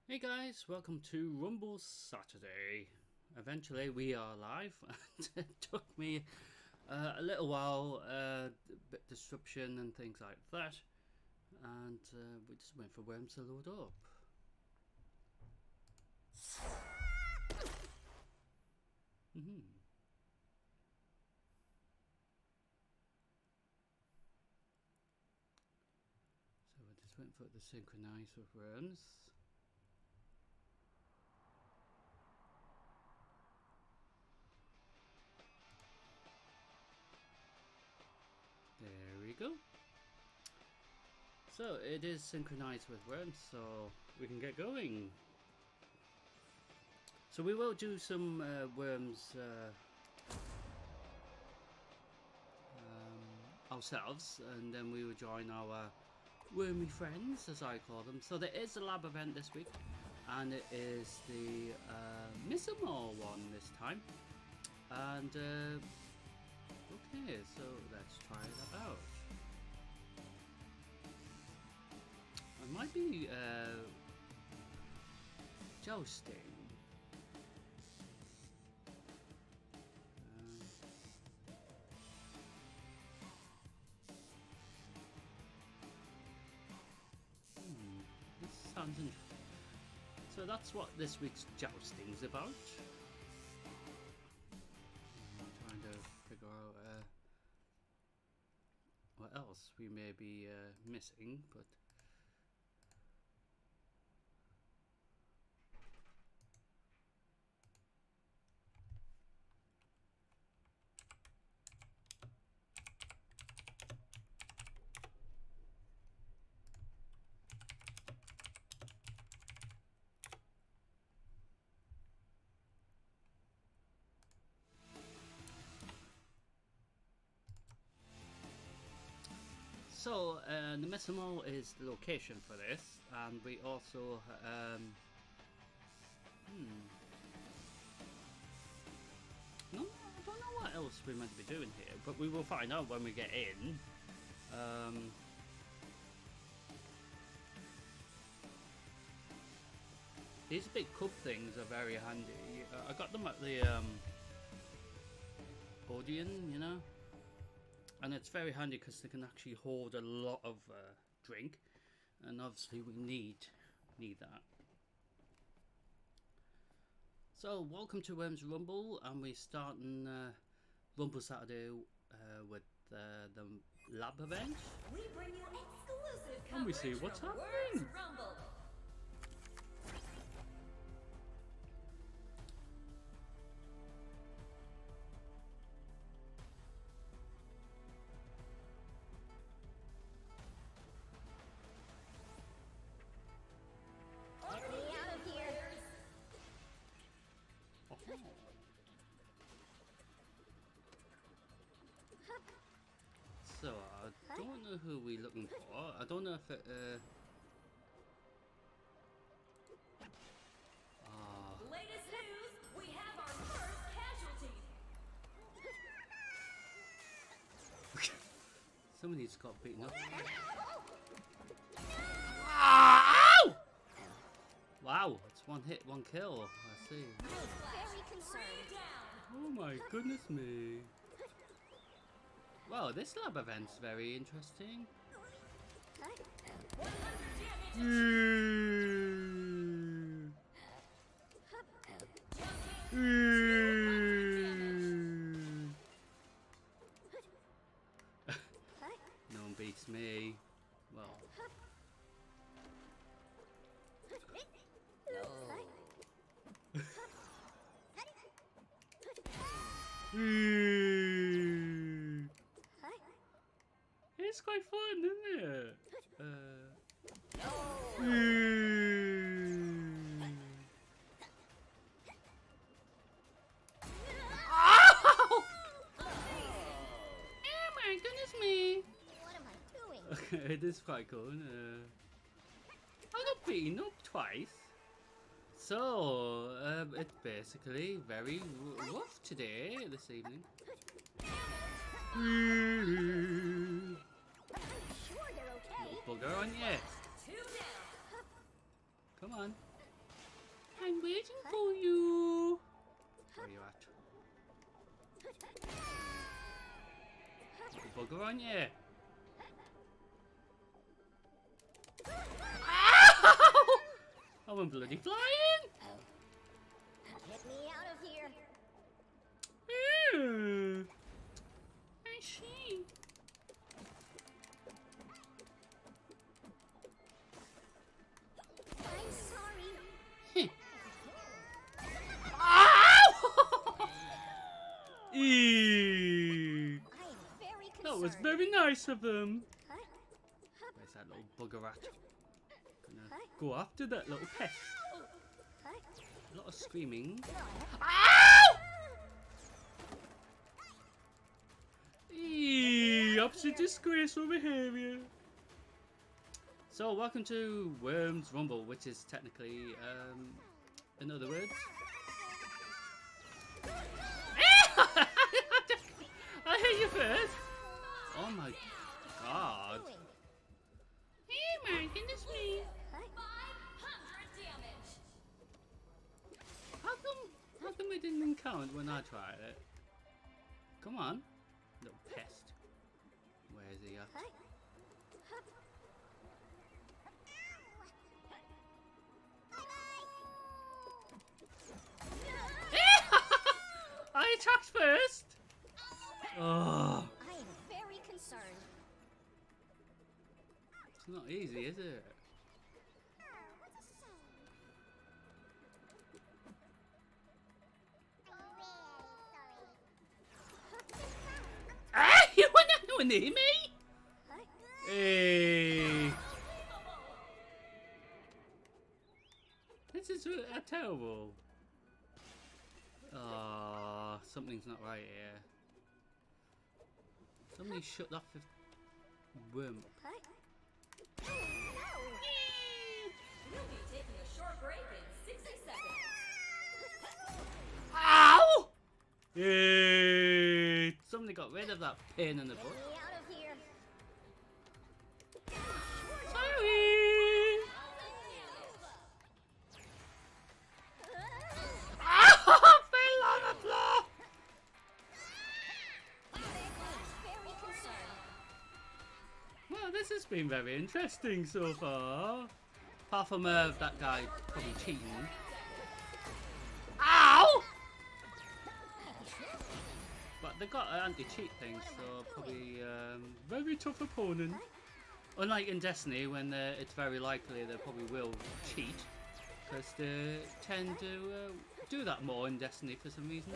Hey guys, welcome to Rumble Saturday. Eventually we are live. It took me a little while, a bit disruption and things like that, and we just went for worms to load up. So we just went for the synchronize with worms. There we go. So it is synchronized with worms, so we can get going. So we will do some worms ourselves, and then we will join our wormy friends, as I call them. So there is a lab event this week, and it is the Missamore one this time. And okay, so let's try that out. I might be jousting. This sounds interesting. So that's what this week's jousting is about. I'm trying to figure out what else we may be missing, but so the Missamore is the location for this, and we also no, I don't know what else we're meant to be doing here, but we will find out when we get in. These big cup things are very handy. I got them at the Odeon, you know, and it's very handy because they can actually hold a lot of drink, and obviously we need that. So welcome to Worms Rumble, and we're starting Rumble Saturday with the lab event. We bring you exclusive and we see what's happening. Rumble. Get me out of here. So I don't know who we're looking for. I don't know if it. Latest news, we have our first casualty. Somebody's got beaten up. Ow! Wow, it's one hit, one kill. I see. Very concerned. Oh my goodness me. Wow, this lab event's very interesting. No one beats me. Well. It's quite fun, isn't it? Oh my goodness me! What am I doing? Okay, it is quite cool, isn't it? I got beaten up twice. So, it's basically very rough today, this evening. Sure, you're okay. Little bugger, aren't you? Two down. Come on. bugger, aren't you? I went bloody flying! Get me out of here. Ooh. I see. I'm sorry. Ow! Eee. I'm very concerned. That was very nice of them. Huh? Where's that little bugger rat? Gonna Huh? go after that little pest. Huh? A lot of screaming. No. Ow! Eee, absolute disgraceful behaviour. So, welcome to Worms Rumble, which is technically, in other words. I hit you first. Oh my god. Hey, my goodness me. Huh? 500 damage. How come it didn't count when I tried it? Come on, little pest. Where is he at? Huh? I attacked first. Oh, I am very concerned. it's not easy, is it? Ah, you were not near me. Huh? Hey, this is terrible. Ah, something's not right here. Somebody shut that worm up. Huh? We'll be taking a short break in 60 seconds. Ow! Yay! Somebody got rid of that pain in the Get butt. me out of here. Sorry! Ow! I fell on the floor! Very concerned. Well, this has been very interesting so far. Apart from that guy probably cheating. Ow! But they got an anti-cheat thing, so probably very tough opponent. Unlike in Destiny, when it's very likely they probably will cheat, because they tend to do that more in Destiny for some reason.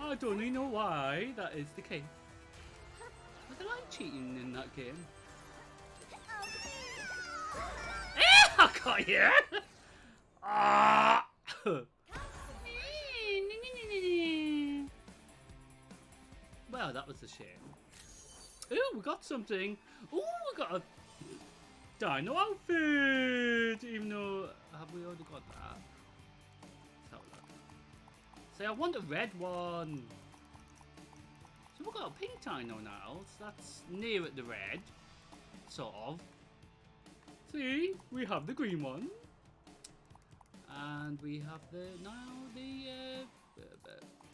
I don't really know why that is the case. But they like cheating in that game. I got you! Ah! Well, that was a shame. Ooh, we got something. Ooh, we got a dino outfit. Even though, have we already got that? Let's have a look. See, I want a red one. So we've got a pink dino now. So that's near at the red. Sort of. See, we have the green one. And we have the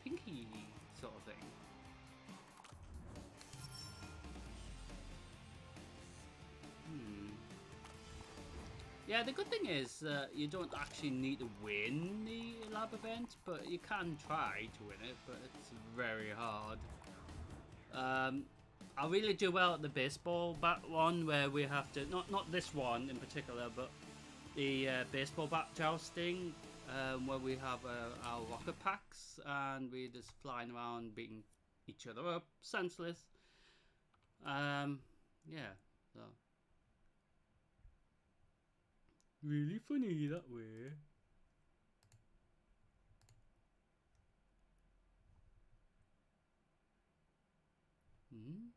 pinky sort of thing. Yeah, the good thing is you don't actually need to win the lab event, but you can try to win it, but it's very hard. I really do well at the baseball bat one, where we have to, not this one in particular, but the baseball bat jousting, where we have our rocket packs and we're just flying around beating each other up, senseless. Yeah, so really funny that way. Hmm?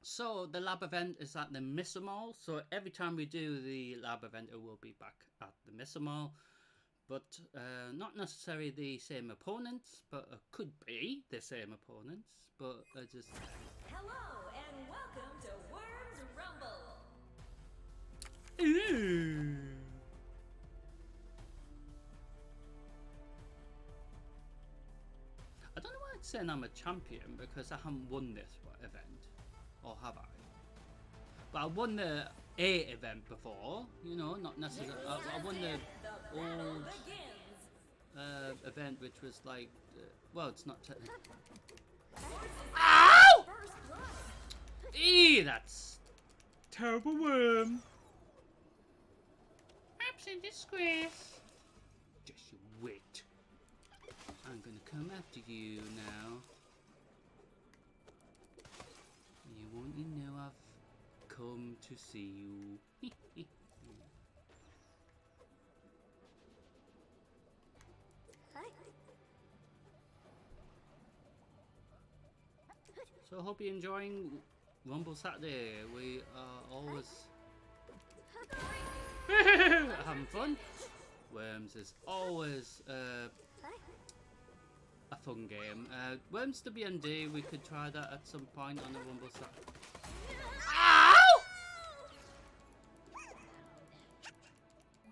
So the lab event is at the Mall. So every time we do the lab event, it will be back at the Mall. but not necessarily the same opponents, but could be the same opponents. But just Hello and welcome to Worms Rumble. ooh. I don't know why it's saying I'm a champion because I haven't won this event, or have I? But I won the A event before, you know, not necessarily. I won the battle old begins. event, which was like, well, it's not technically. Ow! First blood. Eee, that's terrible worm. Absolute disgrace. Just you wait. I'm gonna come after you now. You won't you know I've come to see you. So I hope you're enjoying Rumble Saturday. We are always having fun. Worms is always a fun game. Worms WMD, we could try that at some point on the Rumble Saturday. Ow!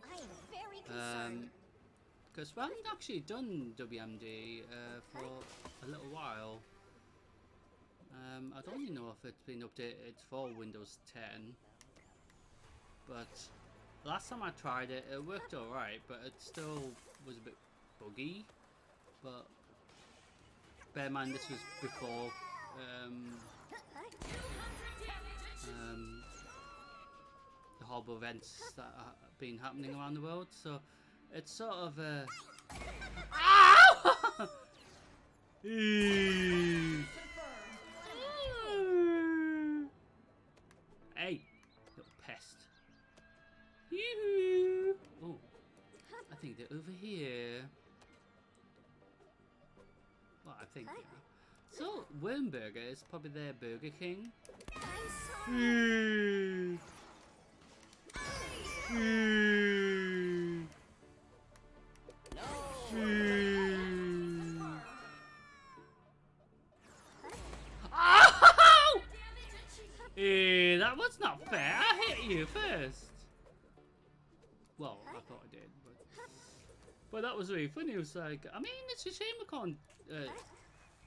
I am very concerned. Because we haven't actually done WMD for a little while. I don't even know if it's been updated for Windows 10. But last time I tried it, it worked alright, but it still was a bit buggy. But bear in mind this was before the horrible events that have been happening around the world, so it's sort of Ow! Hey, little pest. Yoo-hoo! Oh, I think they're over here. Well, I think, yeah. So, Wormburger is probably their Burger King. Ow! That was not fair. I hit you first. Well, I thought I did, but that was really funny. It was like, I mean, it's a shame we can't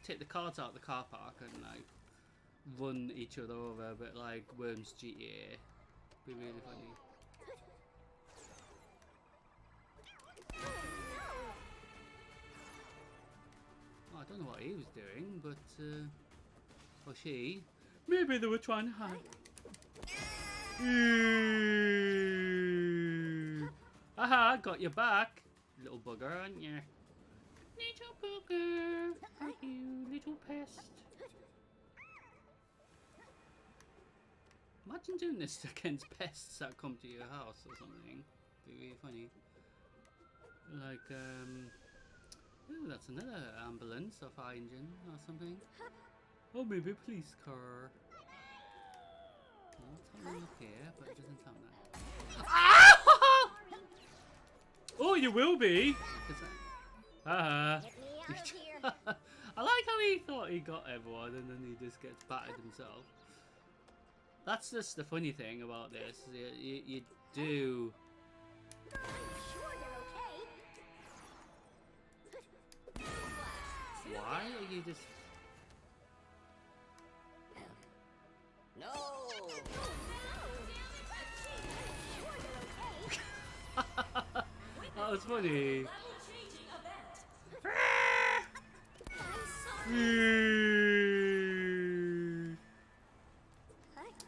take the cards out of the car park and like run each other over, but like Worms GTA, be really funny. Oh, I don't know what he was doing, but or she. Maybe they were trying to hide. Aha, got your back, little bugger, aren't you? Little bugger, aren't you, little pest? Imagine doing this against pests that come to your house or something. Be really funny. Like, ooh, that's another ambulance or fire engine or something. Or maybe a police car. Well, tell me look here, but it doesn't tell me. Ah! Oh, you will be! Get me out of here. I like how he thought he got everyone and then he just gets battered himself. That's just the funny thing about this. You do. I'm sure they're okay. Why are you just. No. That was funny. Level changing event.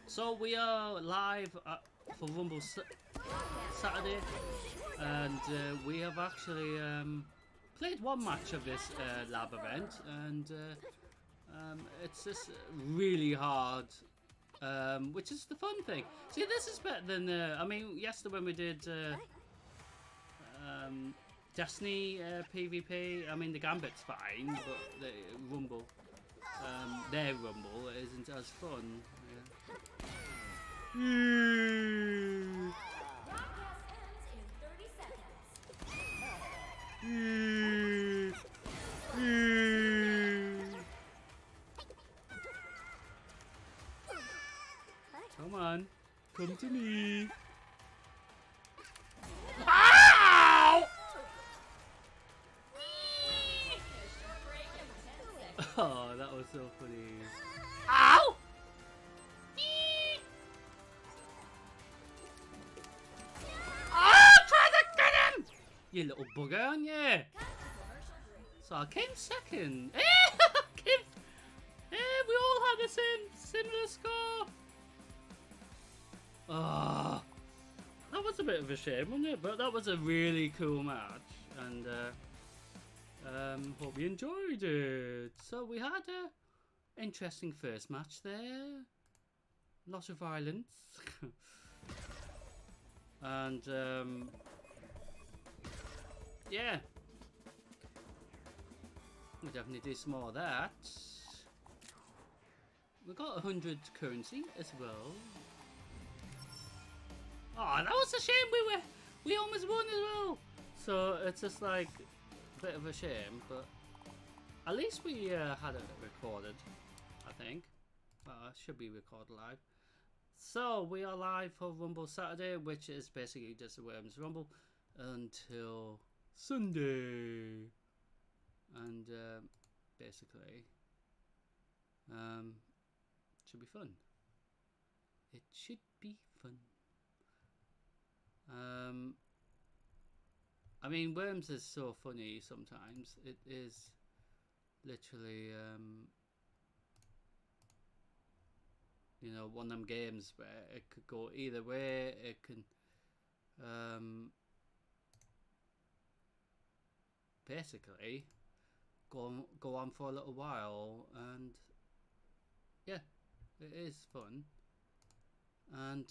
So we are live for Rumble Saturday, and we have actually played one match of this lab event, and it's just really hard, which is the fun thing. See, this is better than I mean, yesterday when we did Destiny PvP. I mean, the Gambit's fine, but the Rumble, their Rumble isn't as fun. Broadcast ends in 30 seconds. Come to me. Ow! Oh, that was so funny. Ow! Oh, try to get him! You little bugger, aren't you? So I came second. We all had the similar score. Oh, that was a bit of a shame, wasn't it? But that was a really cool match, and hope you enjoyed it. So we had a interesting first match there. Lot of violence, and yeah, we'll definitely do some more of that. We got 100 currency as well. Oh, that was a shame. We almost won as well. So it's just like a bit of a shame, but at least we had it recorded. I think. It should be recorded live. So we are live for Rumble Saturday, which is basically just a Worms Rumble until Sunday, and basically, should be fun. It should be fun. I mean, Worms is so funny sometimes. It is literally, you know, one of them games where it could go either way. It can basically go on for a little while, and yeah, it is fun. And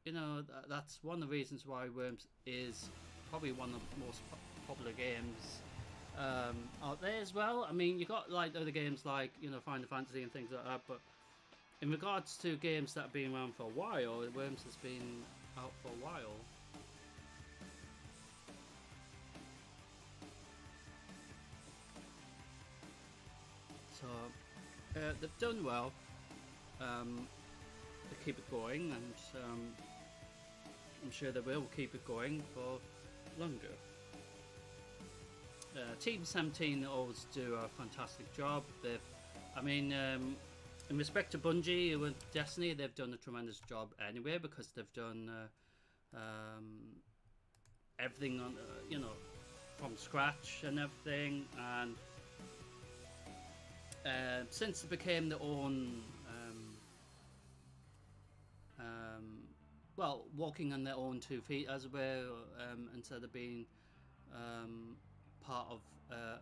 you know, that's one of the reasons why Worms is probably one of the most popular games out there as well. I mean, you got like other games like, you know, Final Fantasy and things like that, but in regards to games that have been around for a while, Worms has been out for a while. So they've done well. They keep it going, and I'm sure they will keep it going for longer. Team 17 always do a fantastic job. I mean, in respect to Bungie with Destiny, they've done a tremendous job anyway, because they've done everything on, you know, from scratch and everything. And since it became their own, well, walking on their own 2 feet as well, instead of being part of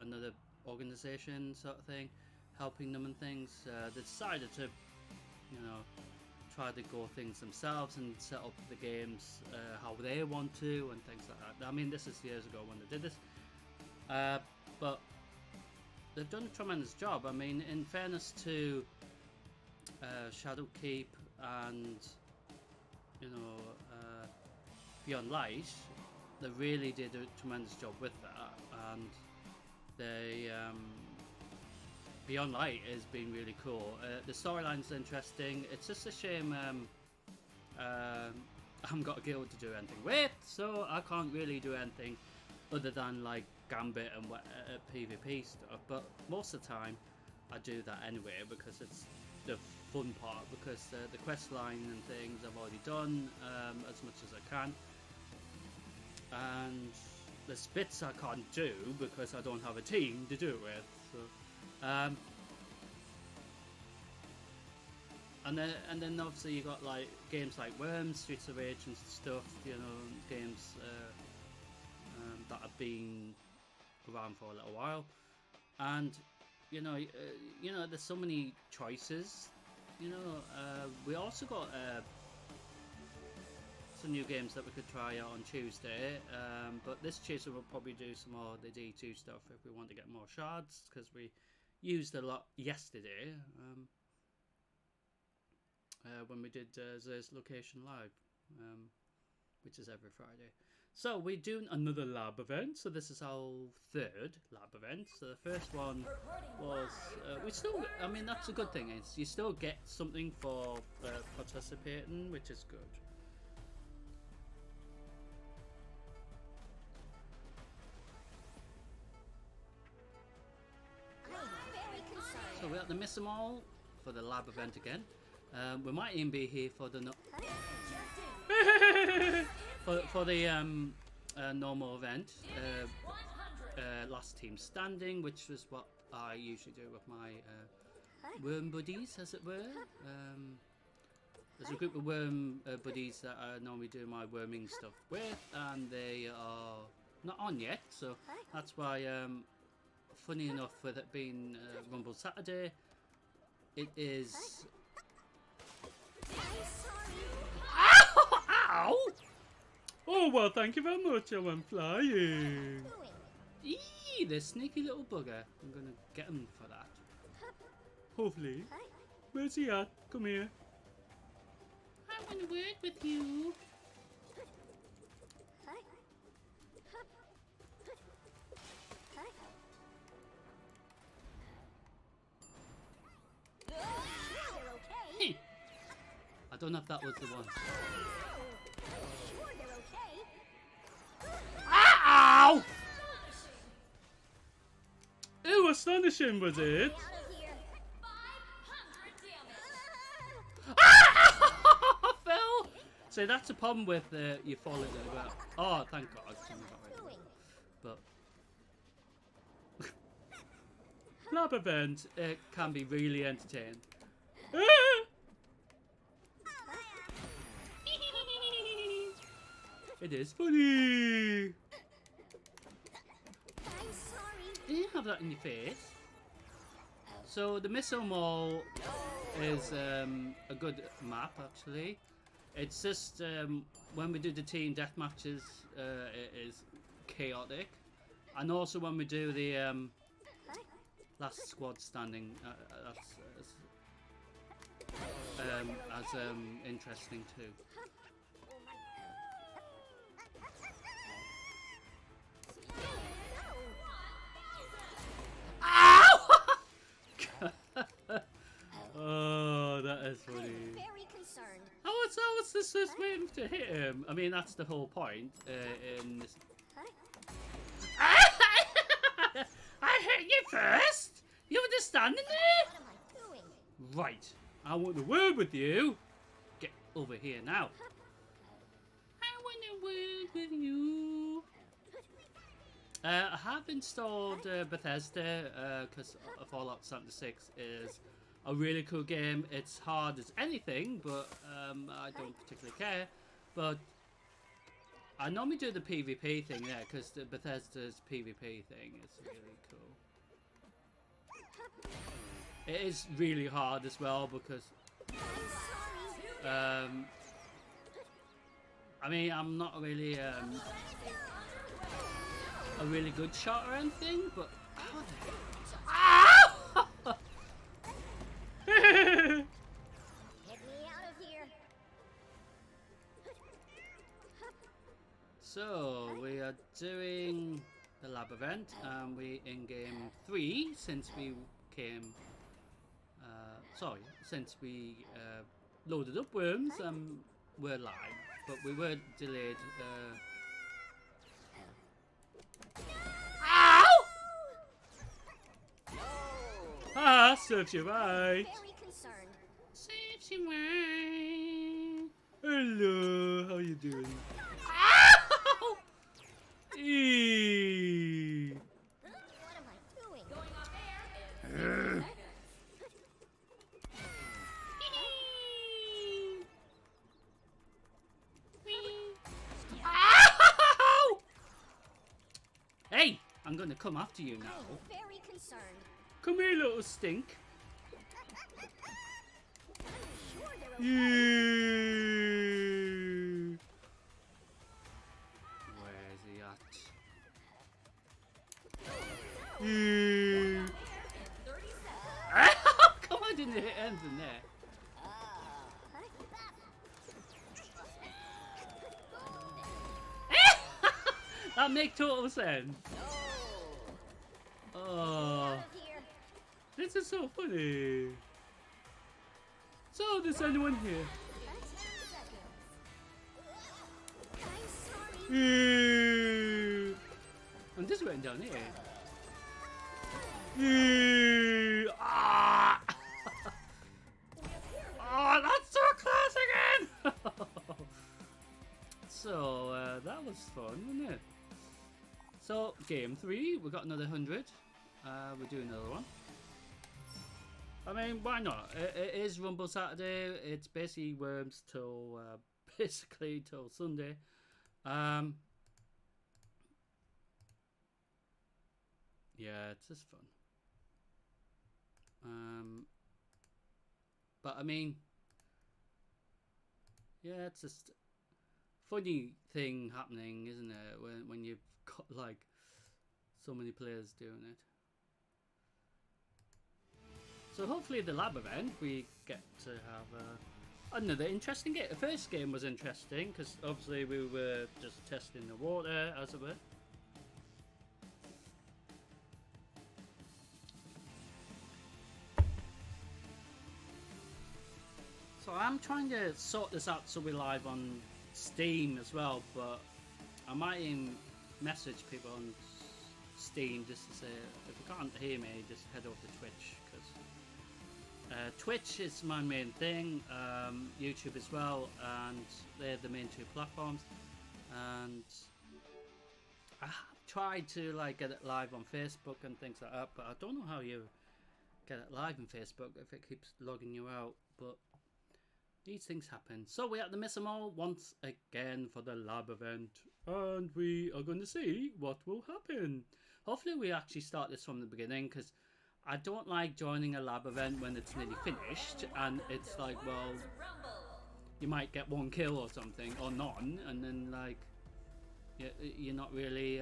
another organization sort of thing, helping them and things, they decided to, you know, try to go things themselves and set up the games how they want to and things like that. I mean, this is years ago when they did this, but they've done a tremendous job. I mean, in fairness to Shadowkeep and, you know, Beyond Light, they really did a tremendous job with that, and they Beyond Light has been really cool. The storyline's interesting. It's just a shame I haven't got a guild to do anything with, so I can't really do anything other than like Gambit and PvP stuff. But most of the time, I do that anyway because it's the fun part. Because the quest line and things I've already done as much as I can, and there's bits I can't do because I don't have a team to do it with. So, and then obviously you got like games like Worms, Streets of Rage and stuff. You know, games that have been around for a little while, and you know, there's so many choices. You know, we also got some new games that we could try out on Tuesday, but this Tuesday we'll probably do some more of the D2 stuff if we want to get more shards, because we used a lot yesterday when we did Zer's Location Live, which is every Friday. So we're doing another lab event. So this is our third lab event. So the first one was we still. I mean, that's a good thing. Is you still get something for participating, which is good. So we're at the Miss 'em all for the lab event again. We might even be here for the for the normal event. Last team standing, which was what I usually do with my worm buddies, as it were. There's a group of worm buddies that I normally do my worming stuff with, and they are not on yet, so that's why. Funny enough, with it being Rumble Saturday, it is. Ow! Ow! Oh well, thank you very much. I went flying. Eee, this sneaky little bugger. I'm gonna get him for that. Hopefully. Where's he at? Come here. I want to work with you. I don't know if that was the one. Ow! Ew, astonishing was it? Phil! So that's the problem with you falling in the ground. Oh, thank God. But lab event, it can be really entertaining. It is funny. I'm sorry. You have that in your face. So the Missile Mall is a good map, actually. It's just when we do the team death matches, it is chaotic, and also when we do the last squad standing, that's interesting too. Oh, that is funny. I'm very concerned. How was this just waiting to hit him? I mean, that's the whole point in this. I hit you first! You were just standing there? What am I doing? Right. I want to word with you. Get over here now. I want to word with you. I have installed Bethesda because Fallout 76 is a really cool game. It's hard as anything, but I don't particularly care. But I normally do the PvP thing there because the Bethesda's PvP thing is really cool. It is really hard as well because I mean, I'm not really a really good shot or anything, but ow! Get me out of here. So we are doing the lab event, and we in game 3 since we came. Since we loaded up worms, we're live, but we were delayed. Ow! Ah, serves you right. Very concerned. Serves you right. Hello, how you doing? Ow! Eee. What am I doing? Going off air in 60 seconds. Ow! Hey, I'm gonna come after you now. I'm very concerned. Come here, little stink. I'm sure they're okay. Yeah. Where's he at? Yeah. 30 seconds. Come on, I didn't hit anything there. That makes total sense. Out Oh, of here. this is so funny. So, there's anyone here? 10 seconds. I'm sorry. I'm just writing down here. Ah! Oh, that's so close again! So, that was fun, wasn't it? So, game 3, we got another 100. We'll do another one. I mean, why not? It is Rumble Saturday. It's basically worms till, basically till Sunday. Yeah, it's just fun. But I mean, yeah, it's just funny thing happening, isn't it? When you've got like so many players doing it. So hopefully the lab event we get to have another interesting game. The first game was interesting because obviously we were just testing the water, as it were. So I'm trying to sort this out so we're live on Steam as well, but I might even message people on Steam just to say if you can't hear me, just head over to Twitch, because Twitch is my main thing, YouTube as well, and they're the main two platforms. And I have tried to like get it live on Facebook and things like that, but I don't know how you get it live on Facebook if it keeps logging you out. But these things happen. So we have to miss them all once again for the lab event, and we are going to see what will happen. Hopefully we actually start this from the beginning, because I don't like joining a lab event when it's nearly finished and it's like, well, you might get one kill or something or none, and then like you're not really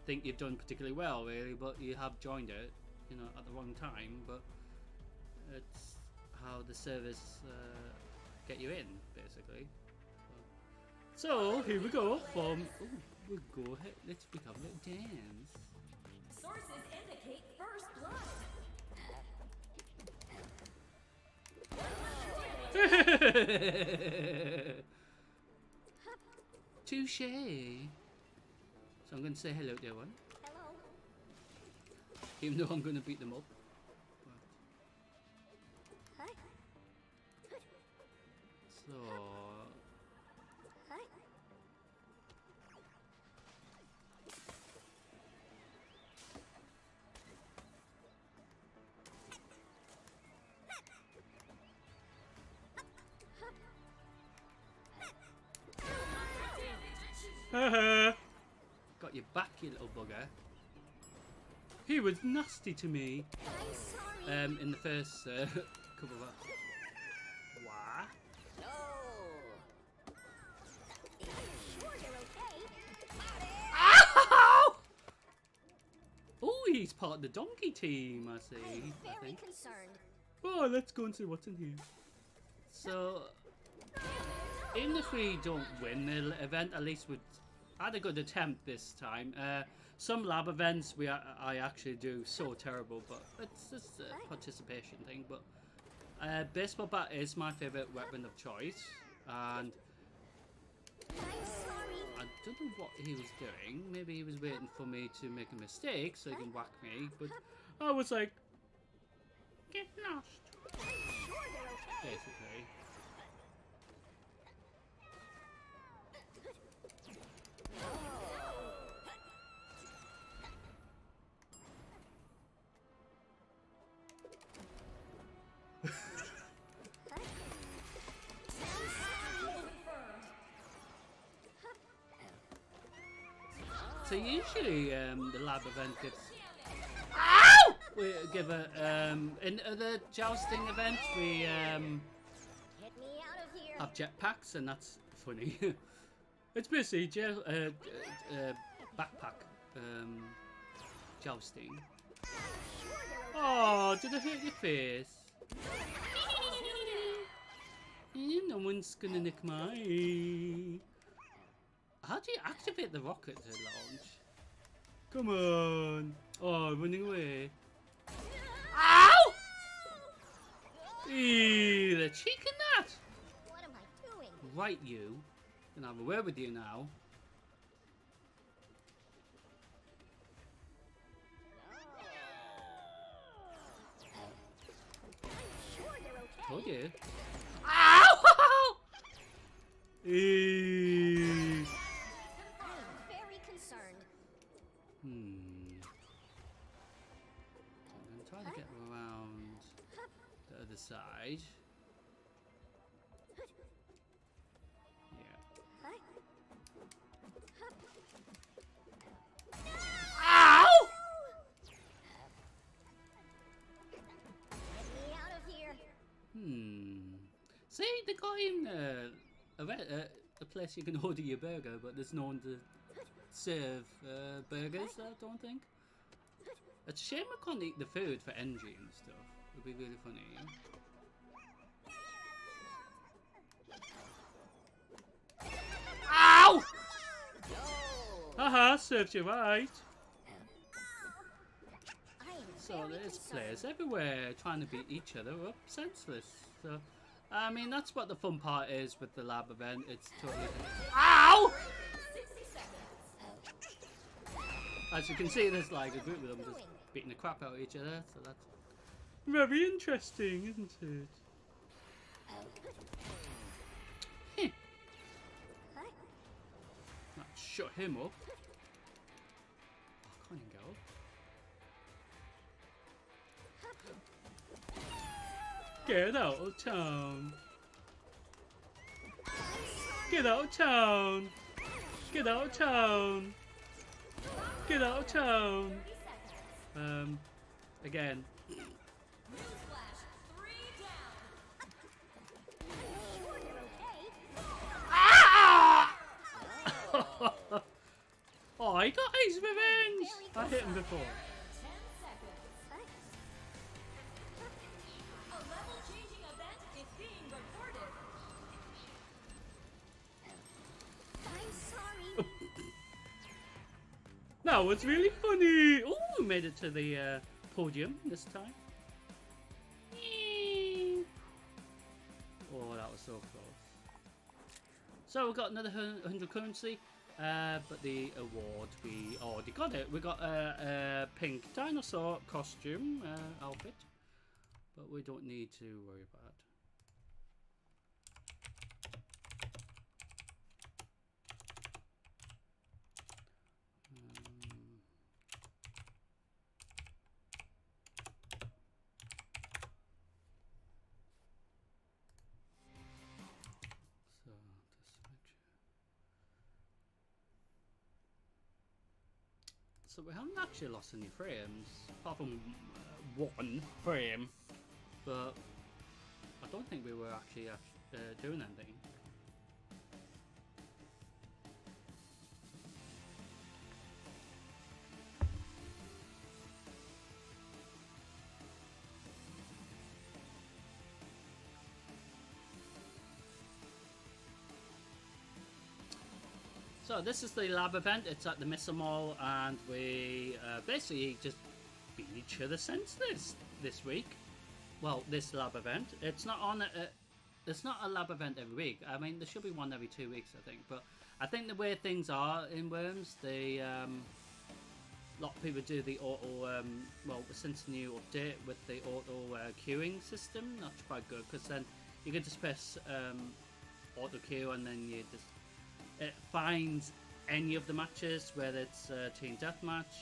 think you've done particularly well really, but you have joined it, you know, at the wrong time. But it's how the servers get you in, basically. So here we go from. Oh, we'll go ahead. Let's become a little dance. Sources indicate first blood. Touche. So I'm going to say hello to everyone, Hello. even though I'm going to beat them up. Hi. So. Hi. Got your back, you little bugger. He was nasty to me I'm sorry. in the first couple of. Why? No. Sure you're okay. Ow! Oh, he's part of the donkey team, I see. I'm I very think. concerned. Oh, let's go and see what's in here. So, even if we don't win the event, at least we had a good attempt this time. Some lab events I actually do so terrible, but it's just a participation thing. But baseball bat is my favorite weapon of choice, and I'm sorry. I don't know what he was doing. Maybe he was waiting for me to make a mistake so he can whack me. But I was like, get lost, I'm sure you're okay. basically. So usually the lab event gives. Ow! We give a in other jousting events we Get me out of here. have jetpacks, and that's funny. It's basically backpack jousting. Oh, did I hurt your face? No one's gonna nick my. How do you activate the rocket to launch? Come on! Oh, running away. Ow! Eee, the cheek in that! What am I doing? Right, you. Gonna have a word with you now. Sure, you're okay. Told you. Ow! Eee. I'm very concerned. I'm gonna try to get around the other side. Yeah. Ow! Get me out of here. See, they got in a place you can order your burger, but there's no one to serve burgers, I don't think. It's a shame I can't eat the food for energy and stuff. It would be really funny. Ow! Haha, served you right. I am So very there's concerned. players everywhere trying to beat each other up senseless. So, I mean, that's what the fun part is with the lab event. It's totally... Ow! 60 seconds. As you can see, there's like a group of them just beating the crap out of each other. So that's very interesting, isn't it? Heh. That shut him up. Oh, can't even go. Get out of town. Get out of town. Get out of town. Get out of town. 30 seconds. Again. Newsflash, 3 down. Sure, you're okay. Ah! Oh, he got his revenge. I hit him before. 10 seconds. A level-changing event is being recorded. I'm sorry. That was really funny. Oh, we made it to the podium this time. Oh, that was so close. So we got another 100 currency, but the award, we already got it. We got a pink dinosaur costume outfit, but we don't need to worry about it. So just make sure. So we haven't actually lost any frames, apart from one frame, but I don't think we were actually doing anything. So this is the lab event. It's at the Missa Mall, and we basically just beat each other senseless this week. Well, this lab event. It's not on. It's not a lab event every week. I mean, there should be one every 2 weeks, I think. But I think the way things are in Worms, they a lot of people do the auto. Well, since the new update with the auto queuing system, that's quite good because then you can just press auto queue and then you just. It finds any of the matches, whether it's team deathmatch,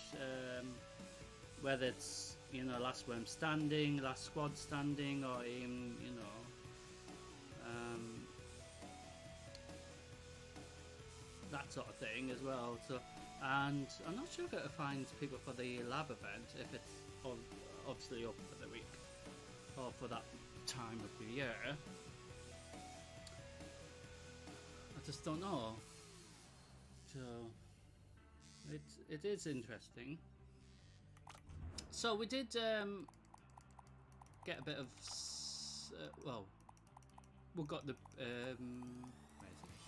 whether it's last worm standing, last squad standing, or even that sort of thing as well. So, and I'm not sure if it finds people for the lab event if it's obviously up for the week or for that time of the year. I just don't know. So it is interesting. So we did get a bit of well, we got the where is it?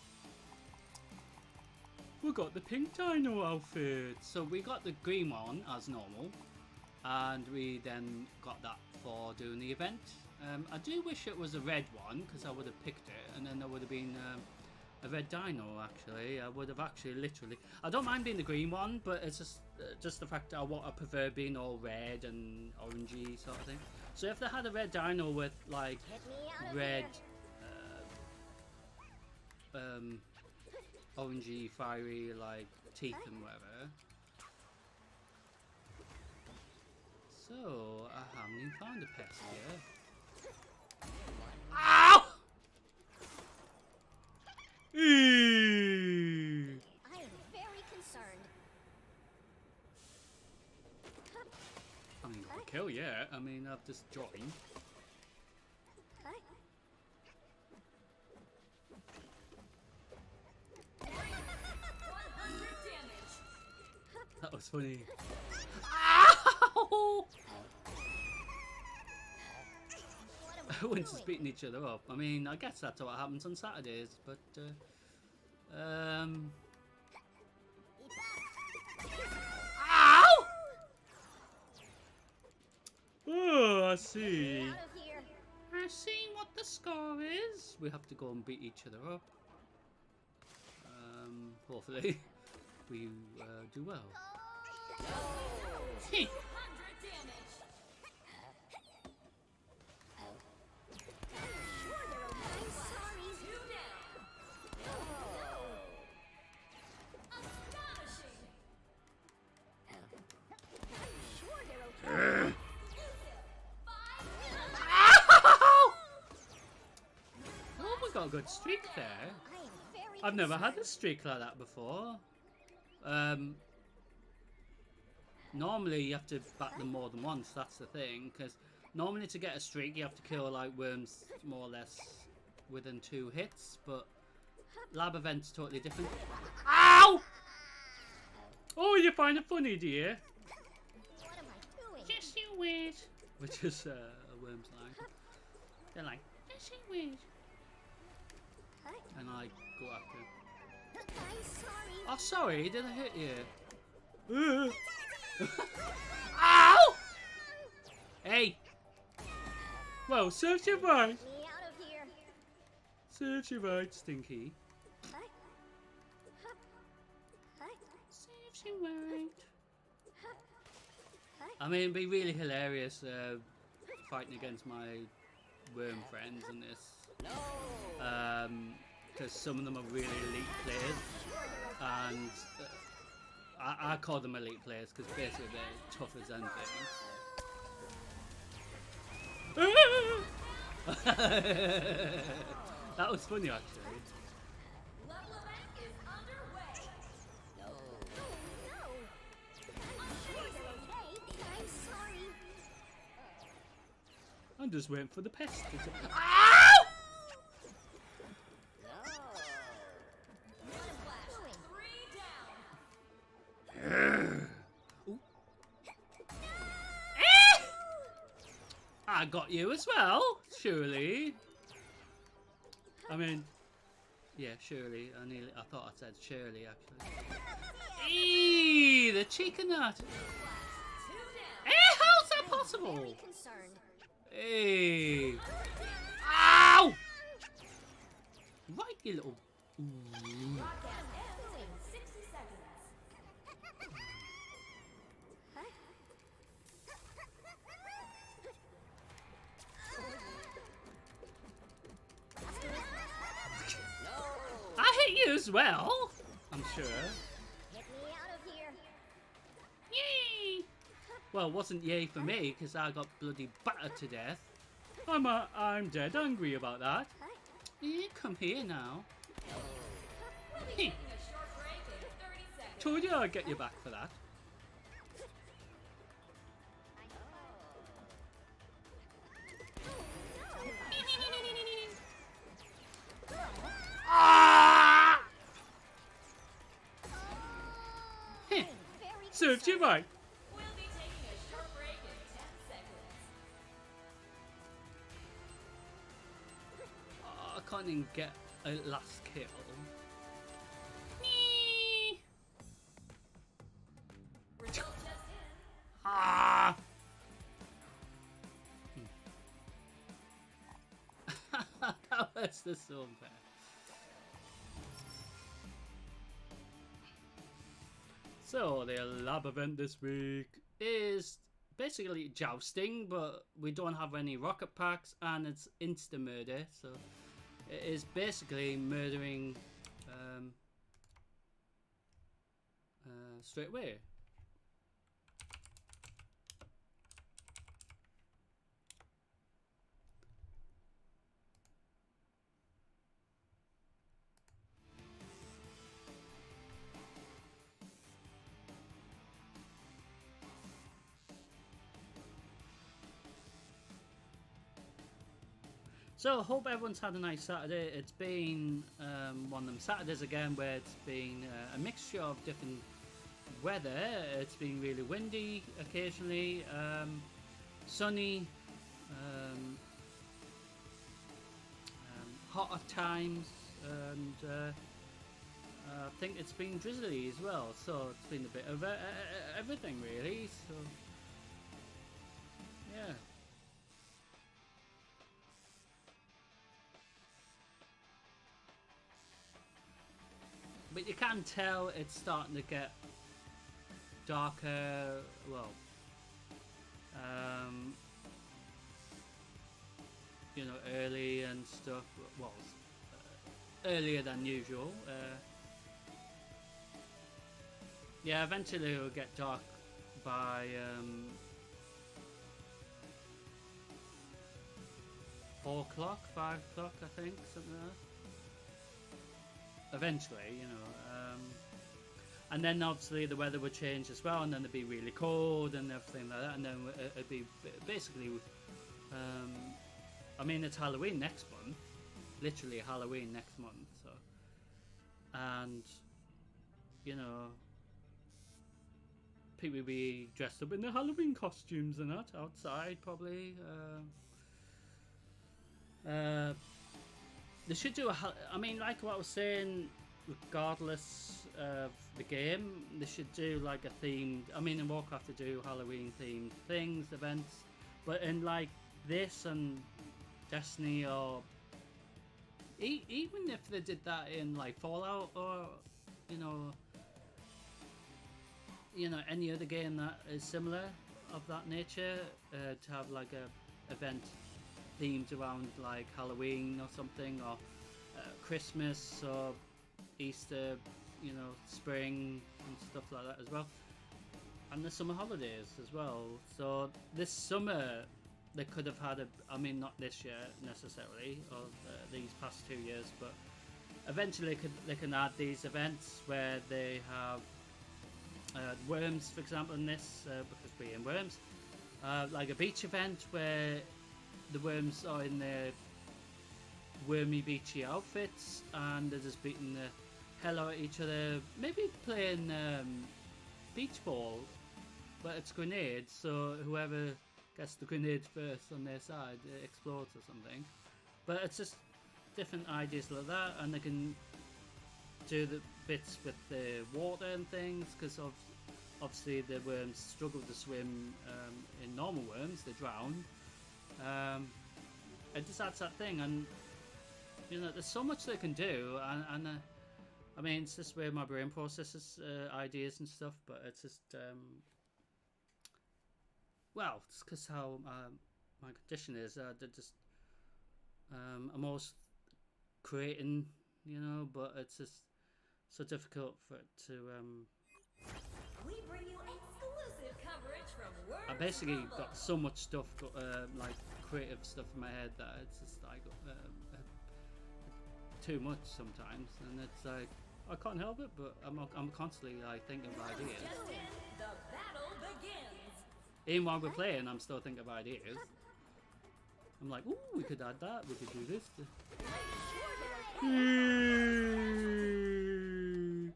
We got the pink dino outfit. So we got the green one as normal, and we then got that for doing the event. I do wish it was a red one because I would have picked it, and then there would have been a red dino. Actually, I would have actually literally. I don't mind being the green one, but it's just the fact that I prefer being all red and orangey sort of thing. So if they had a red dino with like red, orangey, fiery like teeth and whatever. So I haven't even found a pest here. Ow! Eee! I am very concerned. I mean, not a kill yet. I mean, I've just joined. 100 damage. That was funny. Ow! Everyone's just beating each other up. I mean, I guess that's what happens on Saturdays, but Ow! Oh, I see. Out of here. I see what the score is. We have to go and beat each other up. Hopefully, we do well. 200 damage. Sure, they're okay. I'm sorry. 2 down. Astonishing. Sure, they're okay. 5 Oh, we got a good streak there. I am very I've never had a concerned. streak like that before. Normally you have to bat them more than once, that's the thing, because normally to get a streak you have to kill like worms more or less within 2 hits, but lab event's totally different. Ow! Oh, you find it funny, do you? What am I doing? Yes, you weird. Which is a worm's line. They're like, yes, you weird. And I go after. I'm sorry. Oh, sorry, did I hit you? Ow! Hey! Well, serves you right. Me out of here. Serves you right, Stinky. Serves you right. I mean, it'd be really hilarious fighting against my worm friends in this. Because some of them are really elite players. And I call them elite players because basically they're tough as anything. That was funny actually. level event is underway. No. I'm sure they're okay. I'm sorry. I'm just waiting for the pest to Ow! Flash. 3 down. Ooh. I got you as well, surely. I mean, yeah, surely. I thought I said Shirley actually. Eee, the cheek of that. 2 down. How's that Very possible? concerned. Hey! Ow! Right, you little. Broadcast ends in 60 seconds. I hit you as well. I'm sure. Get me out of here. Yay! Well, it wasn't yay for me because I got bloody battered to death. I'm dead angry about that. Yeah, come here now. We'll be taking a short break in 30 seconds. Told you I'd get you back for that. Ah! Heh, Very served you right. We'll be taking a short break in 10 seconds. Oh, I can't even get a last kill. Nee. It's just so unfair. So the lab event this week is basically jousting, but we don't have any rocket packs, and it's insta murder. So it is basically murdering straight away. So I hope everyone's had a nice Saturday. It's been one of them Saturdays again where it's been a mixture of different weather. It's been really windy occasionally, sunny, hot at times, and I think it's been drizzly as well. So it's been a bit of everything really. So yeah. But you can tell it's starting to get darker, well, you know, early and stuff, well, earlier than usual. Yeah, eventually it'll get dark by 4 o'clock, 5 o'clock, I think, something like that. Eventually, you know, and then obviously the weather would change as well, and then it'd be really cold and everything like that, and then it'd be basically, I mean, it's Halloween next month, literally Halloween next month, so, and, you know, people will be dressed up in their Halloween costumes and that, outside probably, they should do I mean, like what I was saying, regardless of the game, they should do like a themed, I mean, in Warcraft they do Halloween themed things, events, but in like this and Destiny, or even if they did that in like Fallout, or you know, any other game that is similar of that nature, to have like a event themed around like Halloween or something, or Christmas or Easter, you know, spring and stuff like that as well, and the summer holidays as well. So this summer they could have had I mean, not this year necessarily, or these past 2 years, but eventually they can add these events where they have worms, for example, in this, because we're in worms, like a beach event where the worms are in their wormy beachy outfits and they're just beating the hell out of each other, maybe playing beach ball, but it's grenades, so whoever gets the grenade first on their side explodes or something. But it's just different ideas like that, and they can do the bits with the water and things, because obviously the worms struggle to swim in normal worms, they drown. It just adds that thing, and you know, there's so much they can do, and I mean, it's just where my brain processes ideas and stuff, but it's just well, it's because how my condition is. They're just I'm always creating, you know, but it's just so difficult for it to We bring you exclusive coverage from Words I basically Rumble. got so much stuff, like creative stuff in my head, that it's just like too much sometimes, and it's like I can't help it, but I'm constantly like thinking of ideas. Just in, the battle begins. Even while we're playing, I'm still thinking of ideas. I'm like, ooh, we could add that, we could do this. Damage 100.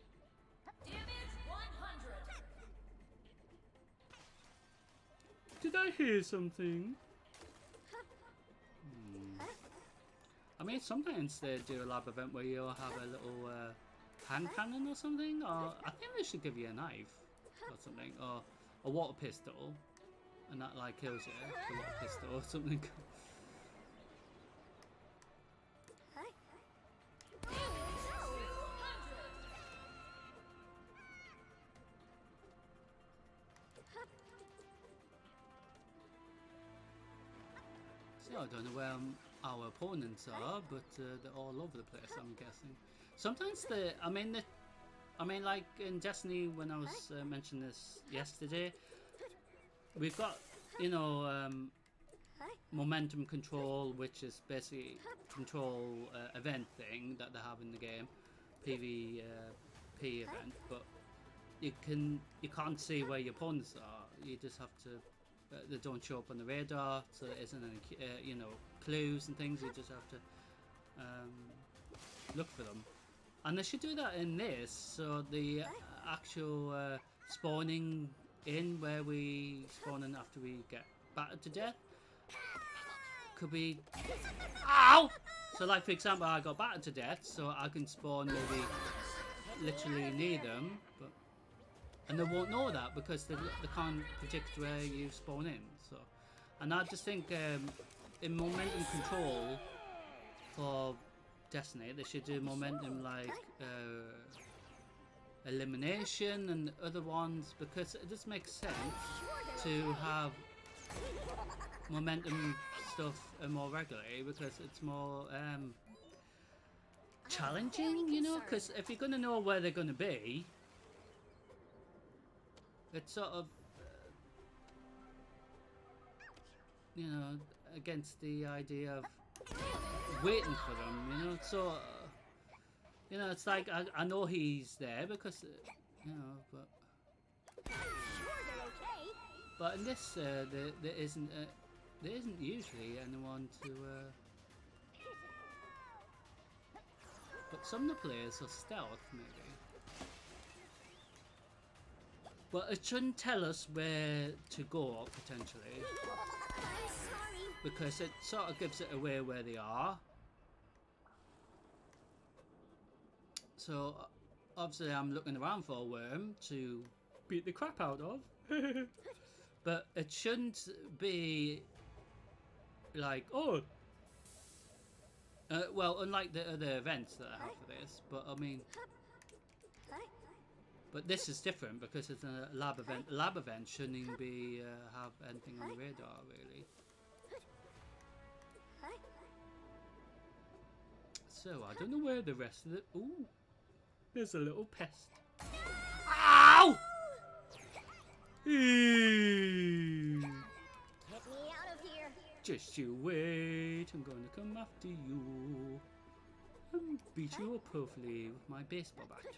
Did I hear something? I mean, sometimes they do a lab event where you'll have a little hand cannon or something, or I think they should give you a knife or something, or a water pistol, and that like kills you, the water pistol or something. So I don't know where our opponents are, but they're all over the place, I'm guessing. Sometimes I mean, like in Destiny, when I was mentioning this yesterday, we've got, you know, momentum control, which is basically control event thing that they have in the game, PvP event, but you can't see where your opponents are. You just have to. They don't show up on the radar, so there isn't any you know, clues and things. You just have to look for them. And they should do that in this, so the actual spawning in where we spawn in after we get battered to death could be... Ow! So like for example, I got battered to death, so I can spawn maybe literally near them, but and they won't know that because they can't predict where you spawn in. So, and I just think in momentum control for Destiny, they should do momentum like elimination and other ones, because it just makes sense to have momentum stuff more regularly, because it's more challenging, you know, because if you're going to know where they're going to be, it's sort of you know, against the idea of waiting for them, you know. So you know, it's like I know he's there because you know, but in this there isn't usually anyone to but some of the players are stealth maybe. But it shouldn't tell us where to go, potentially. Because it sort of gives it away where they are. So, obviously I'm looking around for a worm to beat the crap out of. But it shouldn't be like, oh... well, unlike the other events that I have for this, but I mean... But this is different because it's a lab event. A lab event shouldn't even be have anything on the radar, really. So I don't know where the rest of the... Ooh, there's a little pest. Ow! Get me out of here. Just you wait, I'm gonna come after you and beat you up hopefully with my baseball bat.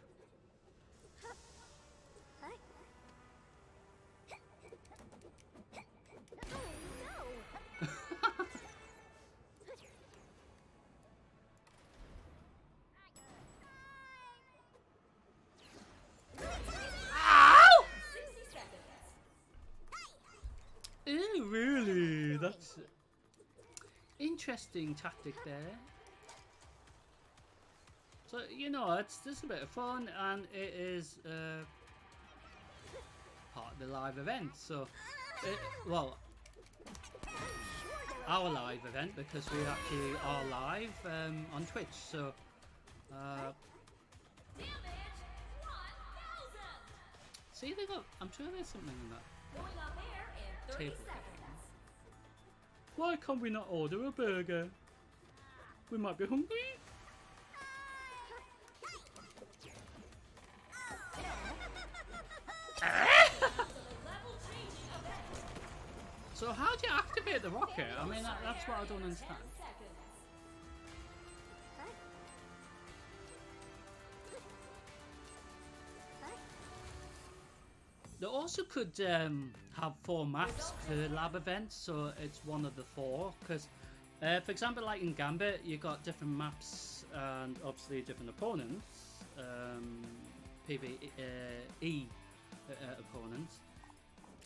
Really? That's interesting tactic there. So, you know, it's just a bit of fun, and it is part of the live event. So, well, our live event, because we actually are live on Twitch. So, see, they got. I'm sure there's something in that table. Why can't we not order a burger? We might be hungry. So how do you activate the rocket? I mean, that's what I don't understand. They also could have 4 maps per lab event, so it's one of the 4. Because, for example, like in Gambit, you got different maps and obviously different opponents, PvE opponents,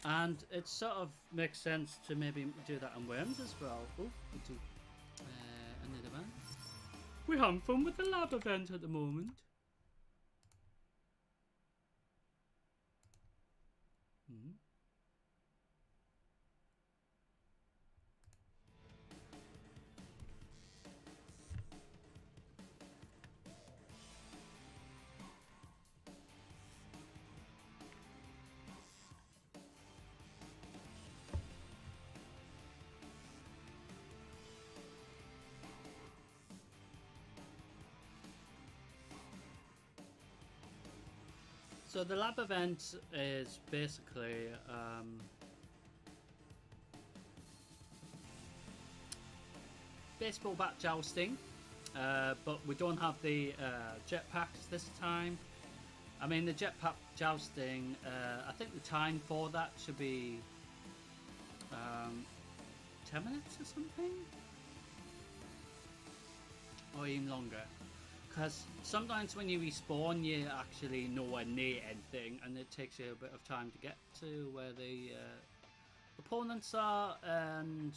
and it sort of makes sense to maybe do that on Worms as well. Oh, we do another one. We're having fun with the lab event at the moment. So the lab event is basically baseball bat jousting, but we don't have the jetpacks this time. I mean, the jetpack jousting, I think the time for that should be 10 minutes or something, or even longer. Because sometimes when you respawn, you're actually nowhere near anything, and it takes you a bit of time to get to where the opponents are. And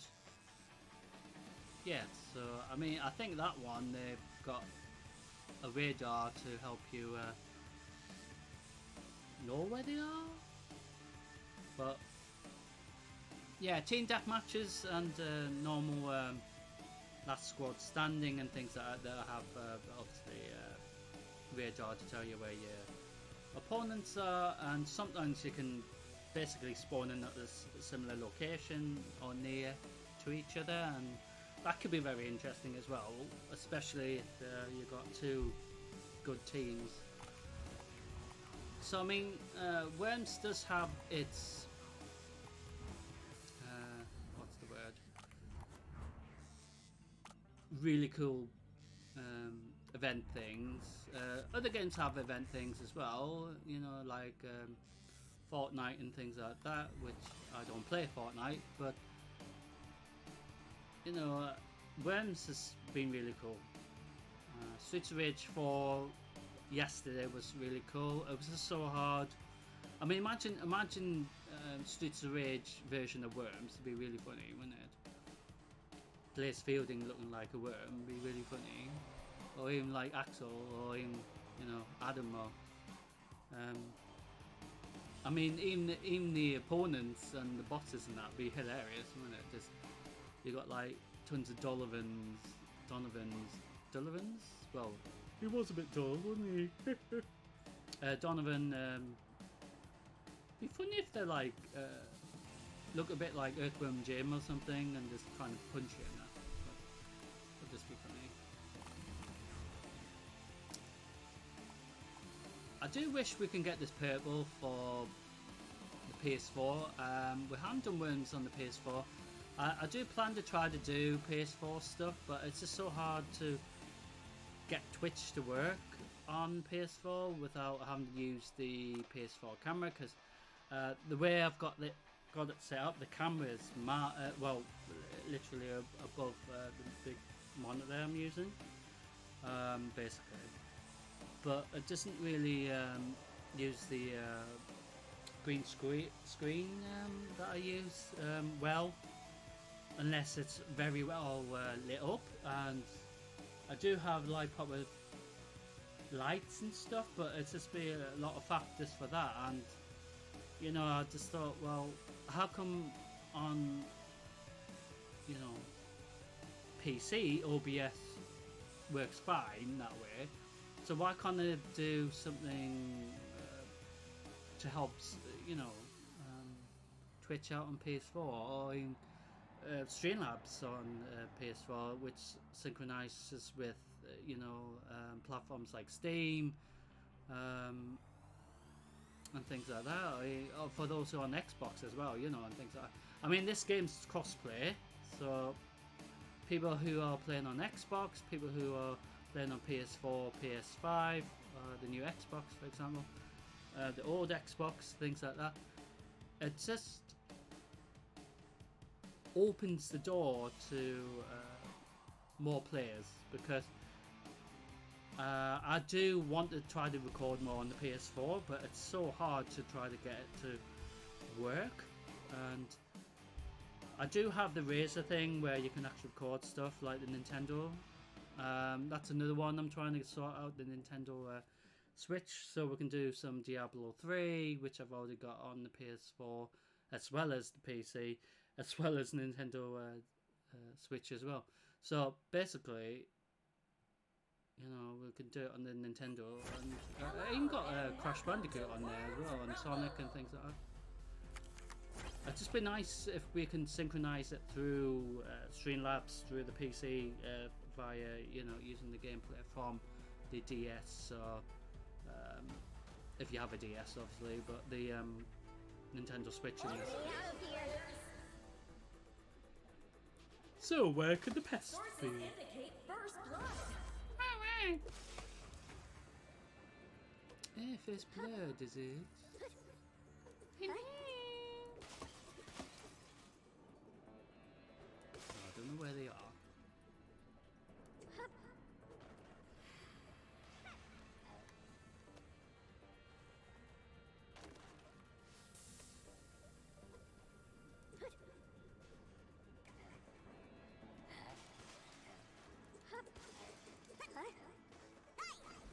yeah, so I mean, I think that one they've got a radar to help you know where they are. But yeah, team death matches and normal last squad standing and things like that have obviously radar to tell you where your opponents are, and sometimes you can basically spawn in at a similar location or near to each other, and that could be very interesting as well, especially if you've got two good teams. So I mean, Worms does have its what's the word? Really cool event things. Other games have event things as well, you know, like Fortnite and things like that, which I don't play Fortnite, but you know, Worms has been really cool. Streets of Rage 4 yesterday was really cool. It was just so hard. I mean, imagine Streets of Rage version of Worms. It'd be really funny, wouldn't it? Blaze Fielding looking like a worm would be really funny, or even like Axel, or even, you know, Adam, or I mean, even the opponents and the bosses and that would be hilarious, wouldn't it? Just you got like tons of Donovans. Well, he was a bit dull, wasn't he? Donovan. Be funny if they're like look a bit like Earthworm Jim or something, and just trying to punch you in that. Would just be funny. I do wish we can get this purple for the PS4. We haven't done Worms on the PS4. I do plan to try to do PS4 stuff, but it's just so hard to get Twitch to work on PS4 without having to use the PS4 camera, because the way I've got it set up, the camera is well, literally above the big monitor I'm using, basically, but it doesn't really use the green screen that I use well, unless it's very well lit up. And I do have live pop with lights and stuff, but it's just be a lot of factors for that. And you know, I just thought, well, how come on, you know, PC OBS works fine that way, so why can't I do something to help, you know, Twitch out on PS4, or in Streamlabs on PS4, which synchronizes with you know, platforms like Steam and things like that, or for those who are on Xbox as well, you know, and things like that. I mean, this game's crossplay, so people who are playing on Xbox, people who are playing on PS4, PS5, the new Xbox, for example, the old Xbox, things like that. It just opens the door to more players, because I do want to try to record more on the PS4, but it's so hard to try to get it to work. And I do have the Razer thing where you can actually record stuff like the Nintendo. That's another one I'm trying to sort out, the Nintendo Switch, so we can do some Diablo 3, which I've already got on the PS4, as well as the PC, as well as Nintendo Switch as well. So basically, you know, we can do it on the Nintendo, and I even got Crash Bandicoot on there as well, and Sonic and things like that. It'd just be nice if we can synchronize it through Streamlabs, through the PC, via, you know, using the gameplay from the DS, or if you have a DS, obviously, but the Nintendo Switch in this. Get me out of here. So, where could the pest Sources be? indicate first blood. If it's blood, is it? I don't know where they are.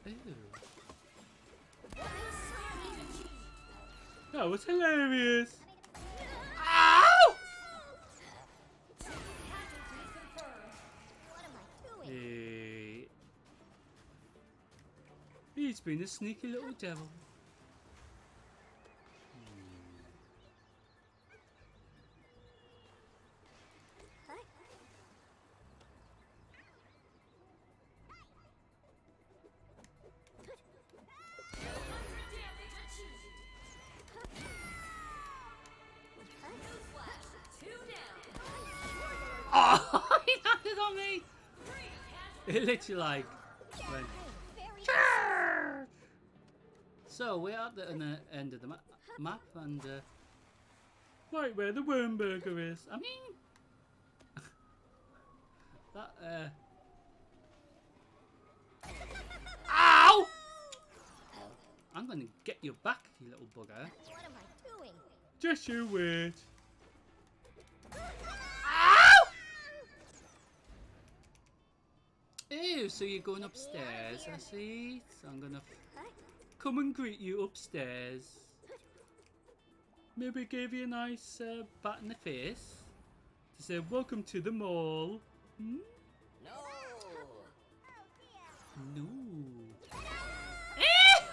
Ew. That was hilarious. Ow! What am I doing? Hey. He's been a sneaky little devil. Oh, he landed on me! It literally like went. Very So we're at the end of the map and right where the worm burger is. I mean, that Ow! I'm gonna get you back, you little bugger. What am I doing? Just you wait. Ew, so you're going upstairs, I see. So I'm gonna come and greet you upstairs. Maybe give you a nice bat in the face to say welcome to the mall. Hmm? No.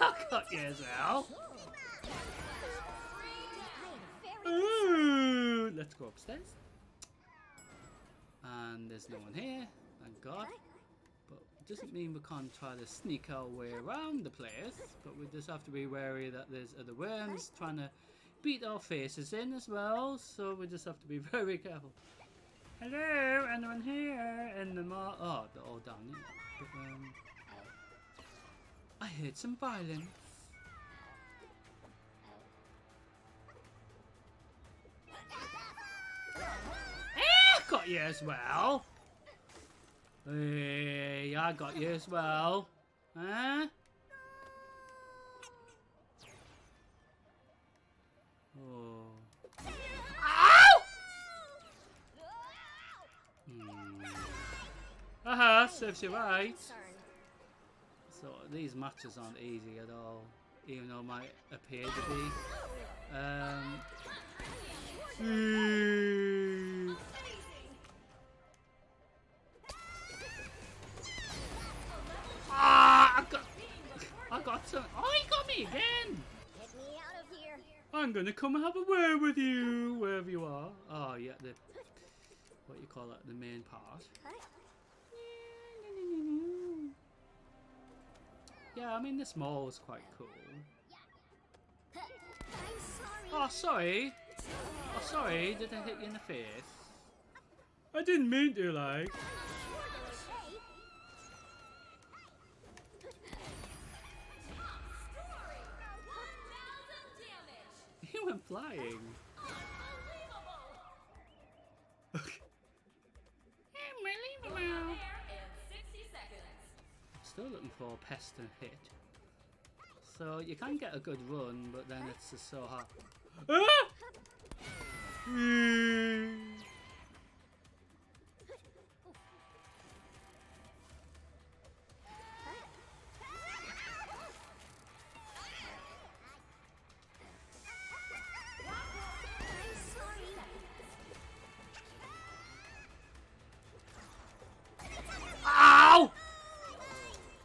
I got you as well. Ooh, let's go upstairs. And there's no one here, thank God. But it doesn't mean we can't try to sneak our way around the place. But we just have to be wary that there's other worms trying to beat our faces in as well. So we just have to be very careful. Hello, anyone here in the mall? Oh, they're all down here. But, I heard some violence. Got you as well. Hey, I got you as well. Huh? Oh. Ow! Haha, serves you right. So these matches aren't easy at all, even though might appear to be. I got some. Oh, he got me again. Get me out of here. I'm gonna come and have a word with you, wherever you are. Oh, yeah, the what you call it, the main part. Yeah, I mean this mall is quite cool. I'm sorry. Oh, sorry. Did I hit you in the face? I didn't mean to, like. He went flying. Unbelievable. Still looking for a pest to hit. So you can get a good run, but then it's just so hard. Ah! Ow!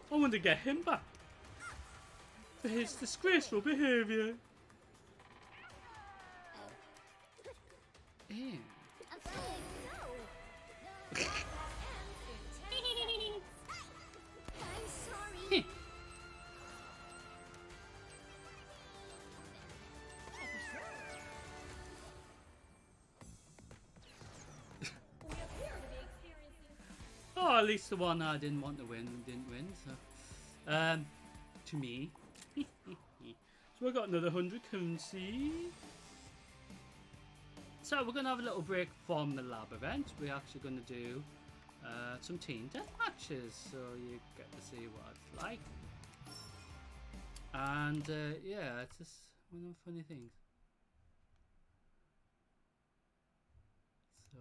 I want to get him back for his disgraceful behaviour. Ew. Well, at least the one I didn't want to win didn't win. So, to me. So we got another 100 currency. So we're gonna have a little break from the lab event. We're actually gonna do some team death matches, so you get to see what it's like. And yeah, it's just one of the funny things. So.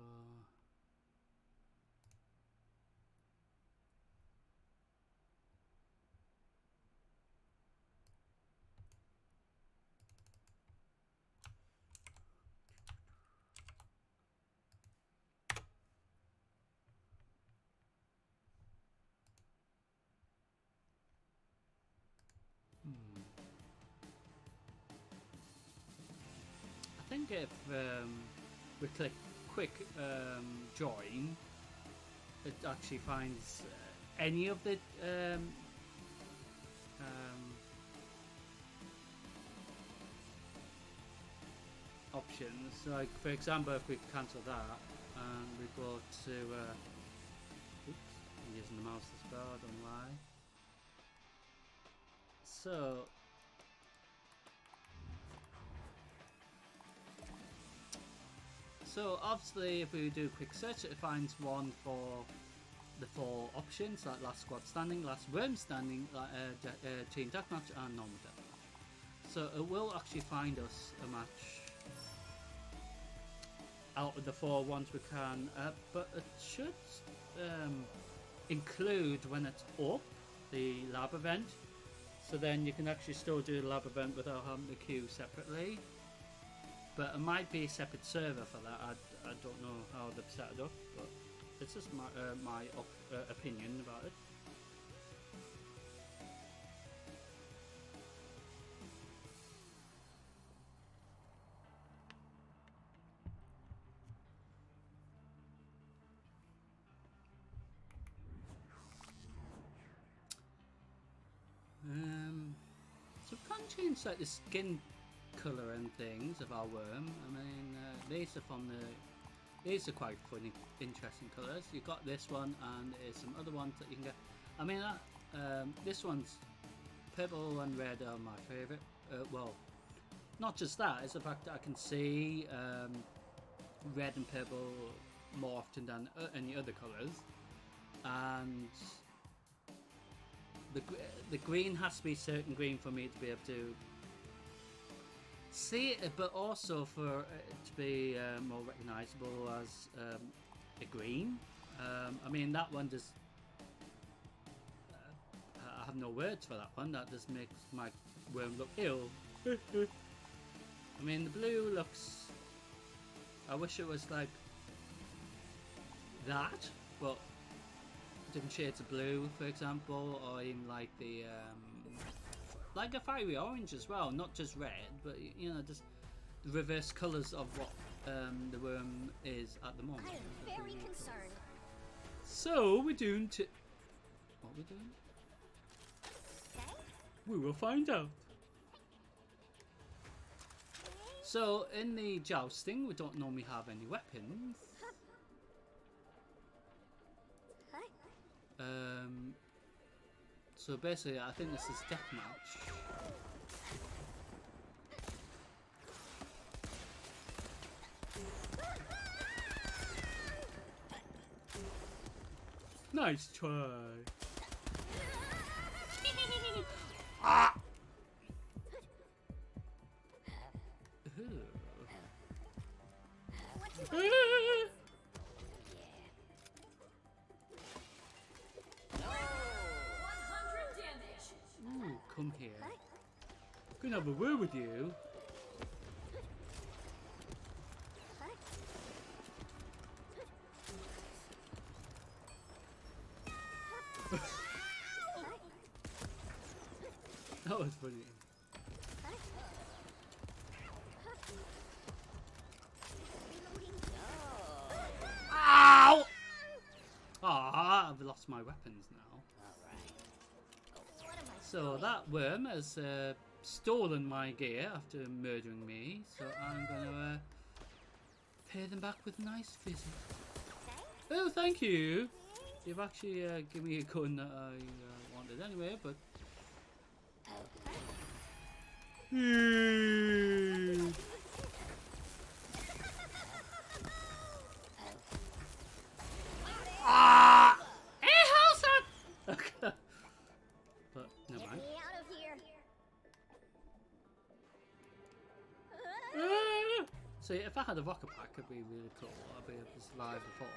I think if we click quick join, it actually finds any of the options. Like for example, if we cancel that and we go to oops, I'm using the mouse as well, I don't know why. So obviously if we do a quick search, it finds one for the 4 options, like last squad standing, last worm standing, team deathmatch and normal deathmatch. So it will actually find us a match out of the 4 ones we can, but it should include when it's up, the lab event. So then you can actually still do the lab event without having to queue separately. But it might be a separate server for that. I don't know how they've set it up, but it's just my opinion about it. So we can change like the skin colour and things of our worm. I mean, these are quite funny, interesting colours. You've got this one, and there's some other ones that you can get. I mean, this one's purple and red are my favourite. Well, not just that, it's the fact that I can see red and purple more often than any other colours, and the green has to be certain green for me to be able to see it, but also for it to be more recognisable as a green. I mean, that one just I have no words for that one. That just makes my worm look ill. I mean, the blue looks, I wish it was like that, but different shades of blue, for example, or even like the like a fiery orange as well, not just red, but you know, just the reverse colours of what the worm is at the moment. I am very concerned. So we're doing what we're doing? Okay. We will find out. So in the jousting, we don't normally have any weapons. So basically, I think this is deathmatch. Nice try. Ah! Ooh, come here. I'm gonna have a word with you. That was funny. Ow! Ah, I've lost my weapons now. So that worm has stolen my gear after murdering me, so I'm gonna pay them back with a nice visit. Oh, thank you. You've actually given me a gun that I wanted anyway, but... Ah! Hey, how's that? Okay. But, never Get mind. me out of here. See, if I had a rocket pack, it'd be really cool. I'd be able to survive the fall.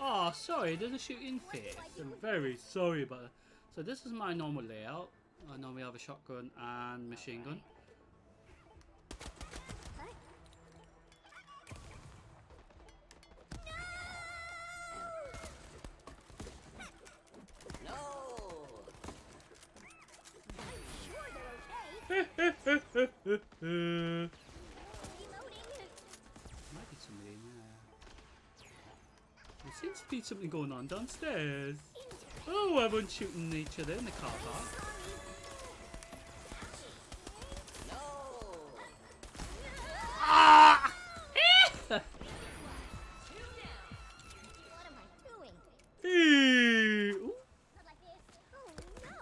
Oh, sorry, did I shoot you in the face? I'm very sorry about that. So this is my normal layout. I normally have a shotgun and machine gun. Reloading. Might be somebody in there. There seems to be something going on downstairs. Oh, everyone's shooting each other in the car park. Ah! What am I doing? Ooh. Not like this. Oh no.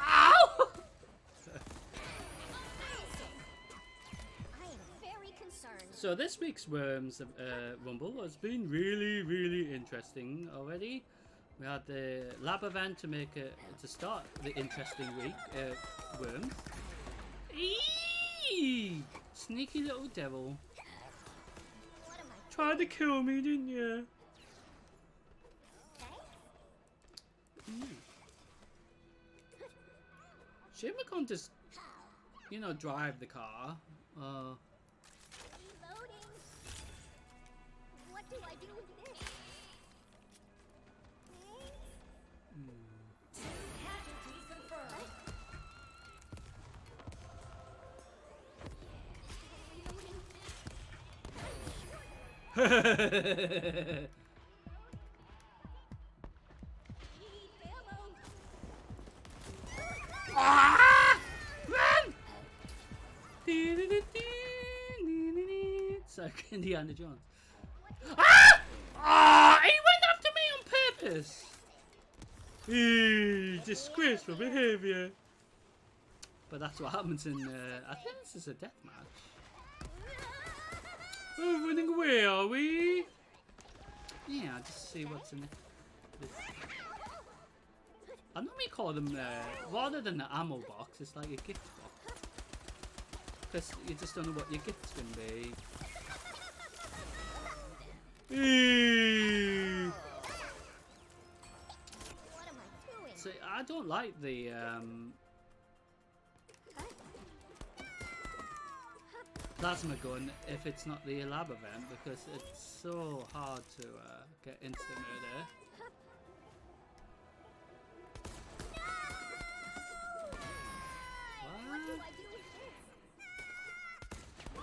Ow! I am very concerned. So this week's Worms Rumble has been really, really interesting already. We had the lab event to make it to start the interesting week. Worms. Eee! Sneaky little devil. What am I Tried to kill me, didn't you? okay? Shame we can't just, you know, drive the car. Reloading. What do I do with this? Casualties confirmed. Ah! Run! It's like Indiana Jones. Ah! Ah! He went after me on purpose. Disgraceful behaviour. But that's what happens in. I think this is a death match. Oh, running away, are we? Yeah, just see what's in it. I normally call them, rather than the ammo box, it's like a gift box. Because you just don't know what your gift's going to be. What am I doing? See, I don't like the plasma gun if it's not the lab event, because it's so hard to get instant murder. What do What? I do with this? 1,000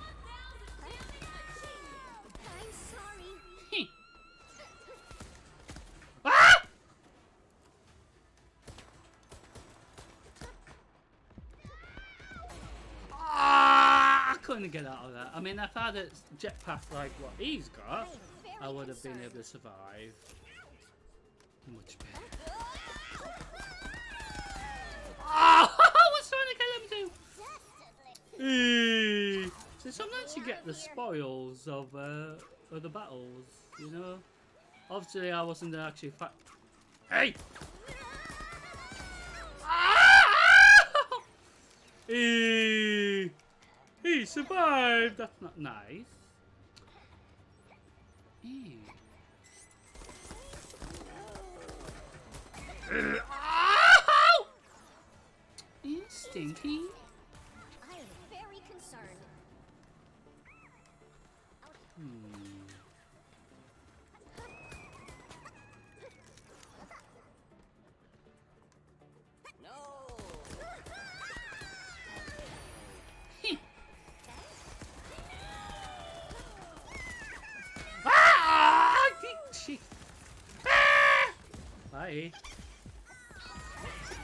damage achieved. I'm sorry. Ah! Ah! I couldn't get out of that. I mean, if I had a jetpack like what he's got, I would have been able to survive. Much better. Ah! I was trying to kill him too. So sometimes you get the spoils of the battles, you know. Obviously, I wasn't actually Hey! Ah! He survived. That's not nice. Ow! You stinky. I am very concerned. Ah! Bye.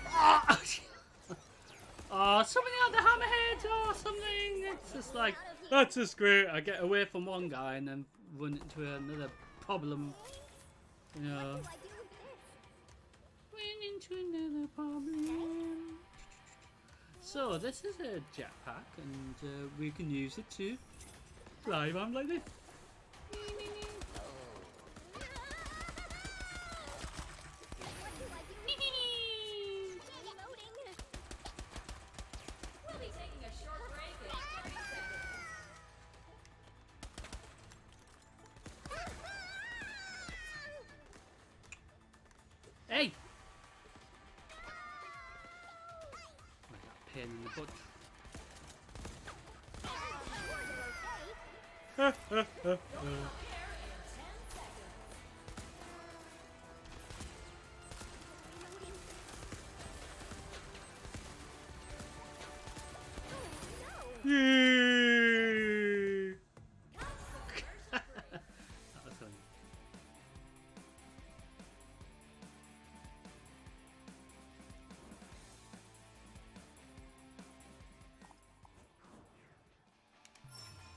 Ah! Oh, somebody had the hammerhead or something. It's just like, that's just great. I get away from one guy and then run into another problem. You know. What do I do with this? Run into another problem. So this is a jetpack, and we can use it to fly around like this. We'll be taking a short break in 30 seconds. Hey! Like that pain in the butt. There in 10 seconds. Yay! That was funny.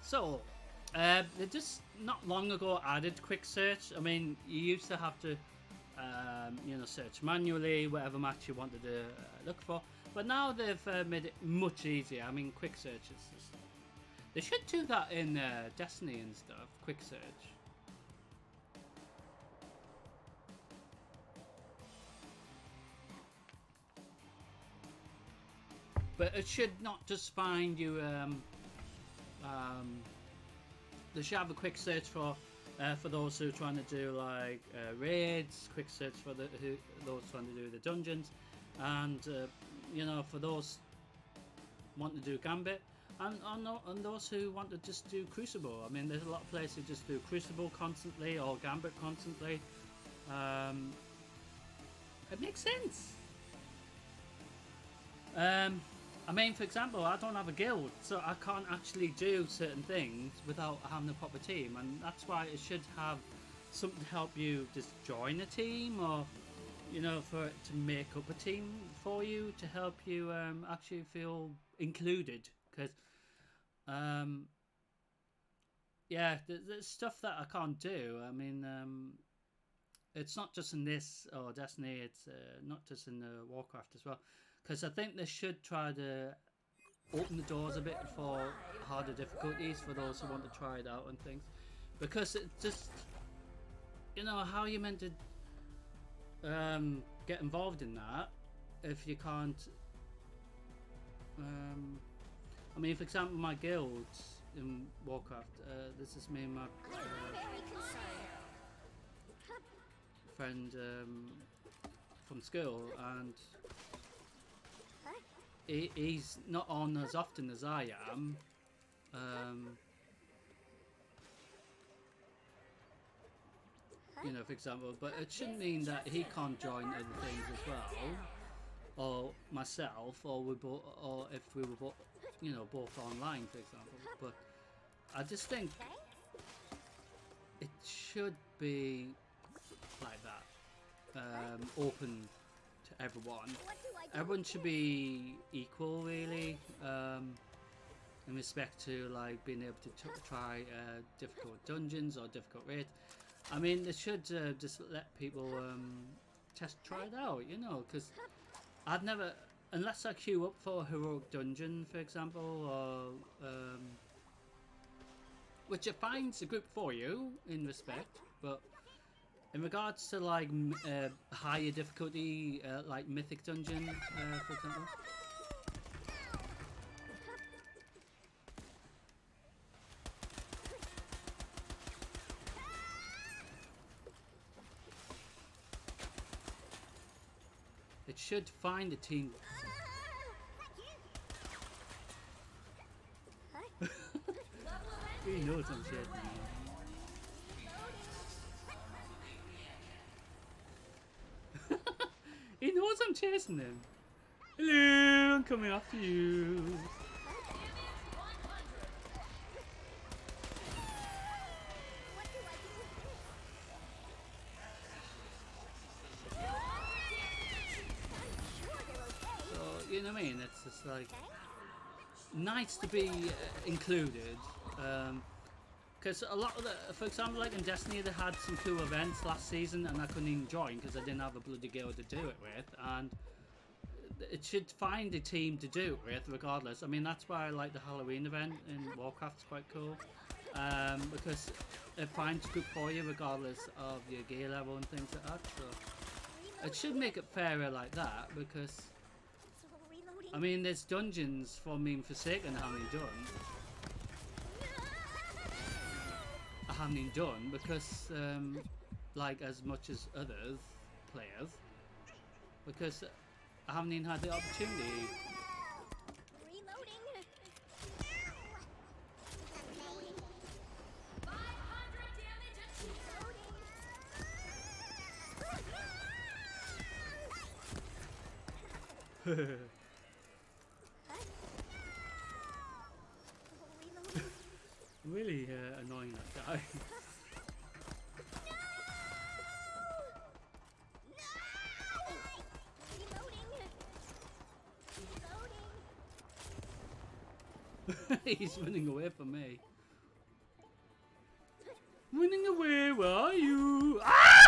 So, they just not long ago added quick search. I mean, you used to have to, search manually whatever match you wanted to look for, but now they've made it much easier. I mean, quick search is just, they should do that in Destiny and stuff. Quick search. But it should not just find you. They should have a quick search for those who are trying to do like raids, quick search for those trying to do the dungeons, and for those want to do Gambit, and those who want to just do Crucible. I mean, there's a lot of players who just do Crucible constantly or Gambit constantly. It makes sense. I mean, for example, I don't have a guild, so I can't actually do certain things without having a proper team, and that's why it should have something to help you just join a team, or for it to make up a team for you to help you actually feel included. Because there's stuff that I can't do. I mean, it's not just in this or Destiny, it's not just in Warcraft as well. Because I think they should try to open the doors a bit for harder difficulties for those who want to try it out and things. Because it just, how are you meant to get involved in that if you can't? I mean, for example, my guild in Warcraft, this is me and my friend from school, and he's not on as often as I am. For example, but it shouldn't mean that he can't join other things as well, or myself, or if we were both online, for example. But I just think it should be like that, open to everyone. Everyone should be equal, really, in respect to like being able to try difficult dungeons or difficult raids. I mean, they should just let people try it out, because I've never, unless I queue up for a heroic dungeon, for example, or which it finds a group for you in respect, but in regards to like higher difficulty, like mythic dungeon, for example. It should find a team. He knows I'm shit. He knows I'm chasing him. Hello, I'm coming after you. So, what I mean? It's just like nice to be included. Because a lot of the, for example, like in Destiny, they had some cool events last season, and I couldn't even join because I didn't have a bloody girl to do it with, and it should find a team to do it with, regardless. I mean, that's why I like the Halloween event in Warcraft. It's quite cool, because it finds a group for you, regardless of your gear level and things like that. So it should make it fairer like that, because I mean, there's dungeons for me in Forsaken I haven't even done. I haven't even done because, like as much as others players, because I haven't even had the opportunity. Reloading. 500 damage achieved. Really annoying, that guy. He's running away from me. Running away, where are you? Ah!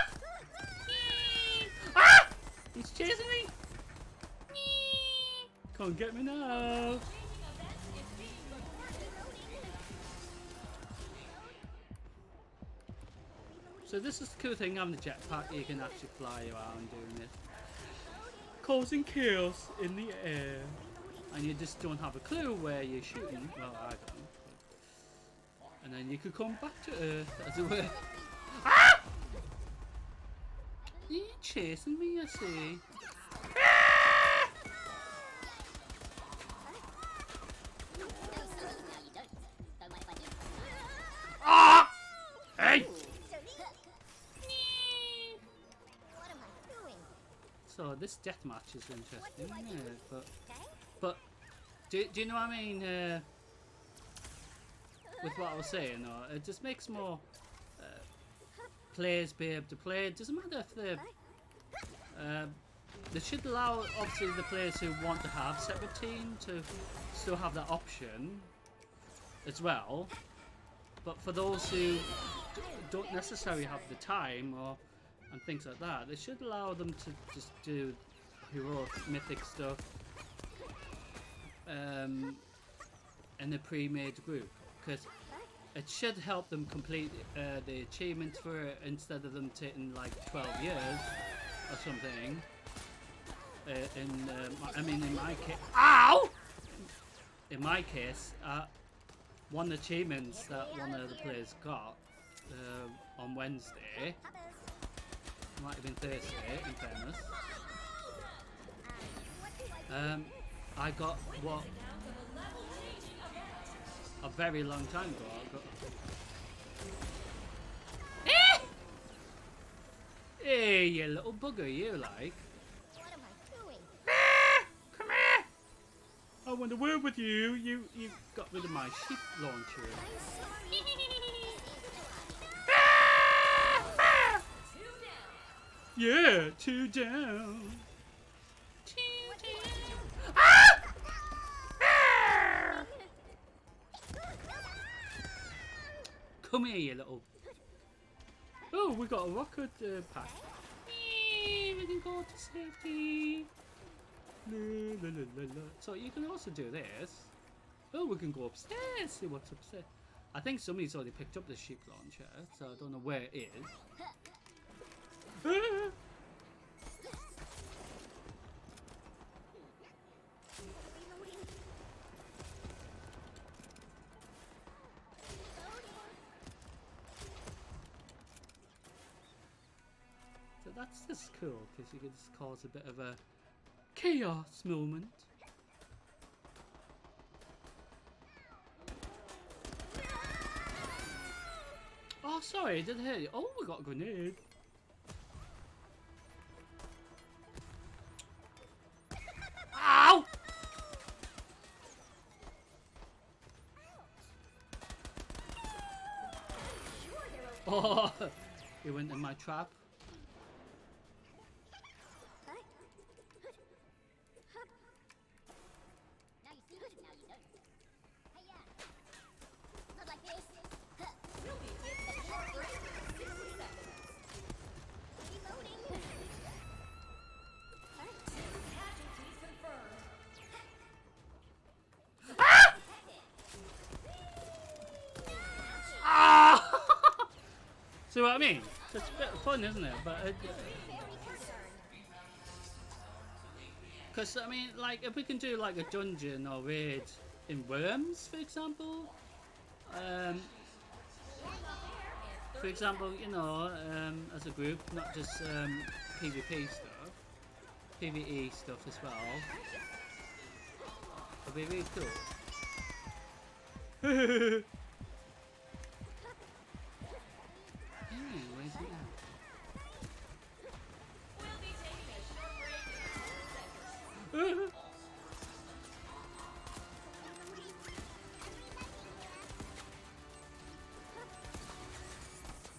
Ah! He's chasing me. Can't get me now. So this is the cool thing, having the jetpack, you can actually fly around doing it. Causing chaos in the air. And you just don't have a clue where you're shooting. Well, I don't. And then you could come back to Earth, as it were. Ah! You're chasing me, I see. Ah! Ah! Hey! So this deathmatch is interesting, isn't it? But do you know what I mean? With what I was saying, or it just makes more players be able to play. It doesn't matter if they should allow, obviously, the players who want to have separate team to still have that option as well. But for those who don't necessarily have the time and things like that, they should allow them to just do heroic, mythic stuff in a pre-made group, because it should help them complete the achievements for it, instead of them taking like 12 years or something. I mean, in my case, ow! In my case, one of the achievements that one of the players got on Wednesday, might have been Thursday, in fairness. I got what a very long time ago. Hey, you little bugger, you like. What am I doing? Come here! I want to work with you. You got rid of my sheep launcher. Yeah, two down. Ah! Ah! Come here, you little. Oh, we got a rocket pack. We can go to safety. La, la, la, la, la. So you can also do this. Oh, we can go upstairs. See what's upstairs. I think somebody's already picked up the sheep launcher, so I don't know where it is. Ah! So that's just cool, because you can just cause a bit of a chaos moment. Oh, sorry, I didn't hear you. Oh, we got a grenade. Ow! Oh, he went in my trap. See what I mean? It's a bit of fun, isn't it? But because I mean, like, if we can do like a dungeon or raid in Worms, for example, you know, as a group, not just PvP stuff, PvE stuff as well. It'll be really cool. Where's it at? We'll be taking a short break in 2 seconds.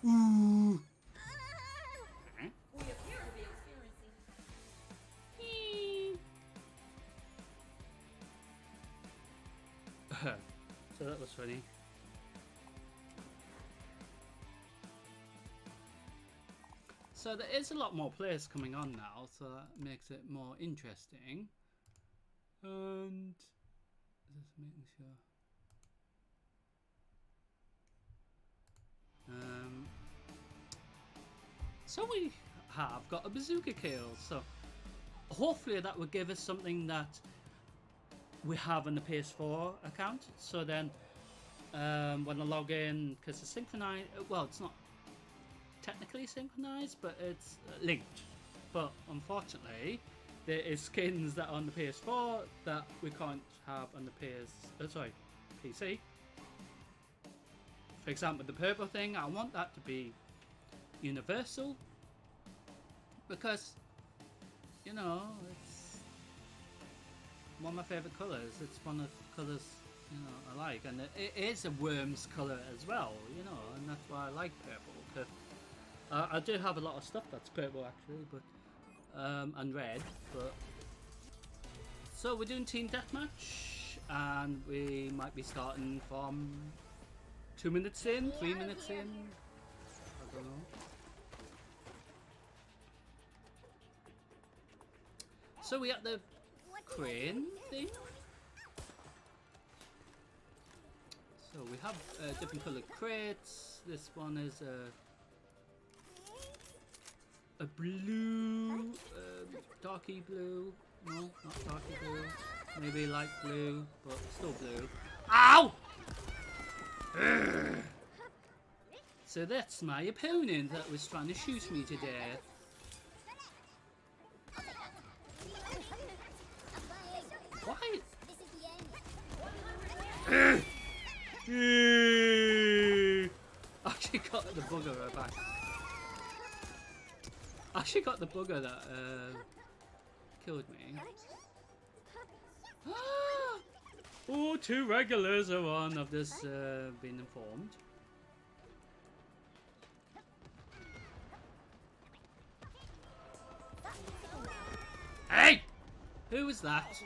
Ooh. We appear to be experiencing So that was funny. So there is a lot more players coming on now, so that makes it more interesting. And just making sure. So we have got a bazooka kill, so hopefully that will give us something that we have on the PS4 account. So then when I log in, because it's synchronized, well, it's not technically synchronized, but it's linked. But unfortunately, there is skins that are on the PS4 that we can't have on the PC. For example, the purple thing, I want that to be universal, because, you know, it's one of my favorite colors. It's one of the colors, you know, I like, and it is a Worms color as well, you know, and that's why I like purple. Cause I do have a lot of stuff that's purple actually, but and red. But so we're doing team deathmatch, and we might be starting from 2 minutes in, 3 minutes in. I don't know. So we got the crane thing. So we have different coloured crates. This one is a blue, darky blue. No, not darky blue. Maybe light blue, but still blue. Ow! So that's my opponent that was trying to shoot me to death. Why? Actually got the bugger back. Actually got the bugger that killed me. Oh, 2 regulars are on. I've just been informed. Hey! Who was that?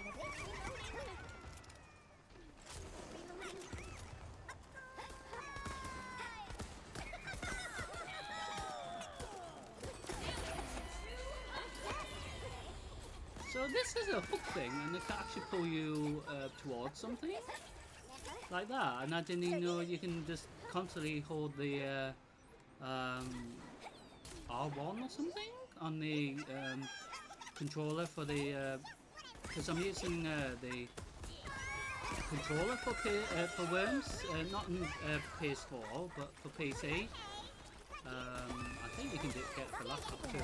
So this is a hook thing, and it can actually pull you towards something like that. And I didn't even know you can just constantly hold the R1 or something on the controller for the. Because I'm using the controller for Worms, not in PS4, but for PC. I think you can get it for laptop too.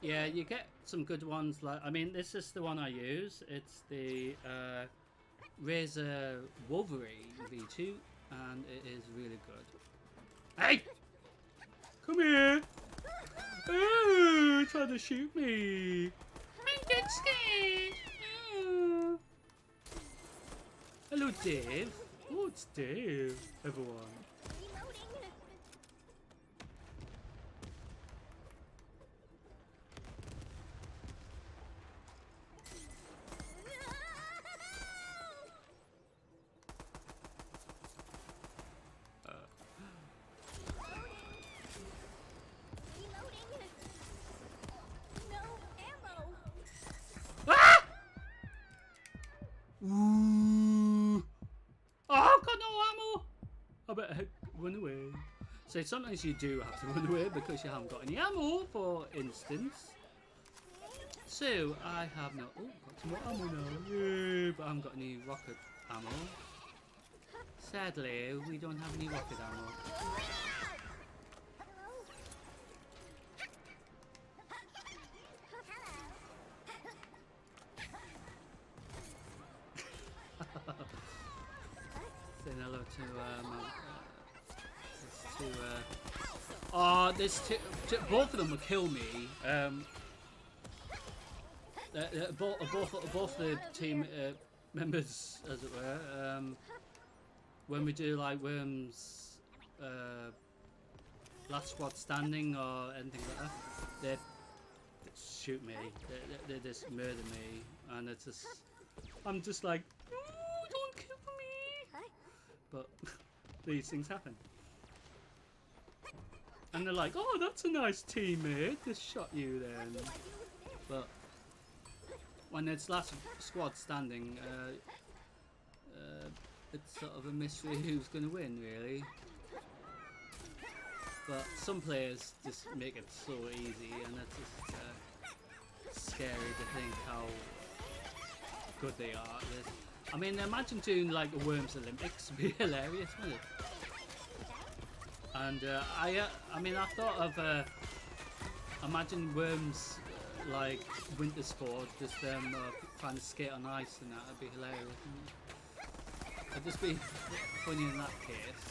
Yeah, you get some good ones. Like, I mean, this is the one I use. It's the Razer Wolverine V2, and it is really good. Hey! Come here! Oh, trying to shoot me! I'm dead scared! Oh. Hello, Dave. Oh, it's Dave, everyone. Ooh. So sometimes you do have to run away because you haven't got any ammo, for instance. So I have no. Oh, got some more ammo now. Yay, but I haven't got any rocket ammo. Sadly, we don't have any rocket ammo. Saying hello to oh, there's both of them will kill me. Both the team members, as it were. When we do like Worms, last squad standing or anything like that, they shoot me. They just murder me, and it's just I'm just like, no, don't kill me. But these things happen. And they're like, oh, that's a nice teammate. Just shot you then. But when it's last squad standing, it's sort of a mystery who's going to win, really. But some players just make it so easy, and it's just scary to think how good they are at this. I mean, imagine doing like a Worms Olympics would be hilarious, wouldn't it? And I mean, I thought of imagine Worms like winter sport, just trying to skate on ice, and that would be hilarious. It'd just be funny in that case.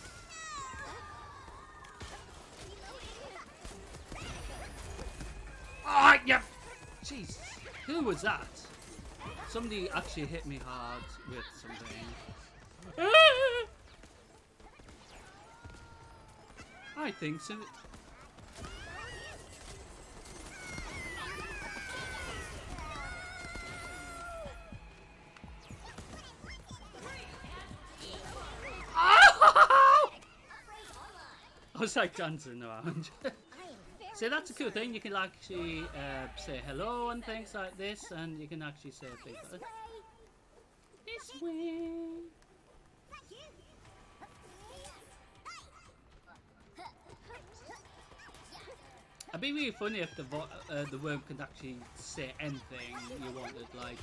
Ah, oh, yep. Jeez, who was that? Somebody actually hit me hard with something. I think so. I was like dancing around. So that's a cool thing. You can actually say hello and things like this, and you can actually say things like this way. It'd be really funny if the worm could actually say anything you wanted, like,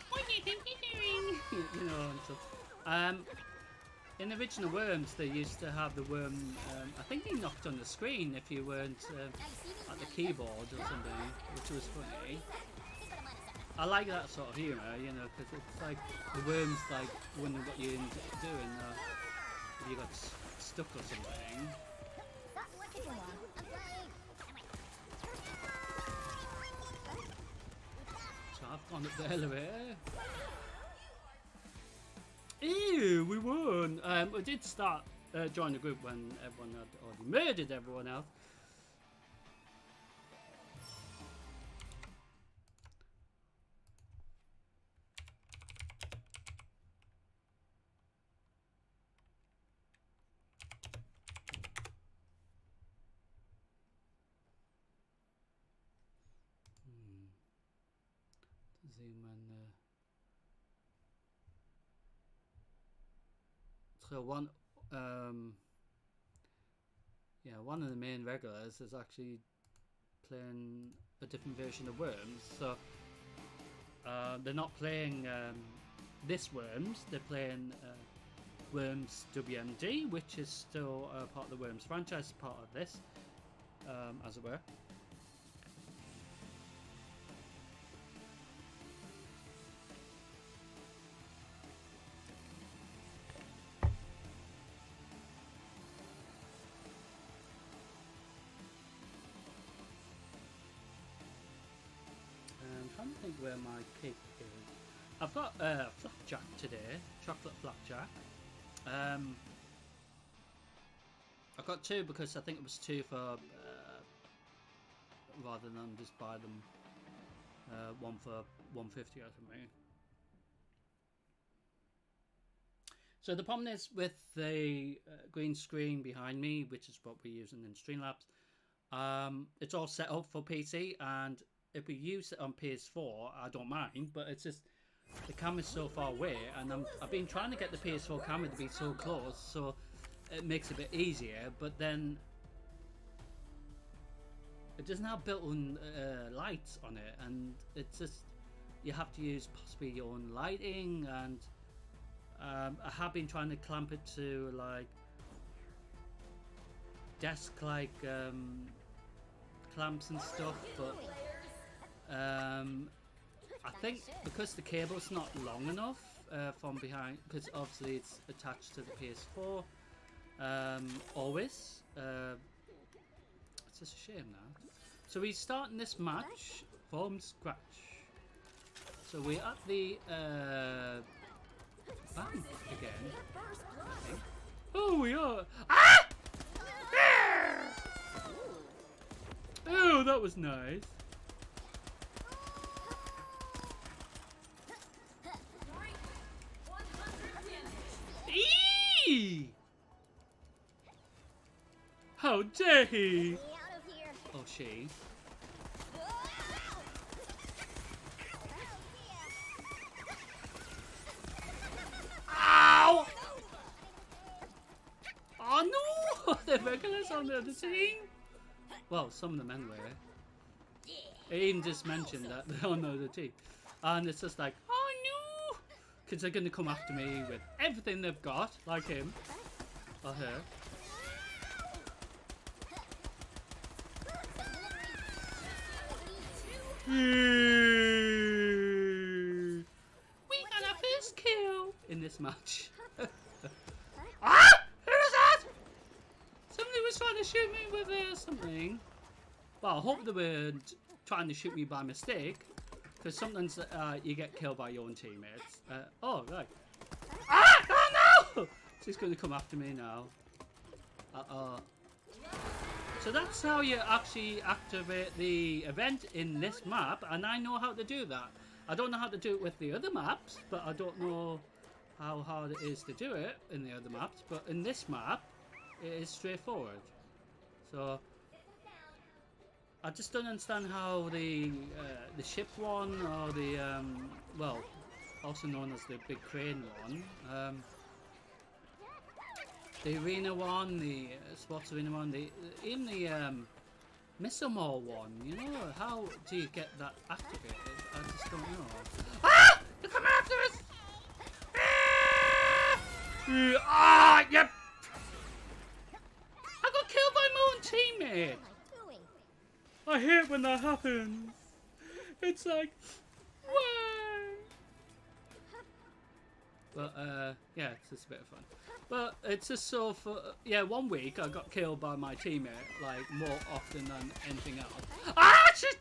what do you think you're doing? You know, and stuff. In the original Worms, they used to have the worm, I think they knocked on the screen if you weren't at the keyboard or something, which was funny. I like that sort of humour, you know, because it's like the worm's like wondering what you're doing, if you got stuck or something. So I've gone up the elevator. Ew, we won! We did start join the group when everyone had already murdered everyone else. Zoom in. So one of the main regulars is actually playing a different version of Worms. So they're not playing this Worms. They're playing Worms WMD, which is still part of the Worms franchise, part of this, as it were. I'm trying to think where my cake is. I've got flapjack today, chocolate flapjack. I got two because I think it was two for rather than just buy them one for $1.50 or something. So the problem is with the green screen behind me, which is what we're using in Streamlabs. It's all set up for PC, and if we use it on PS4, I don't mind, but it's just the camera's so far away, and I've been trying to get the PS4 camera to be so close, so it makes it a bit easier, but then it doesn't have built-in lights on it, and it's just you have to use possibly your own lighting. And I have been trying to clamp it to like desk like clamps and stuff, but I think because the cable's not long enough from behind, because obviously it's attached to the PS4 always. It's just a shame now. So we're starting this match from scratch. So we're at the bank again. I think. Oh, we are. Ah! Oh, that was nice. Eee! How dare he? Oh, she. Ow! Oh no! The regulars on the other team? Well, some of them anyway. It even just mentioned that they're on the other team. And it's just like, oh no! Because they're going to come after me with everything they've got, like him. Or her. We got our first kill in this match. Ah! Who was that? Somebody was trying to shoot me with something. Well, I hope they weren't trying to shoot me by mistake, because sometimes you get killed by your own teammates. Oh, right. Ah! Oh no! She's going to come after me now. Uh-oh. So that's how you actually activate the event in this map, and I know how to do that. I don't know how to do it with the other maps, but I don't know how hard it is to do it in the other maps. But in this map, it is straightforward. So I just don't understand how the ship one, or the well, also known as the big crane one, the arena one, the sports arena one, even the missile mall one, you know, how do you get that activated? I just don't know. Ah! They're coming after us! Ah! Yep! I got killed by my own teammate! I hate when that happens. It's like, why? But yeah, it's just a bit of fun. But it's just so for, yeah, 1 week I got killed by my teammate, like, more often than anything else. Ah, shit!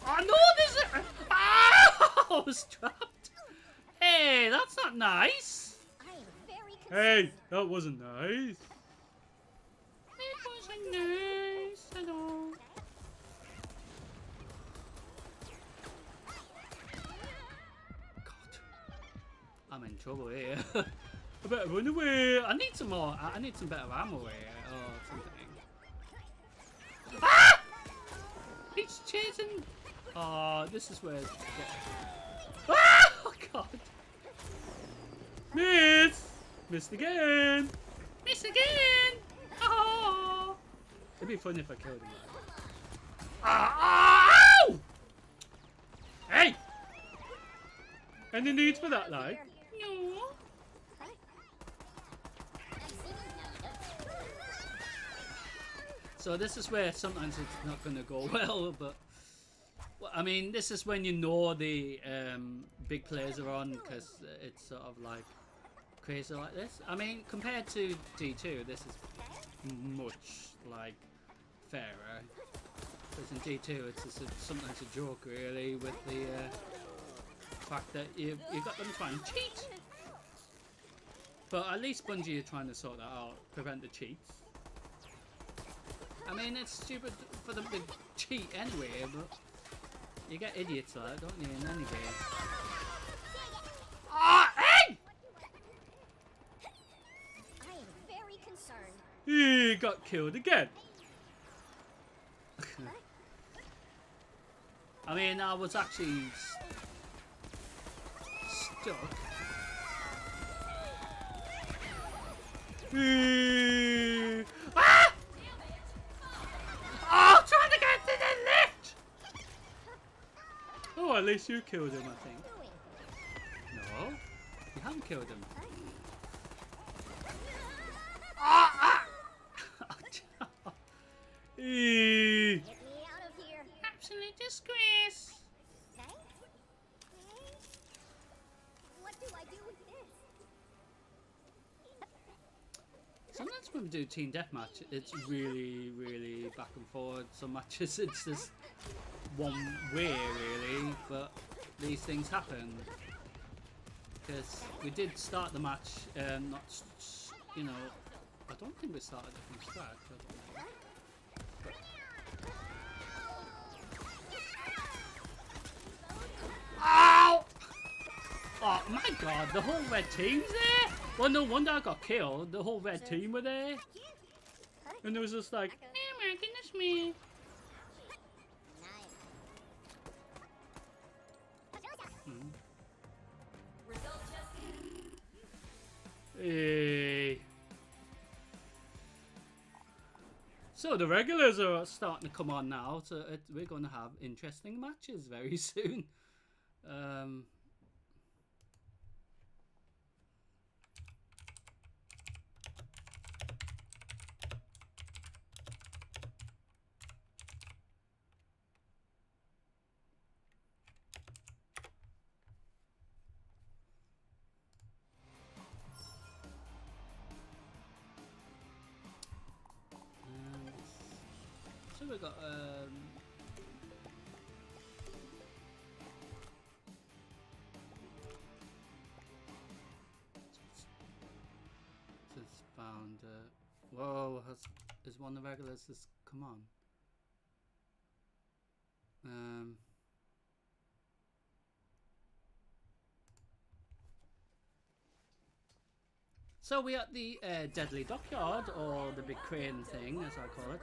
Oh no, there's a... Ah! I was trapped! Hey, that's not nice! Hey, that wasn't nice. It wasn't nice at all. God, I'm in trouble here. I better run away. I need some more. I need some better ammo here or something. Ah! He's chasing. Oh, this is where. Ah! Oh God! Miss! Missed again! Miss again! Oh! It'd be fun if I killed him. Ah! Ow! Hey! Any needs for that, like? No. So this is where sometimes it's not going to go well, but I mean, this is when you know the big players are on, because it's sort of like crazy like this. I mean, compared to D2, this is much like fairer. Because in D2, it's just sometimes a joke really, with the fact that you got them trying to cheat. But at least Bungie are trying to sort that out, prevent the cheats. I mean, it's stupid for them to cheat anyway, but you get idiots like that, don't you, in any game? Ah, hey! I am very concerned. He got killed again. I mean, I was actually stuck. Ah! Oh, trying to get to the lift! Oh, at least you killed him, I think. No, you haven't killed him. Ah! Get me out of here. Absolute disgrace. Thanks. What do I do with this? Sometimes when we do team deathmatch, it's really back and forward. Some matches it's just one way really, but these things happen because we did start the match. Not, you know, I don't think we started it from scratch. I don't know. Ow! Oh my god, the whole red team's there? Well, no wonder I got killed. The whole red team were there. And it was just like, oh my goodness me. Result testing. Hey. So the regulars are starting to come on now. So we're going to have interesting matches very soon. So we got just found whoa, is one of the regulars just come on? So we're at the Deadly Dockyard, or the big crane thing, as I call it.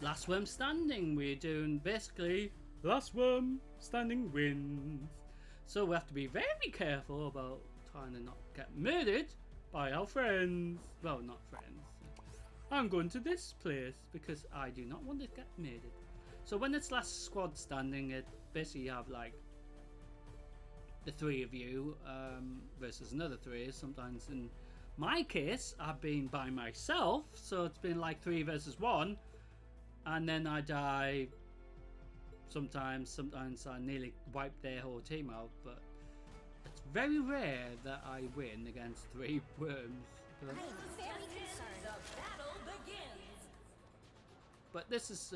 Last worm standing. We're doing basically last worm standing wins. So we have to be very careful about trying to not get murdered by our friends. Well, not friends. I'm going to this place because I do not want to get murdered. So when it's last squad standing, it basically you have like the three of you versus another three. Sometimes in my case, I've been by myself, so it's been like 3 versus 1, and then I die. Sometimes I nearly wipe their whole team out, but it's very rare that I win against 3 worms. But, The battle begins. but this is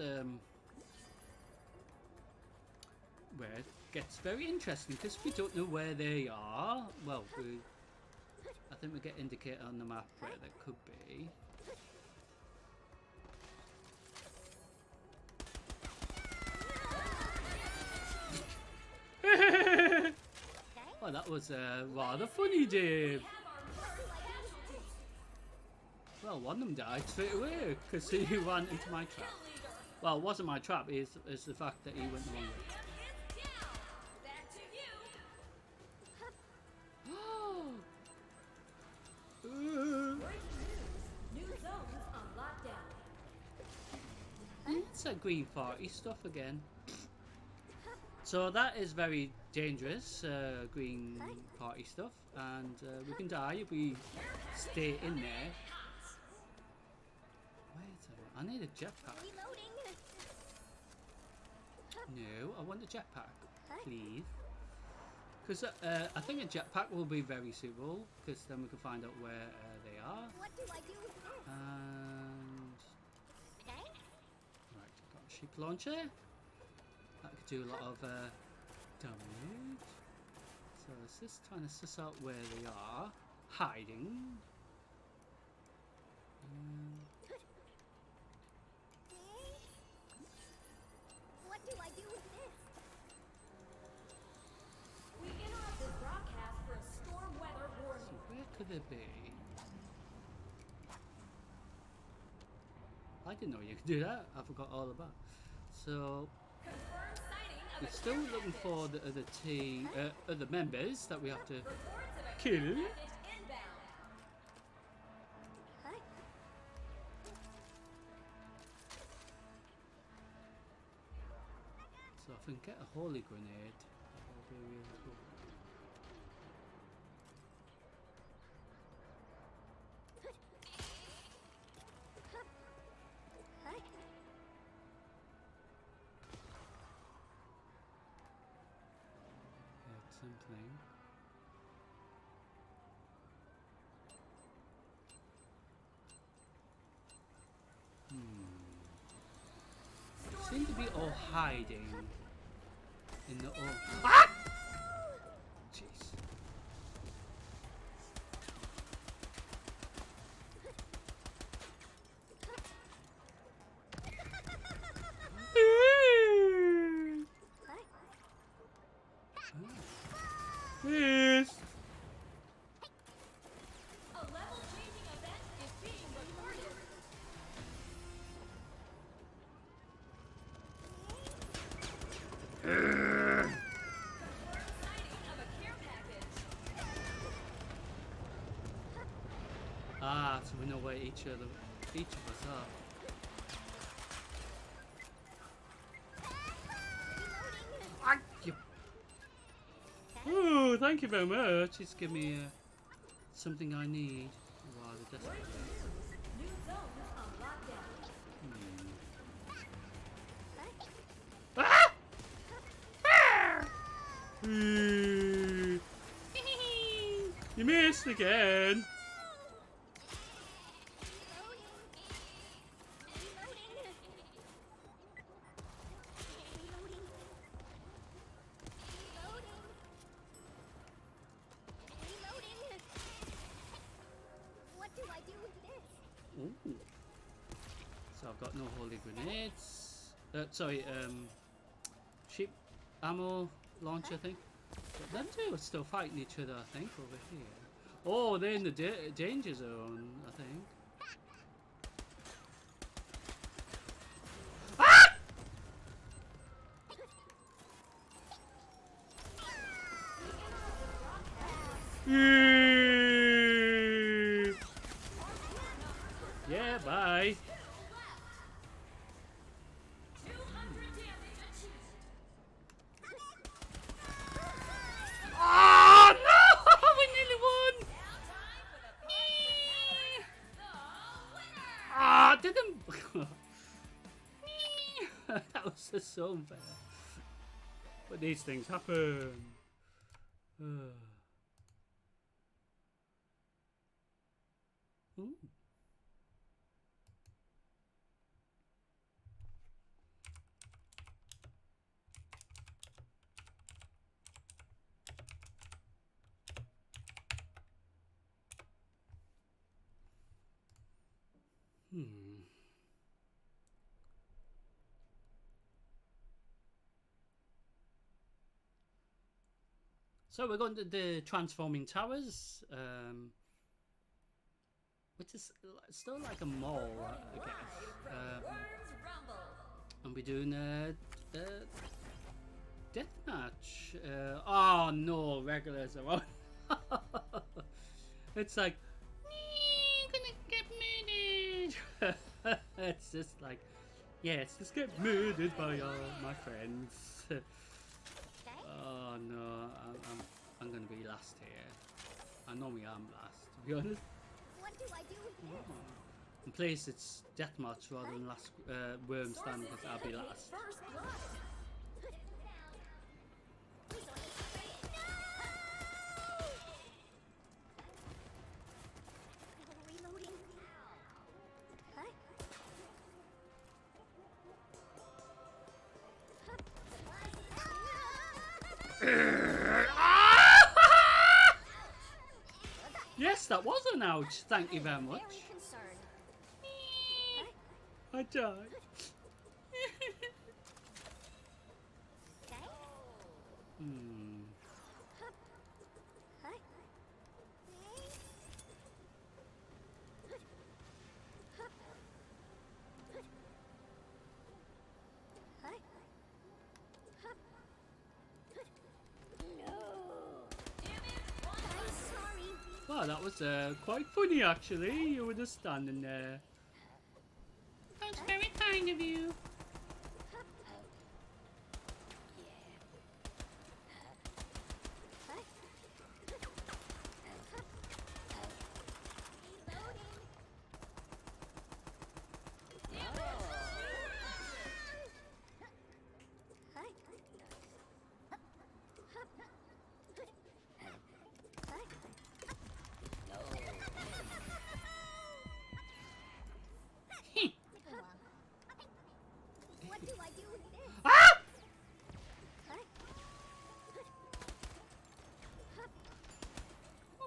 where it gets very interesting because we don't know where they are. Well, I think we get indicated on the map where they could be. Well, that was rather funny, Dave. Well, one of them died straight away because he ran into my trap. Well, it wasn't my trap, it's the fact that he went the wrong way. Back to you. New zones on lockdown. It's that green party stuff again. So that is very dangerous, green party stuff, and we can die if we stay in there. Wait a minute, I need a jetpack. Reloading. No, I want a jetpack, please. Because I think a jetpack will be very suitable, because then we can find out where they are. What do I do with this? And Thanks. right, got a ship launcher. That could do a lot of damage. So it's just trying to suss out where they are, hiding. What do I do with this? We interrupt this broadcast for a storm weather So warning. where could they be? I didn't know you could do that. I forgot all about. So Confirmed sighting of we're a still care looking package. for the other members that we have to Reports of a kill. care package inbound. if we can get a holy grenade, that would be really cool. Yeah, something. Seem to be all hiding in the Ah! Jeez. Yes. A level changing event is being recorded. Sighting of a care package. Ah, so we know where each of us are. Ah, you. Ooh, thank you very much. It's given me something I need. Wow, the desperate. New zones on lockdown. Ah! Ah! Ooh. You missed again. What do I do with this? Ooh. So I've got no holy grenades. Sorry, sheep ammo launcher thing. But them two are still fighting each other, I think, over here. Oh, they're in the danger zone, I think. Ah! Yeah, bye. 200 damage achieved. Oh no! We nearly won! Now time for the first the winner. Ah, didn't. That was just so unfair. But these things happen. Ooh. So we're going to the transforming towers, which is still like a mall, I guess. Worms Rumble. And we're doing a death match. Oh no, regulars are on. It's like, gonna get murdered. It's just like, yes, let's get murdered by my friends. Oh no, I'm gonna be last here. I normally am last, to be honest. What do I do with this? In place, it's deathmatch rather than last worm stand because I'll be last. First blood. Reloading. Yes, that was an ouch. Thank you very much. Very concerned. I died. Okay. Hmm. Well, that was quite funny actually. You were just standing there. That's very kind of you.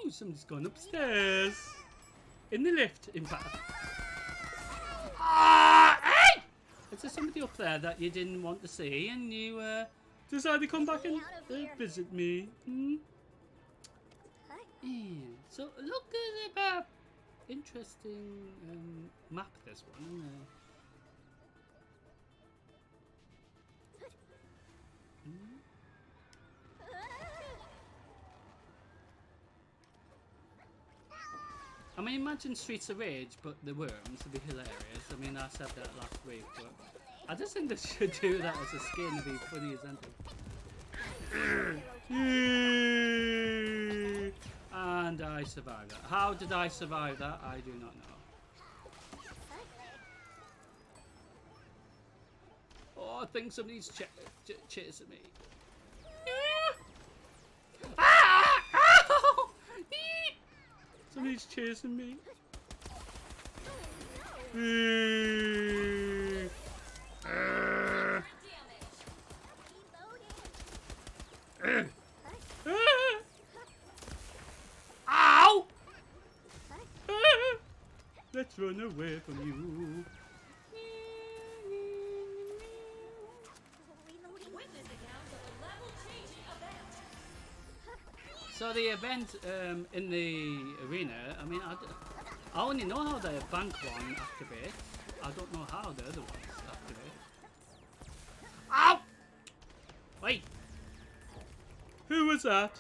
Ooh, somebody's gone upstairs. In the lift, in fact. Ah! Hey! Is there somebody up there that you didn't want to see and you decided to come back and visit me? Hmm? Yeah. So look at the interesting map, this one, isn't it? I mean, imagine Streets of Rage, but the worms would be hilarious. I mean, I said that last week, but I just think they should do that as a skin to be funny as anything. And I survived that. How did I survive that? I do not know. Oh, I think somebody's chasing me. Ah! Ow! Somebody's chasing me. Ow! Let's run away from you. Witness accounts of a level-changing event. So the event in the arena, I mean, I only know how the bank one activates. I don't know how the other ones activate. Ow! Wait! Who was that?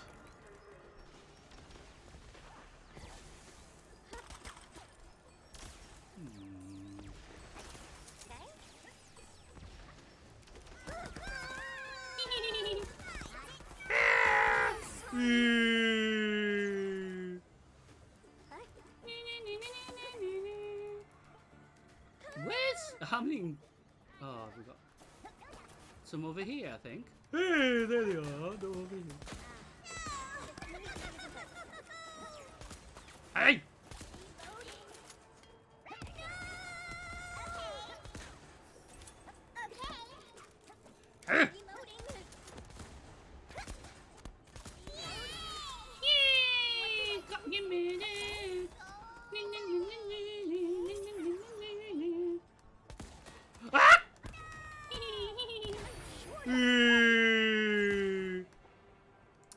Where's how many? Oh, we got some over here, I think. Hey, there they are. They're over here. Hey! Hey!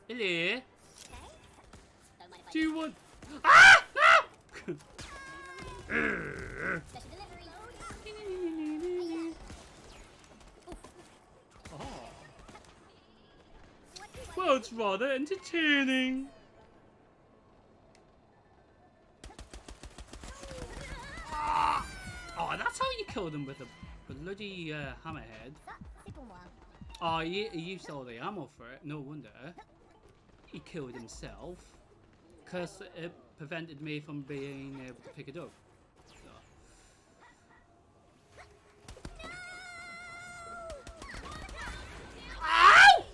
Hello. Do you want? Ah! No! Oh. Well, it's rather entertaining. Oh, that's how you kill them with a bloody hammerhead. Oh, he used all the ammo for it. No wonder. He killed himself. Because it prevented me from being able to pick it up. So. Ow!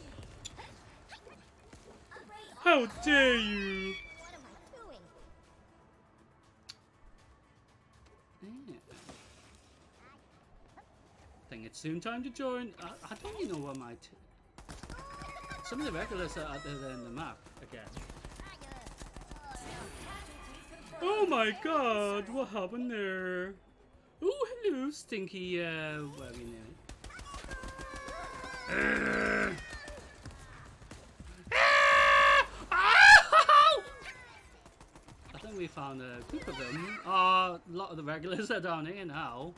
How dare you! I think it's soon time to join. I don't even know what my... Some of the regulars are out there in the map again. Oh my god, what happened there? Oh, hello, stinky, what are you doing? I think we found a group of them. A lot of the regulars are down here now.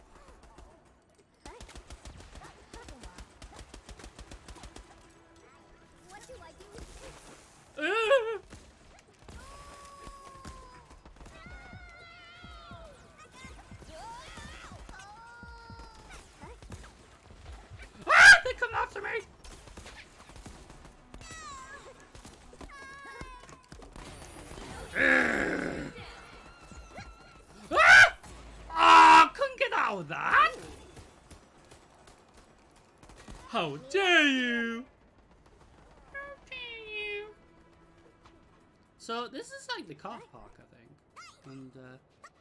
They come after me! Couldn't get out of that! How dare you! How dare you! So this is like the car park, I think. And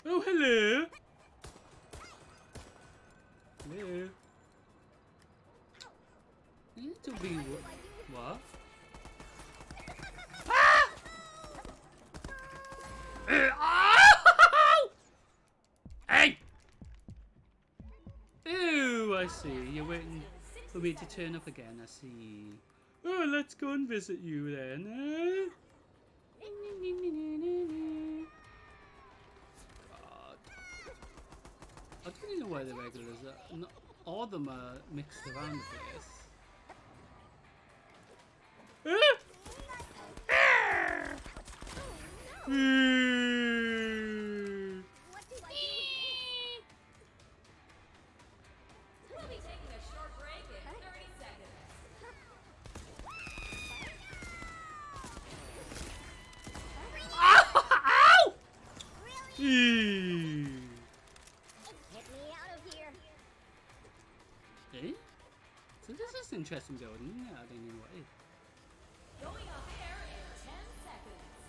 oh, hello! Hello. You need to be what? Ah! Ooh, I see. You're waiting for me to turn up again. I see. Oh, let's go and visit you then. God. I don't even know where the regulars are. Not, all of them are mixed around the place. We'll be taking a short break in 30 seconds. Ow! Really? Get me out of here. Eh? So this is interesting building. Yeah, I don't know what it is. Going off air in 10 seconds.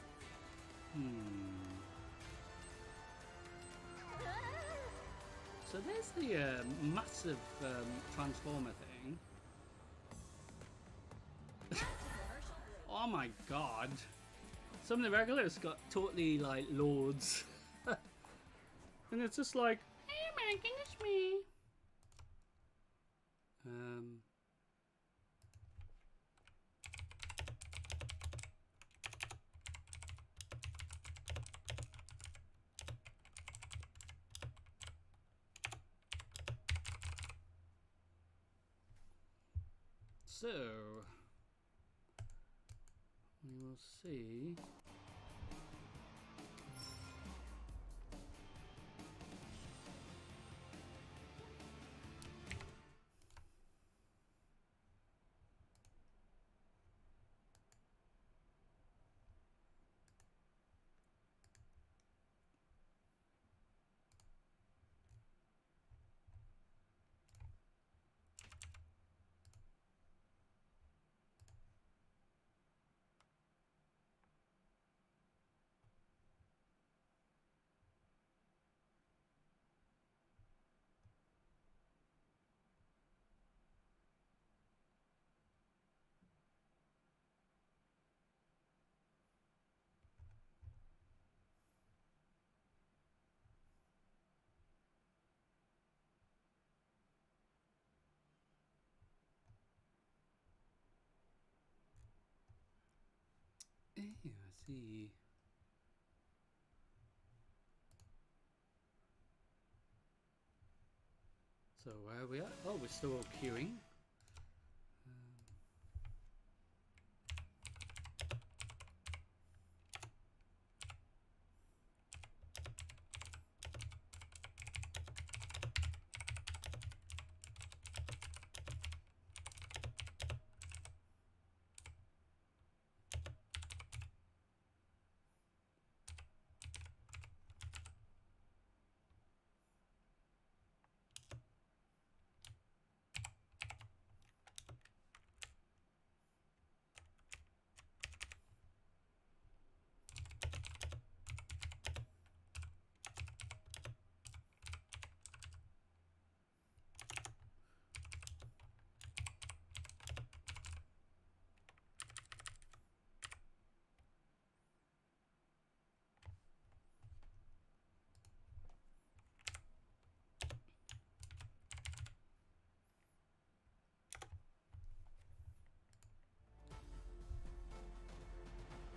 So there's the massive transformer thing. Oh my god. Some of the regulars got totally like loads. And it's just like, oh my goodness me. So we will see. I see. So where are we at? Oh, we're still queuing.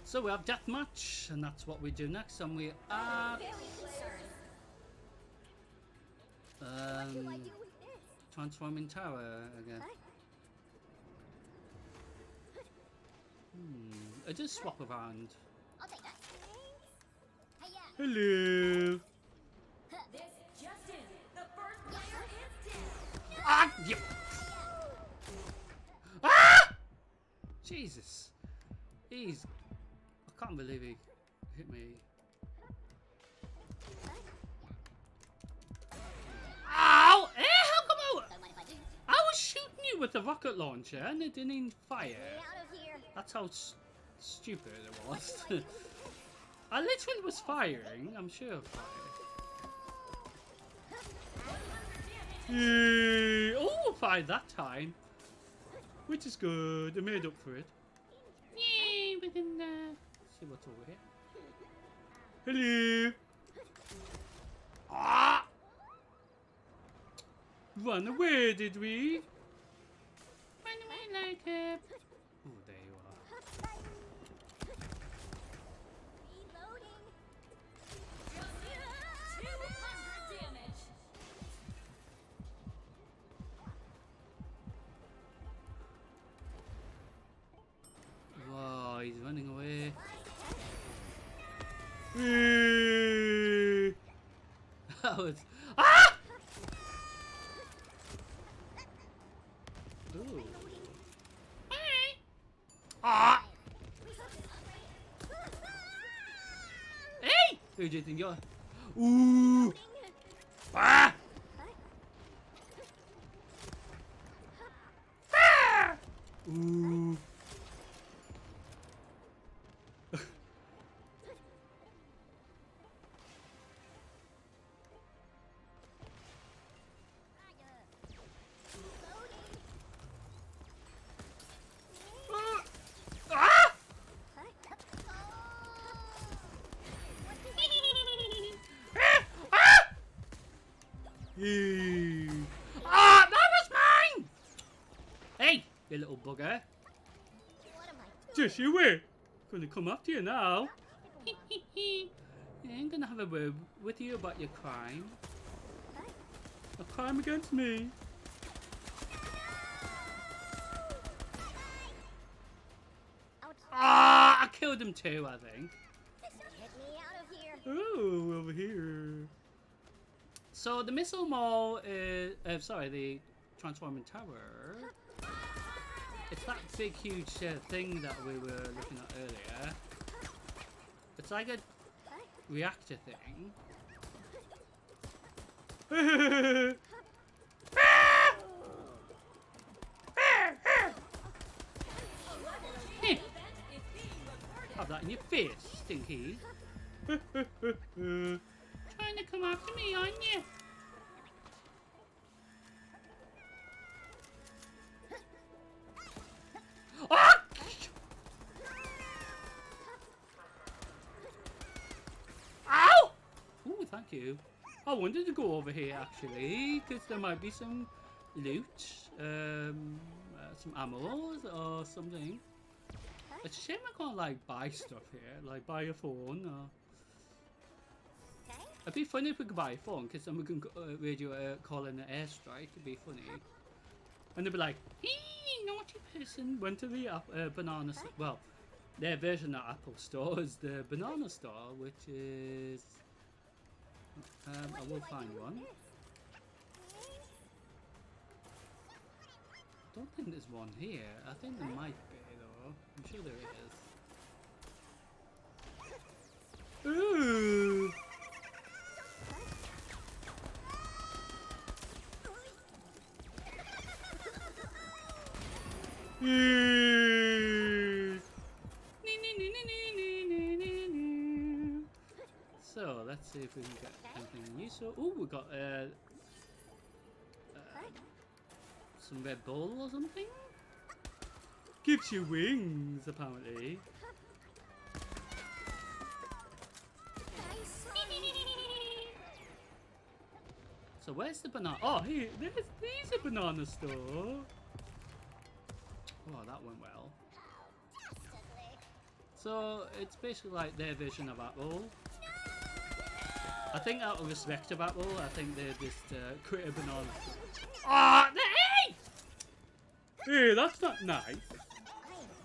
So we have deathmatch, and that's what we do next. And we are What do I do with this? transforming tower again. I just swap around. I'll take that. Hey, yeah. Hello. This just in. The first player is dead. Ah! Yeah. Ah! Jesus. He's. I can't believe he hit me. Ow! Eh? How come Don't mind if I do. I was shooting you with the rocket launcher and it didn't even fire? Get me out of here. That's how stupid it was. What do I do? I literally was firing. I'm sure of fire. Yay! Oh, fired that time. Which is good. I made up for it. Yay! We can see what's over here. Hello! Ah! Run away, did we? Run away like a... Oh, there you are. Reloading. Just 200 damage. Whoa, he's running away. That was... Ah! Ooh. Hey! Ah! Hey! Who do you think you're? Ooh! Ah! Ah! Ooh! Ah! Ah, that was mine! Hey, you little bugger. What am I Just you wait. Gonna come after you now. I'm gonna have a word with you about your crime. A crime against me. Ah, I killed him too, I think. Get me out of here. Oh, over here. So the missile mall is, sorry, the transforming tower. It's that big, huge thing that we were looking at earlier. It's like a reactor thing. Have that in your face, stinky. Trying to come after me, aren't you? Ah! Ow! Ooh, thank you. I wanted to go over here actually, because there might be some loot, some ammo or something. It's a shame I can't like buy stuff here, like buy a phone or... It'd be funny if we could buy a phone, because then we can radio call in an airstrike. It'd be funny. And they'd be like, "Hey, naughty person went to the banana store." Well, their version of Apple Store is the banana store, which is... I will find one. Don't think there's one here. I think there might be, though. I'm sure there is. Ooh! So let's see if we can get anything useful. Oh, we got some Red Bull or something. Gives you wings, apparently. So where's the banana? Oh, here, there's a banana store. Oh, that went well. So it's basically like their version of Apple. I think out of respect of Apple, I think they just create a banana store. Ah, hey! Hey, that's not nice. I am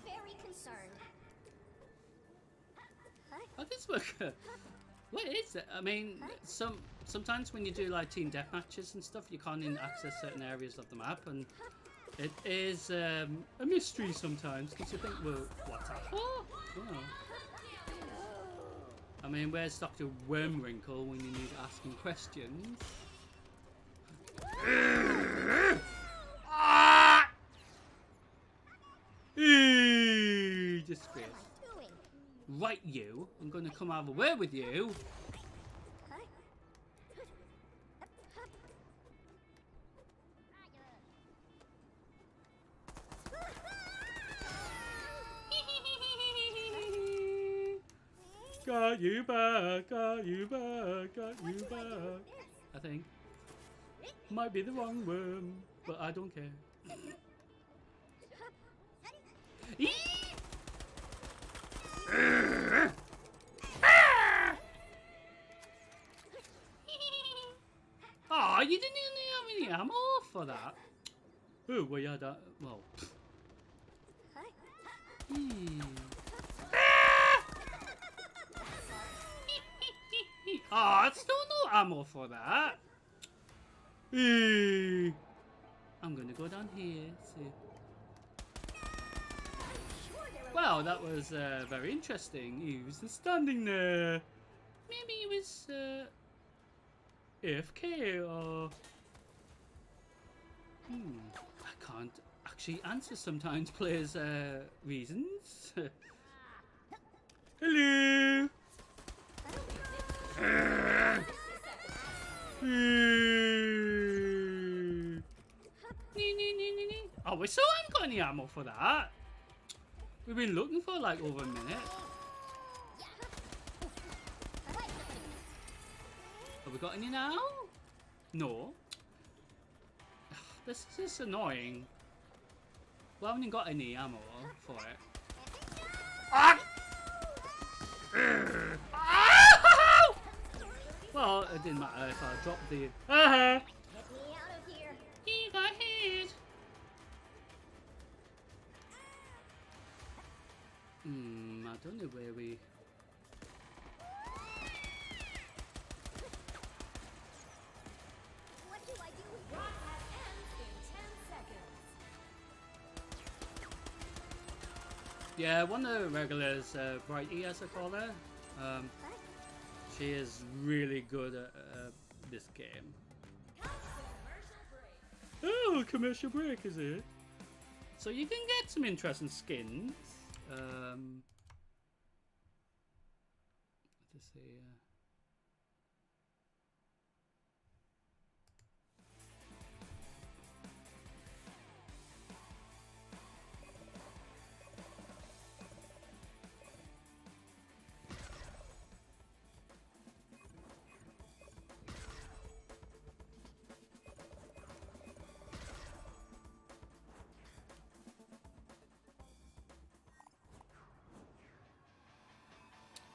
very concerned. I just look. What is it? I mean, sometimes when you do like team deathmatches and stuff, you can't even access certain areas of the map, and it is a mystery sometimes because you think, well, what's that for? Oh. I mean, where's Dr. Wormwrinkle when you need asking questions? Ah! Disgrace. Right, you. I'm going to come have a word with you. Got you back, got you back, got you back. I think. Might be the wrong worm, but I don't care. Eee! Oh, you didn't even have any ammo for that. Oh, well, yeah, that. Well. Oh, still no ammo for that. I'm gonna go down here. See. Well, that was very interesting. He was just standing there. Maybe he was AFK or. I can't actually answer sometimes players' reasons. Hello. Oh, we still haven't got any ammo for that. We've been looking for like over a minute. Have we got any now? No. This is just annoying. We haven't got any ammo for it. Ah! Well, it didn't matter if I dropped the. Get me out of here. He got hit. I don't know where we. What do I do? Broadcast ends in 10 seconds. Yeah, one of the regulars, Brighty as I call her. She is really good at this game. Commercial break. Oh, commercial break is it? So you can get some interesting skins. Let's see.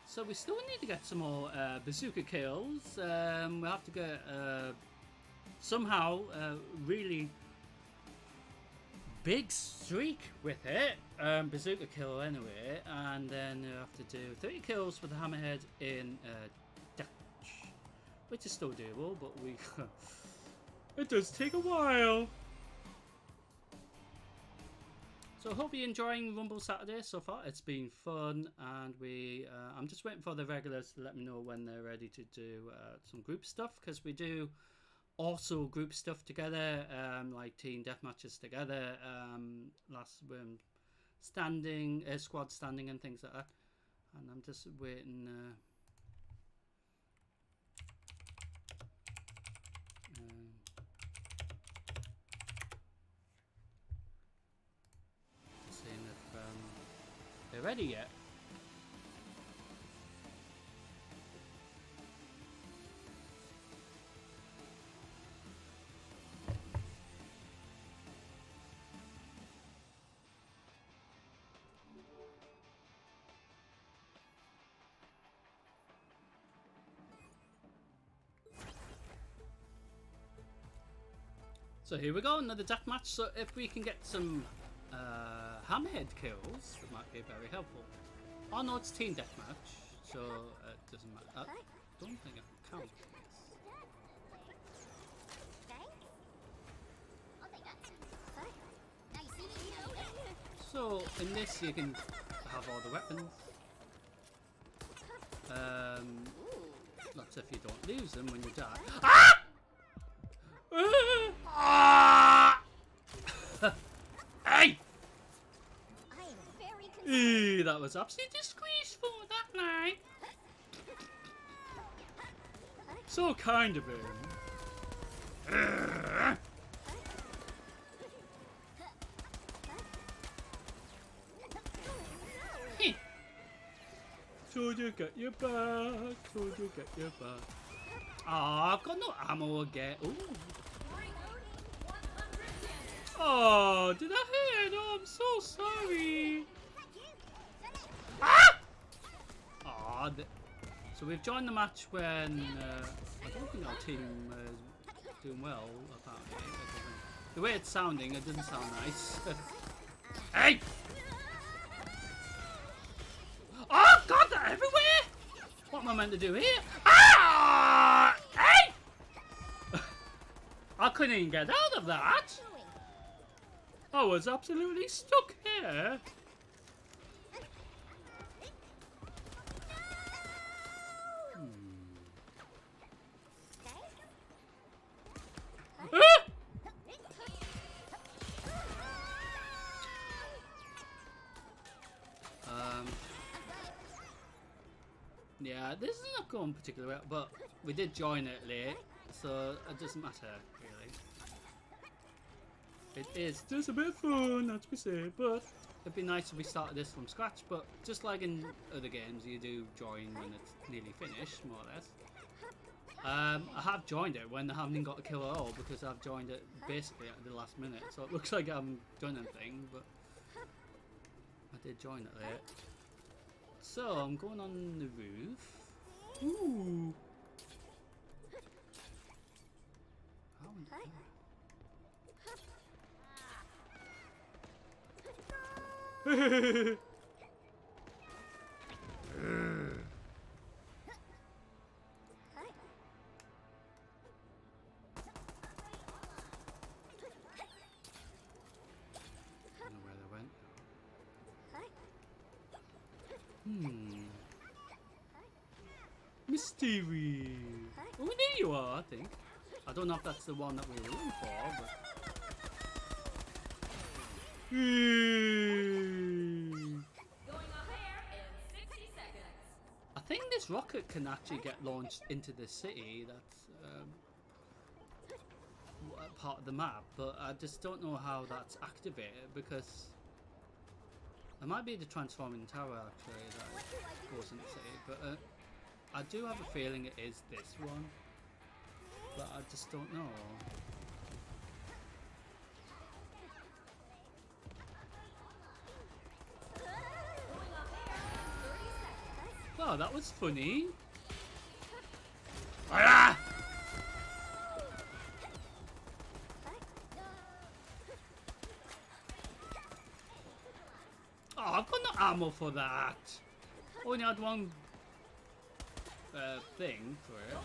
So we still need to get some more bazooka kills. We have to get somehow really big streak with it. Bazooka kill anyway, and then we have to do 30 kills with the hammerhead in Dutch, which is still doable, but we it does take a while. So I hope you're enjoying Rumble Saturday so far. It's been fun, and I'm just waiting for the regulars to let me know when they're ready to do some group stuff, because we do also group stuff together, like team deathmatches together, standing, squad standing and things like that. And I'm just waiting. Seeing if they're ready yet. So here we go, another deathmatch. So if we can get some hammerhead kills, it might be very helpful. Oh no, it's team deathmatch, so it doesn't matter. I don't think I can count this. I'll take that. Now you see me, So in this you can have all the weapons. That's if you don't lose them when you die. Ah! Ah! Hey! I am very concerned. That was absolutely disgraceful that night. So kind of him. Told you get your back. Told you get your back. Ah, I've got no ammo again. Ooh. Bring Oh, did I hit? Oh, I'm so sorry. Ah! Oh, so we've joined the match when I don't think our team is doing well. Apparently, the way it's sounding, it doesn't sound nice. Hey! Oh God, they're everywhere! What am I meant to do here? Ah! Hey! I couldn't even get out of that. I was absolutely stuck here. Ah! Yeah, this is not going particularly well, but we did join it late, so it doesn't matter really. It is just a bit fun, as we say, but it'd be nice if we started this from scratch. But just like in other games, you do join when it's nearly finished, more or less. I have joined it when I haven't even got a kill at all because I've joined it basically at the last minute, so it looks like I haven't done anything, but I did join it late. So I'm going on the roof. Ooh. Mysterious. Oh, there you are, I think. I don't know if that's the one that we were looking for, but... Going off air in 60 seconds. I think this rocket can actually get launched into the city. That's part of the map, but I just don't know how that's activated because it might be the transforming tower actually that goes into the city, but I do have a feeling it is this one, but I just don't know. Wow, that was funny. Ah! Oh, I've got no ammo for that. Only had one thing for it.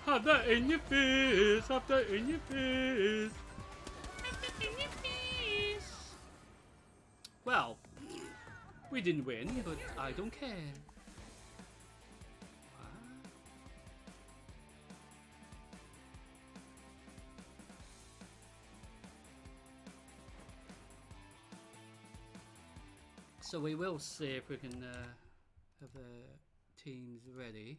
Have that in your face. Have that in your face. Have that in your face. Well, we didn't win, but I don't care. So we will see if we can have the teams ready.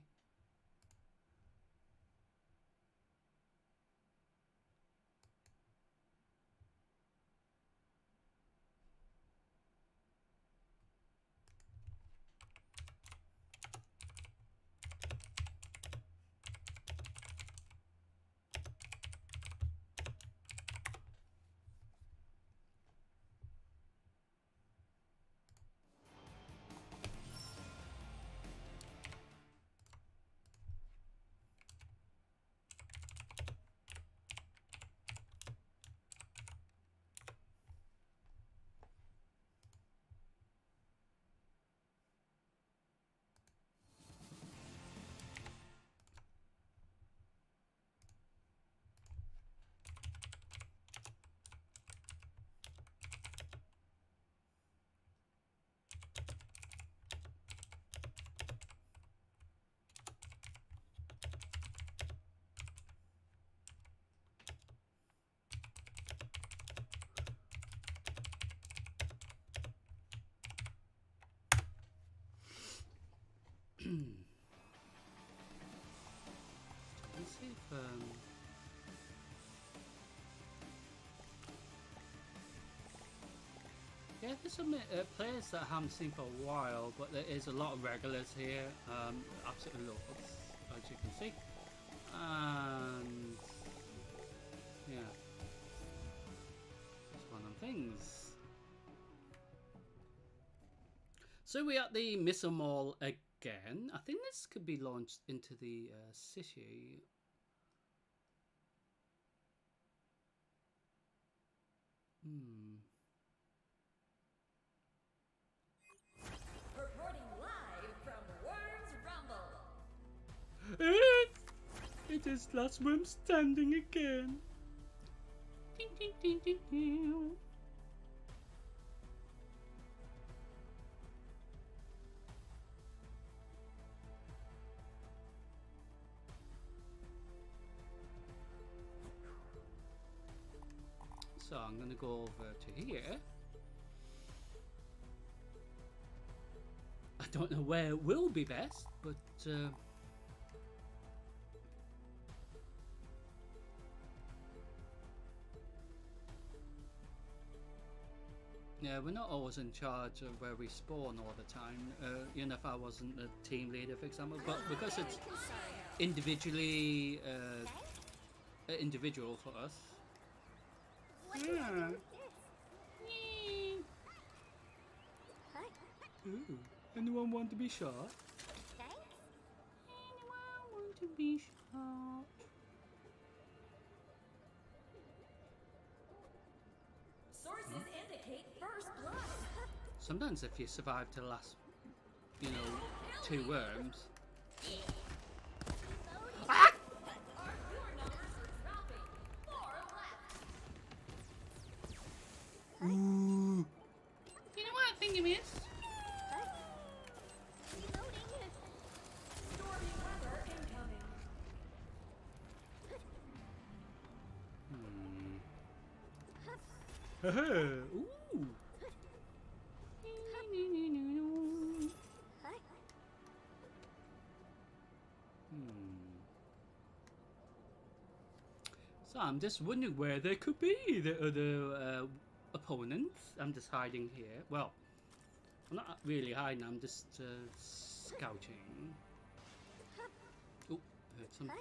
Let's see if yeah, there's some players that I haven't seen for a while, but there is a lot of regulars here. Absolutely loads, as you can see. And things. So we're at the Missile Mall again. I think this could be launched into the city. Reporting live from Worms Rumble. It is Last Worm standing again. Ding, ding, ding, ding, ding. So I'm going to go over to here. I don't know where it will be best, but yeah, we're not always in charge of where we spawn all the time. You know, if I wasn't the team leader, for example, but because it's individually individual for us. Yeah. Ooh. Anyone want to be shot? Thanks. Anyone want to be shot? Sources indicate first blood. Sometimes if you survive to the last, you know, 2 worms. Ah! Our viewer numbers are dropping. 4 left. Ooh. You know what I think it is? Reloading. Stormy weather incoming. Ooh. So I'm just wondering where there could be the other opponents. I'm just hiding here. Well, I'm not really hiding. I'm just scouting. Oh, heard something.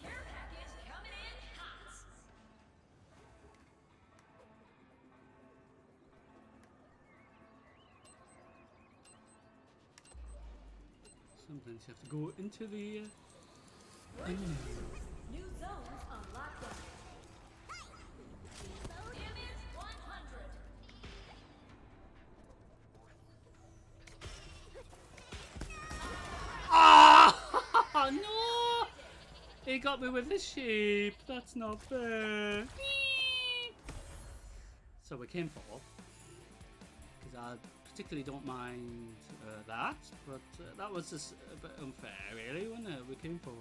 Care package coming in hot. Sometimes you have to go into the. New zones on lockdown. Damage 100. Ah! No! He got me with the sheep. That's not fair. So we came for, because I particularly don't mind that, but that was just a bit unfair, really, wasn't it? We came for.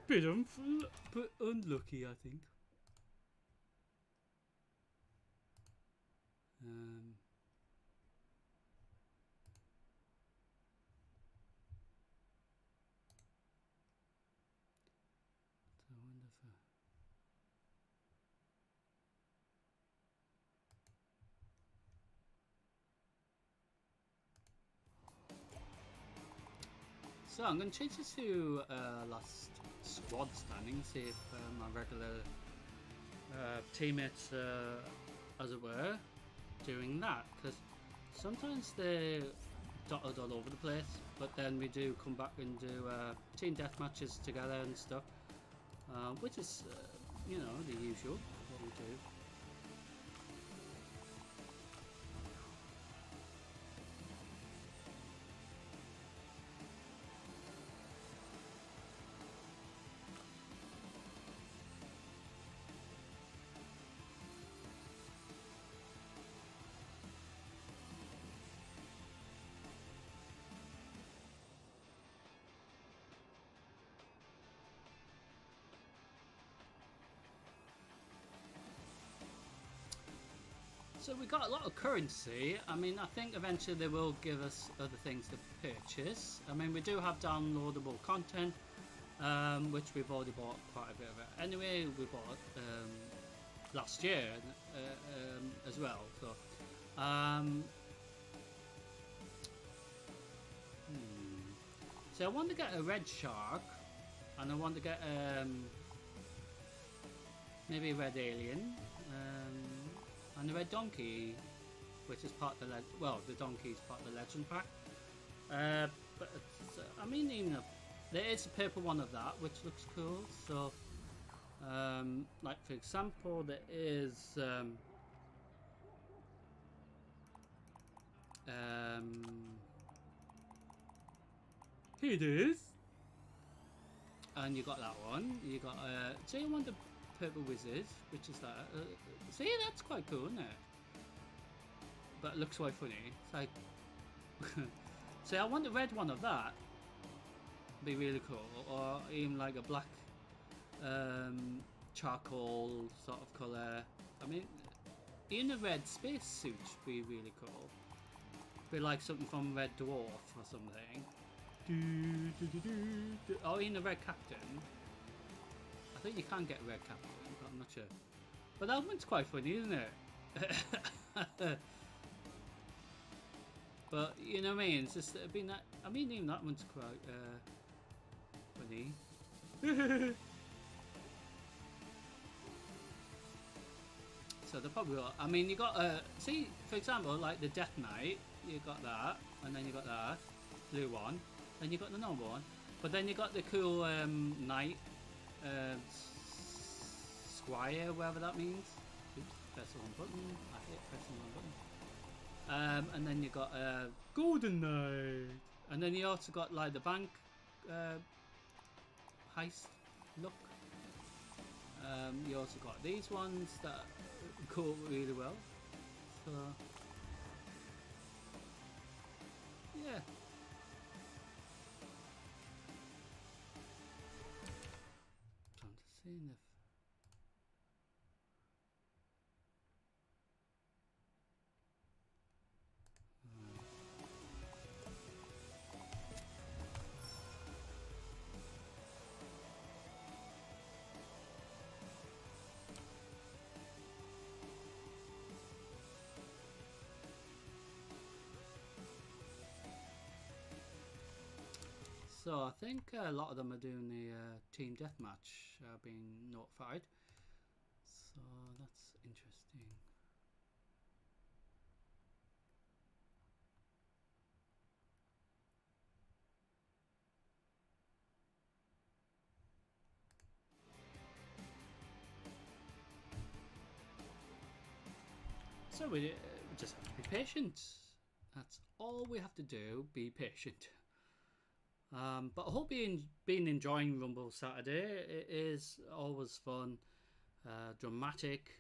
Bit but unlucky, I think. I wonder if so I'm going to change it to last squad standing, see if my regular teammates, as it were, doing that, because sometimes they're dotted all over the place, but then we do come back and do team death matches together and stuff, which is, you know, the usual, what we do. So we got a lot of currency. I mean, I think eventually they will give us other things to purchase. I mean, we do have downloadable content, which we've already bought quite a bit of it. Anyway, we bought last year as well. So So I want to get a red shark, and I want to get maybe a red alien, and a red donkey, which is part of the the donkey is part of the legend pack. But it's, I mean, even there is a purple one of that, which looks cool. So, like for example, there is here it is, and you got that one. You got so you want the purple wizard, which is that. See, that's quite cool, isn't it? But it looks quite funny. It's like, see, I want the red one of that. Be really cool, or even like a black charcoal sort of color. I mean, even a red space suit would be really cool. Be like something from Red Dwarf or something. Or even a red captain. I think you can get a red captain, but I'm not sure. But that one's quite funny, isn't it? But you know what I mean? It's just been that. I mean, even that one's quite funny. So they probably got. I mean, you got see, for example, like the Death Knight. You got that, and then you got that blue one. Then you got the normal one, but then you got the cool knight squire, whatever that means. Oops, press the wrong button. I hate pressing the wrong button. And then you got golden knight, and then you also got like the bank heist look. You also got these ones that go really well. So yeah. I'm just seeing if so I think a lot of them are doing the team deathmatch, being notified. So that's interesting. So we just have to be patient. That's all we have to do. Be patient. But I hope you've been enjoying Rumble Saturday. It is always fun, dramatic,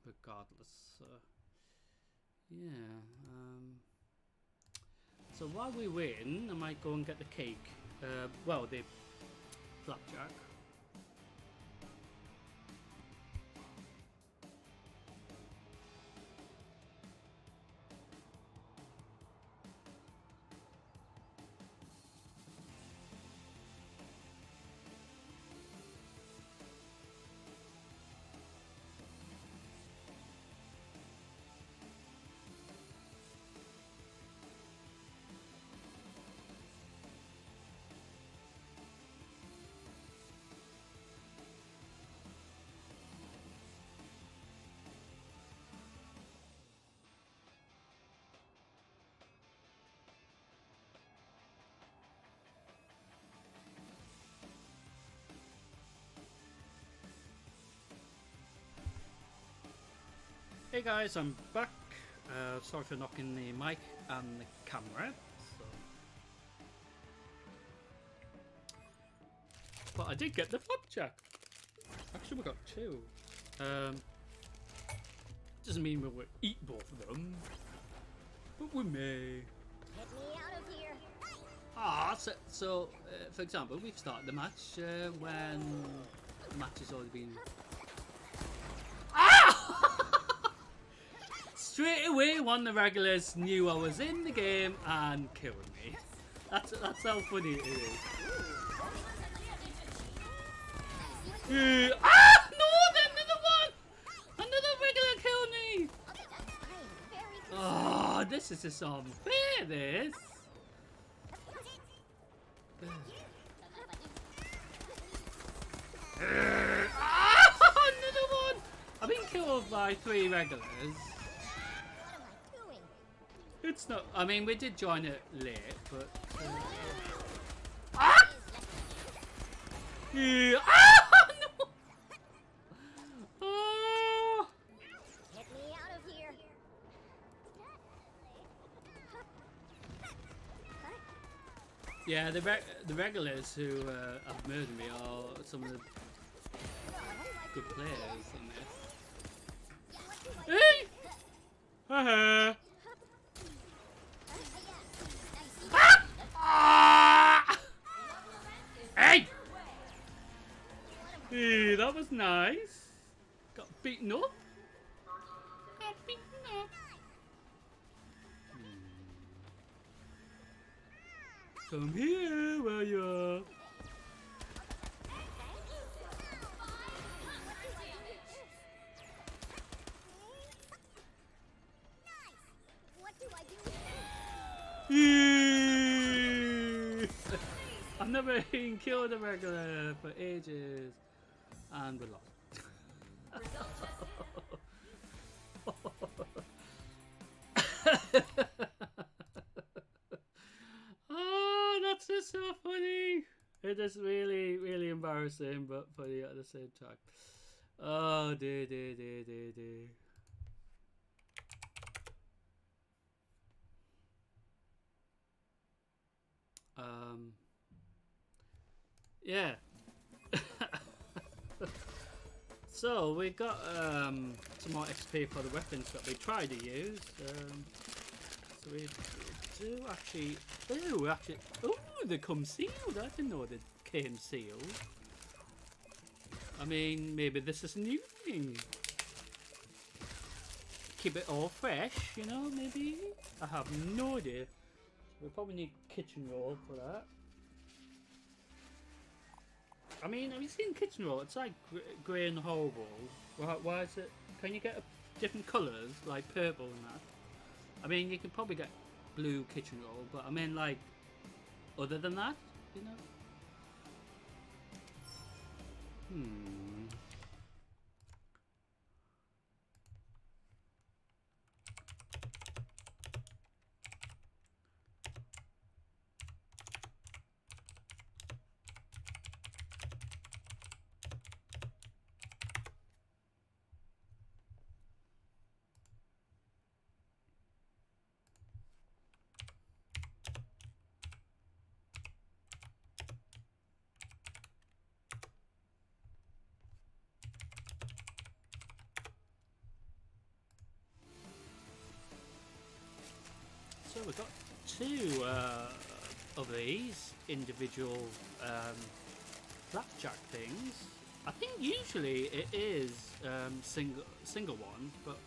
regardless. Yeah. So while we win, I might go and get the cake. Well, the flapjack. Hey guys, I'm back. Sorry for knocking the mic and the camera. But I did get the flapjack. Actually, we got two. Doesn't mean we will eat both of them, but we may. Get me out of here. So for example, we've started the match when the match has already been. Straight away, one of the regulars knew I was in the game and killed me. That's how funny it is. No! Another one! Another regular killed me! Oh, this is just unfair, this. Another one! I've been killed by 3 regulars. What am I doing? It's not. I mean, we did join it late, but. Yeah. No! Oh! Get me out of here. Yeah, the regulars who have murdered me are some of the good players in this. Hey! Haha! Ah! Hey! Hey, that was nice. Got beaten up. Got beaten up. Come here, where you are. What do I do? I've never even killed a regular for ages, and we lost. Oh, that's just so funny. It is really, really embarrassing, but funny at the same time. Oh, dear. Yeah. So we got some more XP for the weapons that we tried to use. So we do actually. Oh, they come sealed. I didn't know they came sealed. I mean, maybe this is a new thing. Keep it all fresh, you know, maybe? I have no idea. We probably need kitchen roll for that. I mean, have you seen kitchen roll? It's like grey and horrible. Why is it? Can you get different colours, like purple and that? I mean, you can probably get blue kitchen roll, but I mean, like, other than that, you know? So we've got 2 of these individual blackjack things. I think usually it is single one, but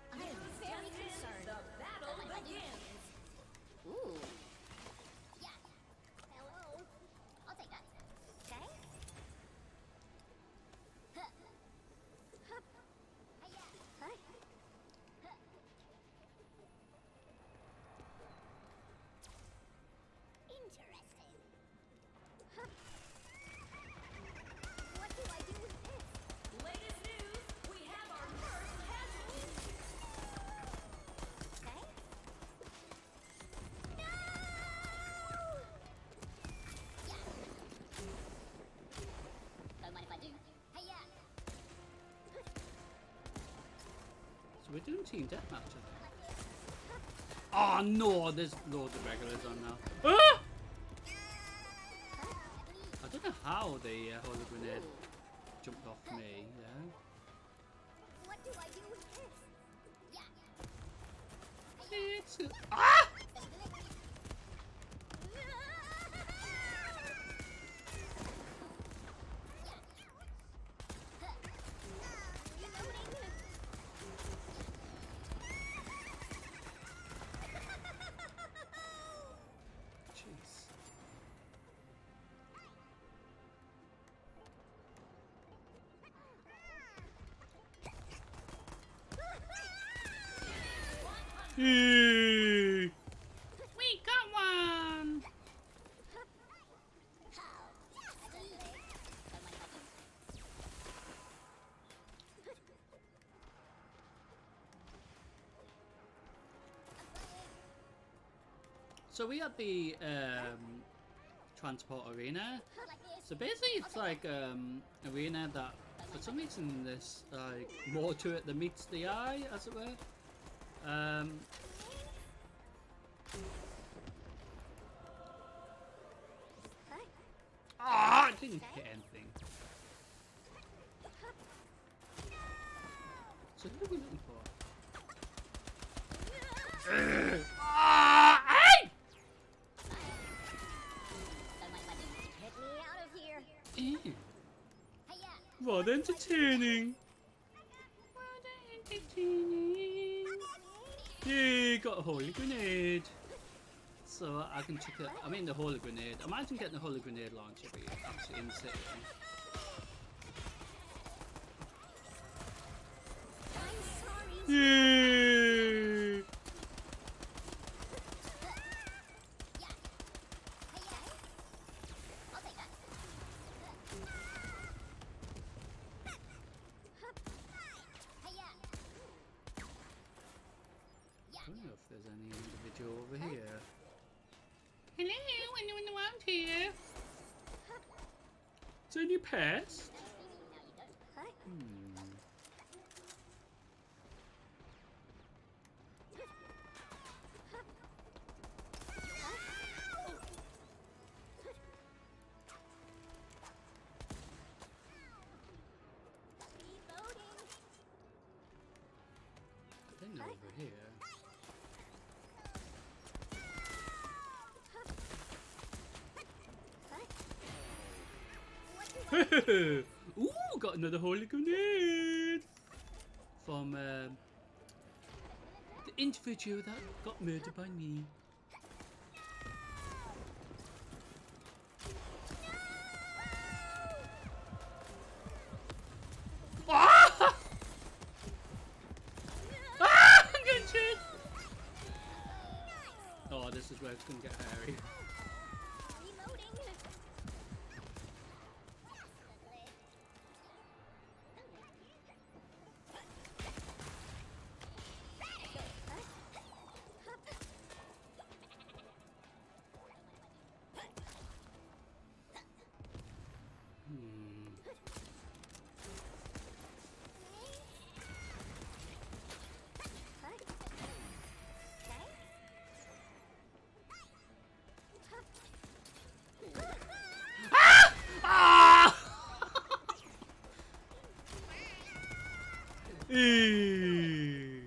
I am very concerned. The battle begins. Ooh. Yeah. Hello. I'll take that. Okay. Huh. Huh. Hi-ya. Huh? Huh. Interesting. Huh. What do I do with this? Latest news, we have our first casualty. Okay. No! Yeah. Don't mind if I do. Hey-ya. so we're doing team deathmatch. Oh no, there's loads of regulars on now. Ah! I don't know how the holy grenade jumped off me. Yeah. What do I do with this? Yeah. It's ah! Jeez. We got one. So we had the transport arena. So basically, it's like arena that for some reason there's like more to it than meets the eye, as it were. Ah, I didn't hit anything. So who are we looking for? Ah, hey! Get me out of here. Ew. Hiya. What entertaining! What entertaining! Yay, got a holy grenade! So I can check it. I mean, the holy grenade. Imagine getting the holy grenade launcher, but you're absolutely insane. I'm sorry. Yay! Yeah. Hiya. I'll take that. Hiya. I don't know if there's any individual over here. Hello, anyone around here? Is there any pest? Huh? Then over here. Ooh, got another holy grenade from the individual that got murdered by me. Ah! Ah! I'm getting chased. Oh, this is where it's gonna get hairy. Reloading. Ah! Eee.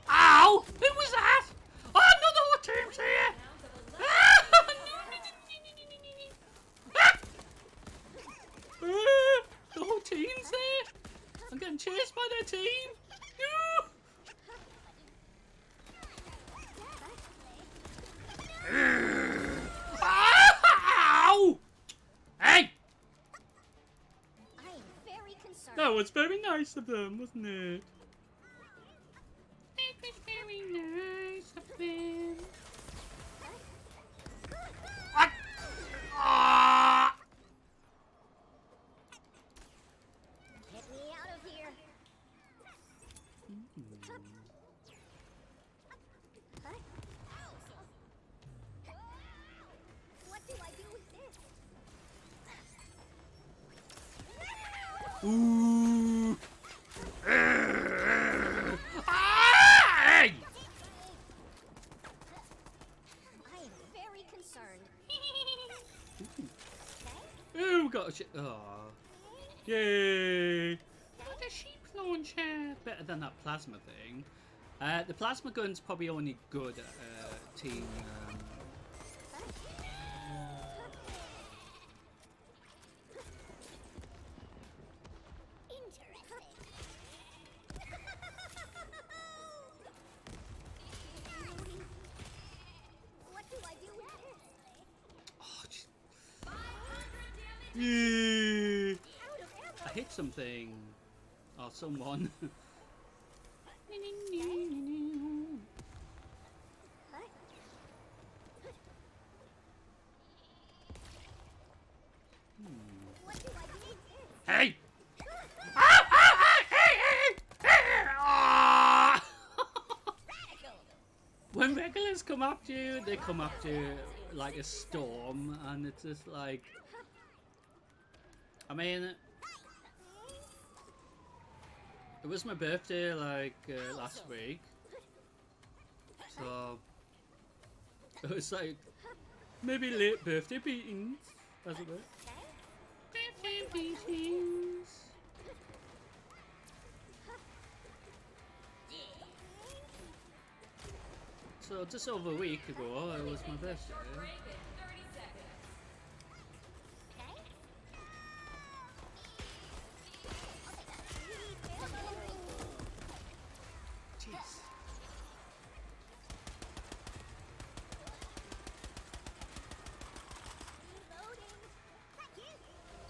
Ow! Who was that? Oh, no, the whole team's here! Ah! The whole team's there! I'm getting chased by their team! No! Ah! Ow! Hey! I am very concerned. That was very nice of them, wasn't it? It was very nice of them. What? Ah! Get me out of here. Huh? What do I do with this? Ooh. Hey! I am very concerned. Ooh, got a ship. Oh. Yay! Got a sheep launcher. Better than that plasma thing. The plasma gun's probably only good at team. What do I do with this? Oh, jeez. 500 damage. Yay! Out of ammo. I hit something. Or someone. What do I do with this? Hey! Ah! When regulars come after you, they come after you like a storm, and it's just like. I mean, it was my birthday like last week, so it was like maybe late birthday beatings, as it were. Birthday beatings. So just over a week ago, it was my birthday. Break in 30 seconds. Jeez.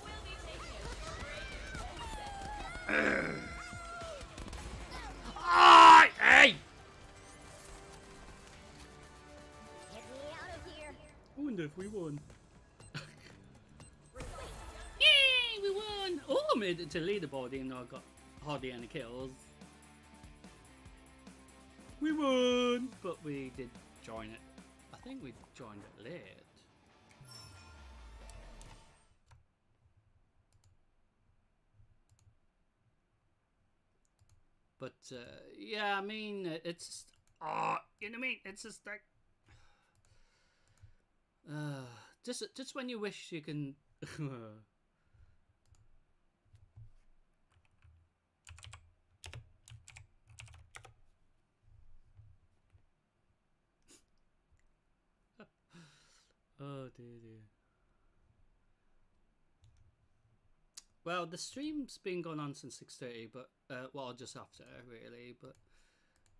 We'll be taking a short break in 10 seconds. Ah! Hey! Get me out of here. I wonder if we won. Yay! We won! Oh, I made it to leaderboard even though I got hardly any kills. We won! But we did join it. I think we joined it late. But yeah, I mean, it's just, you know what I mean? It's just like, just when you wish you can. Oh dear. Well, the stream's been going on since 6:30, but well, just after really. But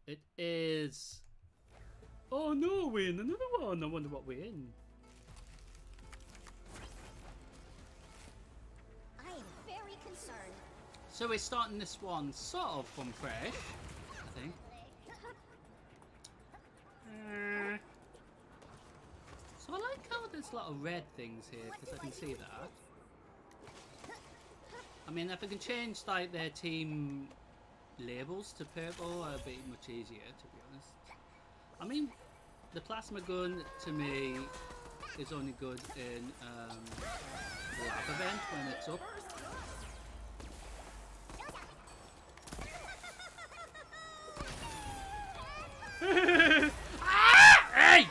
it is. Oh no, we're in another one. I wonder what we're in. I am very concerned. So we're starting this one sort of from fresh, I think. So I like how there's a lot of red things here because I can see that. I mean, if I can change like their team labels to purple, it'd be much easier, to be honest. I mean, the plasma gun to me is only good in the lab event when it's up. Ah! Hey!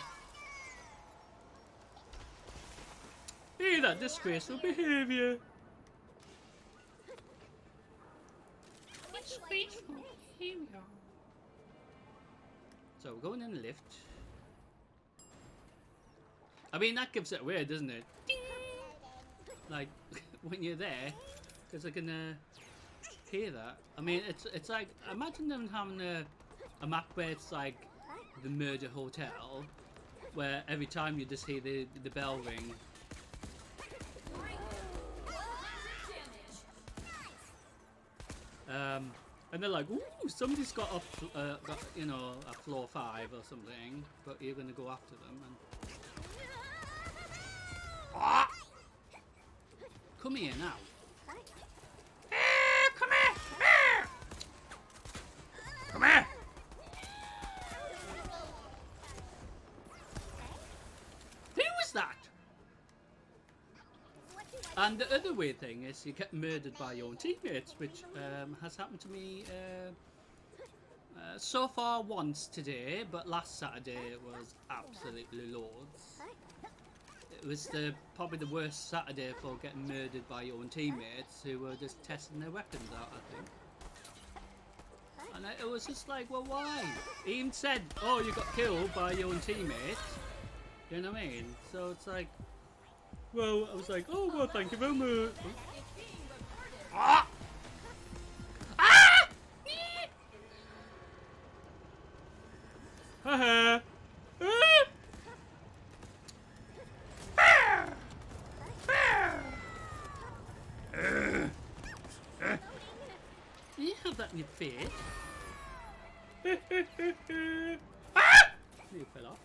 Hey, that disgraceful behaviour. Disgraceful behaviour. So we're going in the lift. I mean, that gives it away, doesn't it? Ding! Like when you're there, because I can hear that. I mean, it's like imagine them having a map where it's like the murder hotel, where every time you just hear the bell ring. And they're like, ooh, somebody's got you know, a floor 5 or something, but you're gonna go after them and. Ah! Come here now. Come here! Come here! Come here! Who was that? And the other weird thing is you get murdered by your own teammates, which has happened to me so far once today, but last Saturday it was absolutely loads. It was probably the worst Saturday for getting murdered by your own teammates who were just testing their weapons out, I think. And it was just like, well, why? He even said, oh, you got killed by your own teammates. You know what I mean? So it's like, well, I was like, oh, well, thank you very much. Ah! Ah! Haha! You have that in your face. Ah! You fell off.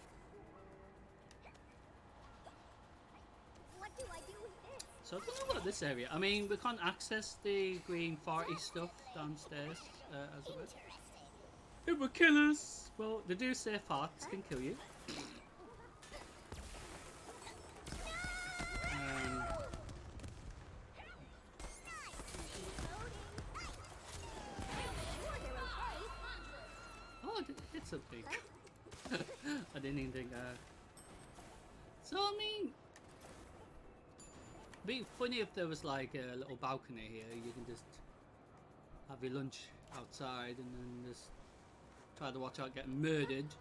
What do I do with this? So I don't know about this area. I mean, we can't access the green farty stuff downstairs as of it. It will kill us. Well, they do say farts can kill you. Oh, I did hit something. I didn't even think. So I mean, it'd be funny if there was like a little balcony here. You can just have your lunch outside and then just try to watch out getting murdered.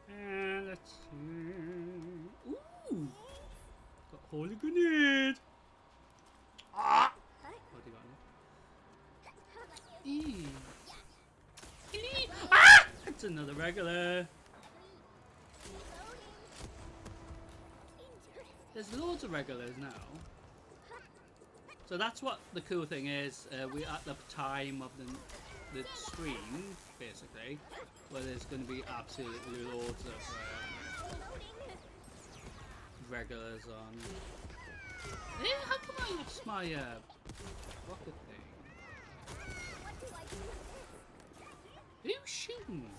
And let's see. Ooh! Got holy grenade! Ah! What do you got now? Ah! It's another regular. There's loads of regulars now. So that's what the cool thing is. We're at the time of the stream, basically, where there's going to be absolutely loads of regulars on. Hey, how come I lost my rocket thing? Who's shooting?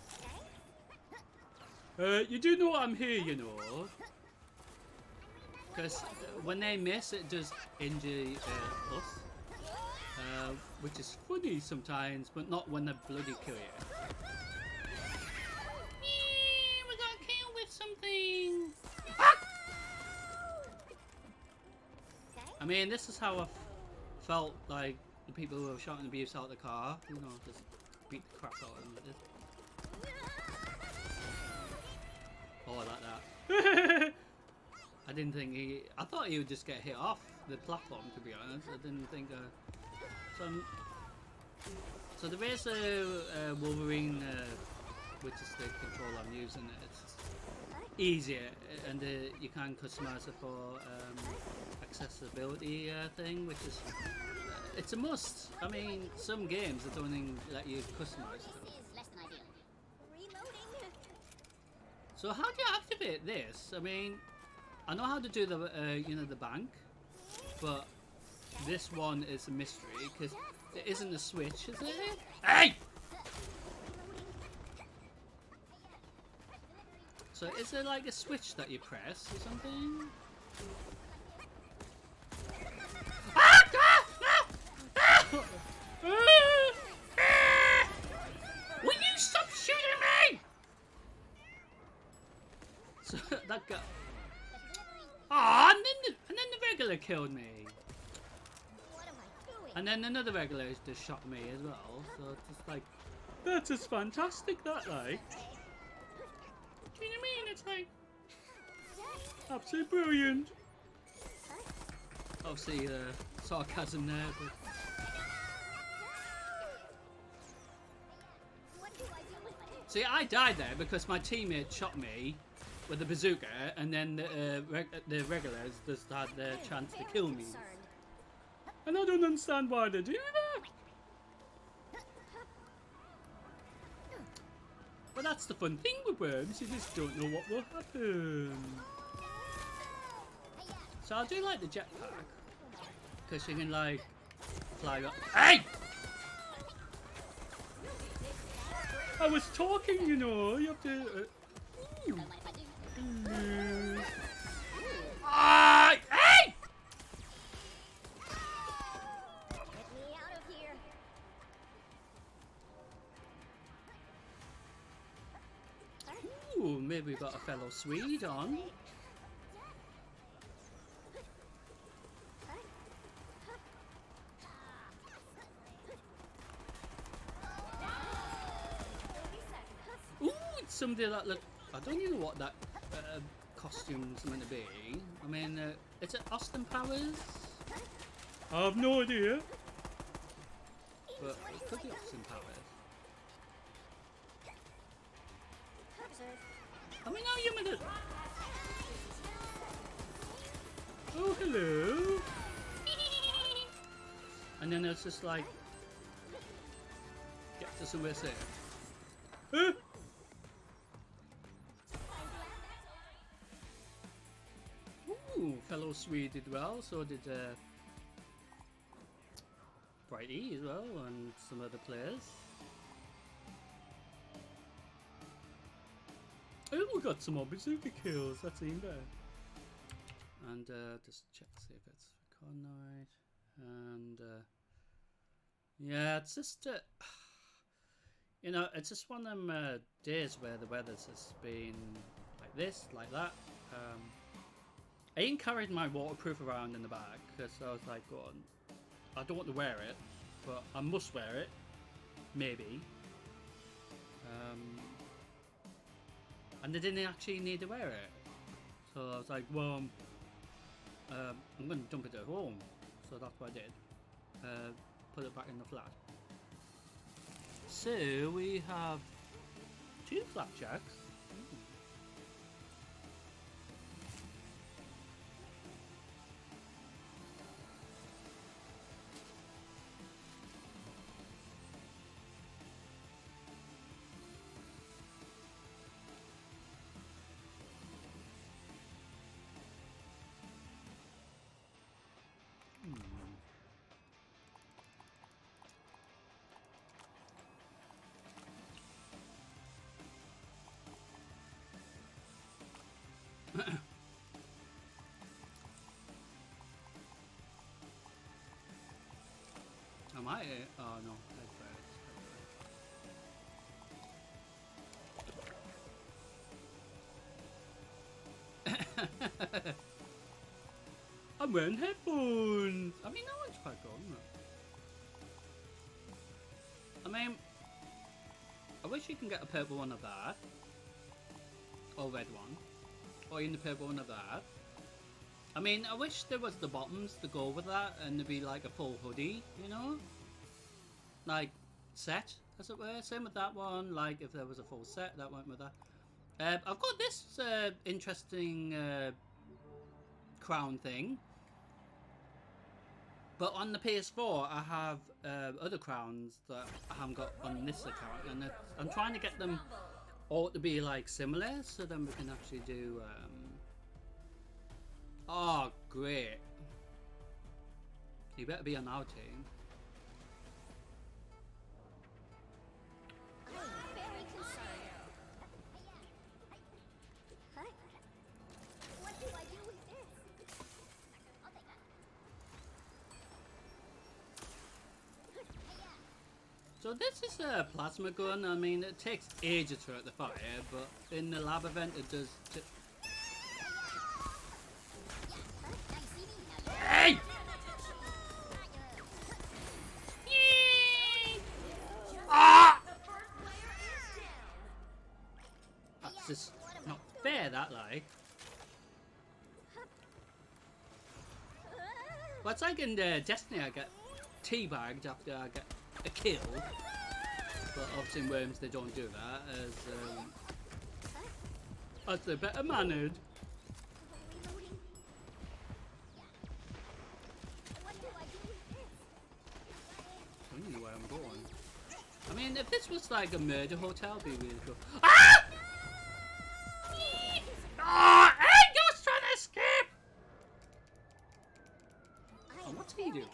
You do know I'm here, you know. Because when they miss, it does injure us. Which is funny sometimes, but not when they bloody kill you. We got killed with something! Ah! I mean, this is how I felt like the people who were shouting abuse out of the car. You know, just beat the crap out of them like this. Oh, I like that. I didn't think I thought he would just get hit off the platform, to be honest. I didn't think. So there is a Wolverine, which is the control I'm using. It's easier, and you can customize it for accessibility thing, which is it's a must. I mean, some games that don't even let you customize stuff. So how do you activate this? I mean, I know how to do the you know, the bank, but this one is a mystery because there isn't a switch, is there? Hey! So is there like a switch that you press or something? Ah! Ah! No! Will you stop shooting me? So that guy. Ah, and then the regular killed me. And then another regular just shot me as well. So it's just like, that's just fantastic, that like. Do you know what I mean? It's like absolutely brilliant. Obviously, sarcasm there, but. See, I died there because my teammate shot me with a bazooka, and then the regulars just had their chance to kill me. And I don't understand why they do that. But that's the fun thing with worms, you just don't know what will happen. So I do like the jetpack, because you can like fly up. Hey! I was talking, you know, you have to... Hey! maybe we've got a fellow Swede on. Ooh, it's somebody that look. I don't even know what that costume's meant to be. I mean, is it Austin Powers? I have no idea. But it could be Austin Powers. I mean, how you meant to... Oh, hello. And then it's just like... Get to somewhere safe. Ooh, fellow Swede did well, so did Brighty as well, and some other players. Oh, we got some more bazooka kills, that's even better. And just check to see if it's record night. And yeah, it's just you know, it's just one of them days where the weather's just been like this, like that. I ain't carried my waterproof around in the bag because I was like, God, I don't want to wear it, but I must wear it, maybe. And they didn't actually need to wear it, so I was like, well, I'm going to dump it at home, so that's what I did. Put it back in the flat. So we have 2 flapjacks. Am I? Oh no. I'm wearing headphones. I mean, that one's quite cool, isn't it? I mean, I wish you can get a purple one of that, or red one, or even the purple one of that. I mean, I wish there was the bottoms to go with that, and there'd be like a full hoodie, you know, like set, as it were. Same with that one. Like if there was a full set that went with that. I've got this interesting crown thing, but on the PS4 I have other crowns that I haven't got on this account, and I'm trying to get them all to be like similar, so then we can actually do. Oh, great! You better be on our team. I'm very concerned. Huh? What do I do with this? I'll take that. So this is a plasma gun. I mean, it takes ages to light the fire, but in the lab event it does. Hey! Ah! That's just not fair, that like. Well, it's like in Destiny, I get teabagged after I get a kill. But obviously in Worms they don't do that, as they're better mannered. I don't know where I'm going. I mean, if this was like a murder hotel, it'd be really cool. Ah! Ah! Hey, you're trying to escape! Oh, what's he doing?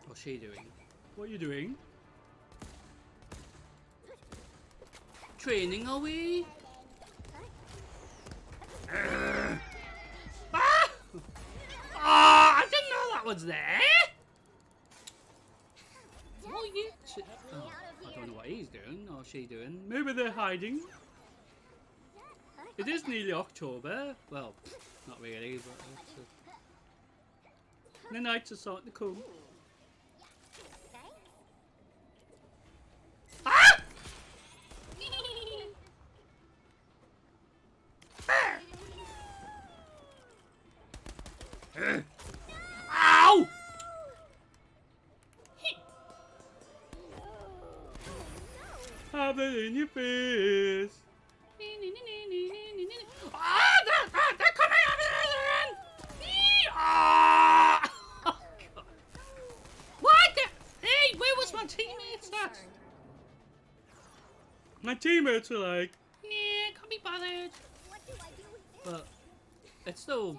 What's she doing? What are you doing? Training, are we? Ah! Oh, I didn't know that was there! Whoa! Oh, you. Oh, I don't know what he's doing or she doing. Maybe they're hiding. It is nearly October. Well, not really, but the nights are starting to come. Ah! Ow! Have it in your face. Ah, they're coming at me again! Ah! Oh, God. What the? Hey, where was my teammates at? My teammates are like, nah, can't be bothered. What do I do with this? But it's still,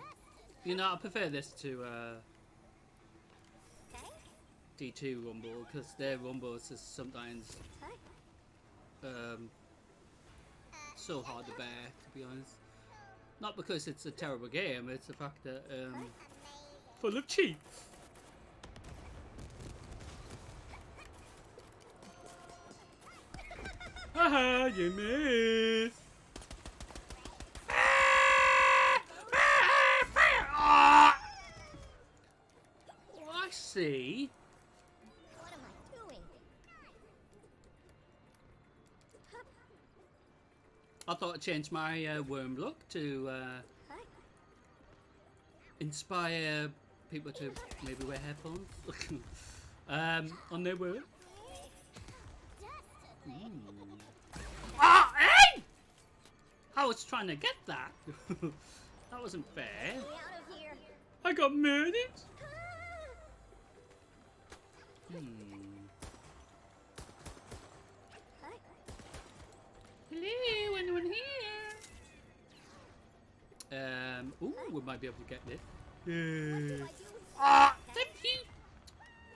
you know, I prefer this to D2 Rumble because their Rumbles is sometimes so hard to bear, to be honest. Not because it's a terrible game, it's the fact that full of cheats. Haha, you missed. Oh, I see. What am I doing? I thought I'd change my worm look to inspire people to maybe wear headphones on their work. Ah, hey! I was trying to get that. That wasn't fair. Get me out of here. I got murdered. Hello, anyone here? Ooh, we might be able to get this. Ah, thank you.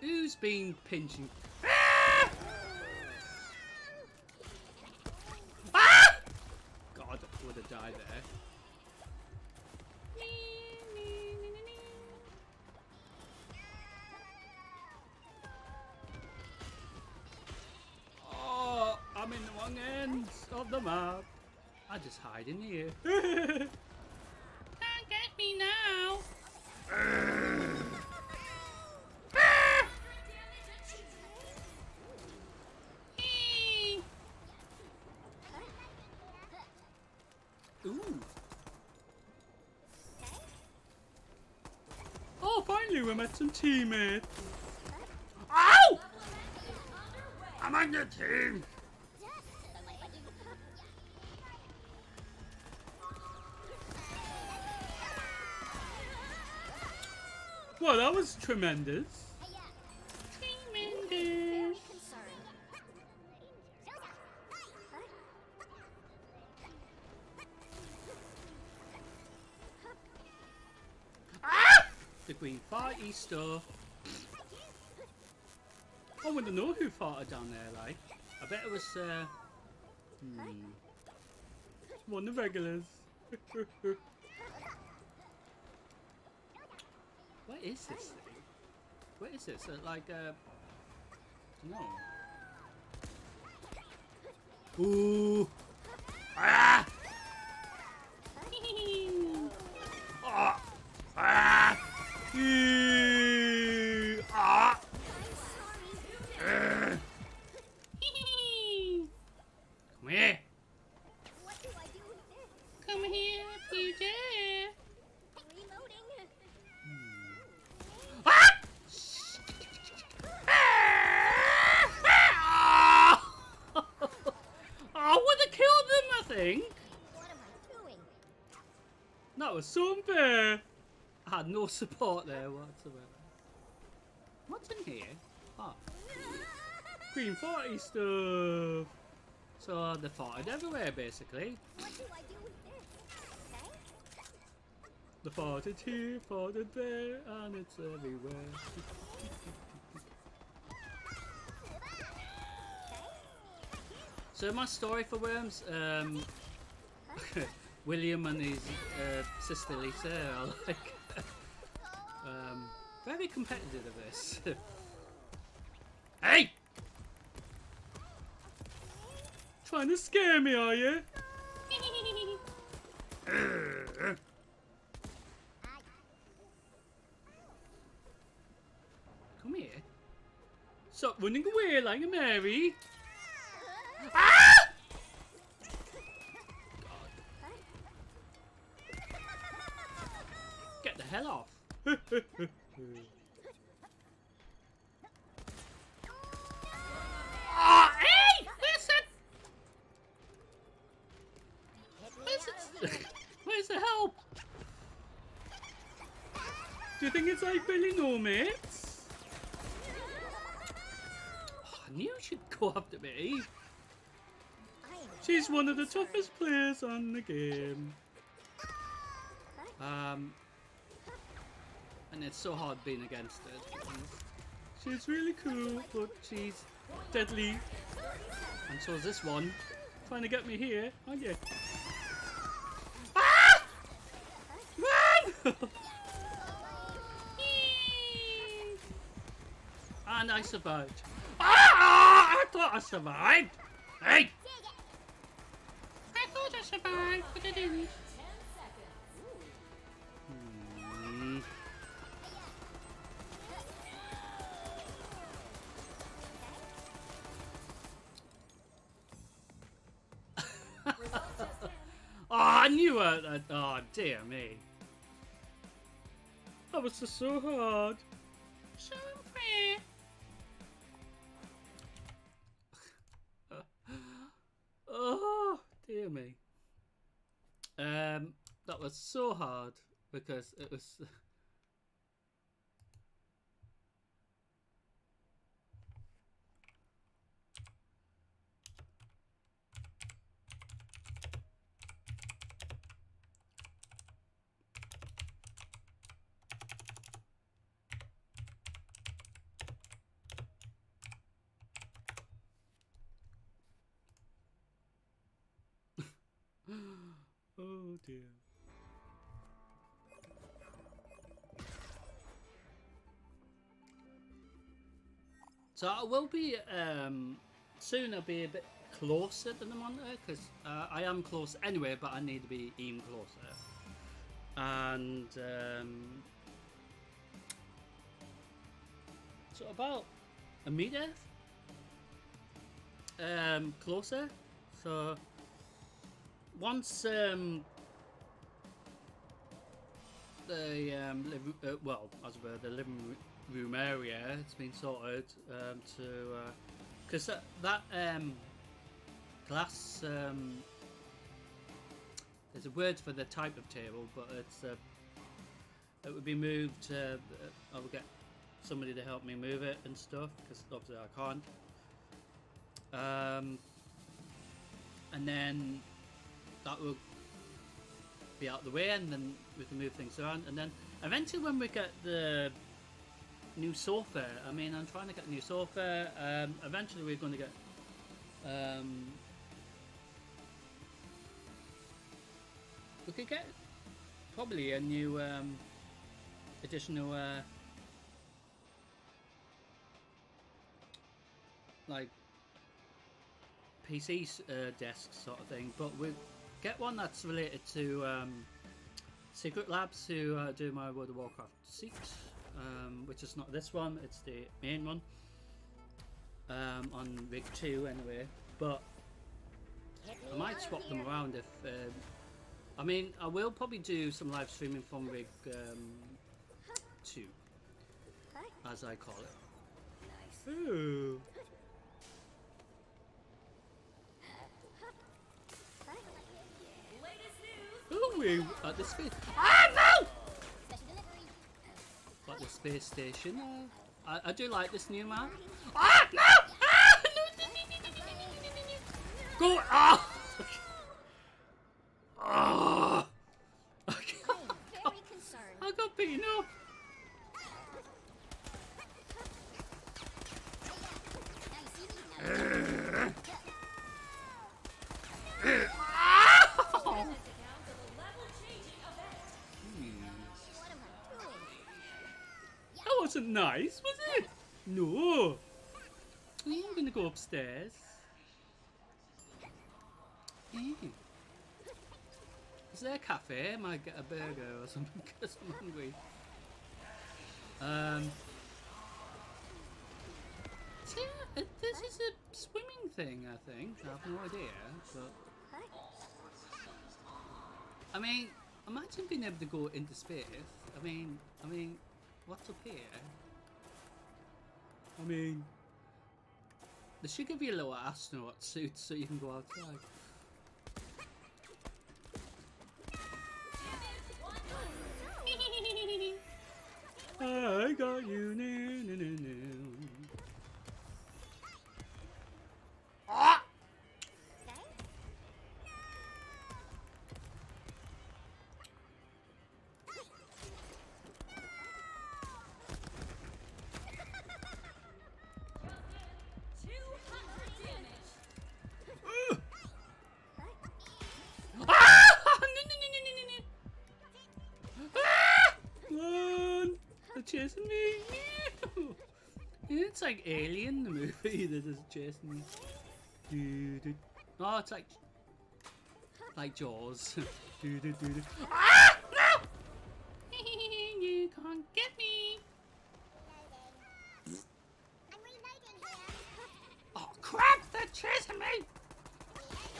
Who's been pinching? Ah! Ah! God, I would have died there. Oh, I'm in the wrong end of the map. I just hide in here. Can't get me now. Ooh. Oh, finally we met some teammates. Ow! I'm on your team. Well, that was tremendous. Tremendous. Very concerned. Ah! The green farty stuff. I want to know who farted down there, like. I bet it was, one of the regulars. What is this thing? What is this? Like, no. Ooh. Ah! Ah! Ah! Eee! Ah! Come here. What do I do with this? Come here if you dare. Reloading. Ah! I would have killed them, I think. What am I doing? That was so unfair. I had no support there whatsoever. What's in here? Oh. Green 40 stuff. So they farted everywhere, basically. What do I do with this? The farted here, farted there, and it's everywhere. So my story for Worms, William and his sister Lisa are like very competitive at this. Hey! Trying to scare me, are you? Come here. Stop running away like a Mary. Ah! Get the hell off. Ah, hey! Listen! Where's the help? Do you think it's like Billy No Mates? Oh, I knew she'd go after me. She's one of the toughest players on the game. And it's so hard being against her. She's really cool, but she's deadly. And so is this one. Trying to get me here, aren't you? Ah! Run! And I survived. Ah! I thought I survived. Hey! I thought I survived, but I didn't. Oh, I knew it. Oh, dear me. That was just so hard. So unfair. Oh, dear me. That was so hard because it was. Oh dear. So I will be soon. I'll be a bit closer to the monitor because I am close anyway, but I need to be even closer. And so about a meter closer. So once the the living room area has been sorted because that glass there's a word for the type of table, but it's it would be moved. I will get somebody to help me move it and stuff because obviously I can't. And then that will be out the way, and then we can move things around. And then eventually, when we get the new sofa, I mean, I'm trying to get a new sofa. Eventually, we're going to get we could get probably a new additional like PC desk sort of thing, but we get one that's related to Secret Labs, who do my World of Warcraft seat, which is not this one, it's the main one on Rig 2 anyway, but I might swap them around if I mean, I will probably do some live streaming from Rig 2, as I call it. Ooh. Ooh, at the space. Ah, no! At the space station. I do like this new map. Ah, no! Ah! Go! Ah! Ah! I got beaten up. That wasn't nice, was it? No. I'm gonna go upstairs. Is there a cafe? I might get a burger or something because I'm hungry. So yeah, this is a swimming thing, I think. I have no idea, but I mean, imagine being able to go into space. I mean, what's up here? I mean, they should give you a little astronaut suit so you can go outside. I got you, Ah! Run! They're chasing me! It's like Alien, the movie that is chasing me. Oh, it's like Jaws. Ah! No! You can't get me! I'm reloading here. Oh crap! They're chasing me!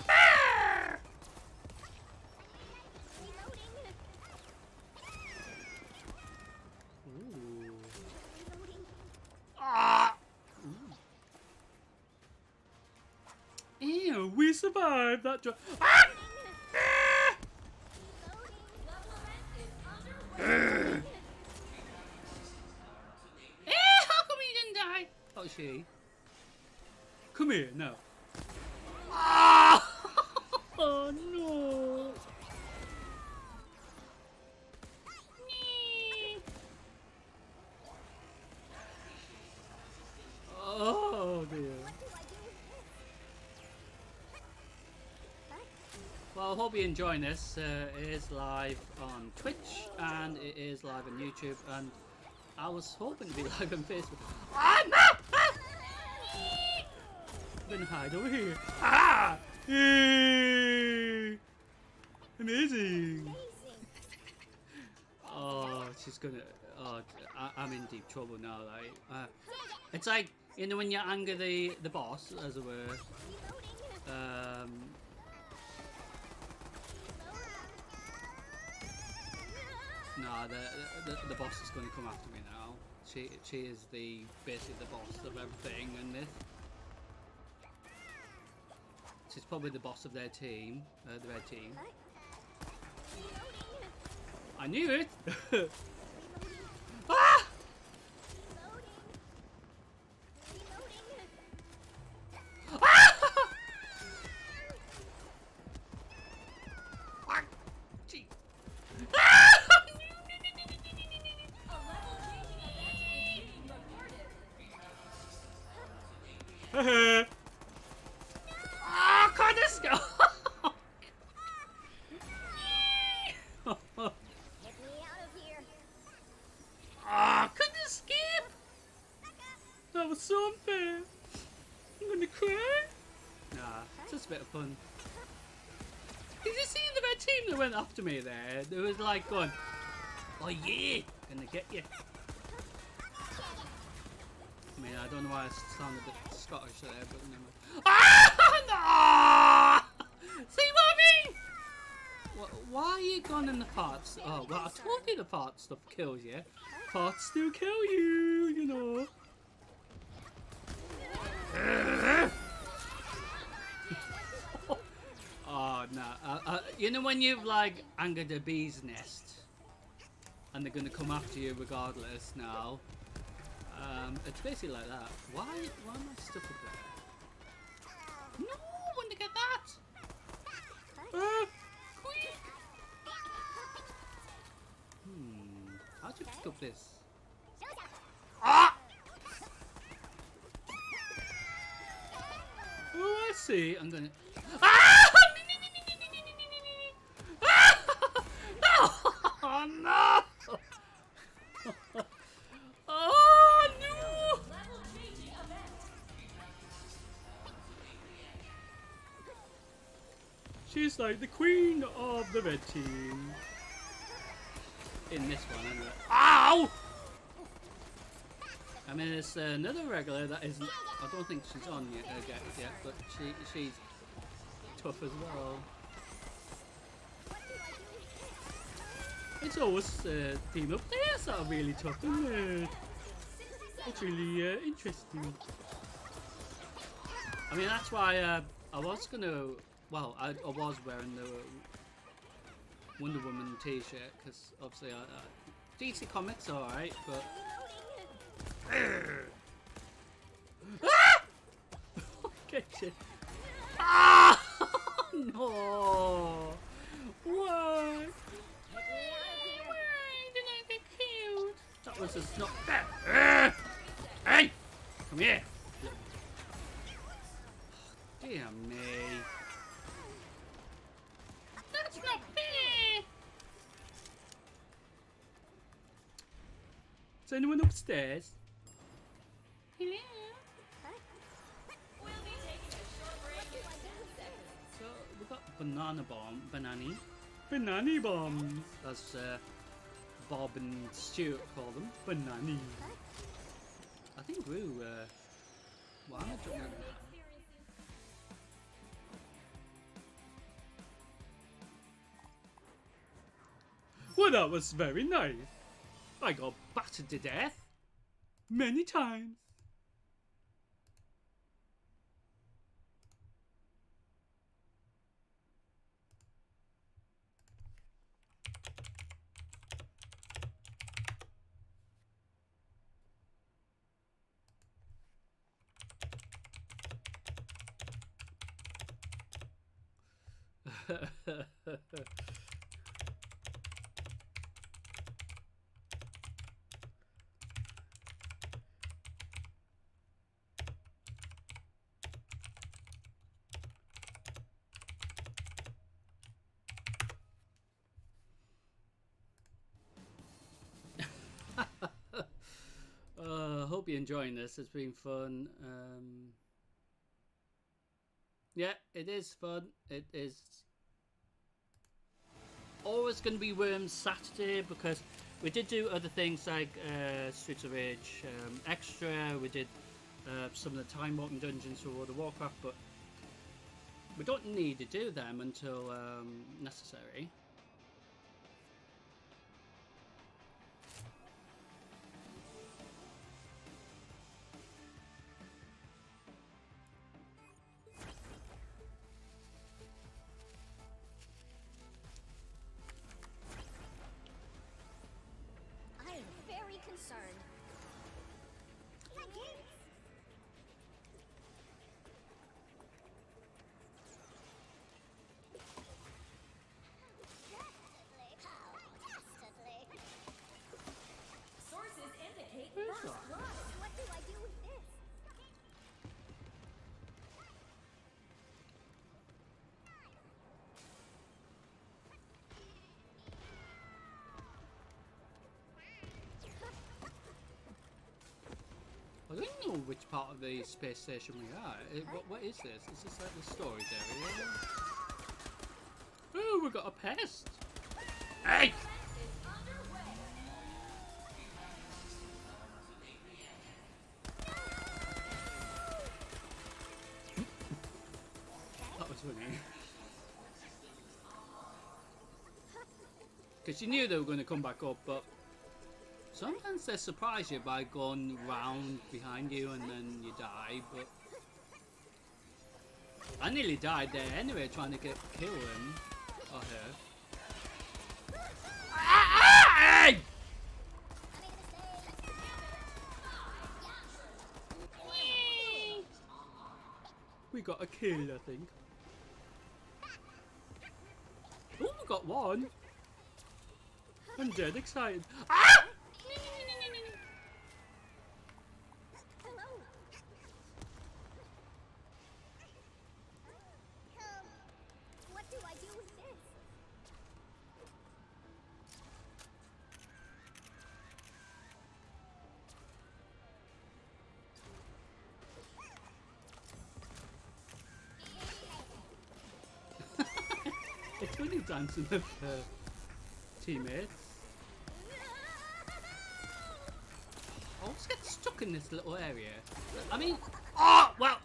Ah! Reloading. Ooh. Reloading. Ah! Ew, we survived that job. Ah! Ah! How come you didn't die? Oh, she. Come here, no. Ah! Oh no. Nee. Oh dear. Well, I hope you're enjoying this. It is live on Twitch and it is live on YouTube, and I was hoping to be live on Facebook. Ah, no! Ah! Then hide over here. Ah! Yay! Amazing! Oh, she's gonna. Oh, I'm in deep trouble now. Like, it's like, you know when you anger the boss, as it were. No, the boss is going to come after me now. She is basically the boss of everything in this. She's probably the boss of their team, the red team. I knew it. Ah! Ah! Gee. Ah! Ah, can't this go? Get me out of here. Ah, couldn't escape. That was so unfair. I'm gonna cry. Nah, it's just a bit of fun. Did you see the red team that went after me there? They was like going, oh yeah, gonna get you. I mean, I don't know why I sound a bit Scottish there, but never. Ah! No! See what I mean? Why are you gone in the parts? Oh, well, I told you the part stuff kills you. Parts still kill you, you know. Oh, no. You know when you've, like, angered a bee's nest? And they're gonna come after you regardless now? It's basically like that. Why am I stuck up there? No, I want to get that! Quick! How'd you pick up this? Ah! Oh, I see. I'm gonna. Ah! Oh no! Oh no! She's like the queen of the red team. In this one, anyway. Ow! I mean, it's another regular that isn't. I don't think she's on yet, but she's tough as well. It's always female players that are really tough, isn't it? It's really interesting. I mean, that's why I was gonna. Well, I was wearing the Wonder Woman t-shirt because obviously DC Comics are alright, but. Get you. Ah! No! Why? Why did I get killed? That was just not fair. Hey! Come here! Dear me. That's not fair! Is anyone upstairs? Hello? We'll be taking a short break in 10 seconds. So we got banana bombs, as Bob and Stuart call them, banani. I think Rue, well, I don't know. Well, that was very nice. I got battered to death many times. Hope you're enjoying this. It's been fun. Yeah, it is fun. It is always going to be Worms Saturday because we did do other things like Streets of Rage Extra. We did some of the Time Walking Dungeons for World of Warcraft, but we don't need to do them until necessary. Concerned. Sources indicate Who's first that? blood. What do I do with this? I don't know which part of the space station we are. What is this? Is this like the storage area? Oh, we got a pest! Hey! That was funny. Because you knew they were going to come back up, but sometimes they surprise you by going round behind you and then you die, but I nearly died there anyway trying to kill him or her. Hey! We got a kill, I think. Oh, we got one. I'm dead excited. Ah! Hello. What do I do with this? funny dancing with teammates. I always get stuck in this little area. I mean, oh well.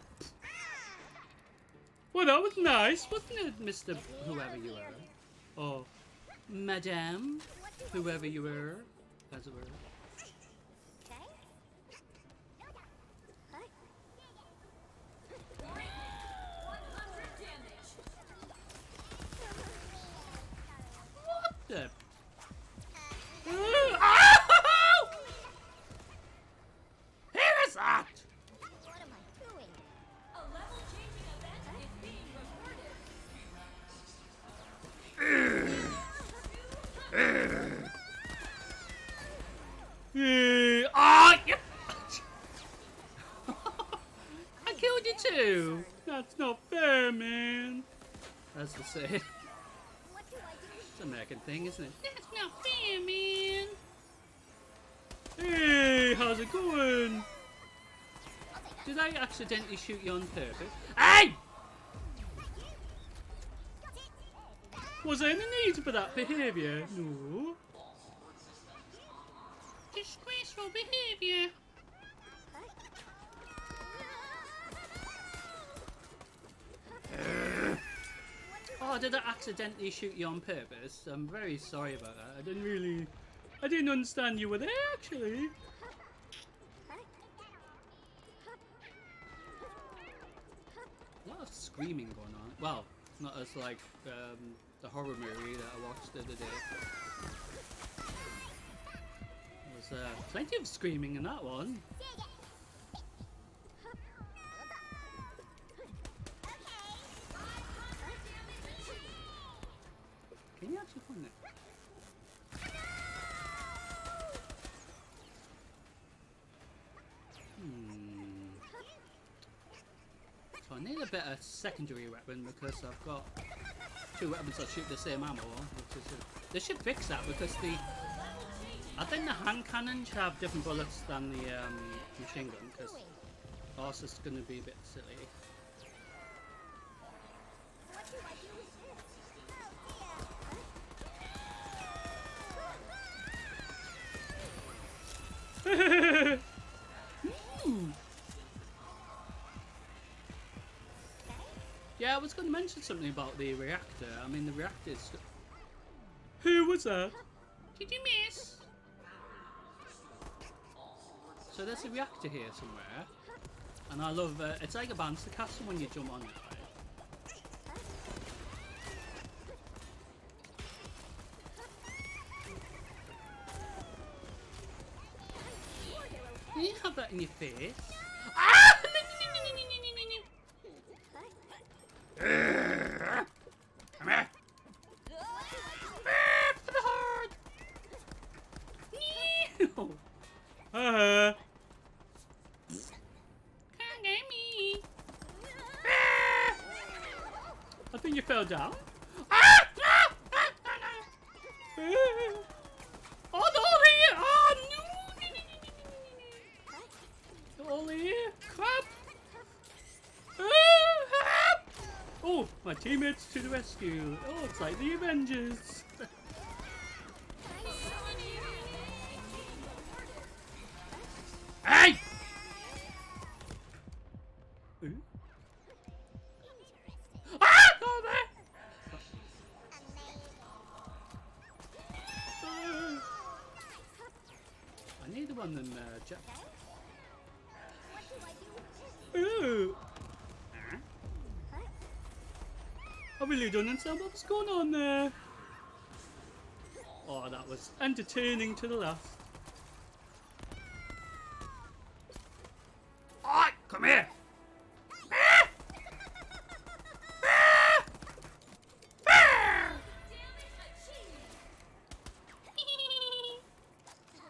Well, that was nice, wasn't it, Mr. Whoever you were? Or Madame, whoever you were, as it were. Okay. 100 damage. What the? Here is that! What am I doing? A level changing event is being reported. Ah, yep. I killed you too. That's not fair, man. That's the say. What do I do? It's an American thing, isn't it? That's not fair, man. Hey, how's it going? Did I accidentally shoot you on purpose? Hey! Was there any need for that behaviour? No. Disgraceful behaviour. Oh, did I accidentally shoot you on purpose? I'm very sorry about that. I didn't understand you were there, actually. A lot of screaming going on. Well, not as like the horror movie that I watched the other day. There was plenty of screaming in that one. Can you actually find it? So I need a better secondary weapon because I've got two weapons that shoot the same ammo. Which is they should fix that because I think the hand cannons have different bullets than the machine gun because ours is going to be a bit silly. What do I do with Yeah, I was going to mention something about the reactor. I mean, the reactor is... Who was that? Did you miss? So there's a reactor here somewhere. And I love... it's like a bouncer castle when you jump on it, right? You have that in your face. Ah! Come here. For the heart. Can't get me. I think you fell down. Oh, they're all here. Oh, no. They're all here. Crap. Oh, my teammates to the rescue. Oh, it's like the Avengers. Hey! Ooh. Ah! Oh, there! I need the one in jet. Ooh! I really don't understand what's going on there. Oh, that was entertaining to the last. Alright, come here!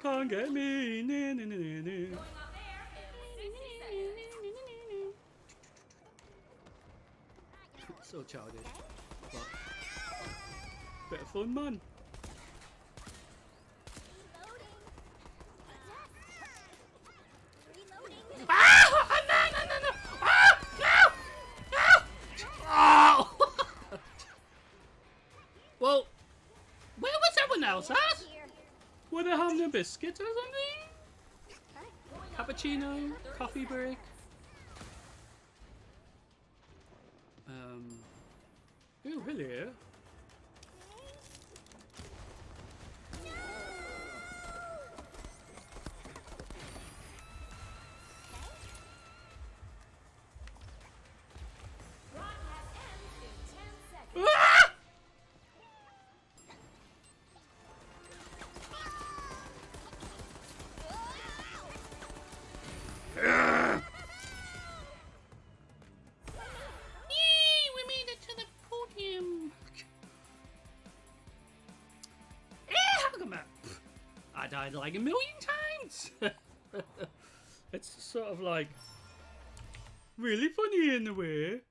Can't get me. Na, na, na, na, na. Going off air in 60 seconds. So childish. But bit of fun, man. Ah! No, no, no, no! Ah! No! No! Oh! biscuit or something? Cappuccino? Coffee break? Ooh, hello. Broadcast ends in 10 seconds. Ah! Yay, we made it to the podium. Look at that. I died like a million times. It's sort of like really funny in a way.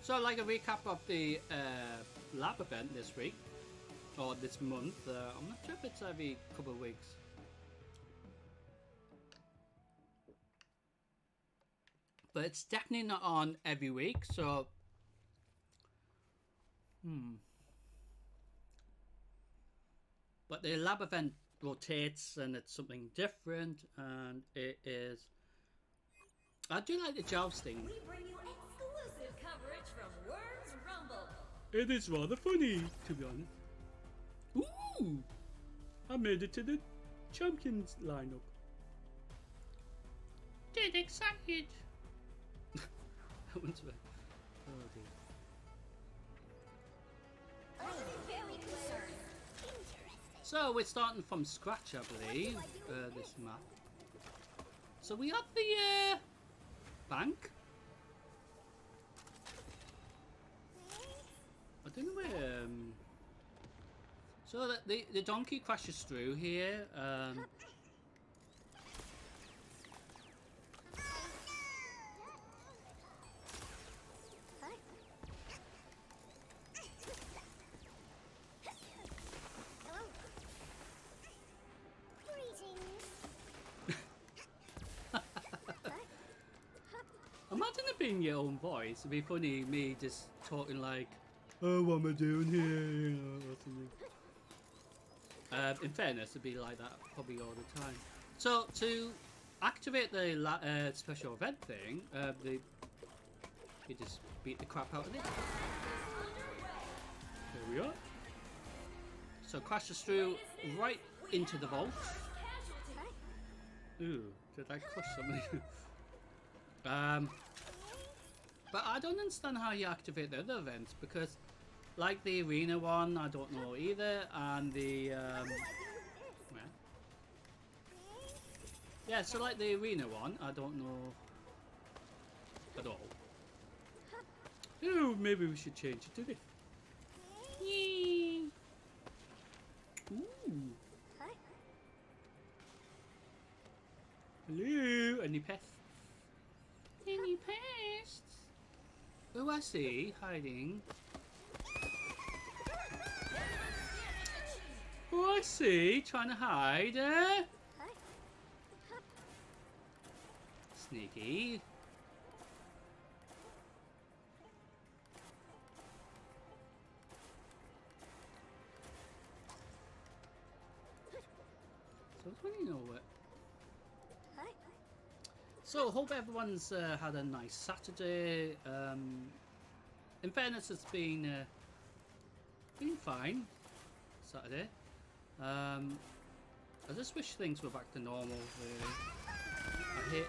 So, like a recap of the lab event this week, or this month, I'm not sure if it's every couple of weeks. But it's definitely not on every week, so... But the lab event rotates and it's something different, and it is... I do like the jousting. We bring you exclusive coverage from Worms Rumble. It is rather funny, to be honest. Ooh! I made it to the champions lineup. Dead excited! That one's right. Oh dear. Very concerned. Interesting. So we're starting from scratch, I believe, this map. So we have the bank. I don't know where. So that the donkey crashes through here. Hello. Greetings. Imagine it being your own voice. It'd be funny, me just talking like, "Oh, what am I doing here?" You know, or something. In fairness, it'd be like that probably all the time. So to activate the special event thing, you just beat the crap out of it. There we are. So crashes through right into the vault. Ooh, did I crush something? But I don't understand how you activate the other events, because like the arena one, I don't know either, and the yeah, so like the arena one, I don't know at all. Ooh, maybe we should change it to this. Yay. Ooh. Hello, any pests? Any pests? Oh, I see, hiding. Oh, I see. Trying to hide, eh? Sneaky. So it's really know it. So hope everyone's had a nice Saturday. In fairness, it's been fine Saturday. I just wish things were back to normal. Really. I hate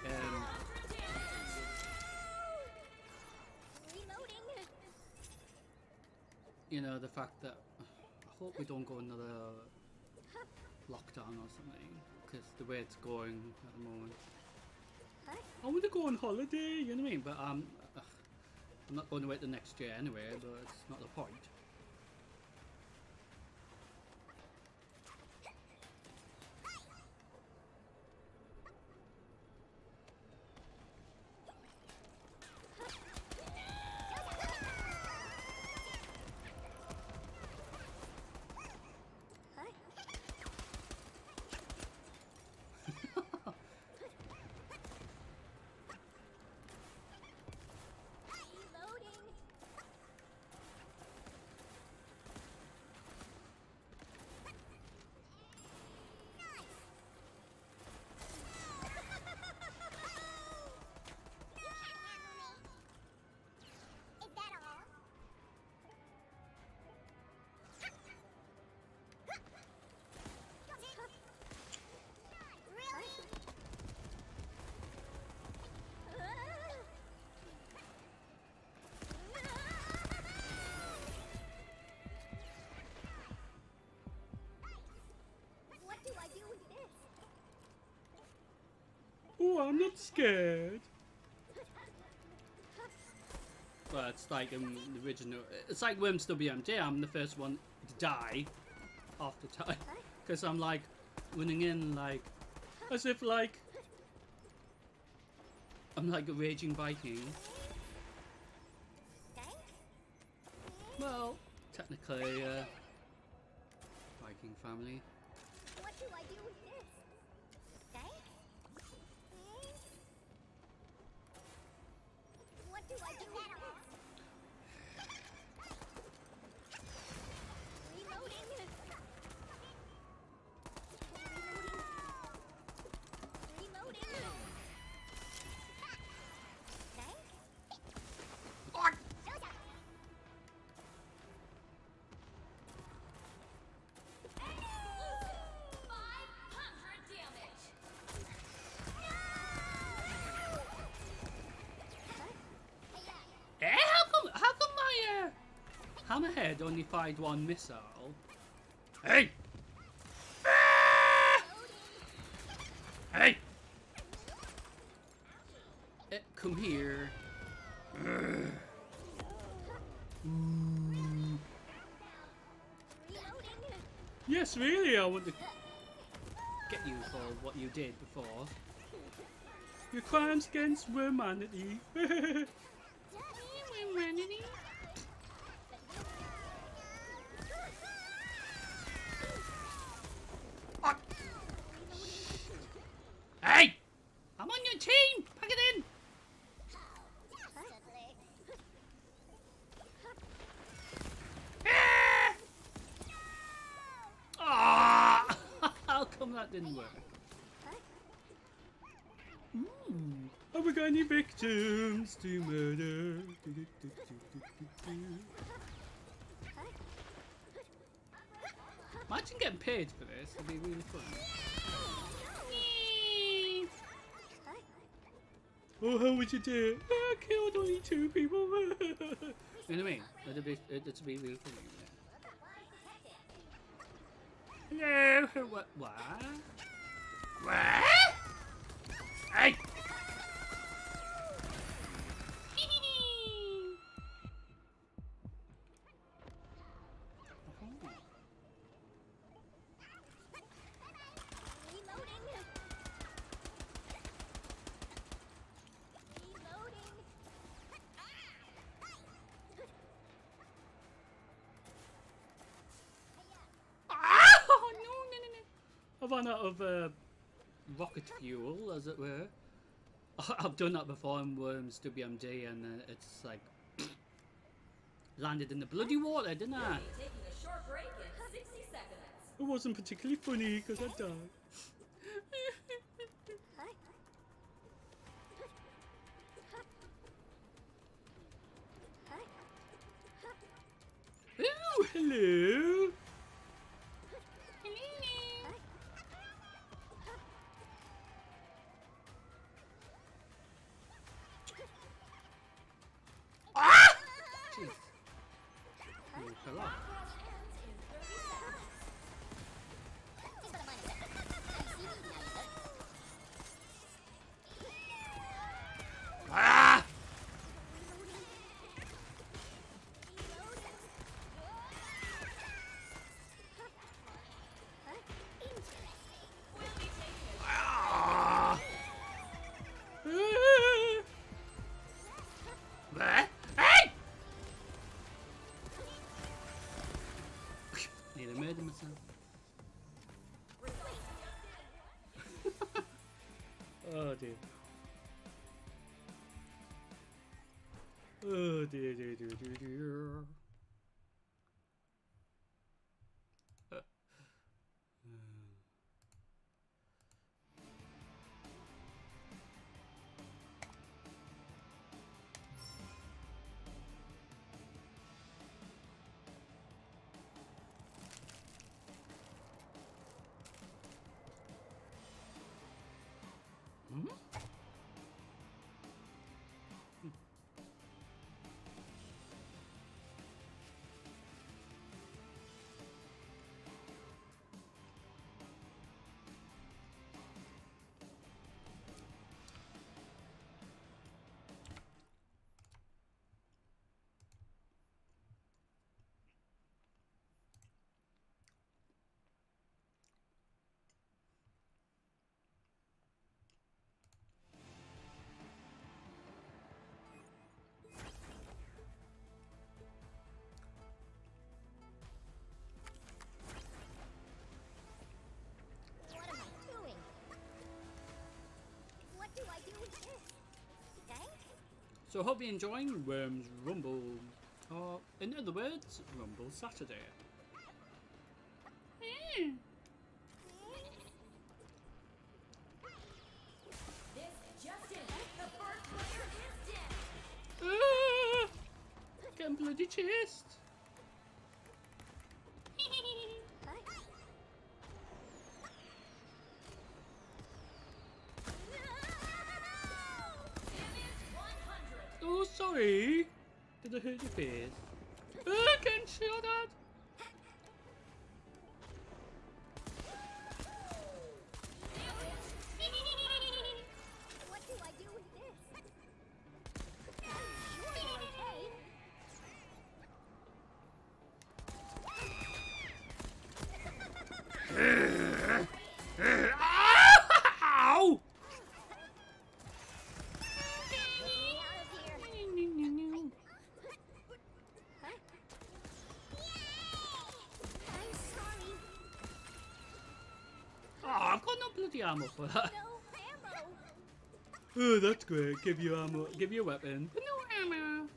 you know, the fact that I hope we don't go another lockdown or something, because the way it's going at the moment. I want to go on holiday, you know what I mean? But I'm not going to wait the next year anyway, but it's not the point. Oh, I'm not scared. Well, it's like in the original. It's like Worms WMJ. I'm the first one to die half the time because I'm like running in like as if like I'm like a raging Viking. Well, technically, Viking family. What do I do with this? Thanks? What do I do with this? Reloading. Reloading. Thanks? Exclusive 500 damage. How come my hammerhead only fired one missile? Hey! Ah! Hey! Come here. Yes, really, I want to get you for what you did before. Your crimes against humanity. Humanity? Ah. Hey! I'm on your team! Pack it in! Ah! How come that didn't work? Have we got any victims to murder? Imagine getting paid for this, it'd be really fun. Oh, how would you do it? I killed only 2 people. You know what I mean? It'd be really funny. Yeah. Hello, what? What? Hey! Oh ran out of rocket fuel, as it were. I've done that before in Worms WMD, and it's like landed in the bloody water, didn't I? Taking a short break in 60 seconds. It wasn't particularly funny because I died. Oh, hello. Ah! Jeez. You fell off. Ah! Ah! Bleh. Hey! Nearly murdered myself. Oh dear. Oh dear, dear, dear, dear, dear. Hmm? What am I doing? What do I do with this? Tank? So hope you're enjoying Worms Rumble, or in other words, Rumble Saturday. This just in. The first player is dead. Ah! Getting bloody chased. Damage 100. Oh, sorry. Did I hurt your face? Ah, can't show that. What do I do with this? Sure you're okay. Ow! Get me out of here. Huh? Yay! I'm sorry. Oh, I've got no bloody ammo for that. No ammo. Oh, that's great. Give you ammo. Give you a weapon. But no ammo.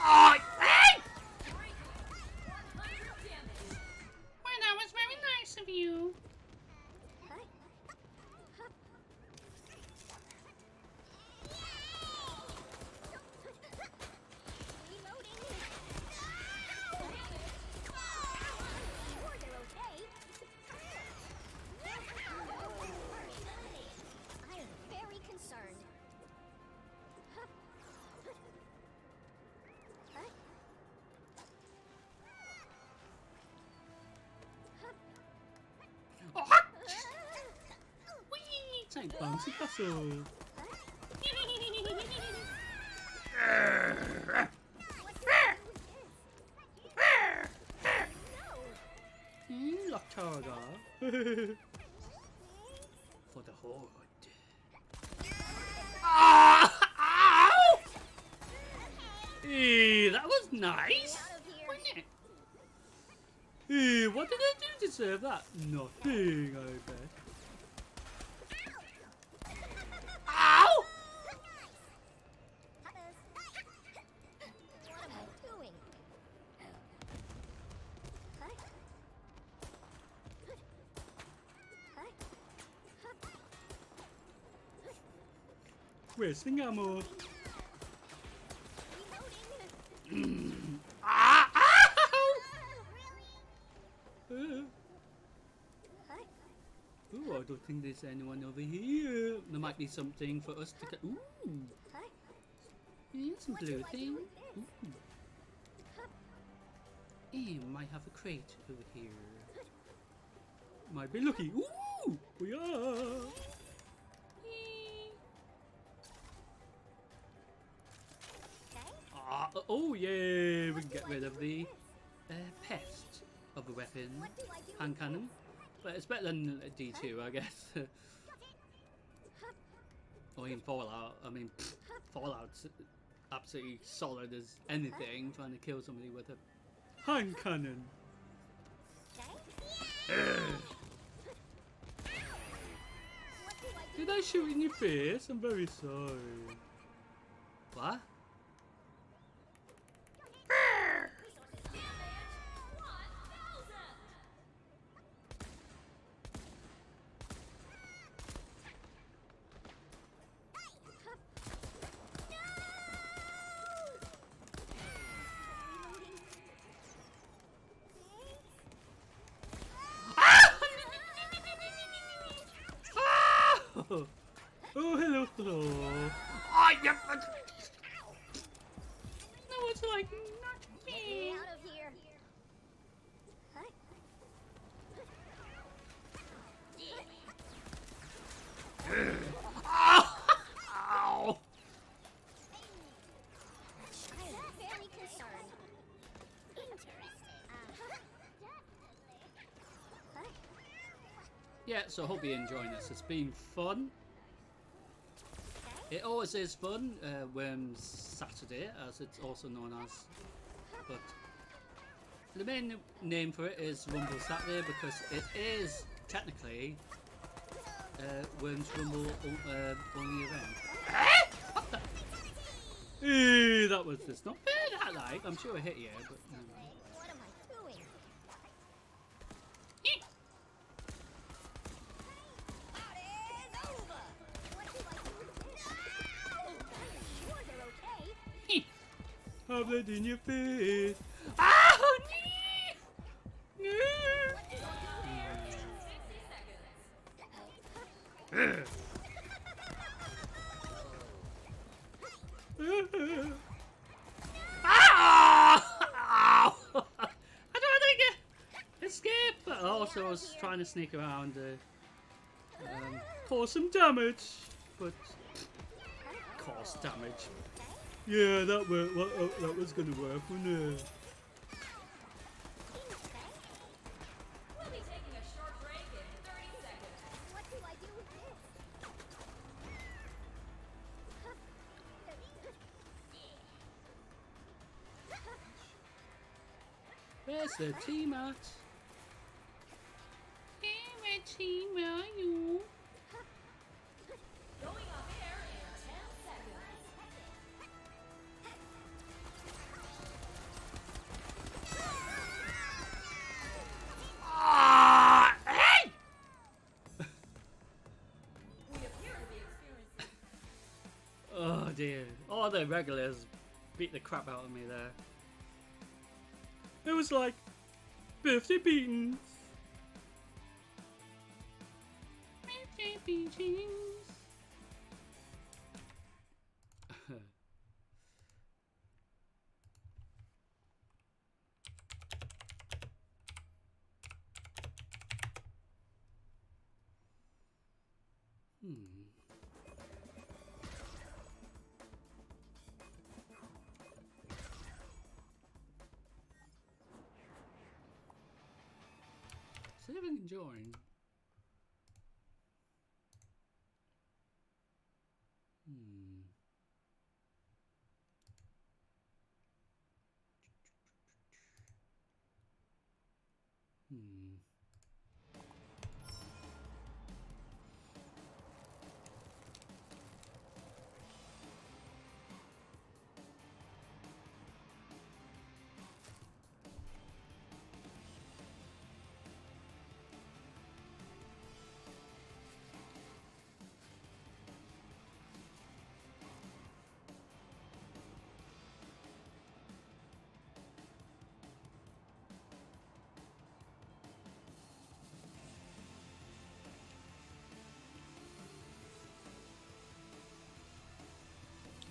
Oh, hey! 100 damage. Well, that was very nice of you. Reloading. Sure they're okay. I am very concerned. Oh, wee! It's like bouncy castle. Lock target. for the horde. Ah! Ow! That was nice, Out of here. wasn't it? What did I do to deserve that? Nothing, I bet. Ow! What am I doing? Wasting ammo. Reloading. Ah! Ow! Really? Ooh, I don't think there's anyone over here. There might be something for us to get. Ooh, yeah, some blue thing. Ooh. Might have a crate over here. Might be lucky. Ooh, we are. Oh yeah, we can get rid of the pest of a weapon, What do I do? hand cannon. But it's better than a D2, I guess. Or in Fallout. I mean, Fallout's absolutely solid as anything. Trying to kill somebody with a hand cannon. Did I shoot in your face? I'm very sorry. What? Oh, hello, hello. Oh, yep. No, it's like not Get me. me out of here. Ow! I'm very concerned. Interesting. Yeah, so I hope you're enjoying this. It's been fun. It always is fun when Saturday, as it's also known as. But the main name for it is Rumble Saturday because it is technically Worms Rumble only event. What the? That was just not fair. That like I'm sure I hit you, but no. What am I doing? That is over. What do I do with this? Sure, they're okay. Have it in your face. Oh, no! Ah! Ow! I don't think it escape, but also I was trying to sneak around, cause some damage, but cause damage. Yeah, that worked. That was gonna work, wasn't it? We'll be taking a short break in 30 seconds. What do I do with this? Where's the team at? Hey, red team, where are you? Going off air in 10 seconds. Ah! Hey! We appear to be experiencing Oh dear. All the regulars beat the crap out of me there. It was like 50 beatings. 50 beatings. So I've been enjoying.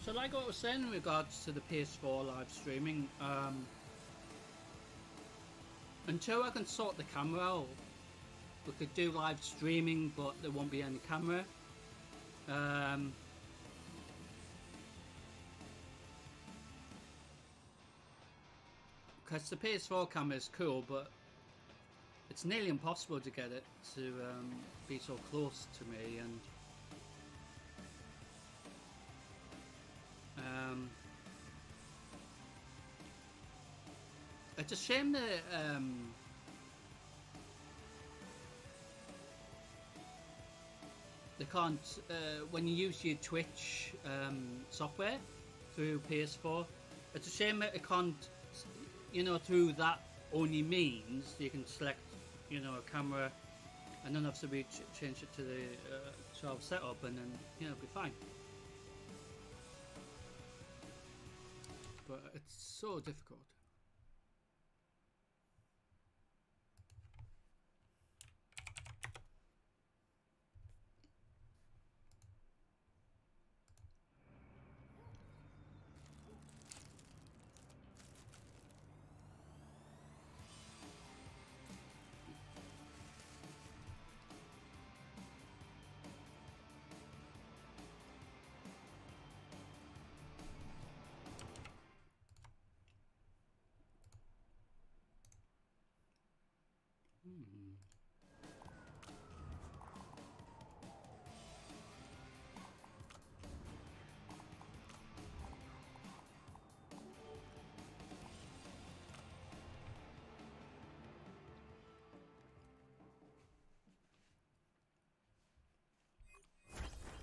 So like what I was saying in regards to the PS4 live streaming, until I can sort the camera out, we could do live streaming but there won't be any camera. Because the PS4 camera is cool, but it's nearly impossible to get it to be so close to me, and it's a shame that they can't when you use your Twitch software through PS4. It's a shame that it can't, you know, through that only means you can select, you know, a camera, and then obviously we change it to the 12 setup, and then, you know, it'll be fine. But it's so difficult.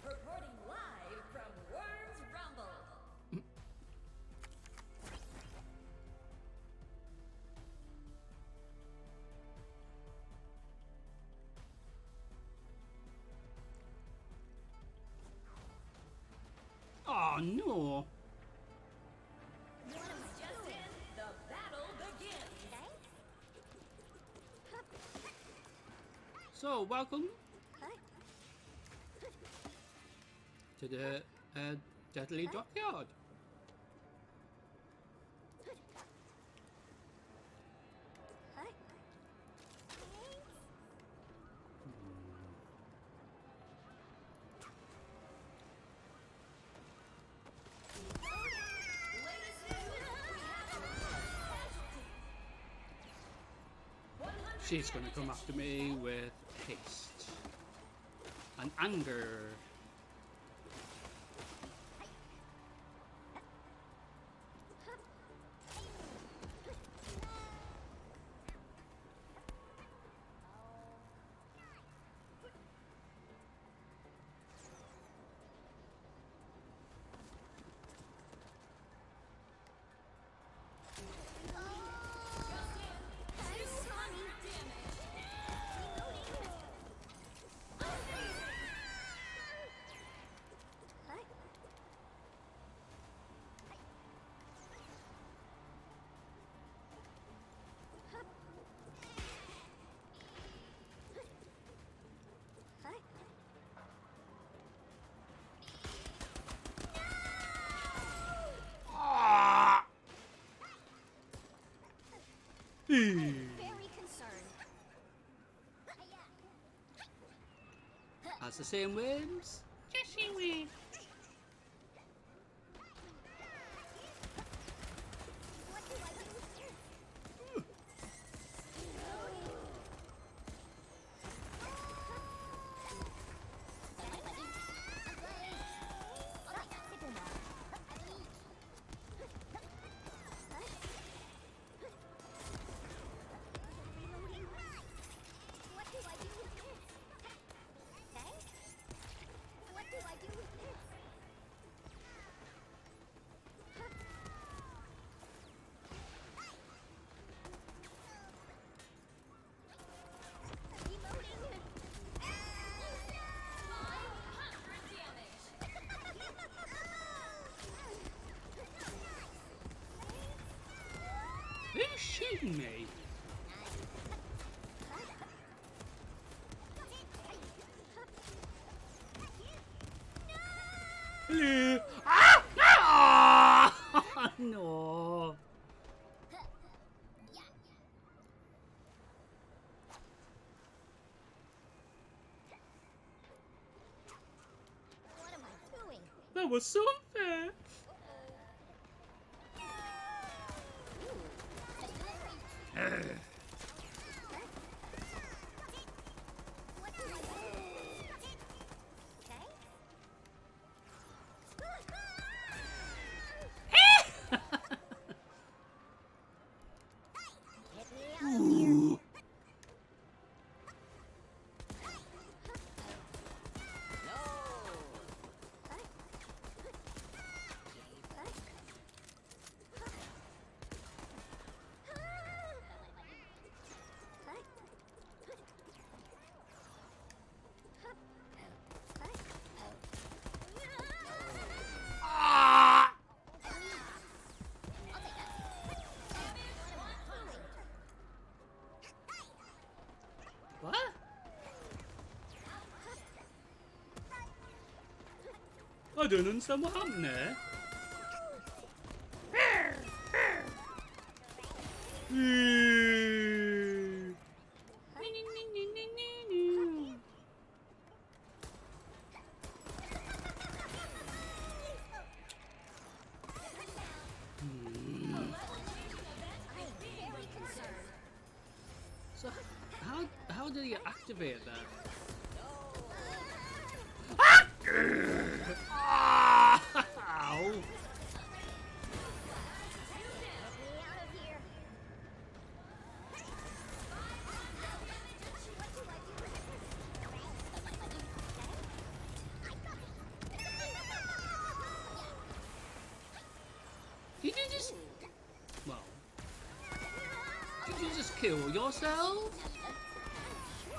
Reporting live from Worms Rumble. Oh no! Just in, the battle begins. So, welcome to the Deadly Dockyard. Latest news, we have a casualty. She's gonna come after me with haste and anger. Ah! Very concerned. As the saying wins, Jesse wins. What do I do? What do I do with this? Thanks? What do I do with this? Emoting. 500 damage. Who's shooting me? Hello. Ah! Ah! No. What am I doing? That was so unfair. What do I do? Get me out of here. Ooh. Ah! What? I don't understand what happened there. Very concerned. So how do you activate that? Ah! Ow! Get me out of here. What do I do with this? Did you just? Well, did you just kill yourself? Sure, you're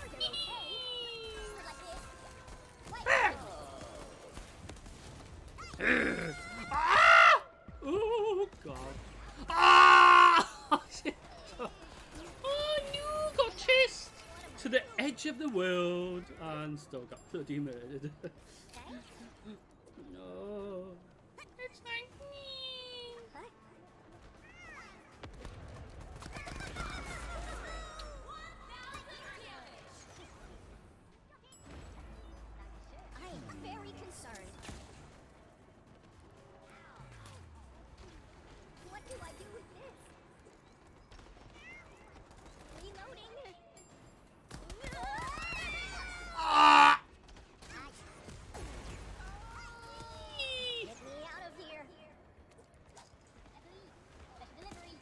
okay. Ah! Oh god! Ah! Shit. Oh no! Got chased to the edge of the world and still got bloody murdered. No. It's like me. I am very concerned. What do I do with this? Reloading. Ah! Get me out of here. Delivery.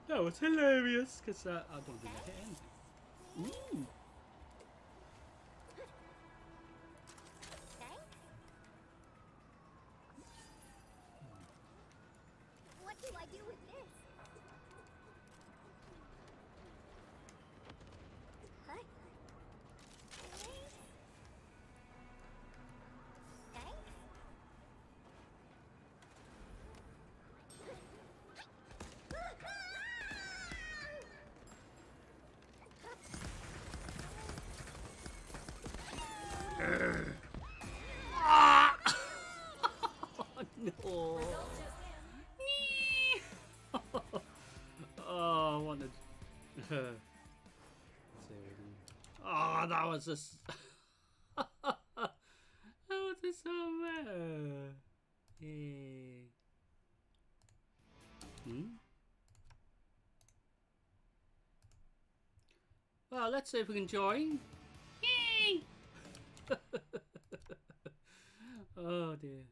That was hilarious because I don't think I hit anything. Ooh. Thanks. What do I do with this? Huh? Thanks. Thanks. Ah! No. Oh, I wanted. Oh, that was just. That was just so bad. Yeah. Well, let's see if we can join. Yay! Oh dear.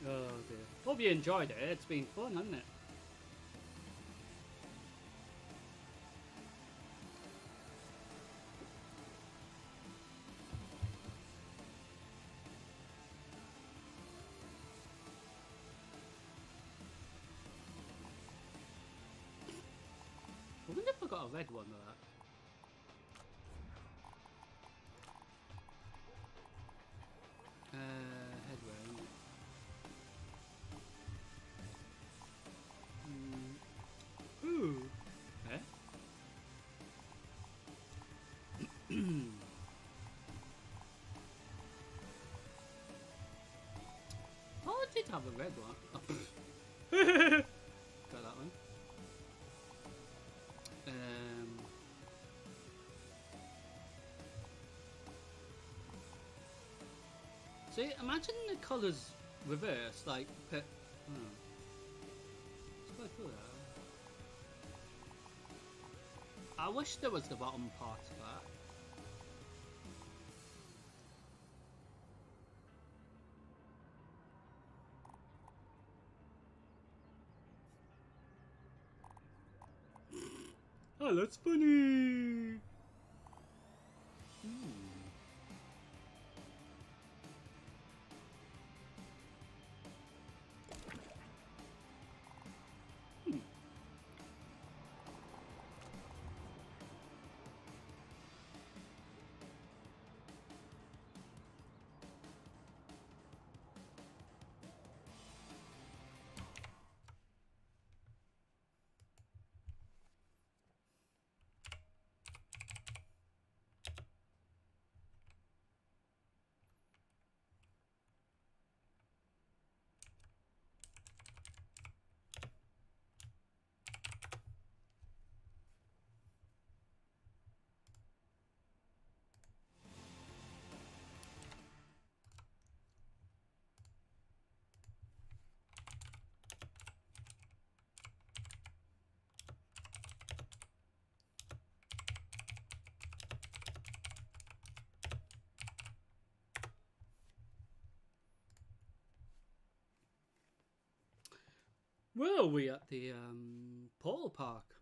Oh dear. Hope you enjoyed it. It's been fun, hasn't it? got a red one of that. Head round. Ooh. Eh? Oh, I did have a red one. Oh. Got that one. See, imagine the colours reversed, like. It's quite cool. I wish there was the bottom part of that. Oh, that's funny. Where are we at the Portal Park?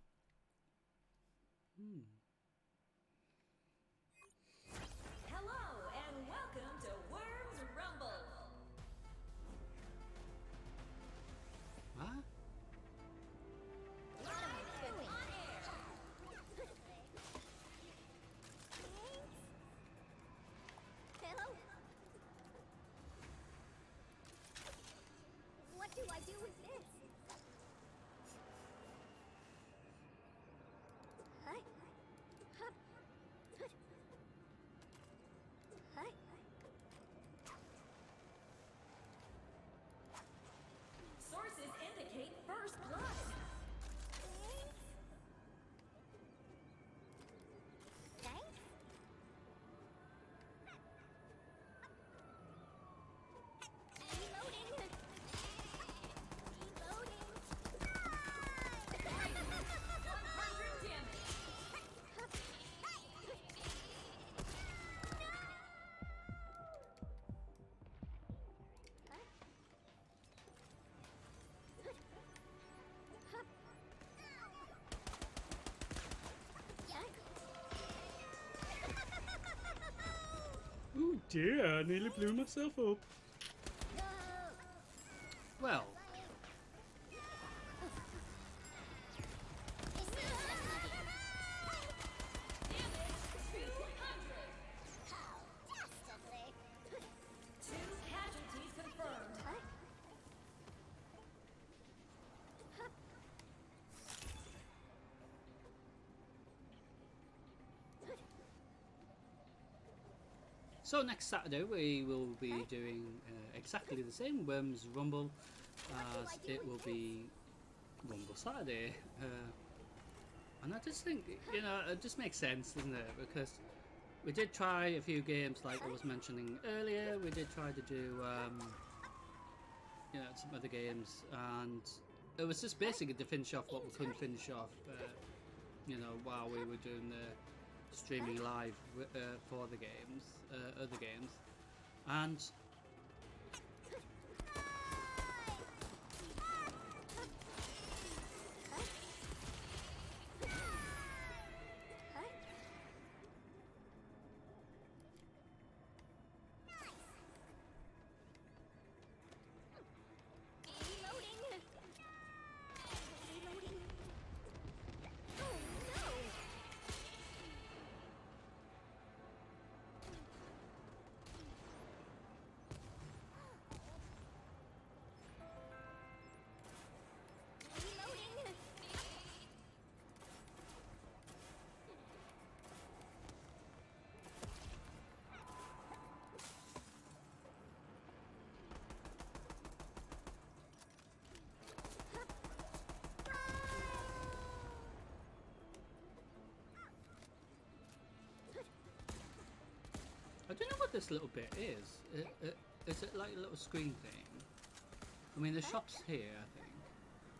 Hello and welcome to Worms Rumble. What? Live on air. Hello? What do I do with this? Huh? Hup. Hut. Huh? Sources indicate first blood. Thanks. Reloading. Reloading. 100 damage. Oh dear, I nearly blew myself up. Well, Damage 200. 2 casualties confirmed. so next Saturday we will be doing exactly the same Worms Rumble as it will be Rumble Saturday. And I just think, you know, it just makes sense, doesn't it? Because we did try a few games, like I was mentioning earlier. We did try to do, you know, some other games, and it was just basically to finish off what we couldn't finish off, you know, while we were doing the streaming live for the games, other games, and. what this little bit is. Is it like a little screen thing? I mean, the shop's here, I think.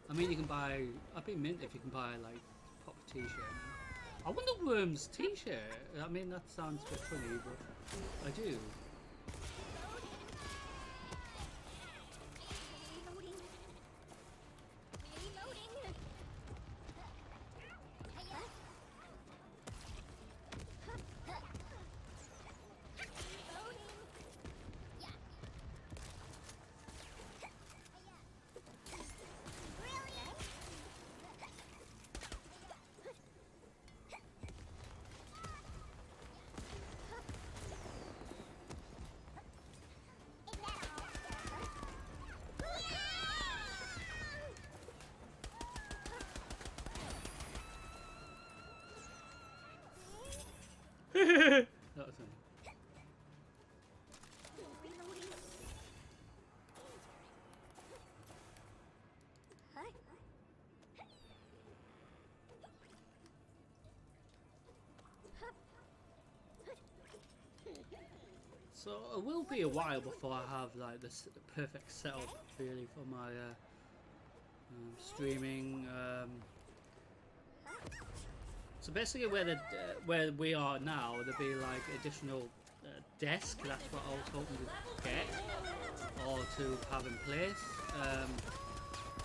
I mean, you can buy. I'd be mint if you can buy like pop a t-shirt. I wonder Worm's t-shirt. I mean, that sounds a bit funny, but I do. That was funny. So it will be a while before I have like this perfect setup really for my streaming. So basically, where we are now, there'll be like additional desk. That's what I was hoping to get or to have in place,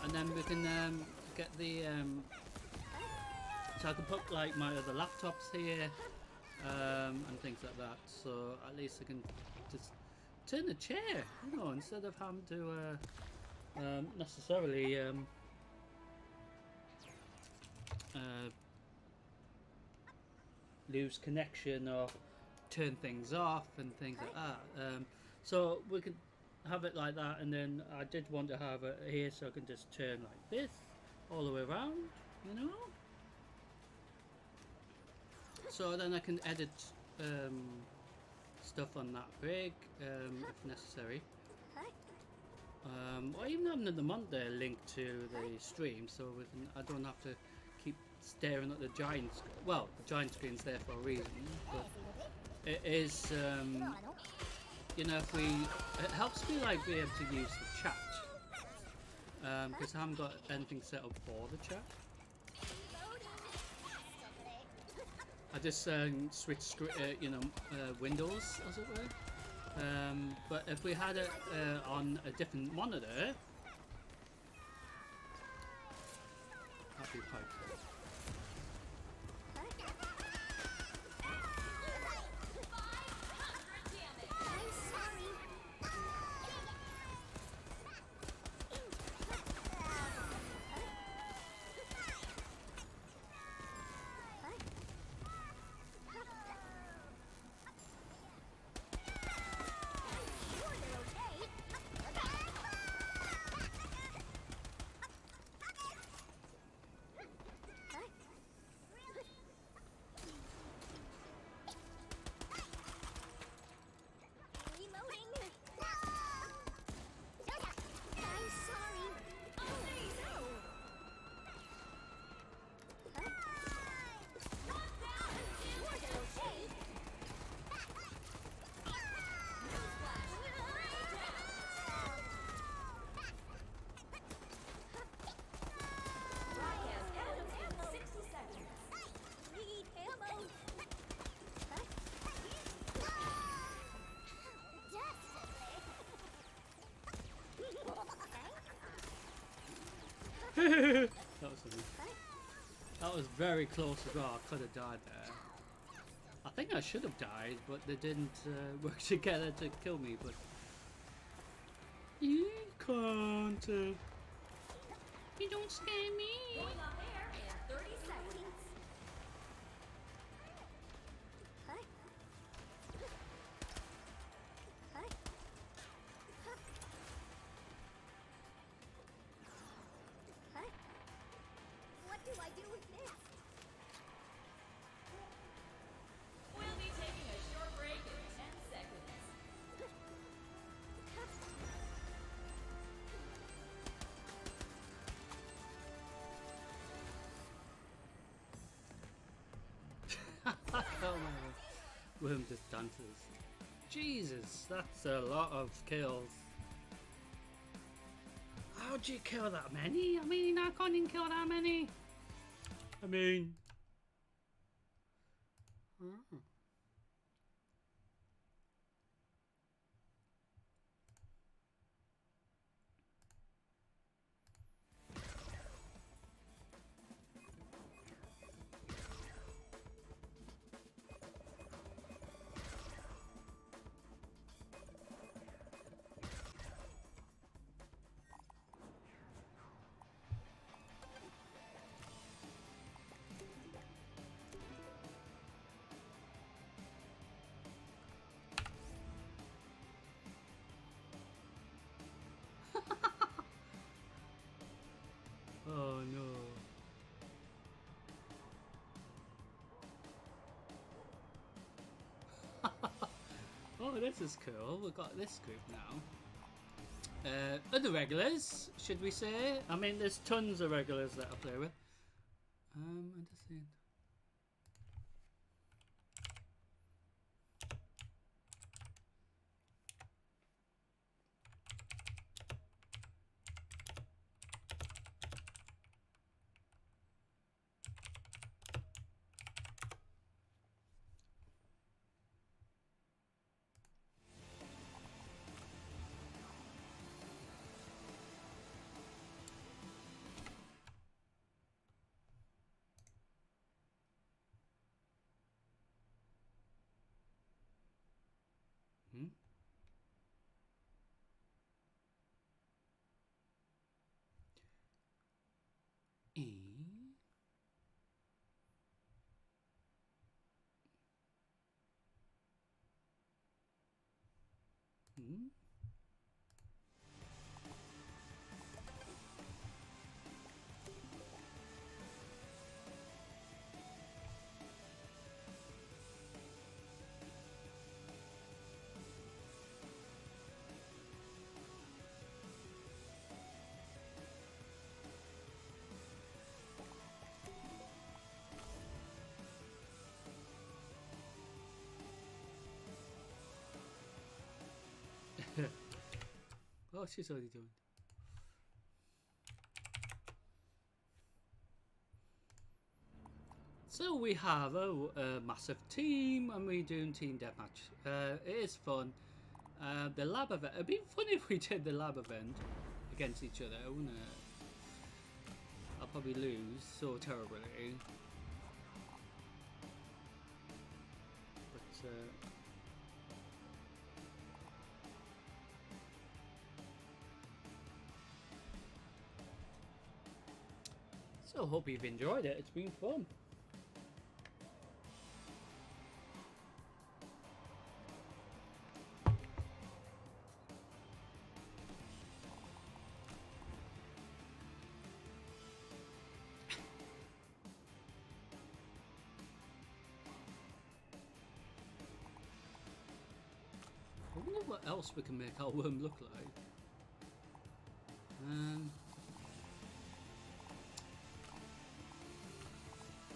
and then we can get the. So I can put like my other laptops here. And things like that, so at least I can just turn the chair, you know, instead of having to necessarily lose connection or turn things off and things like that. So we could have it like that, and then I did want to have it here so I can just turn like this all the way around, you know. So then I can edit stuff on that rig if necessary. Or even having the mod there linked to the stream, so we can, I don't have to keep staring at the giant. Well, the giant screen's there for a reason, but it is, you know, if we, it helps me like be able to use the chat because I haven't got anything set up for the chat. I just switch, you know, windows, as it were. But if we had it on a different monitor, that'd be quite cool. That was very close as well. I could have died there. I think I should have died, but they didn't work together to kill me. But you can't. You don't scare me. Going on air in 30 seconds. What do I do with this? We'll be taking a short break in 10 seconds. I can't remember. Worm just dances. Jesus, that's a lot of kills. How'd you kill that many? I mean, I can't even kill that many. I mean... Oh. Oh no. Oh, this is cool. We've got this group now. Other regulars, should we say? I mean, there's tons of regulars that I play with. I'm just saying. Hmm? E. Hmm? Oh, she's already doing. So we have a massive team, and we're doing team deathmatch. It is fun. The lab event. It'd be fun if we did the lab event against each other, wouldn't it? I'll probably lose so terribly. But so hope you've enjoyed it. It's been fun. I wonder what else we can make our worm look like.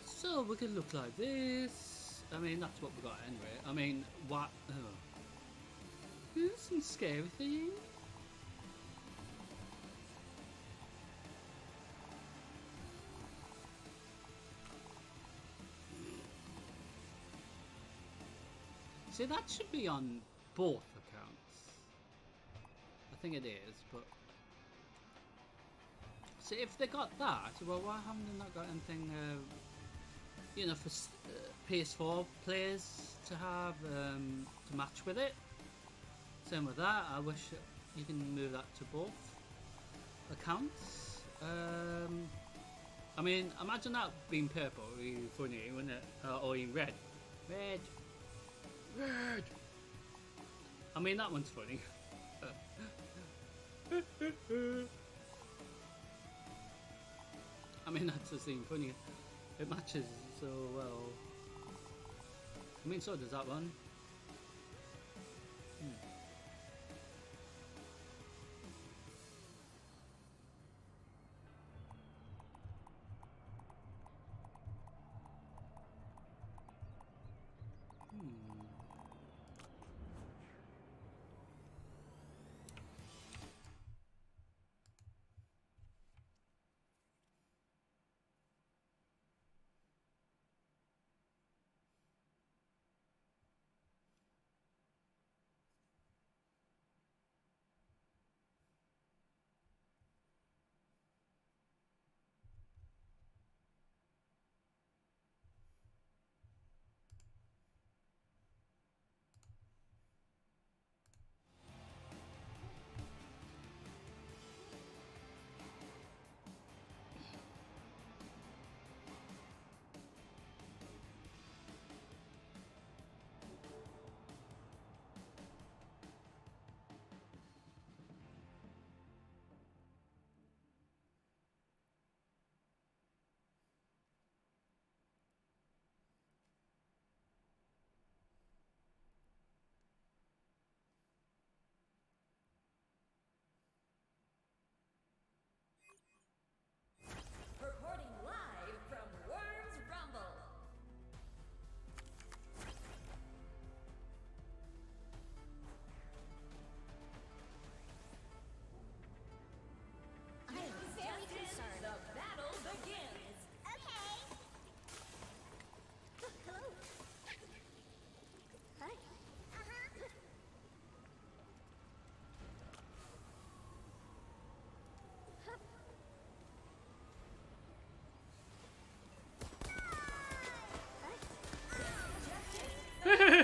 So we could look like this. I mean, that's what we got anyway. I mean, what? Oh. Is some scary thing? See, that should be on both accounts. I think it is, but see, if they got that, well, why haven't they not got anything? You know, for PS4 players to have to match with it. Same with that. I wish you can move that to both accounts. I mean, imagine that being purple, would be funny, wouldn't it? Or in red. Red. Red. I mean, that one's funny. I mean, that's the thing funny. It matches so well. I mean, so does that one.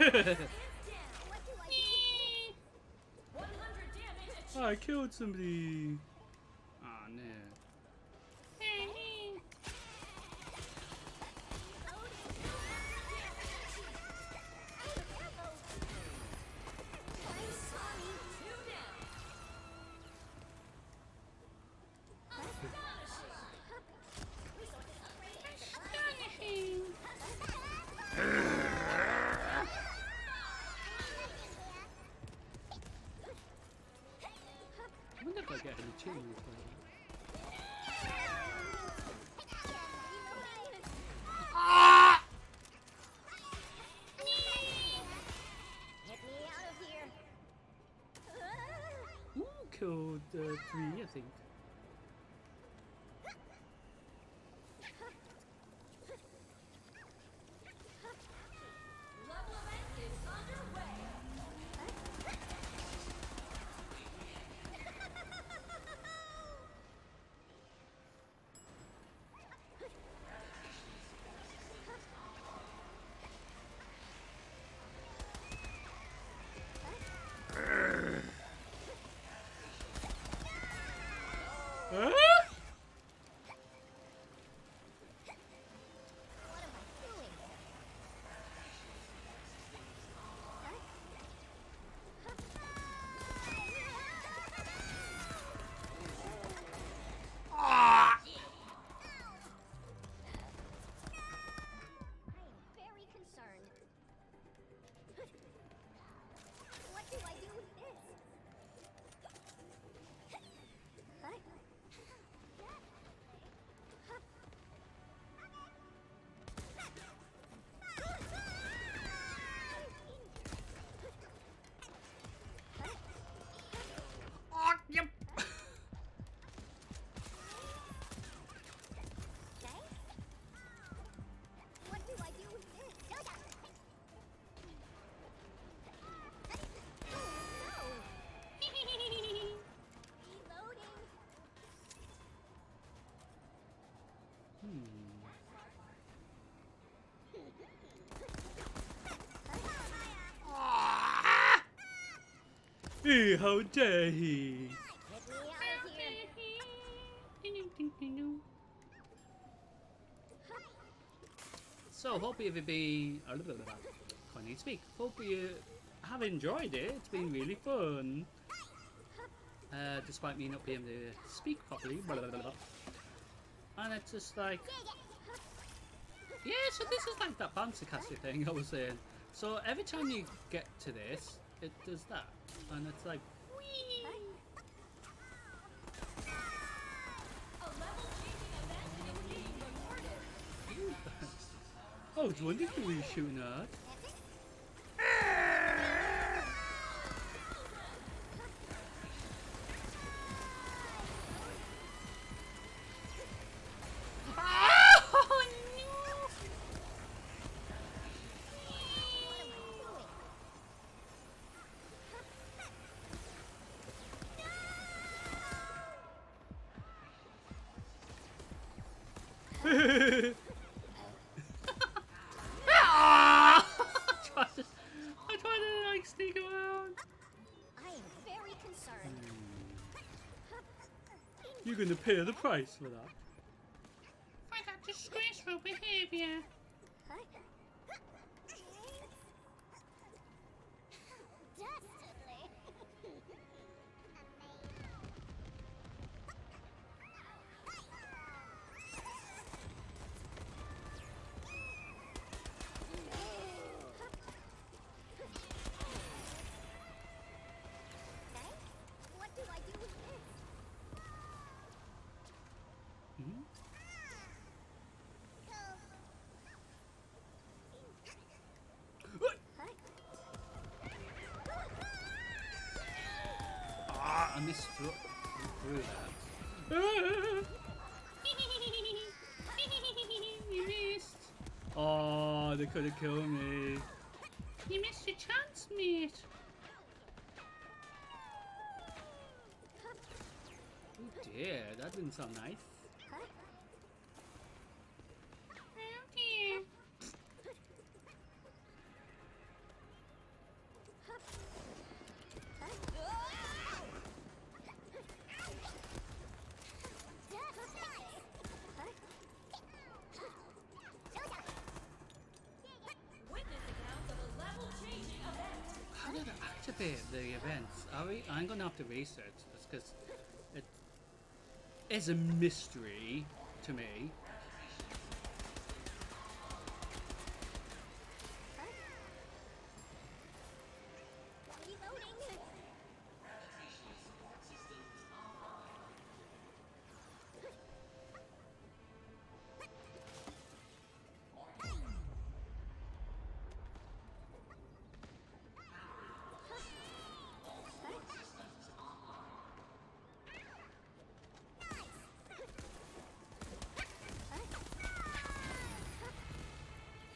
What do I do? 100 damage achieved. I killed somebody. Ah, no. Two down. I wonder if I get any tunes. Get me out of here. Ooh, killed 3, I think. Level event is underway. Huh? What am I doing? I am very concerned. What do I do with this? Oh, yep. Thanks. What do I do with this? Oh, no. Reloading. Hey, how dare he? Get me out of here. So, hope you can't even speak. Hope you have enjoyed it. It's been really fun. Despite me not being able to speak properly. And it's just like, yeah, so this is like that bouncy castle thing I was saying. So every time you get to this, it does that. And it's like, whee! A level changing event is being recorded. I was wondering who you were shooting at. I tried to like sneak around. I am very concerned. You're gonna pay the price for that. For that disgraceful behavior. Dastardly. Thanks. What do I do with this? Mhm. Ah, I missed through that. You missed. Oh, they could have killed me. You missed your chance, mate. Oh dear, that didn't sound nice. Oh dear. activate the events? Are we? I'm gonna have to research this because it is a mystery to me.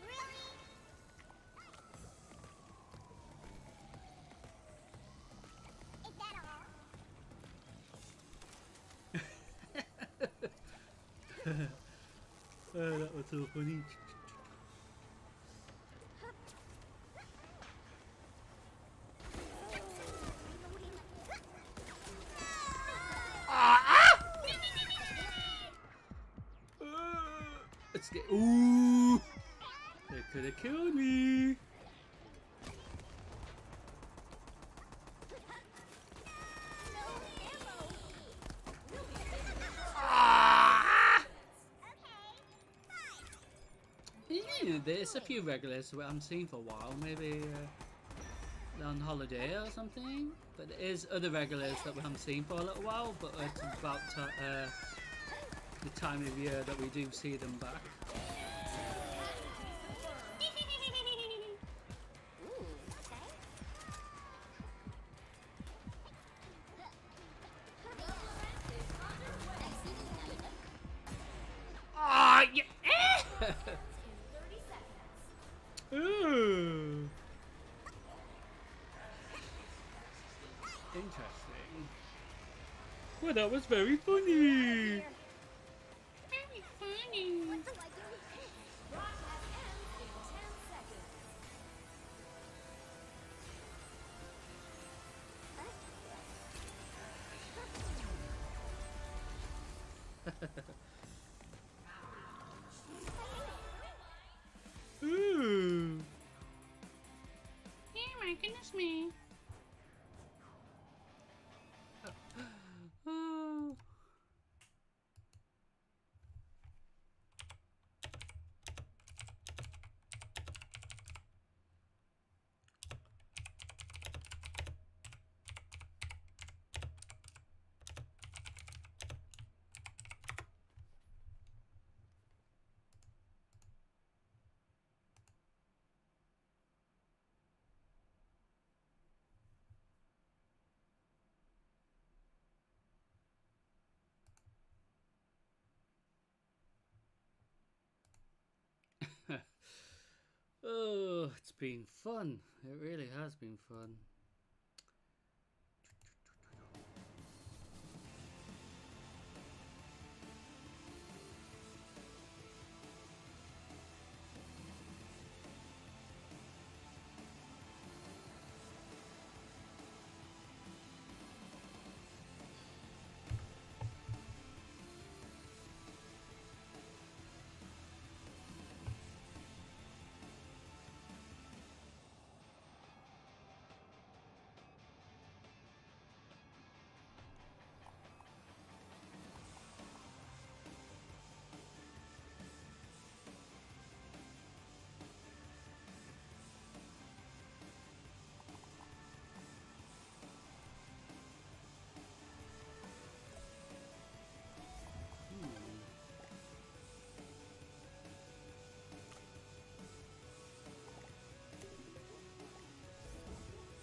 Reloading. Is that all? That was so funny. Let's get. Ooh! They could have killed me. Ah! Yeah, there's a few regulars that I haven't seen for a while. Maybe they're on holiday or something. But there is other regulars that we haven't seen for a little while. But it's about the time of year that we do see them back. Ah, yeah. 30 seconds. Ooh. Interesting. Well, that was very funny. Very funny. What do I do? Broadcast ends in 10 seconds. Ooh. Oh my goodness me. Oh. Oh, it's been fun. It really has been fun.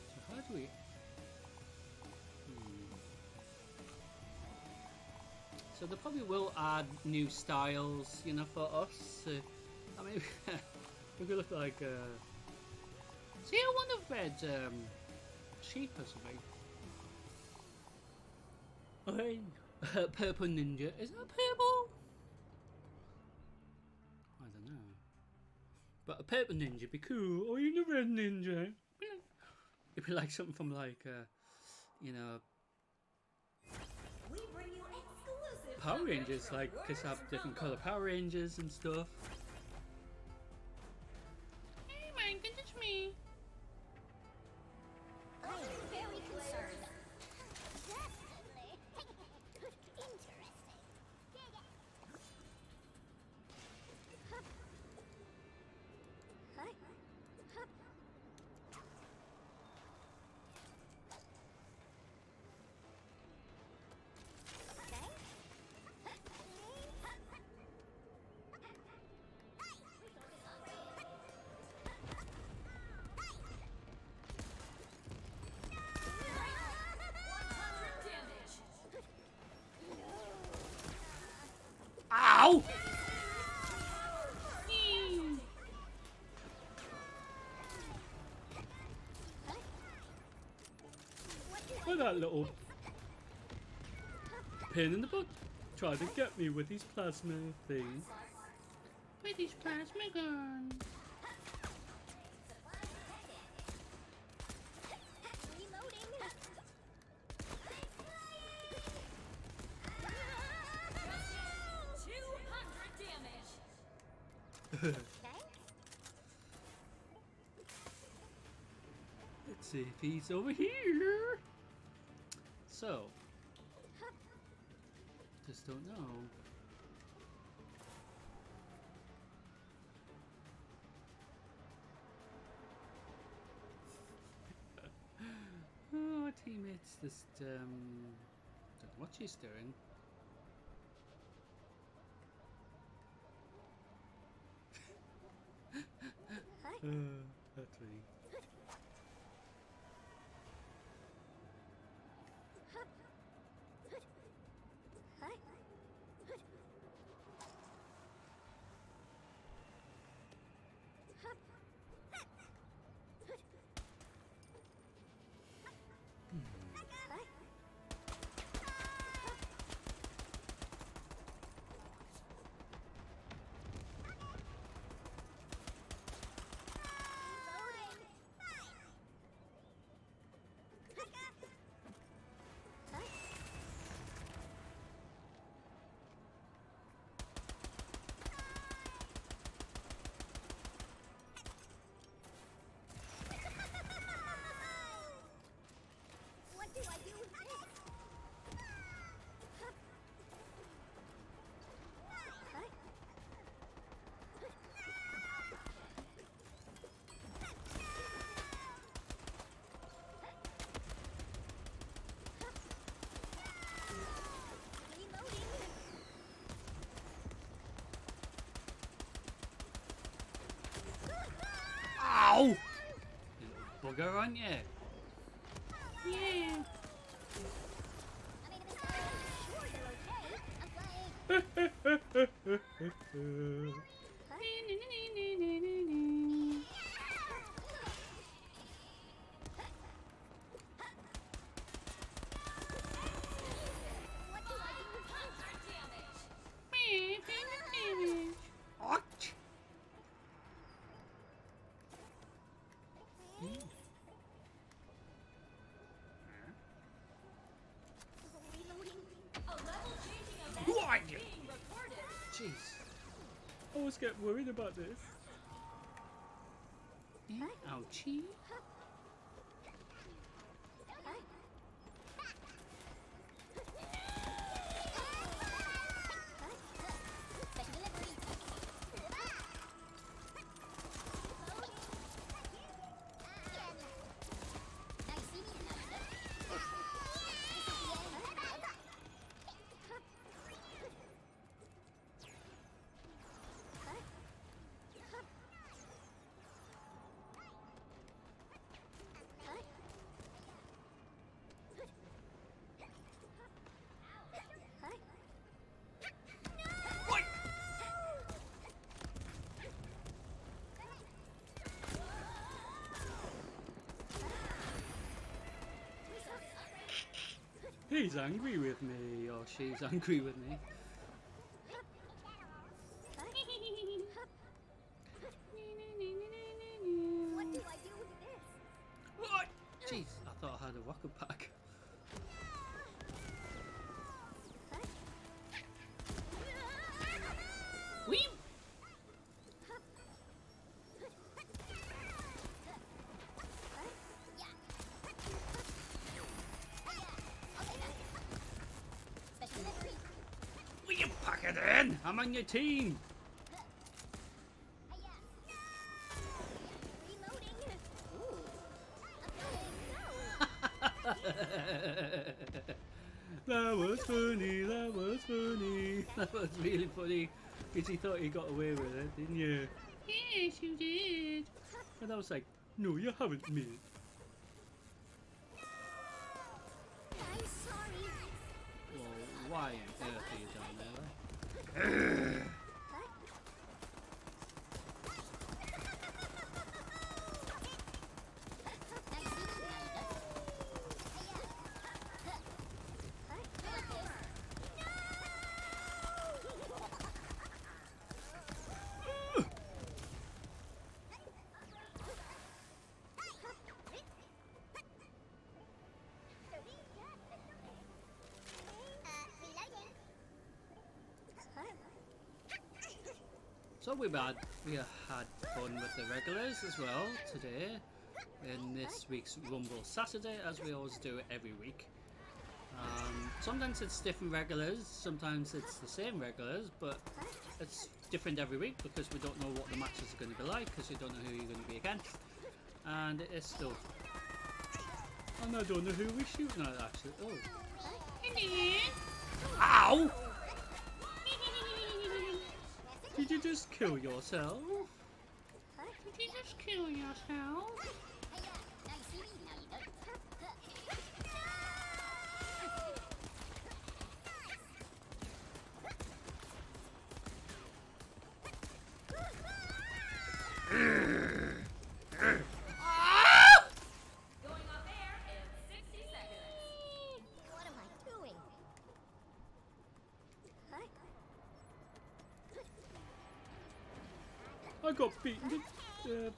So how do we? So they probably will add new styles, you know, for us. I mean, we could look like. See, I wonder if red sheep or something. Okay, purple ninja. Is that purple? I don't know. But a purple ninja would be cool. Or even a red ninja. It'd be like something from like, you know, We bring you exclusive Power coverage Rangers. from Like, cause have World different Rumble. color Power Rangers and stuff. Oh my goodness me. Ow! Well, that little pin in the butt tried to get me with his plasma thing. With his plasma gun. Reloading. 200 damage. Thanks. Let's see if he's over here. So, just don't know. Oh, our teammates just don't know what she's doing. That's me. What do I do with this? Reloading. Ow! You little bugger, aren't you? Yeah. I made a mistake. Sure, they're okay. I'm flying. What do I do with this? Ouch! Reloading. A level changing event Who are you? being recorded. Jeez. I always get worried about this. Ouchie. Special delivery. Now you see me and now you don't. This is the end. He's angry with me. Or she's angry with me. What do I do with this? What? Jeez, I thought I had a rocket pack. Whee! Special delivery. Will you pack it in? I'm on your team. Reloading. Ooh. I'm going. No. That was funny. That was funny. That was really funny. Because he thought he got away with it, didn't you? Yes, you did. And I was like, no, you haven't, mate. I'm sorry. Well, why on earth are you down there? So we had fun with the regulars as well today in this week's Rumble Saturday, as we always do every week. Sometimes it's different regulars, sometimes it's the same regulars, but it's different every week because we don't know what the matches are going to be like, because you don't know who you're going to be against, and it is still. And I don't know who we're shooting at actually. Oh. Ow! Did you just kill yourself? Did you just kill yourself? Going off air in 60 seconds. What am I doing? I got beaten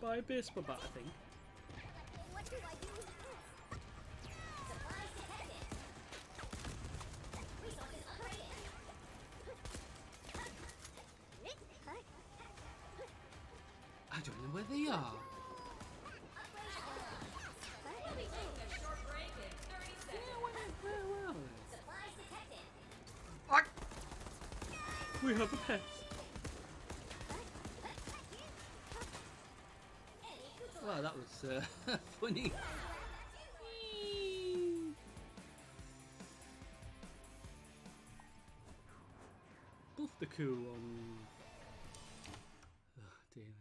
by a baseball bat, I think. What do I do with this? Supplies detected. Resources upgraded. I don't know where they are. We'll be taking a short break in 30 seconds. Where are Supplies detected. they? We have a pet. Well, that was funny. Buff the cool one. Oh, dear me.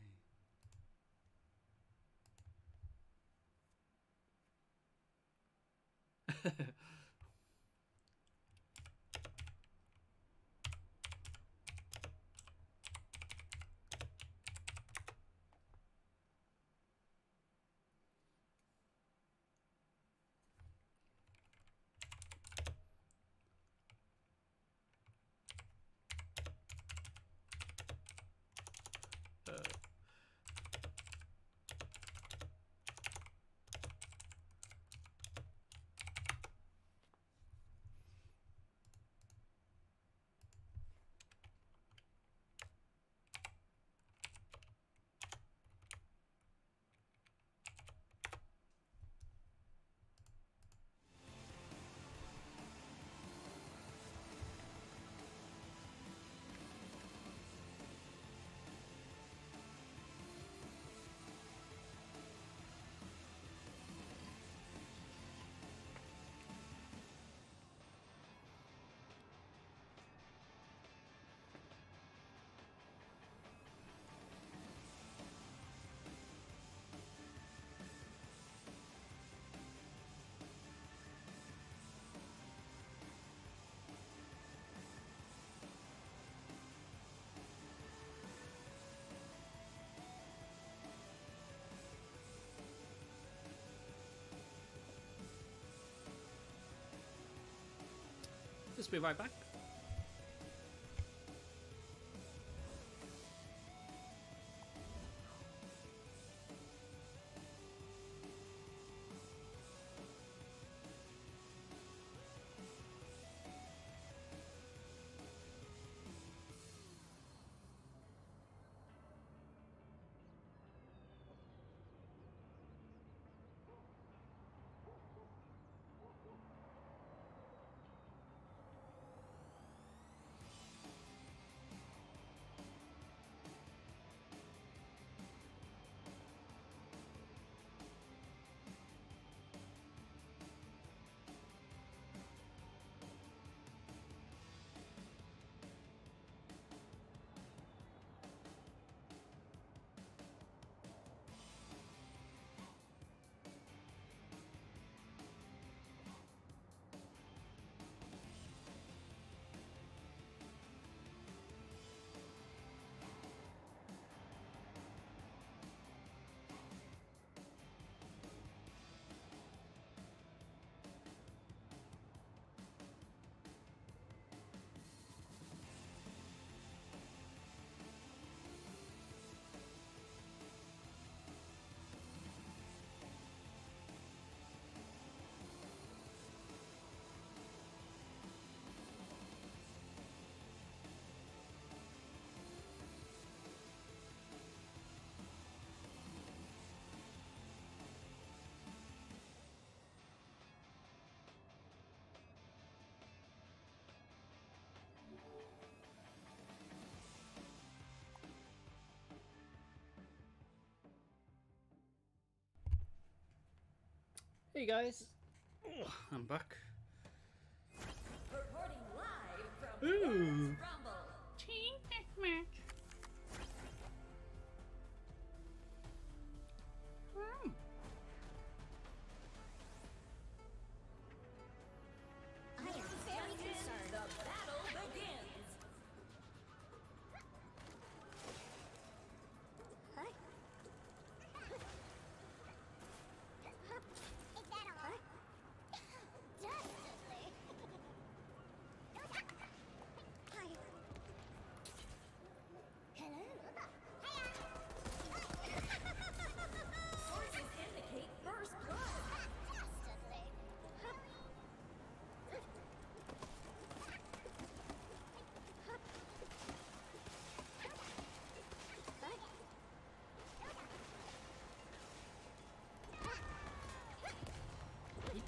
Just be right back. Hey guys, I'm back. Reporting live from Ooh. World's Rumble. Team Deathmatch. I am very concerned. The battle begins. Huh? Is that all? Dastardly. Hi. Hello. Sources indicate first blood. Dastardly.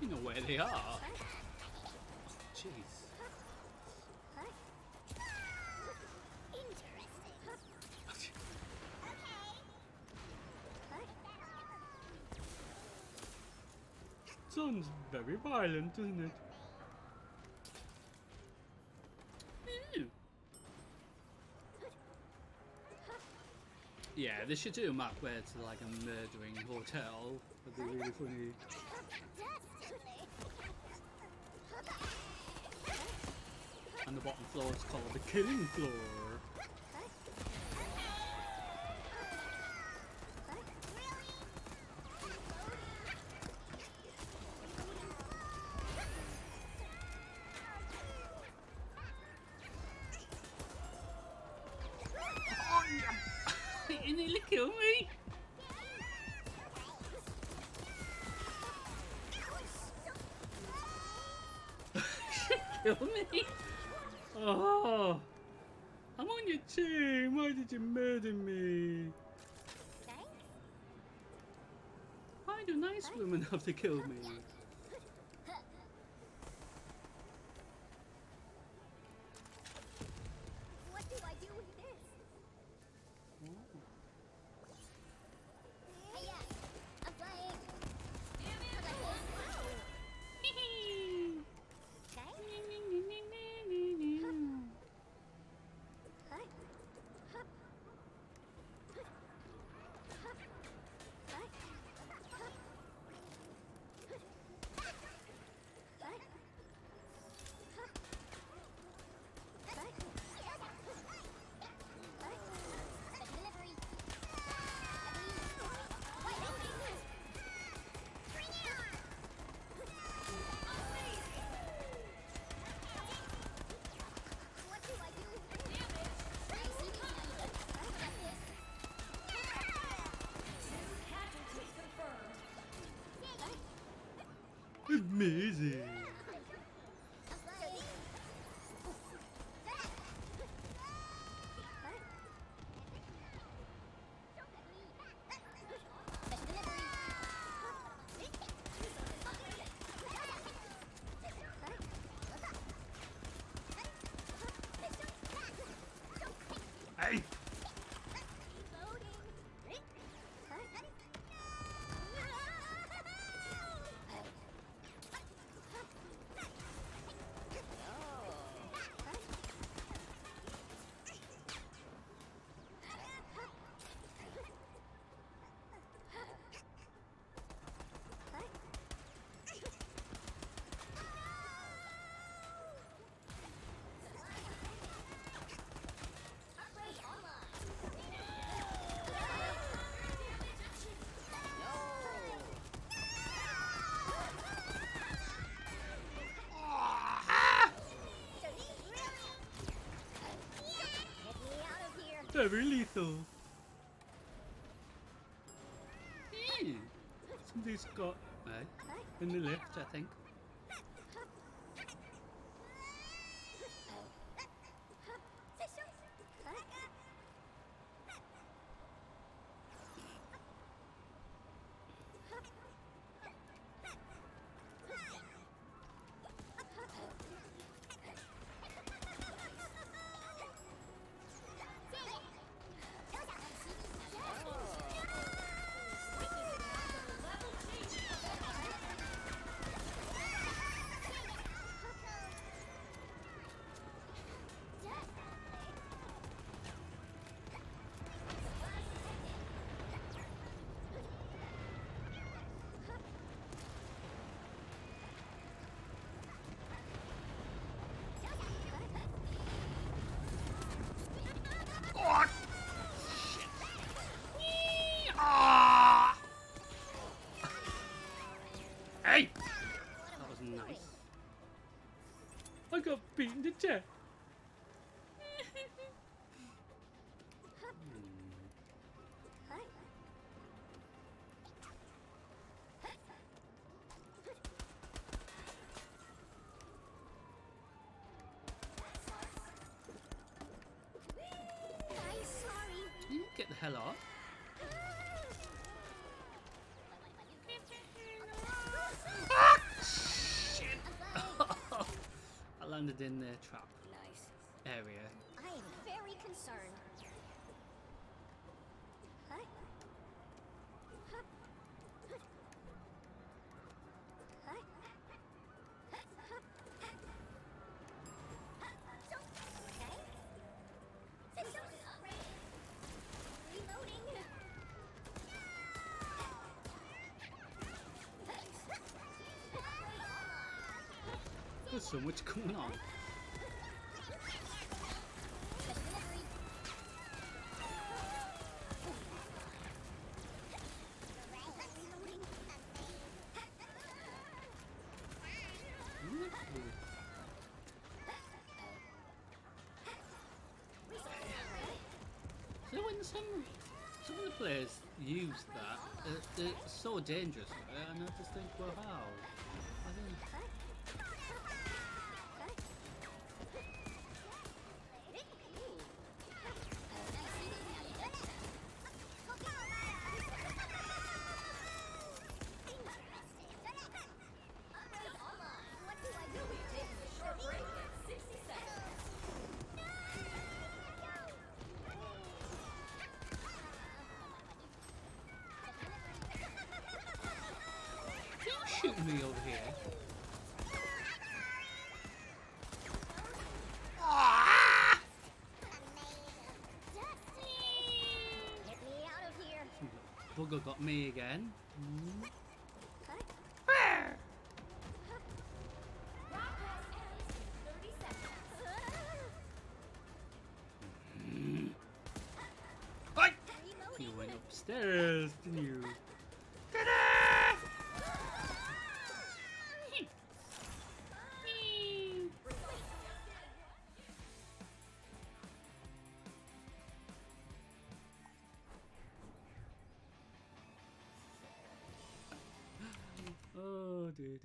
You know where they are. Jeez. Interesting. Sounds very violent, doesn't it? Ooh. Yeah, they should do a map where it's like a murdering hotel. That'd be really funny. And the bottom floor is called the killing floor. Oh, yeah. You nearly killed me. Kill me. Oh, I'm on your team. Why did you murder me? Why do nice women have to kill me? What do I do with this? Hey, yeah, I'm playing. What do I do with this? Casualties confirmed. Amazing. Hey. Very lethal. Somebody's got in the lift, I think. Hey! That was nice. I got beaten to death. I'm sorry. You get the hell off. I landed in their trap Nice. area. I am very concerned. Reloading. There's so much going on. So when some of the players use that, it's so dangerous, and I just think, well, how? I don't. Short break at 60 seconds. Don't shoot me over here. Get me out of here. Bugger got me again. Broadcast ends in 30 seconds. Right. You went upstairs, didn't you? Oh, dear.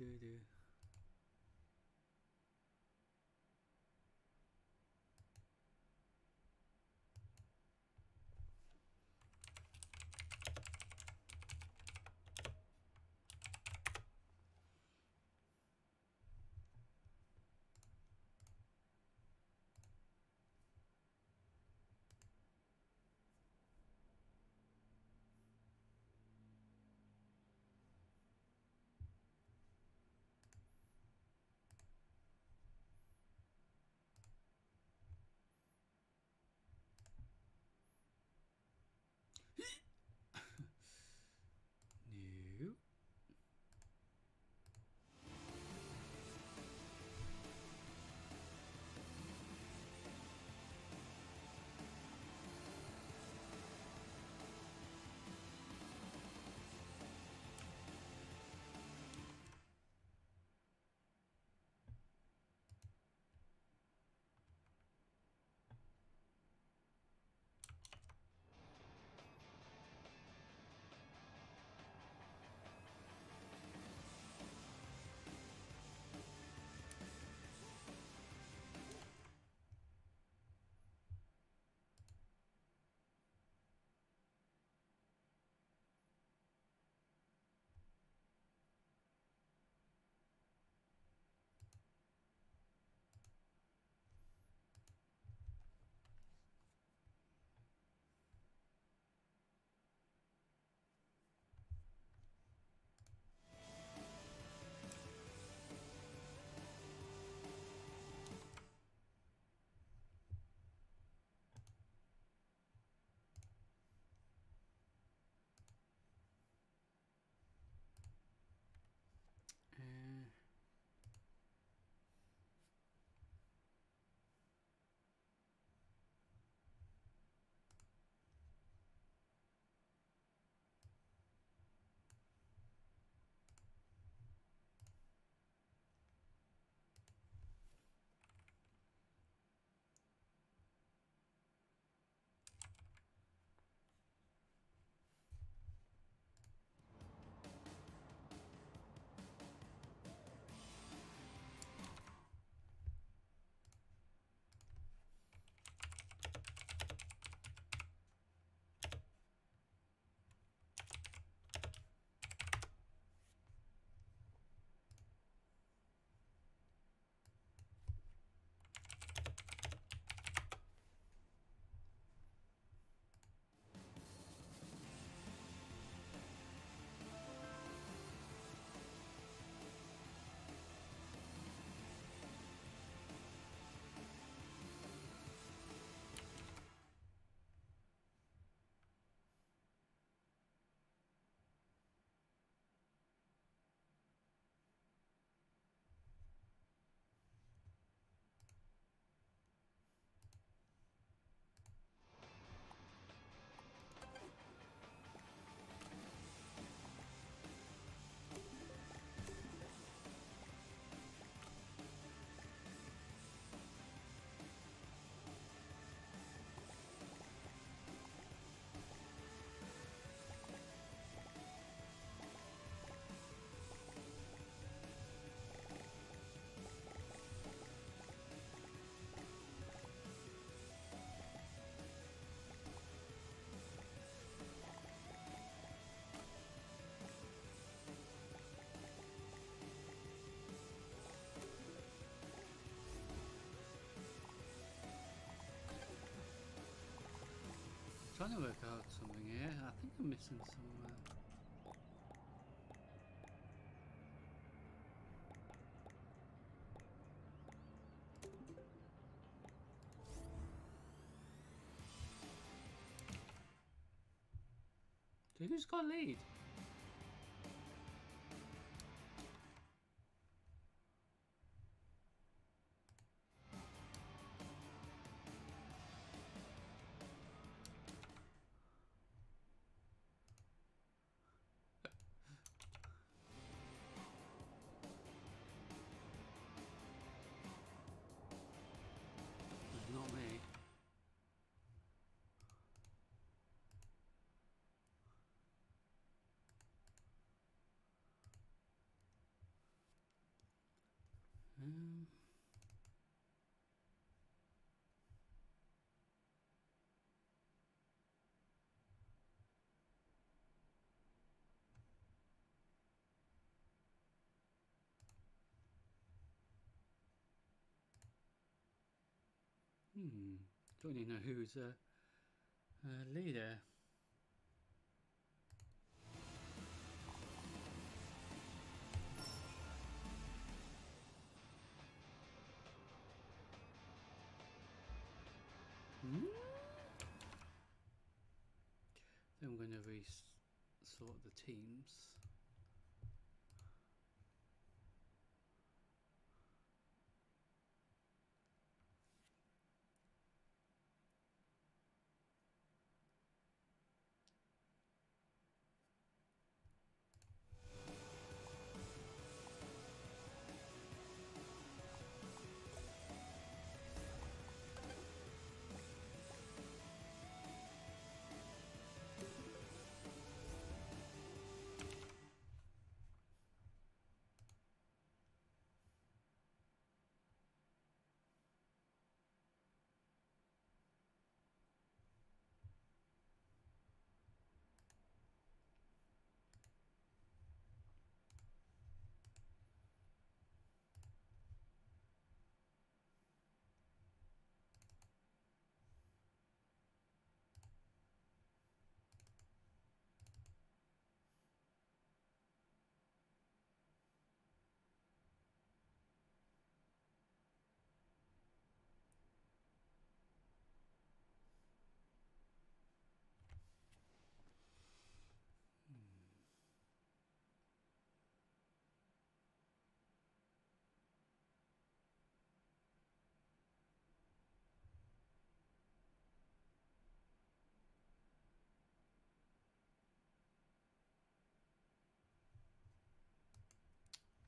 trying to work out something here. I think I'm missing some. So who's got lead? Not me. Um, don't even know who's leader. Then I'm going to re-sort the teams.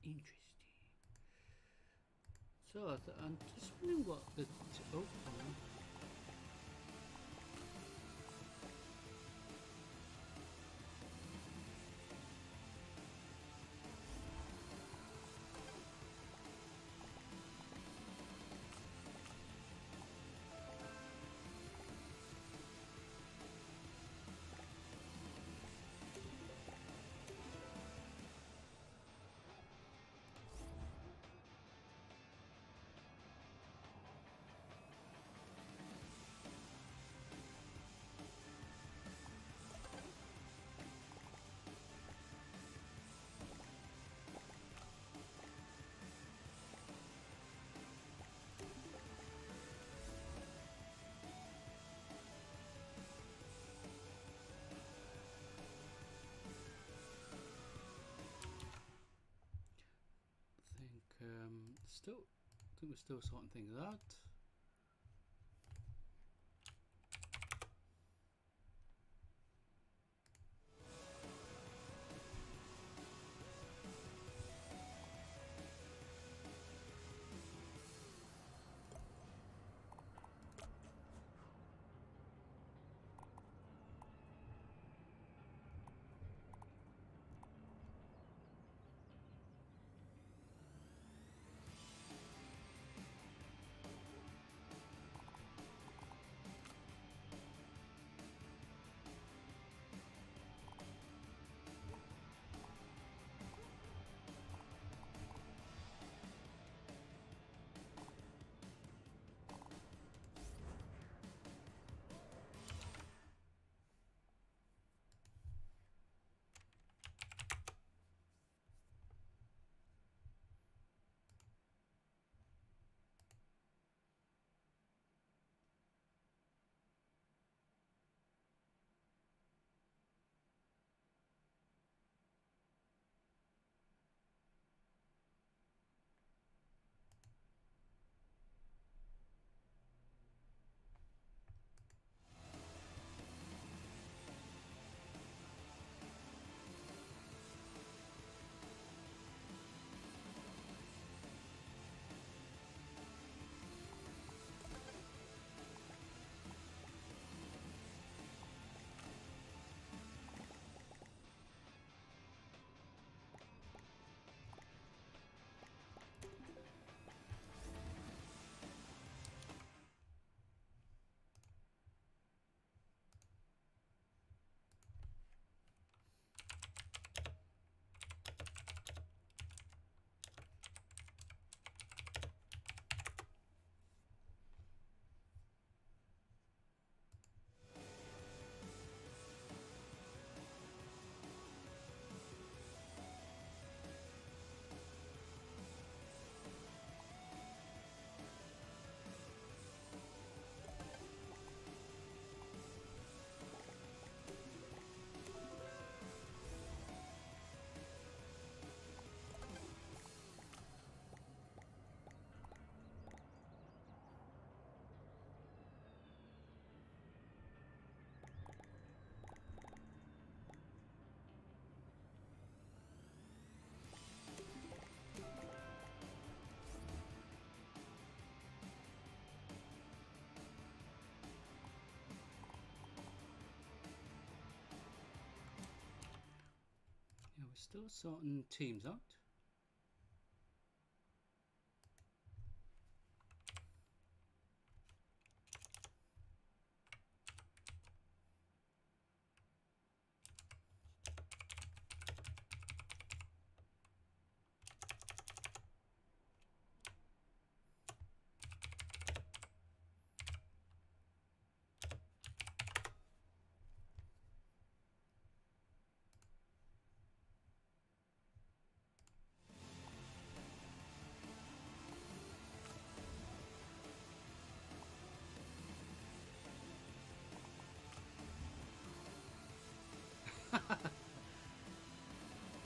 Interesting. So I'm just wondering what the hold on. I think we're still sorting things out. Still sorting teams out.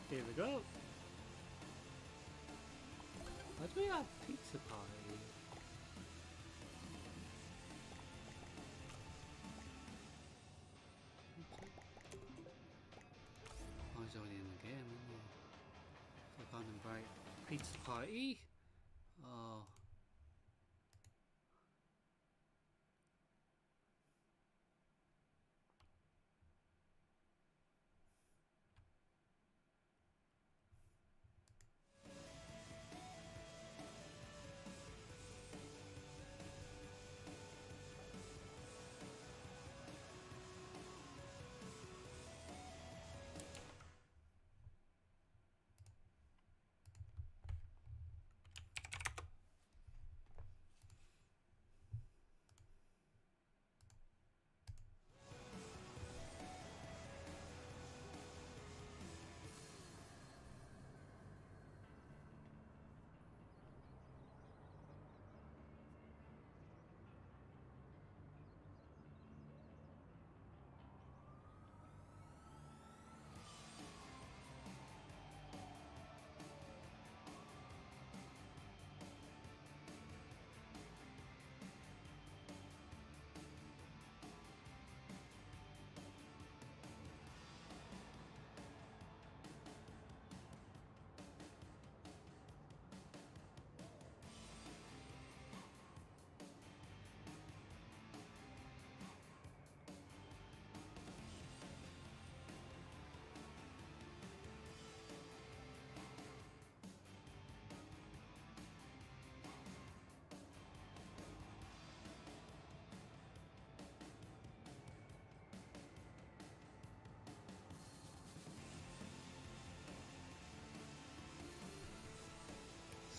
Here we go. Why do we have pizza party? Oh, he's already in the game, isn't he? So I can't invite pizza party. Oh.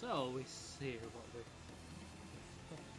So we see what we're talking.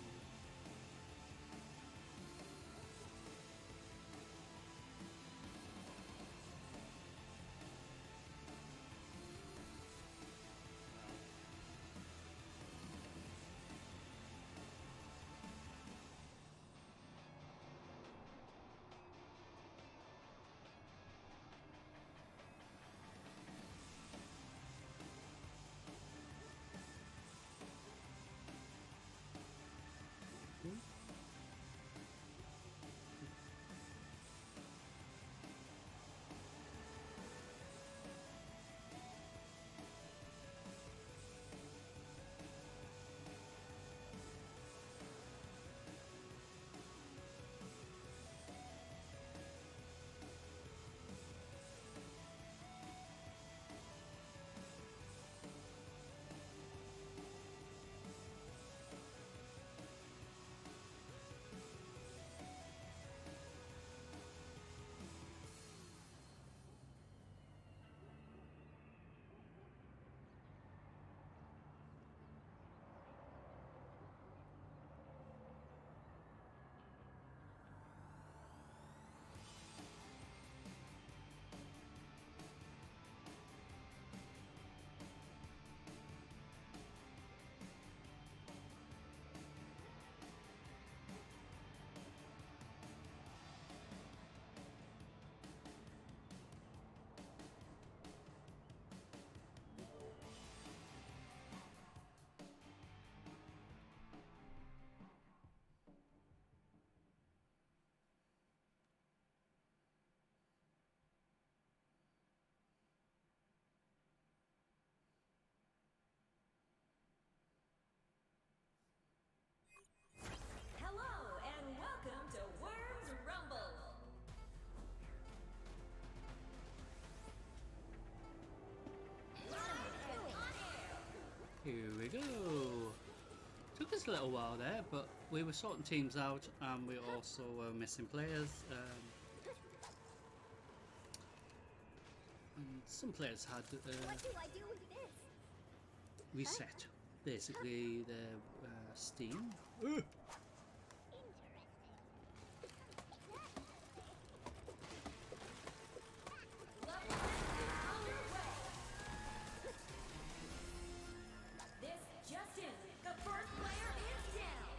we go. Took us a little while there, but we were sorting teams out and we also were missing players. And some players had What do I do with this? reset, basically their Steam. This just in. The first player is down.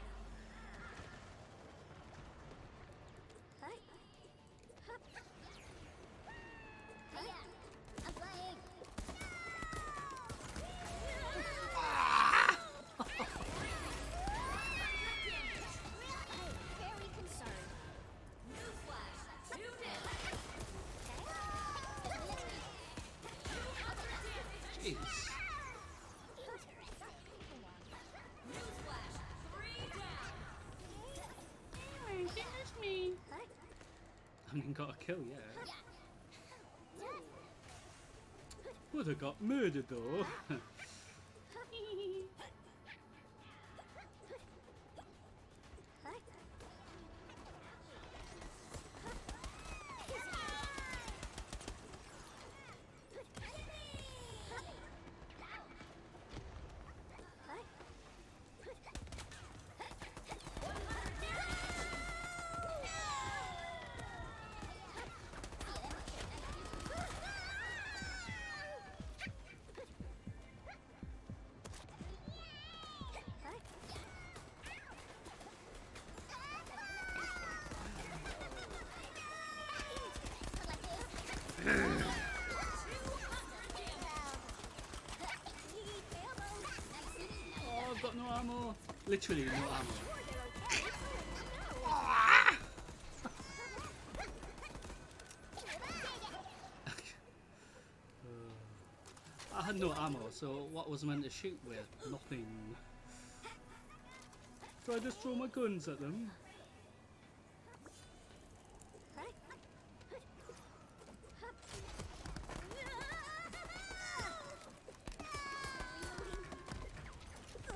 Hi. Hup. Hiya. I'm flying. I'm very concerned. Newsflash. 2 down. Jeez. Newsflash. 3 down. I haven't got a kill yet. Would have got murdered though. Oh, I've got no ammo. Literally no ammo. I had no ammo, so what was I meant to shoot with? Nothing. Do I just throw my guns at them?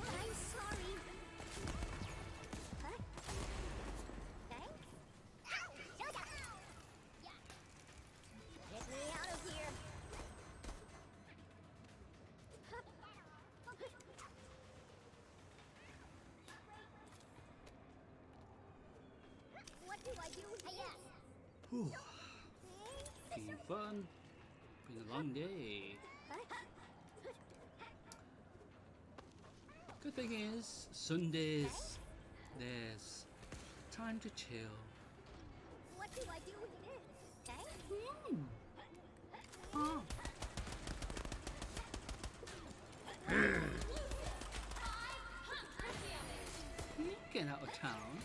I'm sorry. Thanks. Get me out of here. What do I do? Yes. Whew. Been fun. Been a long day. Good thing is, Sundays, there's time to chill. What do I do with this? Thanks. Oh. Get out of town.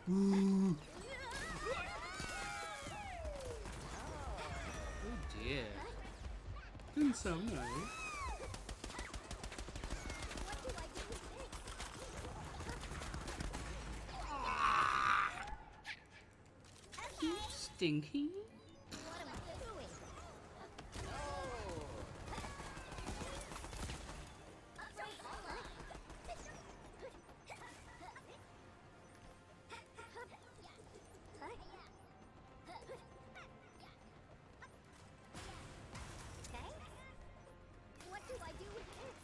Ooh. Oh dear. Didn't sound nice. What do I do with this? Stinky. What am I doing? Thanks. What do I do with this?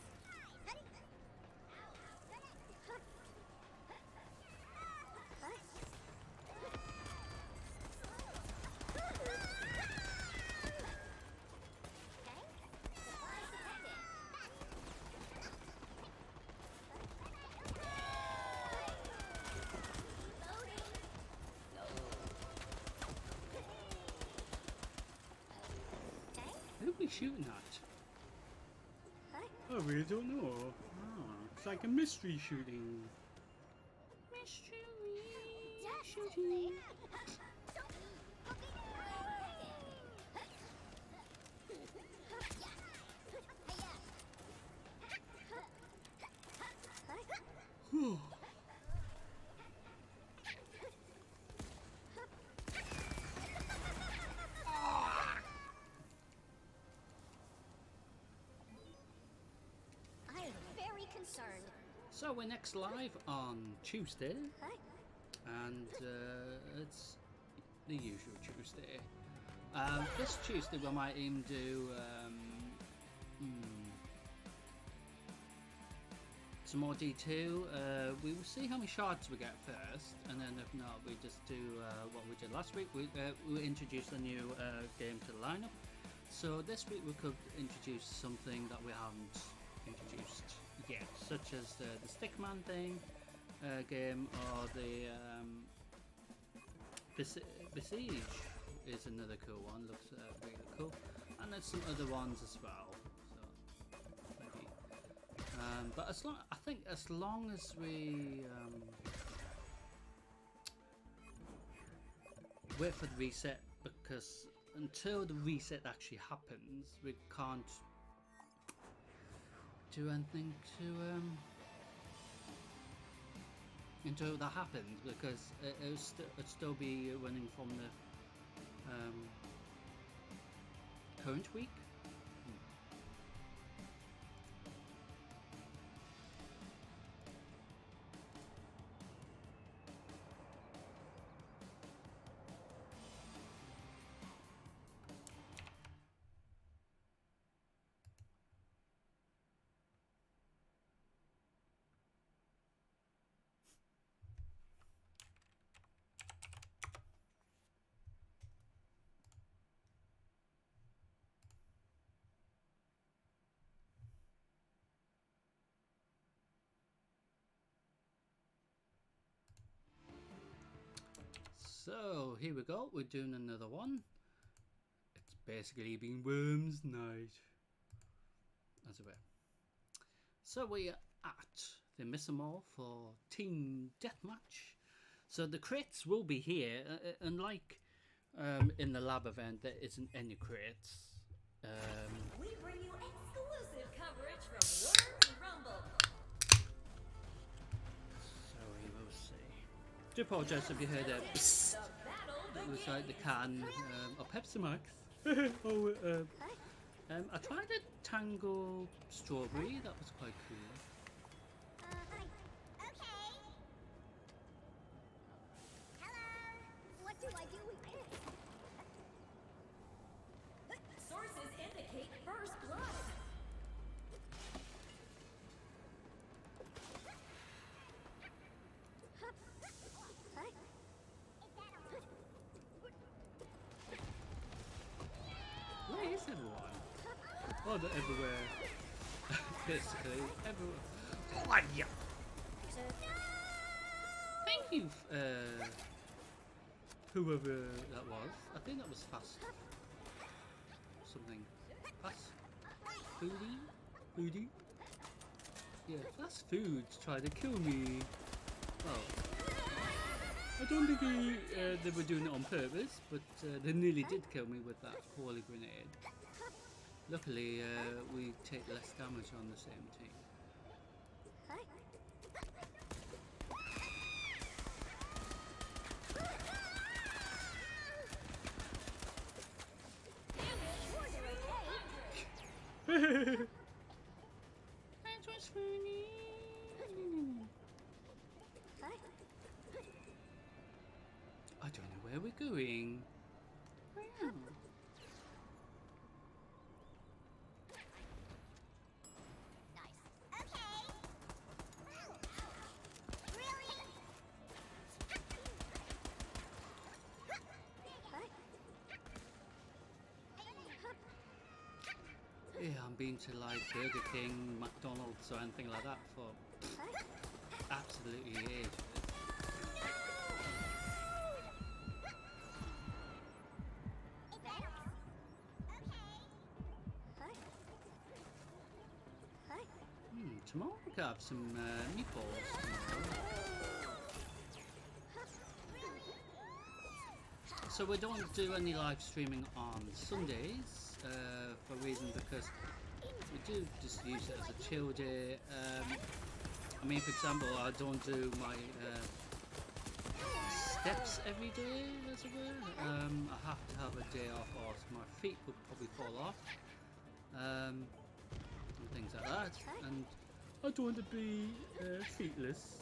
shooting at? I really don't know. It's like a mystery shooting. Definitely. I am very concerned. So we're next live on Tuesday, Huh? and it's the usual Tuesday. This Tuesday we might even do some more D2. We will see how many shards we get first, and then if not, we just do what we did last week. We introduced a new game to the lineup. So this week we could introduce something that we haven't introduced yet, such as the Stickman thing game, or the Besiege is another cool one. Looks really cool, and there's some other ones as well. So maybe, but I think as long as we wait for the reset, because until the reset actually happens, we can't do anything to until that happens, because it'll still be running from the current week. So here we go, we're doing another one. It's basically been Worms Night, as it were. So we are at the Missamore for Team Deathmatch. So the crates will be here, unlike in the lab event there isn't any crates. We bring you exclusive coverage from Worms Rumble. So we will see. Do apologise if you heard that. Psst. The battle It was like the can of Pepsi Max. Oh, I tried a Tango Strawberry, that was quite cool. Hi. Okay. Hello. What do I do with this? Sources indicate first blood. Huh? Where is everyone? Oh, they're everywhere. Basically, everywhere. Oh, yeah. Thank you, whoever that was. I think that was Fast. Something. Fast Foodie? Foodie? Yeah, Fast Foods tried to kill me. Well, I don't think they were doing it on purpose, but they nearly did kill me with that holy grenade. Luckily, we take less damage on the same team. That was funny. I don't know where we're going. Wow. Nice. Okay. Really? Yeah, I'm been to like Burger King, McDonald's or anything like that for absolutely ages. tomorrow. We could have some meatballs tomorrow. So we don't do any live streaming on Sundays for a reason because we do just use it as a chill day. I mean, for example, I don't do my steps every day, as it were. I have to have a day off, or my feet would probably fall off, and things like that. And I don't want to be feetless.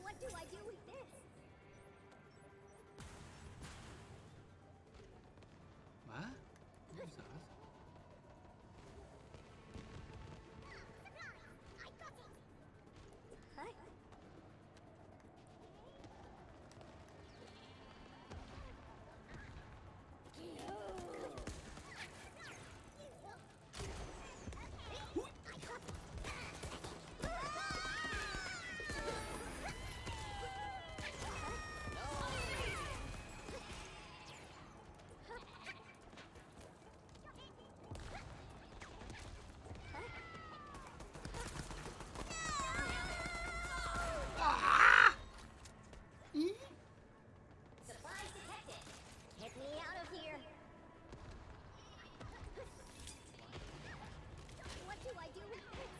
What do I do with this? what? What was that? I got it. Supplies detected. Get me out of here. What do I do with this?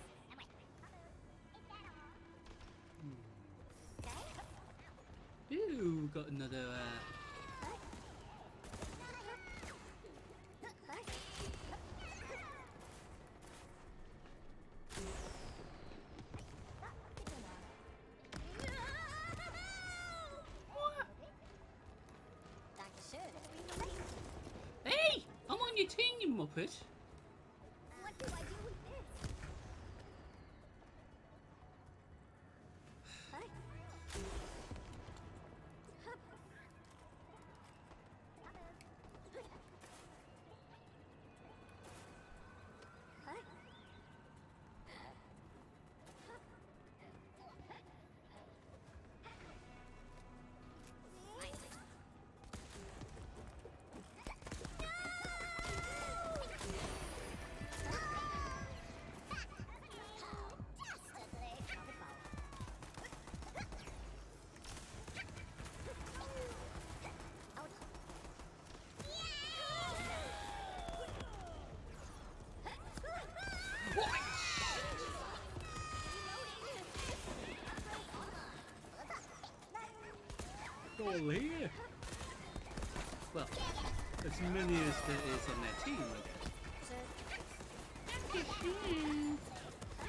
Ew, got another. Hey! I'm on your team, you muppet! What do I do with this? All here. Well, As many as there is on their team, I guess.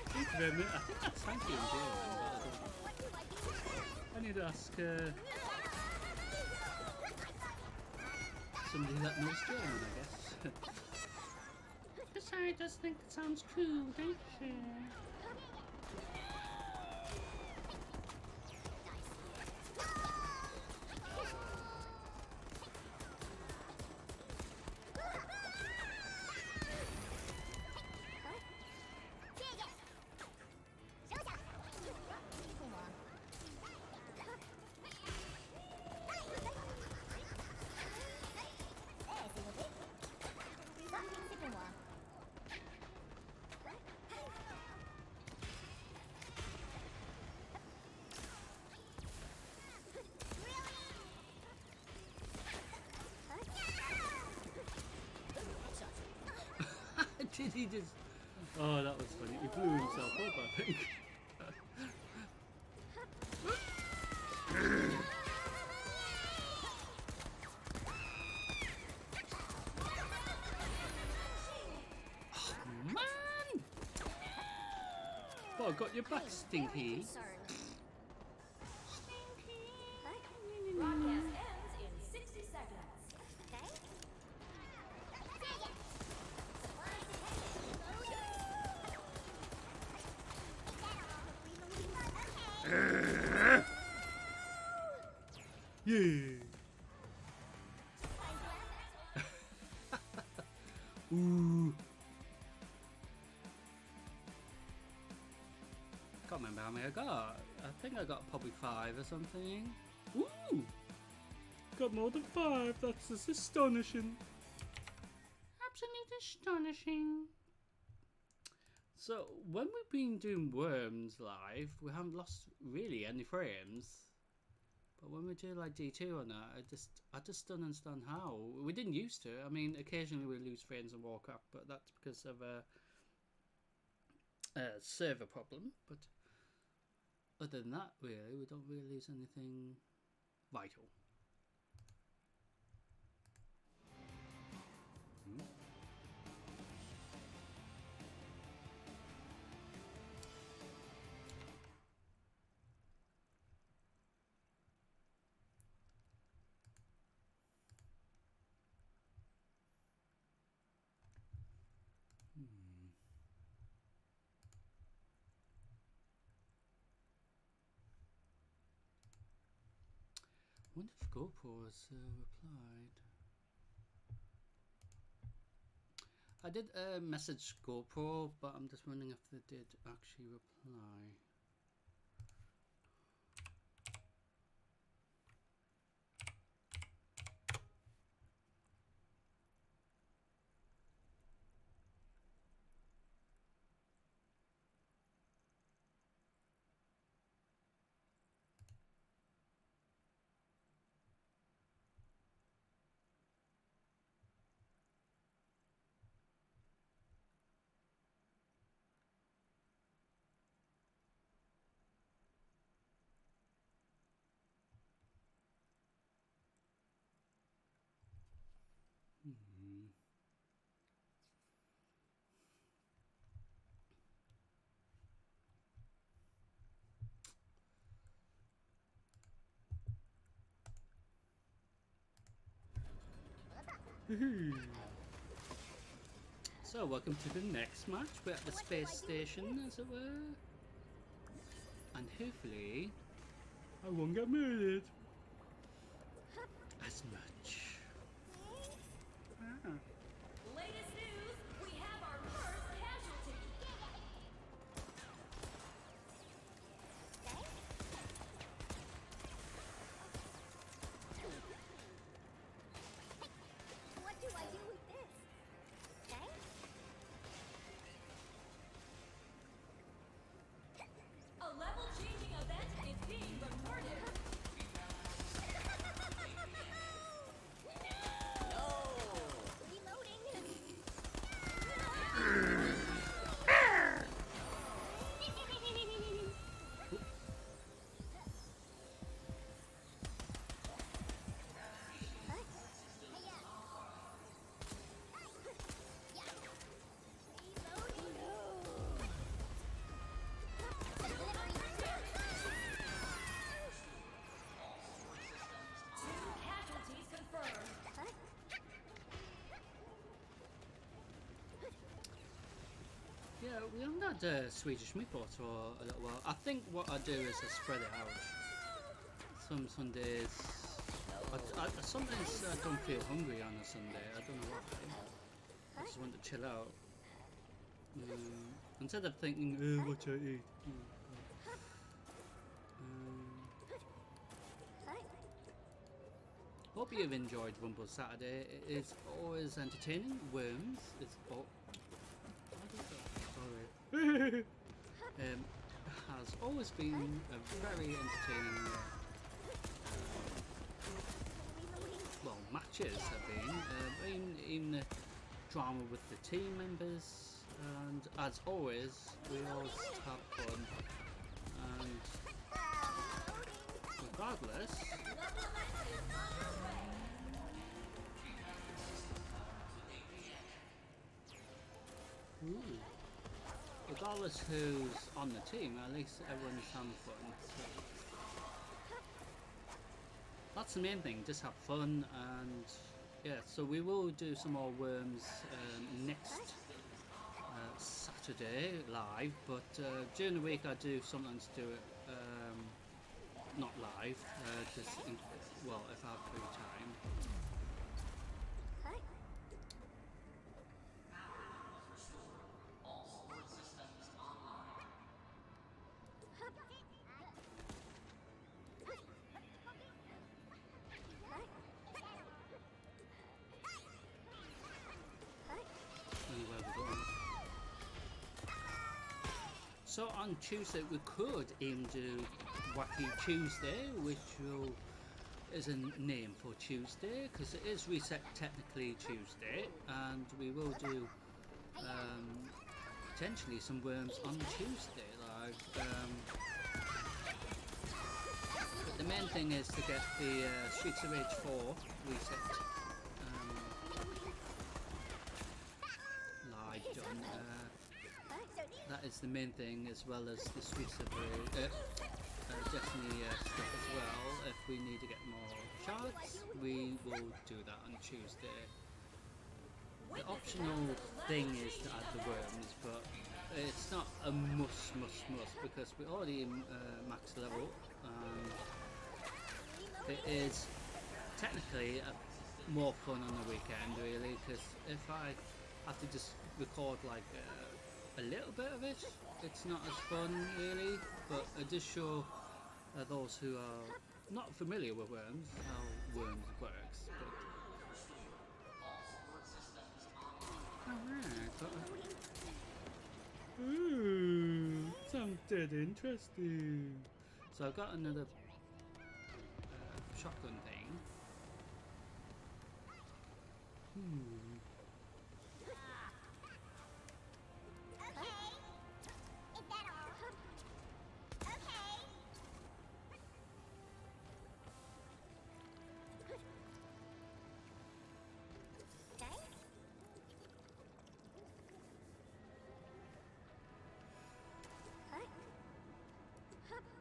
Thank you very much. I think that's thank you in German, but I need to ask somebody that knows German, I guess. Yes, I just think it sounds cool, thank you. Did he just... Oh, that was funny. He blew himself up, I think. Man! Well, I got your back, Stinky. Broadcast ends in 60 seconds. Yeah. Ooh. Can't remember how many I got. I think I got probably 5 or something. Ooh. Got more than 5. That's just astonishing. Absolutely astonishing. So when we've been doing Worms live, we haven't lost really any frames. But when we do like D2 on that, I just don't understand how. We didn't used to. I mean, occasionally we lose frames in Warcraft, but that's because of a server problem. But other than that, really, we don't really lose anything vital. I wonder if GoPro has replied. I did message GoPro, but I'm just wondering if they did actually reply. So, welcome to the next match. We're at the space station, as it were. And hopefully, I won't get murdered as much. Latest news, we have our first casualty. What do I do with this? Okay? A level changing event is being reported. Casualties confirmed. Yeah, we haven't had Swedish meatballs for a little while. I think what I do is I spread it out. Some Sundays, sometimes I don't feel hungry on a Sunday. I don't know why. I just want to chill out. Instead of thinking, oh, what should I eat? Hope you've enjoyed Rumble Saturday. It is always entertaining. Worms is has always been a very entertaining. Well, matches have been, even the drama with the team members, and as always, we always have fun. And regardless. Ooh. Regardless who's on the team, at least everyone's having fun. So that's the main thing, just have fun. And yeah, so we will do some more Worms next Saturday live, but during the week I do sometimes do it not live, just well, if I have free time. Anywhere we're going. So on Tuesday we could even do Wacky Tuesday, which is a name for Tuesday because it is reset technically Tuesday, and we will do potentially some worms on Tuesday live. But the main thing is to get the Streets of Rage 4 reset live done. That is the main thing, as well as the Streets of Rage, Destiny stuff as well. If we need to get more shards, we will do that on Tuesday. The optional thing is to add the worms, but it's not a must because we're already max level. It is technically more fun on the weekend, really, because if I have to just record like a little bit of it, it's not as fun really, but it does show those who are not familiar with worms how worms works. But something interesting. So I've got another shotgun thing.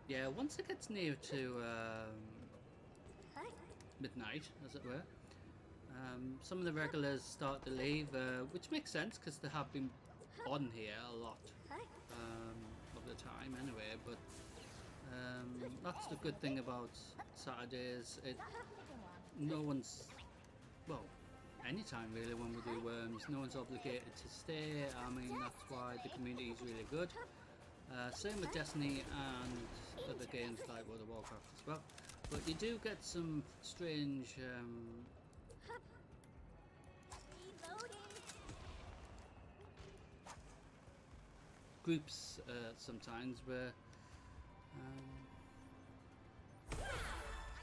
Yeah, once it gets near to midnight, as it were, some of the regulars start to leave, which makes sense because they have been on here a lot of the time anyway, but that's the good thing about Saturdays. No one's, well, anytime really when we do worms, no one's obligated to stay. I mean, that's why the community is really good. Same with Destiny and other games like World of Warcraft as well. But you do get some strange groups sometimes where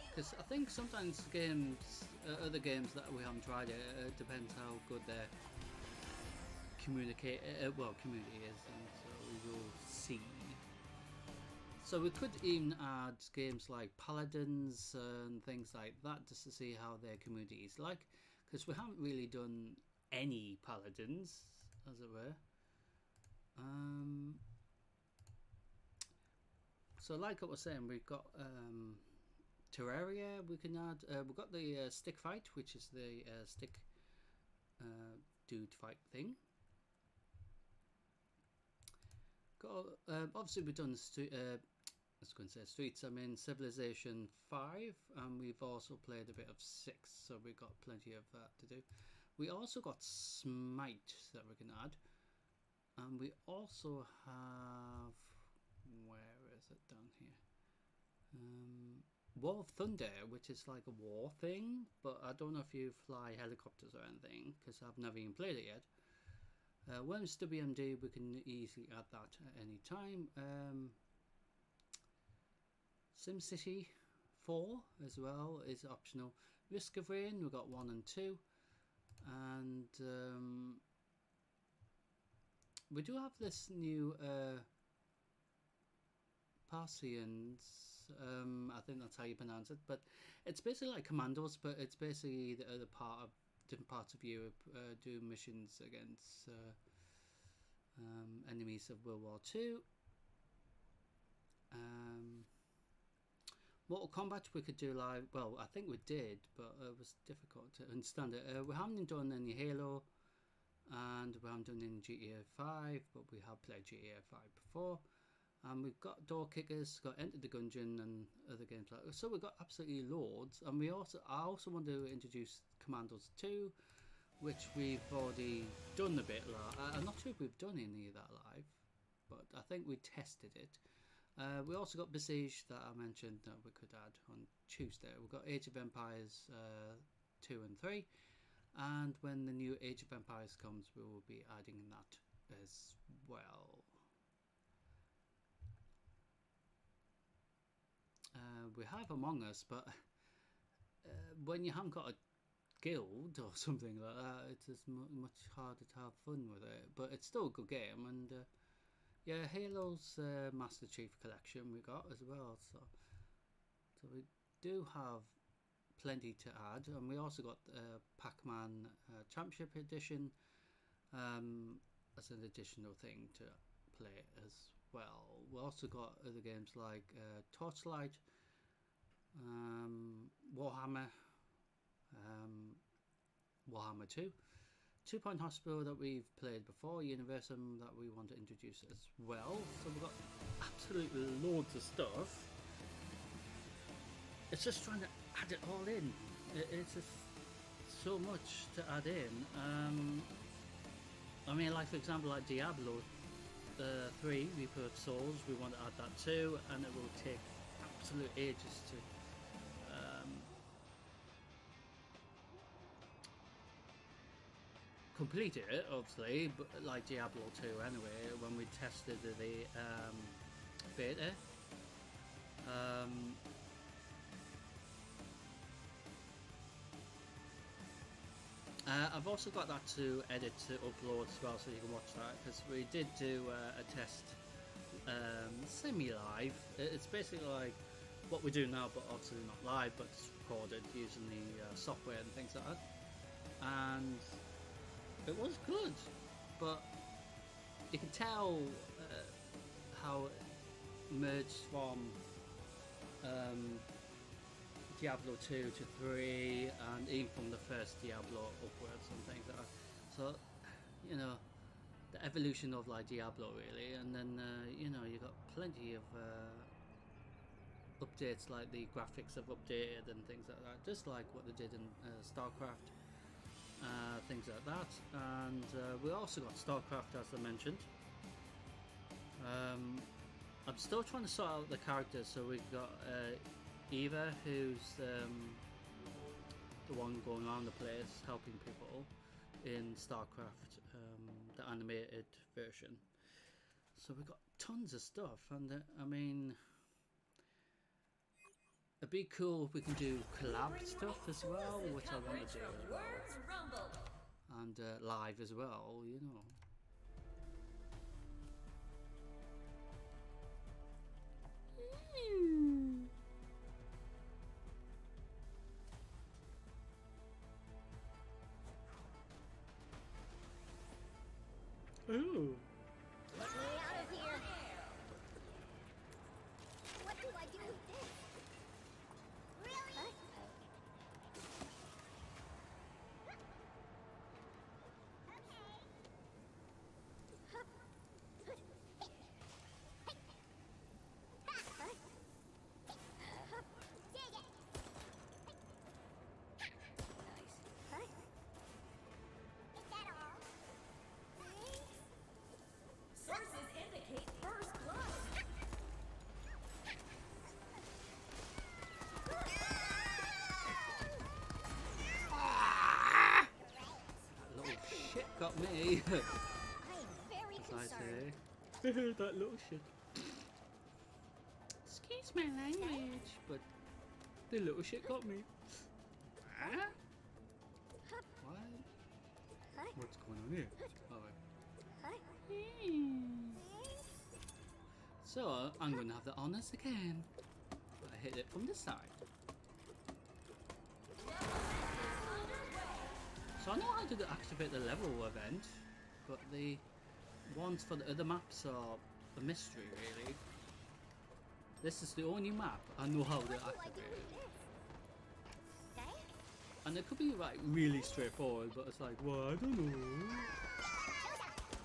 because I think sometimes games, other games that we haven't tried it depends how good their community is, and so we will see. So we could even add games like Paladins and things like that just to see how their community is like, because we haven't really done any Paladins, as it were. So like I was saying, we've got Terraria we can add. We've got the stick fight, which is the stick dude fight thing. Got obviously we've done I was going to say Streets. I mean Civilization 5, and we've also played a bit of 6, so we've got plenty of that to do. We also got Smite that we can add, and we also have, where is it down here? War of Thunder, which is like a war thing, but I don't know if you fly helicopters or anything because I've never even played it yet. Worms WMD, we can easily add that at any time. SimCity 4 as well is optional. Risk of Rain, we've got 1 and 2, and we do have this new Parsians. I think that's how you pronounce it, but it's basically like Commandos, but it's basically the other part of different parts of Europe do missions against enemies of World War II. Mortal Kombat we could do live. Well, I think we did, but it was difficult to understand it. We haven't done any Halo, and we haven't done any GTA 5, but we have played GTA 5 before. And we've got Door Kickers, got Enter the Gungeon, and other games like that. So we've got absolutely loads. And I also want to introduce Commandos 2, which we've already done a bit. I'm not sure if we've done any of that live, but I think we tested it. We also got Besiege that I mentioned that we could add on Tuesday. We've got Age of Empires 2 and 3, and when the new Age of Empires comes, we will be adding that as well. We have Among Us, but when you haven't got a guild or something like that, it's just much harder to have fun with it. But it's still a good game, and yeah, Halo's Master Chief Collection we got as well. So we do have plenty to add, and we also got Pac-Man Championship Edition as an additional thing to play as well. We also got other games like Torchlight, Warhammer, Warhammer 2, 2 Point Hospital that we've played before, Universum that we want to introduce as well. So we've got absolutely loads of stuff. It's just trying to add it all in. It's just so much to add in. I mean, like for example, like Diablo 3, Reaper of Souls, we want to add that too, and it will take absolute ages to complete it, obviously, but like Diablo 2 anyway, when we tested the beta. I've also got that to edit to upload as well, so you can watch that, because we did do a test semi-live. It's basically like what we do now, but obviously not live, but it's recorded using the software and things like that. And it was good, but you can tell how it merged from Diablo 2 to 3, and even from the first Diablo upwards and things like that. So, you know, the evolution of like Diablo really, and then you know, you got plenty of updates, like the graphics have updated and things like that, just like what they did in StarCraft. Things like that, and we also got StarCraft, as I mentioned. I'm still trying to sort out the characters, so we've got Eva, who's the one going around the place helping people in StarCraft, the animated version. So we've got tons of stuff, and I mean, it'd be cool if we can do collab stuff as well, which I want to do as well. And live as well, you know. Ooh. Get me out of here. What do I do with this? Really? Sources indicate first blood. That little shit got me. I am very As I concerned. say. That little shit. Excuse my language, but the little shit got me. Huh? What? What's going on here? Oh, so I'm going to have the honors again. I hit it from the side. So I know how to activate the level event, but the ones for the other maps are a mystery really. This is the only map I know how to What do I do activate. with this? Okay. And it could be like really straightforward, but it's like, well, I don't know.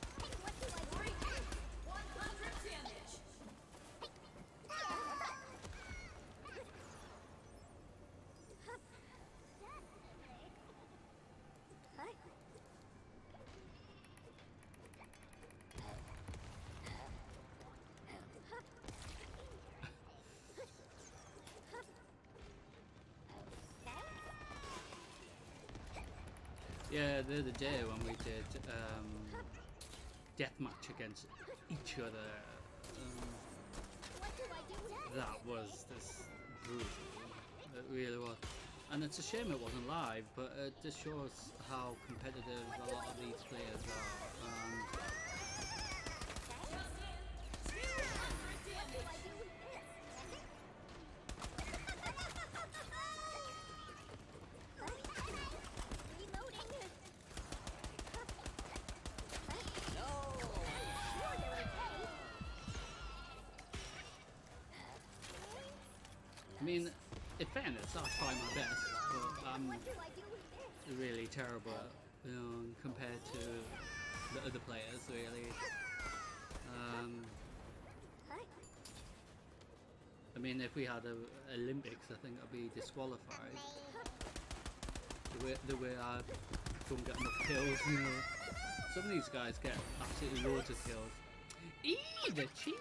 What do I do with this? 100 damage. Yeah, the other day when we did deathmatch against each other, What do I do next? that was this brutal. It really was. And it's a shame it wasn't live, but it just shows how competitive a lot of these players are. And I mean, in fairness, I try my best, but I'm really terrible, compared to the other players, really. I mean, if we had a Olympics, I think I'd be disqualified. The way I don't get enough kills, you know. Some of these guys get absolutely loads of kills. Eee, the cheek!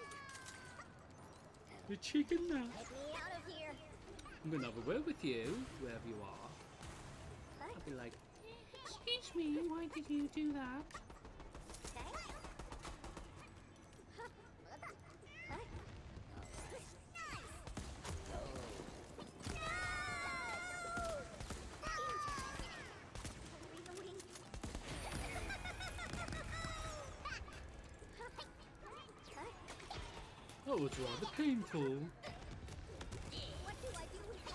The chicken now. Get me out of here. I'm gonna have a word with you, wherever you are. I'll be like, excuse me, why did you do that? That was rather painful. What do I do with this?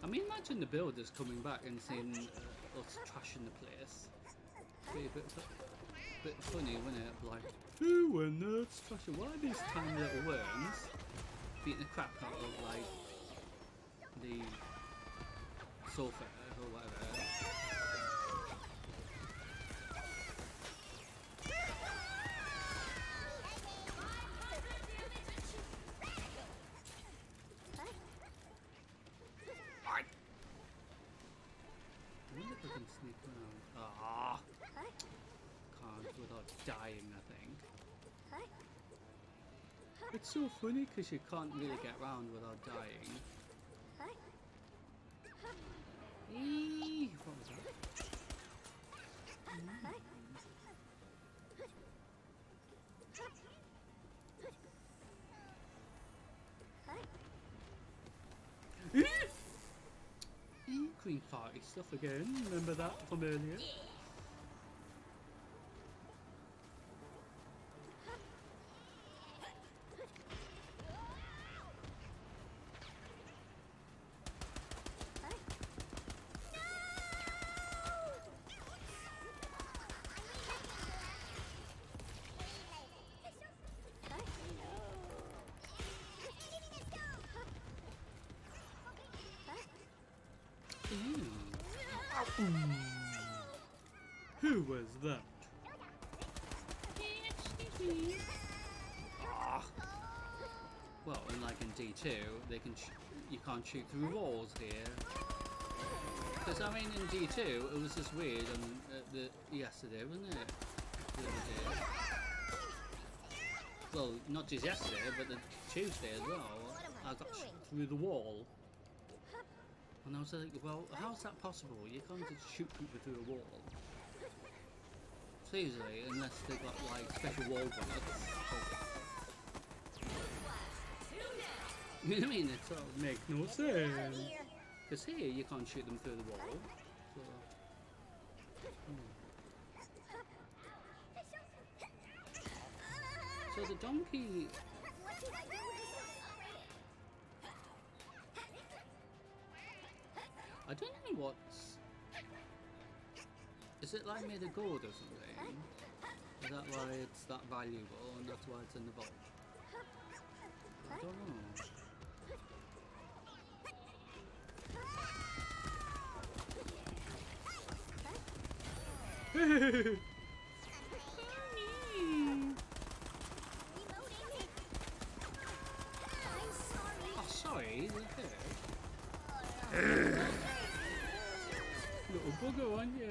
I mean, imagine the builders coming back and seeing us trashing the place. Be a bit funny, wouldn't it? Like, who were nerds trashing? Why are these tiny little worms beating the crap out of, like, the sulfur or whatever? I wonder if I can sneak around. Ah! Can't without dying, I think. It's so funny because you can't really get around without dying. Eee! What was that? Green party stuff again. Remember that from earlier? Who was that? Ah. Well, unlike in D2, they can you can't shoot through walls here. Because I mean, in D2, it was just weird on yesterday, wasn't it? The other day. Well, not just yesterday, but the Tuesday as well. I got through the wall. And I was like, well, how's that possible? You can't just shoot people through a wall. Seriously, unless they've got like special wall bullets. You know what I mean? It sort of makes no sense. Because here you can't shoot them through the wall. So the donkey. I don't know what's. Is it like made of gold or something? Is that why it's that valuable and that's why it's in the vault? I don't know. Oh, sorry, is it hurt? Little bugger, aren't you?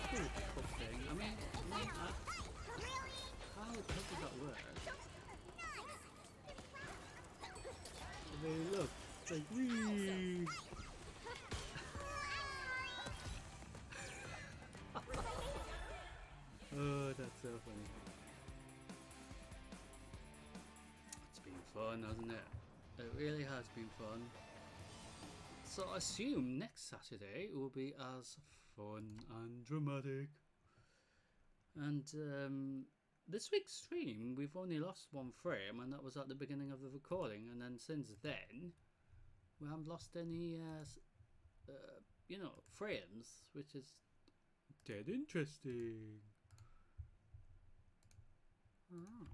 cool cup thing. I mean, how does that work? I mean, look, it's like wee. Oh, that's so funny. It's been fun, hasn't it? It really has been fun. So I assume next Saturday will be as fun and dramatic. And this week's stream, we've only lost one frame, and that was at the beginning of the recording. And then since then, we haven't lost any, frames, which is dead interesting. Ah.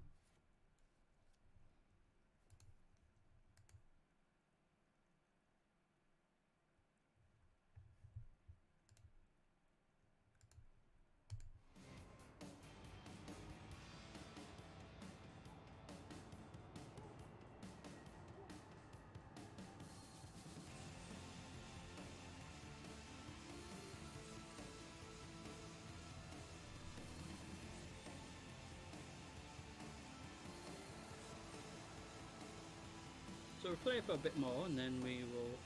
So we'll play for a bit more, and then we will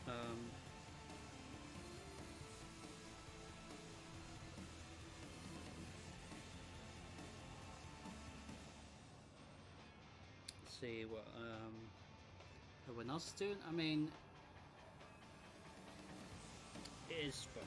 see what everyone else is doing. I mean, it is fun.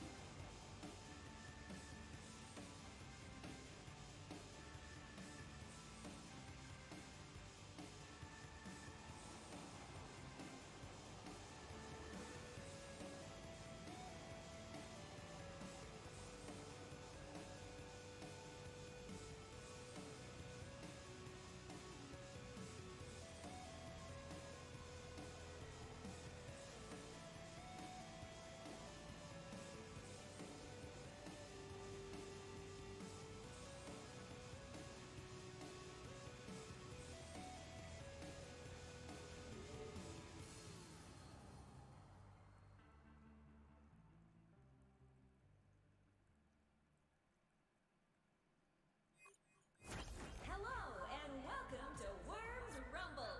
Hello and welcome to Worms Rumble.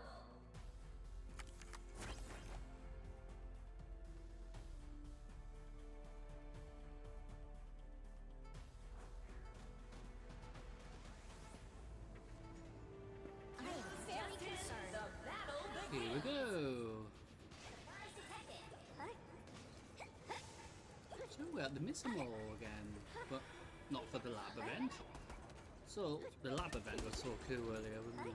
I am very concerned. The battle Here we begins. go. So we're at the Missing Hall again, but not for the lab event. So the lab event was so cool earlier, wasn't it?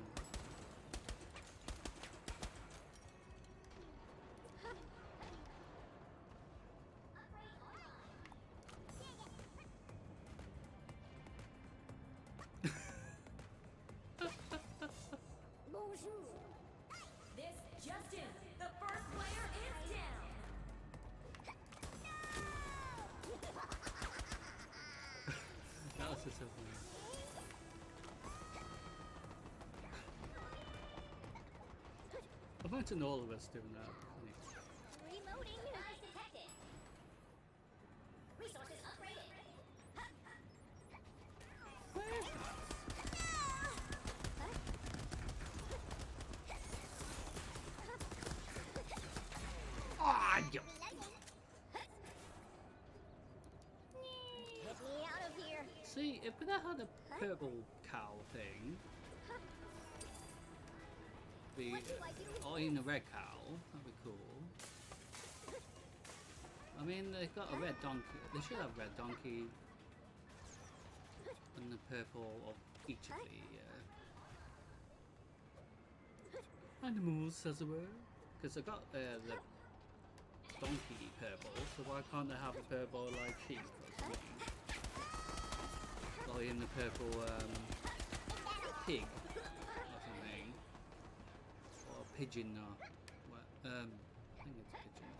Bonjour. This just in. The first player is down. That was just so funny. Imagine all of us doing that. Reloading. Device detected. Resources upgraded. Where's that? Ah, yo. Get me out of here. See, if they had a purple cow thing, or even a red cow, that'd be cool. I mean, they've got a red donkey. They should have red donkey and the purple of each of the animals, as it were. Because they got the donkey purple, so why can't they have a purple like sheep or something? Or even the purple pig or something. Or a pigeon or what? I think it's a pigeon.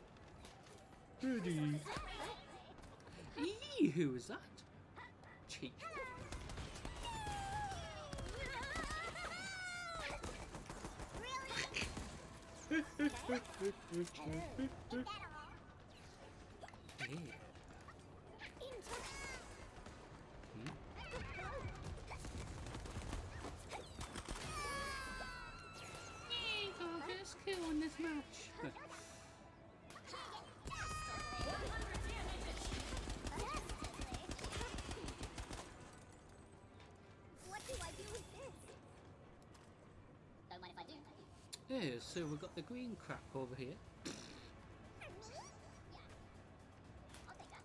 Birdie! Eee, who is that? Cheek. Yeah. match. 100 damage. What do I do with this? Don't mind if I do. Yeah, so we've got the green crap over here. Yeah. I'll take that.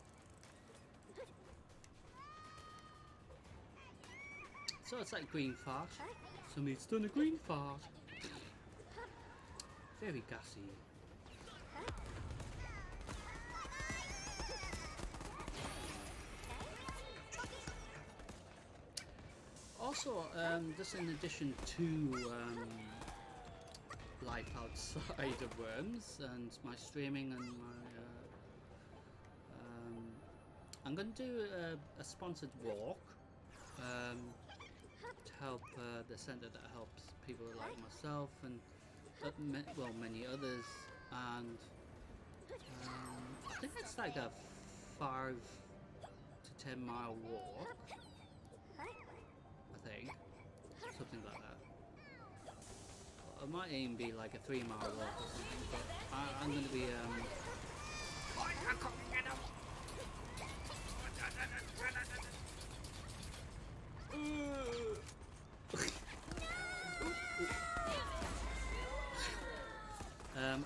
So it's like green fart. Somebody's done a green fart. Very gassy. Also, just in addition to life outside of Worms and my streaming and my, I'm going to do a sponsored walk to help the centre that helps people like myself and well, many others, and I think it's like a 5 to 10 mile walk. I think something like that. It might even be like a 3 mile walk or something, but I'm going to be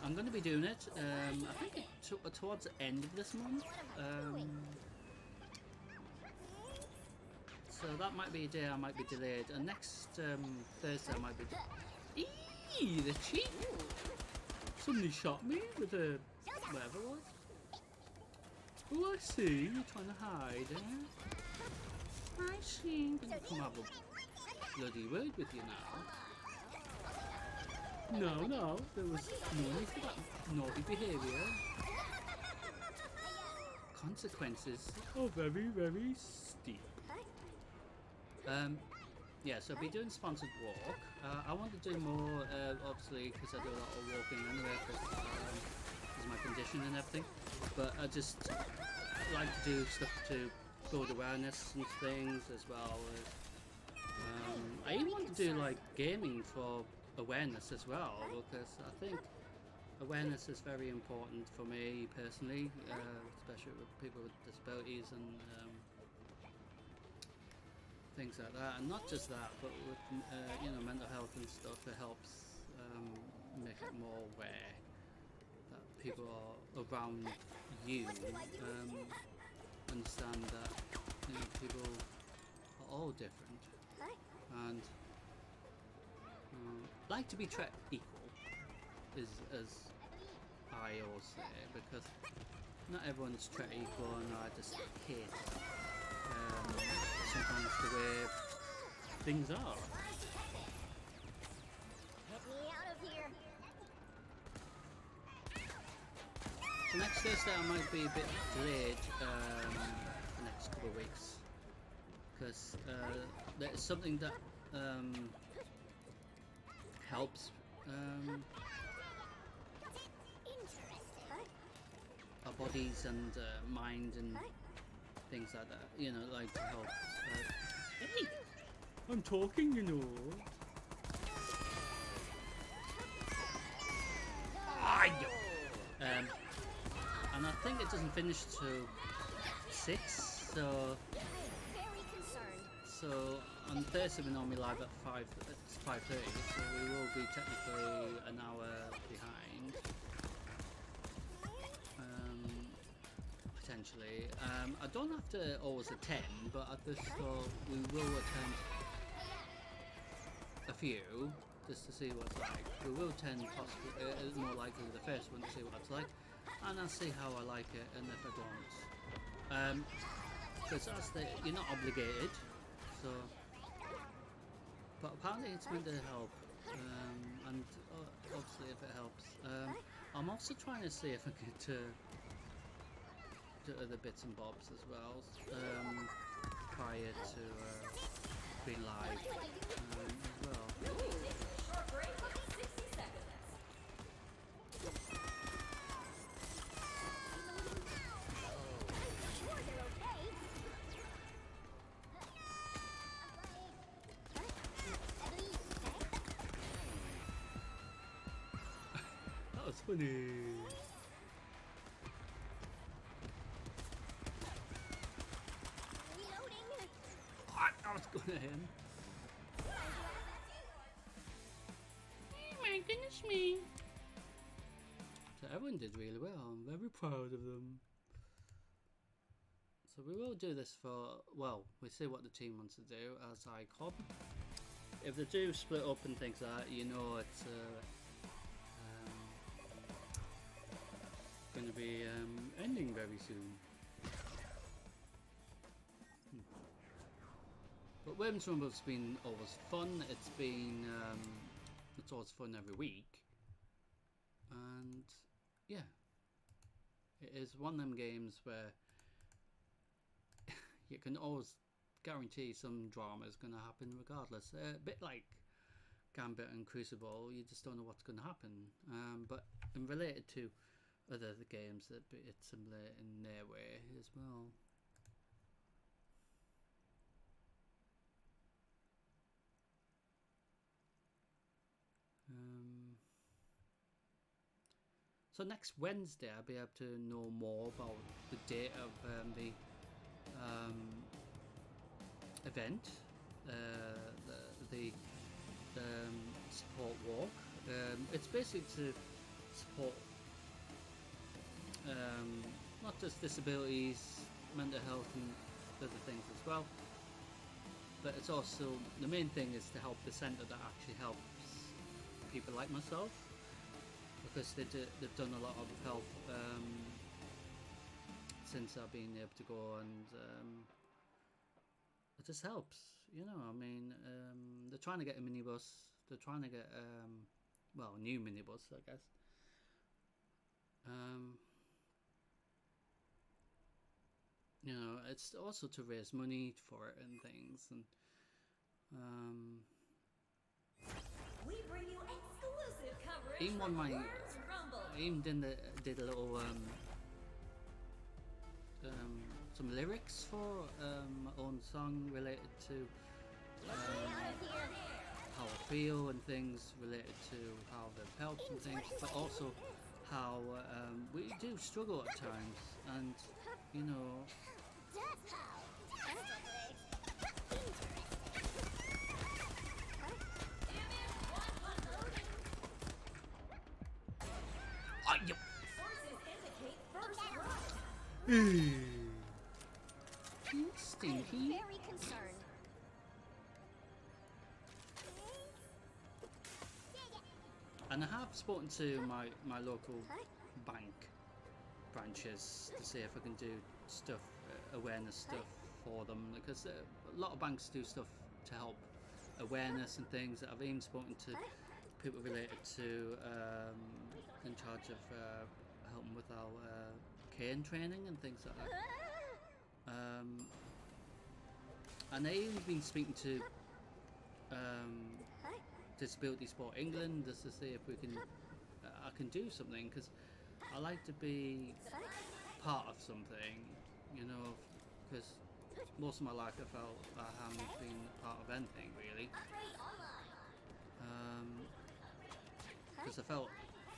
I'm going to be doing it. I think towards the end of this month. So that might be a day I might be delayed. And next Thursday I might be. Eee, the cheek! Somebody shot me with a whatever it was. Oh, I see. You're trying to hide, eh? I see. Can you come have a bloody word with you now? No, there was no need for that naughty behaviour. Consequences are very, very steep. Yeah, so I'll be doing sponsored walk. I want to do more, obviously, because I do a lot of walking anyway, because of my condition and everything. But I just like to do stuff to build awareness and things, as well as I even want to do like gaming for awareness as well, because I think awareness is very important for me personally, especially with people with disabilities and things like that, and not just that, but with you know, mental health and stuff. It helps make it more aware that people are around you, understand that, you know, people are all different and like to be treated equal, is as I always say, because not everyone's treated equal, and I just hate sometimes the way things are. Get me out of here. So next Thursday I might be a bit delayed the next couple of weeks, because there's something that helps our bodies and mind and things like that, you know, like to help. Hey, I'm talking, you know. And I think it doesn't finish till 6, so Very concerned. so on Thursday we normally live at 5:30, so we will be technically an hour behind. Potentially. I don't have to always attend, but I just thought we will attend a few just to see what it's like. We will attend possibly, more likely the first one to see what it's like, and I'll see how I like it, and if I don't. Because you're not obligated, so. But apparently it's meant to help, and obviously if it helps. I'm also trying to see if I could do other bits and bobs as well, prior to being live as well. Short break, 60 seconds. Sure, they're okay. That funny. Reloading. What? I was going at him. Oh my goodness me. So everyone did really well. I'm very proud of them. So we will do this for, well, we see what the team wants to do as I come. If they do split up and things like that, you know it's going to be ending very soon. But Women's Rumble's been always fun. It's been it's always fun every week, and yeah, it is one of them games where you can always guarantee some drama is going to happen regardless. A bit like Gambit and Crucible, you just don't know what's going to happen. But related to other games, it's similar in their way as well. So next Wednesday I'll be able to know more about the date of the event, the support walk. It's basically to support not just disabilities, mental health and other things as well, but it's also, the main thing is to help the centre that actually helps people like myself, because they've done a lot of help since I've been able to go, and it just helps, you know. I mean, they're trying to get a minibus, they're trying to get well, a new minibus, I guess. You know, it's also to raise money for it and things, and We bring you exclusive coverage even from on my, Words Rumble. I even did a little some lyrics for my own song related to how I feel and things related to how they've helped and things, but also how we do struggle at times, and you know, That's how. Sources indicate first blood. stinky. Very concerned. And I have spoken to my local bank branches to see if I can do stuff, awareness stuff for them, because a lot of banks do stuff to help awareness and things. I've even spoken to people related to in charge of helping with our cane training and things like that. And I even been speaking to Disability Sport England just to see if we can I can do something, because I like to be part of something, you know, because most of my life I felt I haven't been part of anything really, because I felt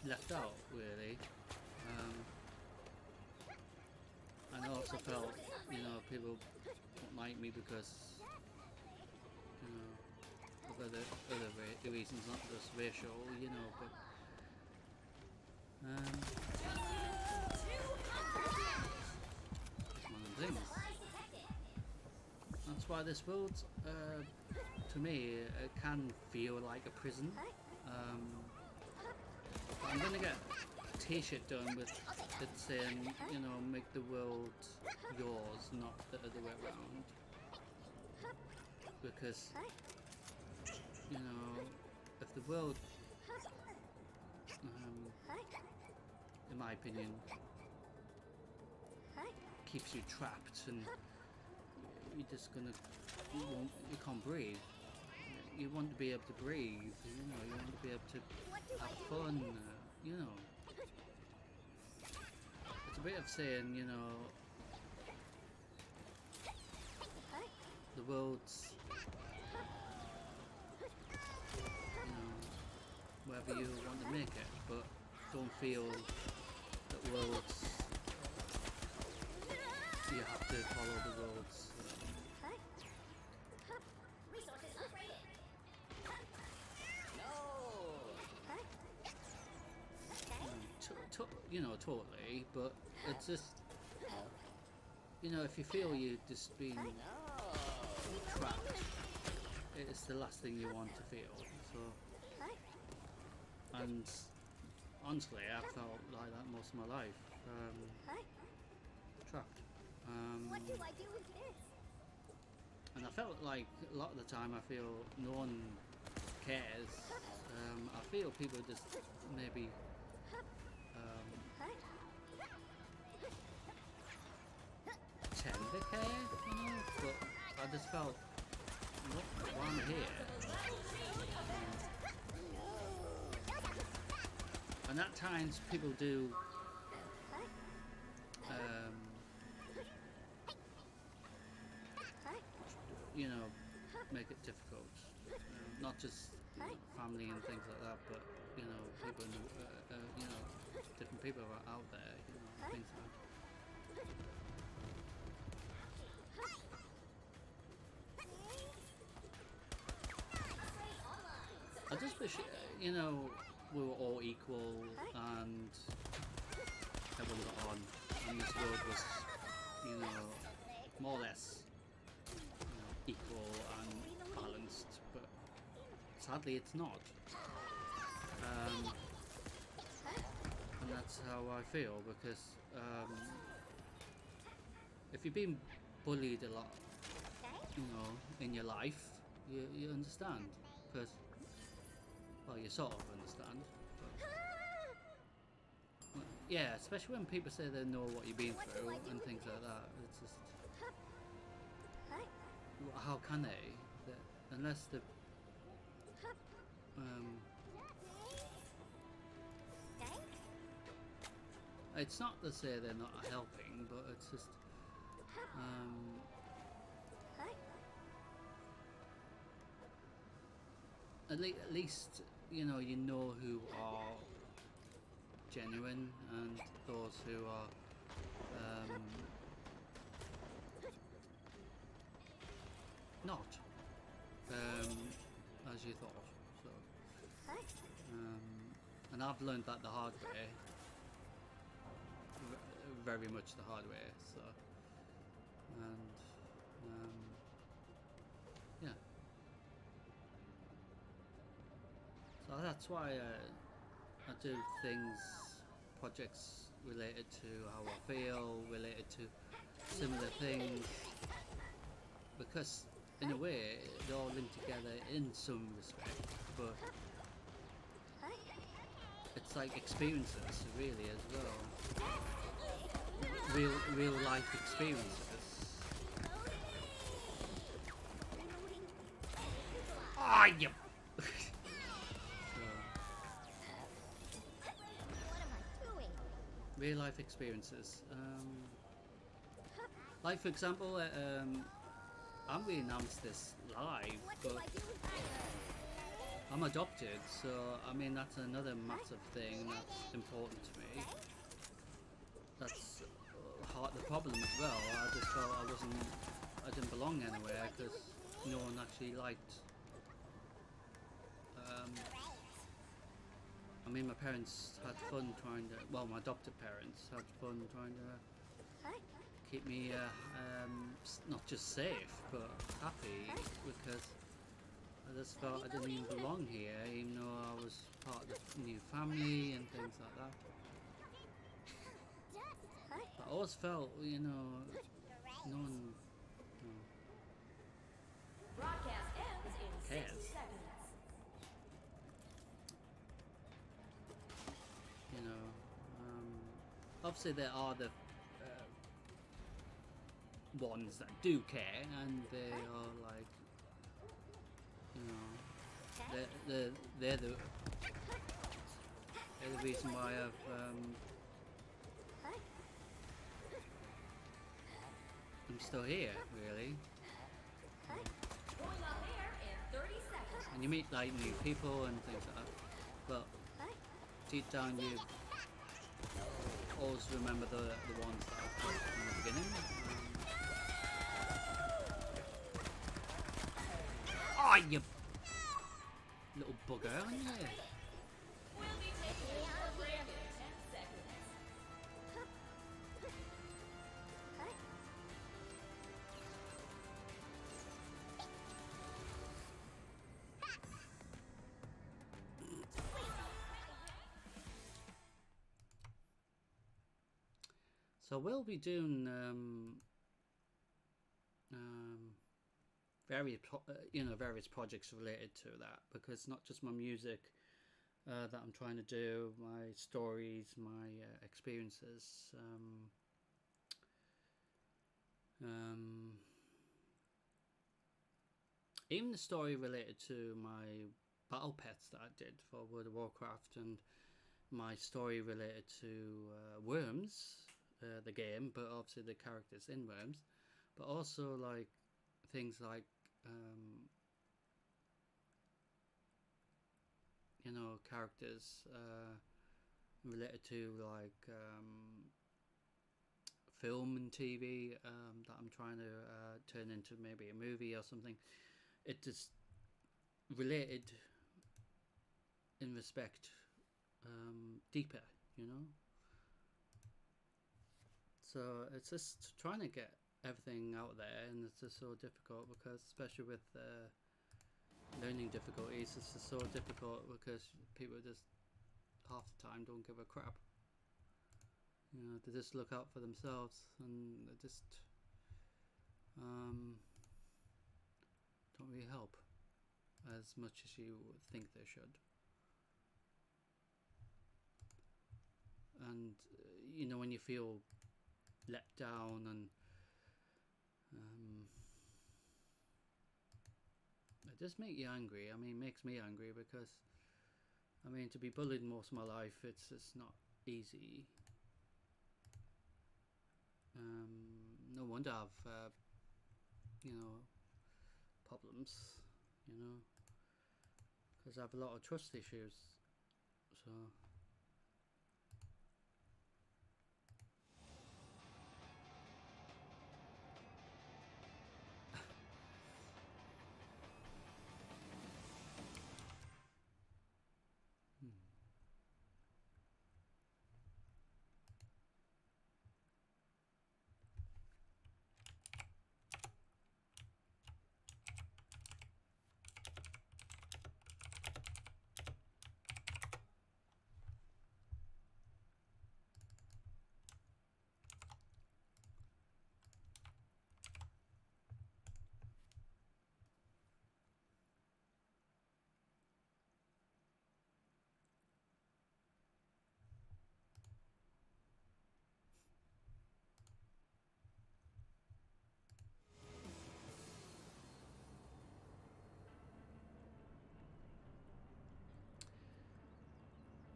left out really, and I also felt, you know, people don't like me because, you know, of other reasons, not just racial, you know, but one of the things. That's why this world, to me, it can feel like a prison. But I'm gonna get a t-shirt done with it saying, you know, make the world yours, not the other way around. Because, you know, if the world, in my opinion, keeps you trapped and you're just gonna, you can't breathe. You want to be able to breathe, you know, you want to be able to have fun, you know. It's a bit of saying, you know, the world's, you know, wherever you want to make it, but don't feel that roads, you have to follow the roads. Resources upgraded. No. You know, totally, but it's just, you know, if you feel you're just being trapped, it's the last thing you want to feel. So, and honestly, I felt like that most of my life, trapped. What do I do with this? And I felt like a lot of the time I feel no one cares. I feel people just maybe tend to care, you know, but I just felt, look, while I'm here, and at times people do you know, make it difficult. Not just family and things like that, but you know, people, you know, different people are out there, you know, things like that. I just wish, you know, we were all equal and everyone got on, and this world was, you know, more or less, you know, equal and balanced, but sadly it's not. And that's how I feel, because if you've been bullied a lot, you know, in your life, you understand, because, well, you sort of understand. But, yeah, especially when people say they know what you've been through and things like that. It's just, how can they? Unless the it's not to say they're not helping, but it's just at least you know who are genuine and those who are not as you thought. So and I've learned that the hard way, very much the hard way. So and yeah. So that's why I do projects related to how I feel, related to similar things, because in a way they all link together in some respect, but it's like experiences really as well, real life experiences. Ah, yep. Real life experiences. Like for example, I haven't really announced this live, but I'm adopted, so I mean that's another massive thing that's important to me. That's the problem as well. I just felt I didn't belong anywhere because no one actually liked. I mean, my parents had fun trying to. Well, my adopted parents had fun trying to keep me not just safe but happy, because I just felt I didn't even belong here, even though I was part of the new family and things like that. But I always felt, you know, no one Broadcast ends in 60 cares. seconds. You know, obviously there are the ones that do care, and they are like, you know, they're the reason why I'm still here, really. Going on air in 30 seconds. And you meet like new people and things like that, but deep down always remember the ones that I played from the beginning. Oh, you little bugger, aren't you? We'll be taking a short break in 10 seconds. So we'll be doing various projects related to that, because not just my music that I'm trying to do, my stories, my experiences, even the story related to my battle pets that I did for World of Warcraft, and my story related to Worms, the game, but obviously the characters in Worms, but also like things like characters related to like film and TV that I'm trying to turn into maybe a movie or something. It just related in respect deeper, So it's just trying to get everything out there, and it's just so difficult because, especially with learning difficulties, it's just so difficult because people just half the time don't give a crap. They just look out for themselves, and they just don't really help as much as you would think they should. And when you feel let down, and it just makes you angry. I mean, it makes me angry because, to be bullied most of my life, it's not easy. No wonder I've problems, because I have a lot of trust issues. So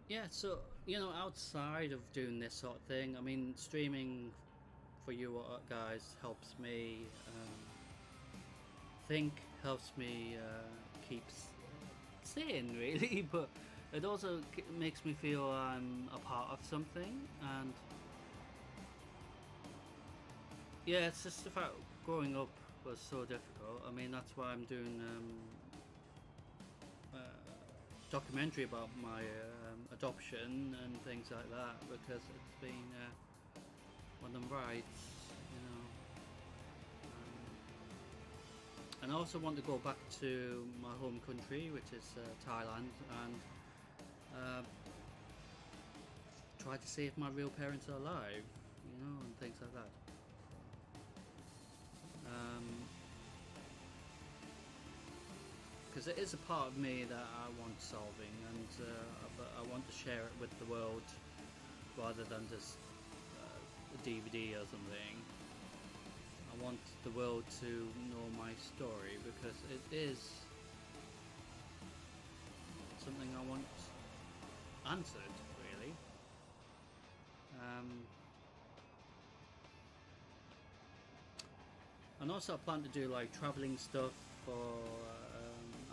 yeah, so outside of doing this sort of thing, streaming for you guys helps me think, helps me keep sane, really. But it also makes me feel I'm a part of something, and yeah, it's just the fact growing up was so difficult. That's why I'm doing documentary about my adoption and things like that, because it's been one of them rides, and I also want to go back to my home country, which is Thailand, and try to see if my real parents are alive, and things like that. Because it is a part of me that I want solving, and I want to share it with the world rather than just a DVD or something. I want the world to know my story, because it is something I want answered, really. And also I plan to do like travelling stuff for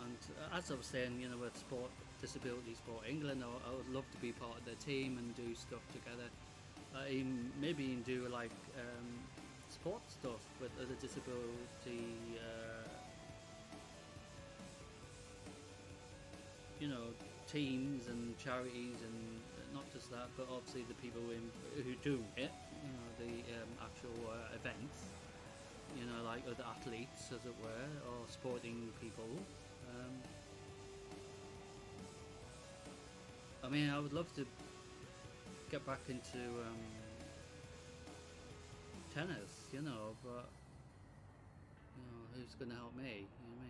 and as I was saying, with Sport Disability Sport England, I would love to be part of their team and do stuff together. Maybe even do like sports stuff with other disability, you know, teams and charities, and not just that, but obviously the people who do it, you know, the actual events, you know, like other athletes, as it were, or sporting people. I mean, I would love to get back into tennis, you know, but you know, who's going to help me? You know what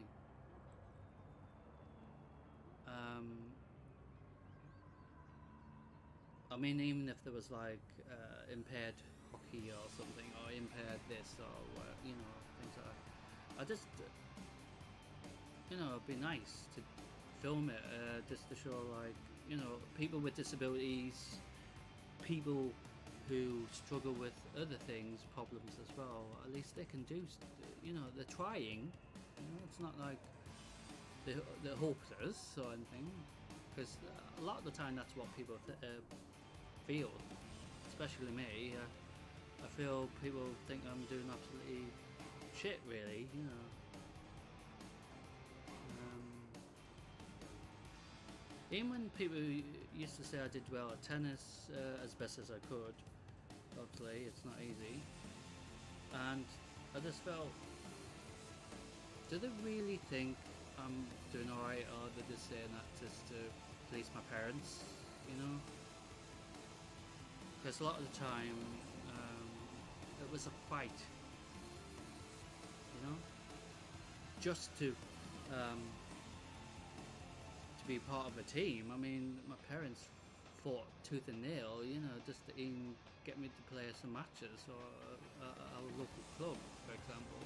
I mean? I mean, even if there was like impaired hockey or something, or impaired this, or you know, things like that, I just, you know, it'd be nice to film it, just to show like, you know, people with disabilities, people who struggle with other things, problems as well. At least they can do, you know, they're trying. You know, it's not like they're hopeless or anything, because a lot of the time that's what people feel, especially me. I feel people think I'm doing absolutely shit, really, you know. Even when people used to say I did well at tennis, as best as I could, obviously it's not easy, and I just felt, do they really think I'm doing alright, or they're just saying that just to please my parents, you know? Because a lot of the time, it was a fight, you know? Just to be part of a team. I mean, my parents fought tooth and nail, you know, just to even get me to play some matches, or our local club, for example.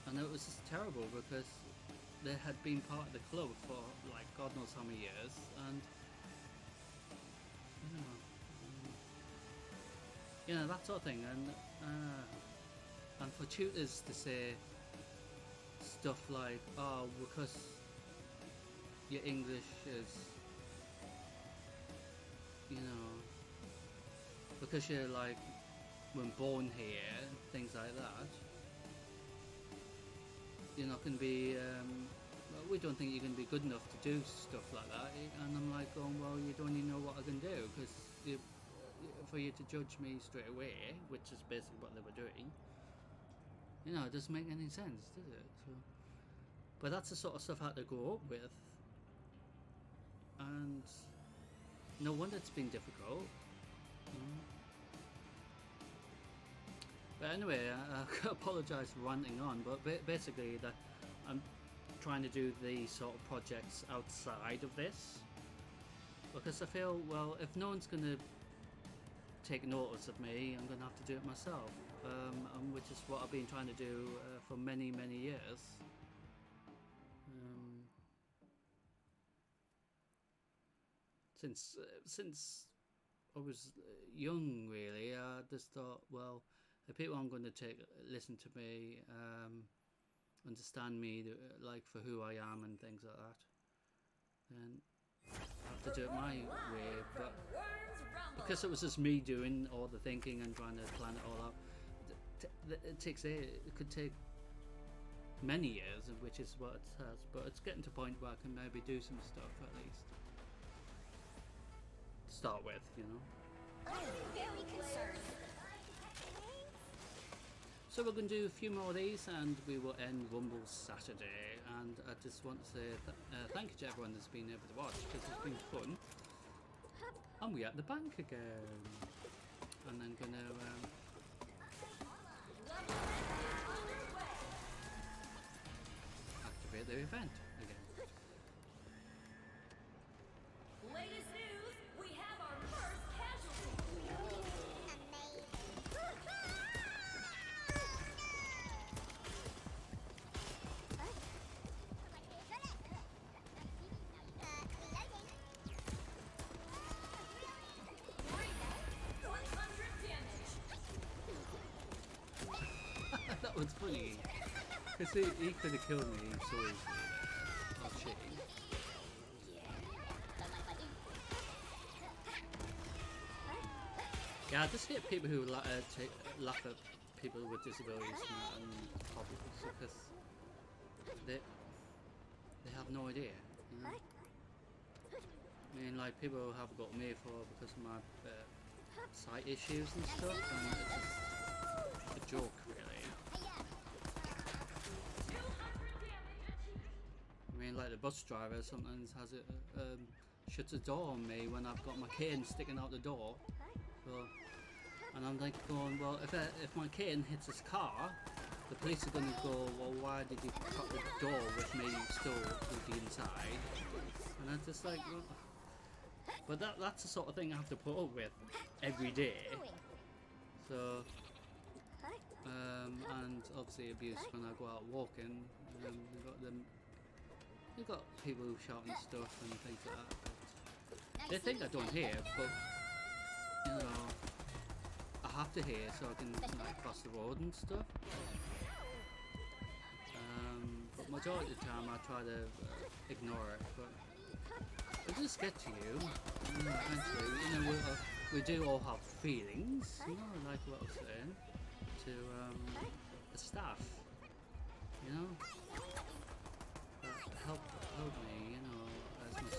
And it was just terrible, because they had been part of the club for like God knows how many years, and you know, that sort of thing. And for tutors to say stuff like, oh, because your English is, you know, because you're like, when born here, things like that, you're not going to be, well, we don't think you're going to be good enough to do stuff like that. And I'm like going, well, you don't even know what I can do, because for you to judge me straight away, which is basically what they were doing, you know, it doesn't make any sense, does it? So, but that's the sort of stuff I had to grow up with, and no wonder it's been difficult, you know? But anyway, I apologise for ranting on, but basically that I'm trying to do these sort of projects outside of this, because I feel, well, if no one's going to take notice of me, I'm going to have to do it myself, which is what I've been trying to do for many, many years. Since I was young, really, I just thought, well, the people I'm going to listen to me, understand me, like for who I am and things like that, then I have to do it my way. But because it was just me doing all the thinking and trying to plan it all out, it could take many years, which is what it has. But it's getting to a point where I can maybe do some stuff at least to start with, you know. I'm very concerned. So we're going to do a few more of these, and we will end Rumble Saturday. And I just want to say thank you to everyone that's been able to watch, because it's been fun. And we're at the bank again. And then going to activate the event again. Latest news, we have our first casualty. That was funny, because he could have killed me so easily. Oh, cheating. Yeah, I just hate people who laugh at people with disabilities and hobbies because they have no idea. You know? I mean, like people have got me for because of my sight issues and stuff, and it's just a joke, really. I mean, like the bus driver sometimes has it shuts the door on me when I've got my cane sticking out the door. So, and I'm like going, well, if my cane hits his car, the police are going to go, well, why did you cut the door with me still with the inside? And I'm just like, well, but that's the sort of thing I have to put up with every day. So, and obviously abuse when I go out walking. We've got people shouting stuff and things like that. But they think I don't hear, but you know, I have to hear so I can like cross the road and stuff. But majority of the time I try to ignore it, but it does get to you. Eventually, you know, we do all have feelings, you know, like what I was saying to the staff, you know. Help me, you know, as much as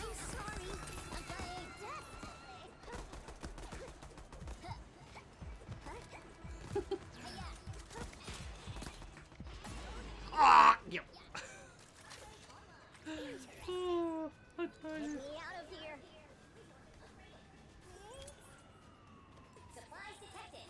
I'm sorry. ah, yep. Oh, get me out of here. Supplies detected.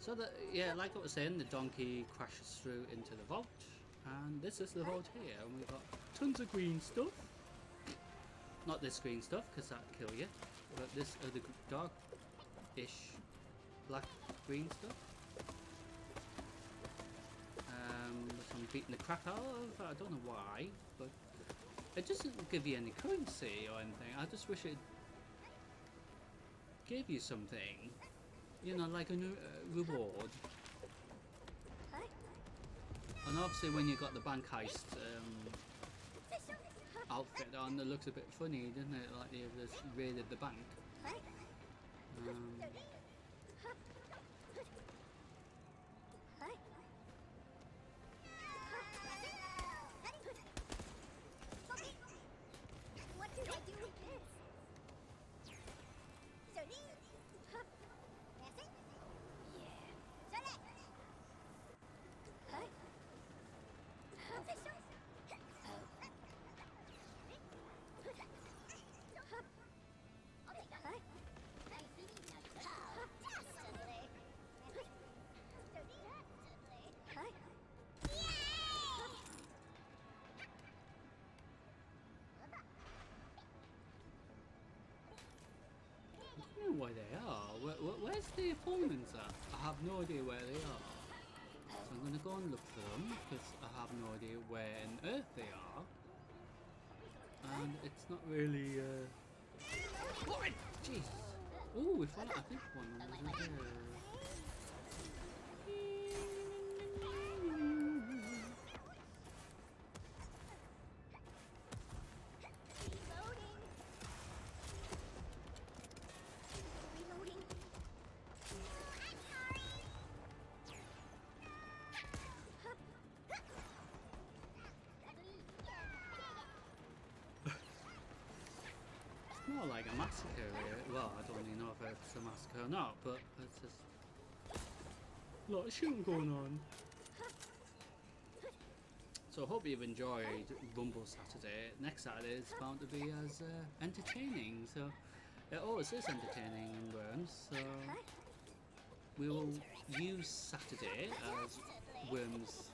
So that, yeah, like I was saying, the donkey crashes through into the vault, and this is the vault here, and we've got tons of green stuff. Not this green stuff, because that'd kill you, but this other dark-ish black green stuff. Which I'm beating the crap out of. I don't know why, but it doesn't give you any currency or anything. I just wish it gave you something. You know, like a reward. And obviously when you got the bank heist outfit on, it looks a bit funny, doesn't it? Like they've just raided the bank. What do I do with this? I don't know where they are. Where's the opponents at? I have no idea where they are. So I'm going to go and look for them, because I have no idea where on earth they are. And it's not really... What? Jesus! Oh, we found, I think one over there. More like a massacre, really. Well, I don't really know if it's a massacre or not, but it's just a lot of shooting going on. So I hope you've enjoyed Rumble Saturday. Next Saturday is bound to be as entertaining, so it always is entertaining in Worms. So we will use Saturday as Worms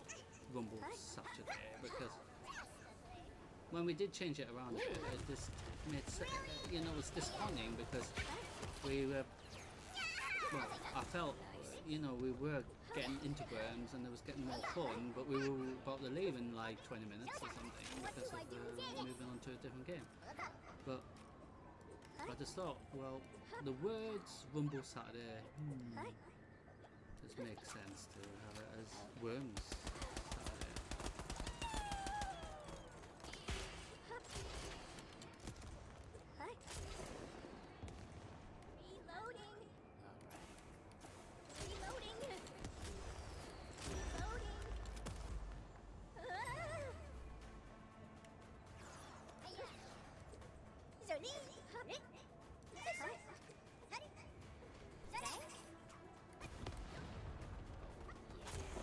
Rumble Saturday, because when we did change it around a bit, it just made, you know, it's disappointing because we were, well, I felt you know, we were getting into games and it was getting more fun, but we were about to leave in like 20 minutes or something because of moving on to a different game. But I just thought, well, the words Rumble Saturday just makes sense to have it as Worms Saturday. Reloading. Reloading. Reloading.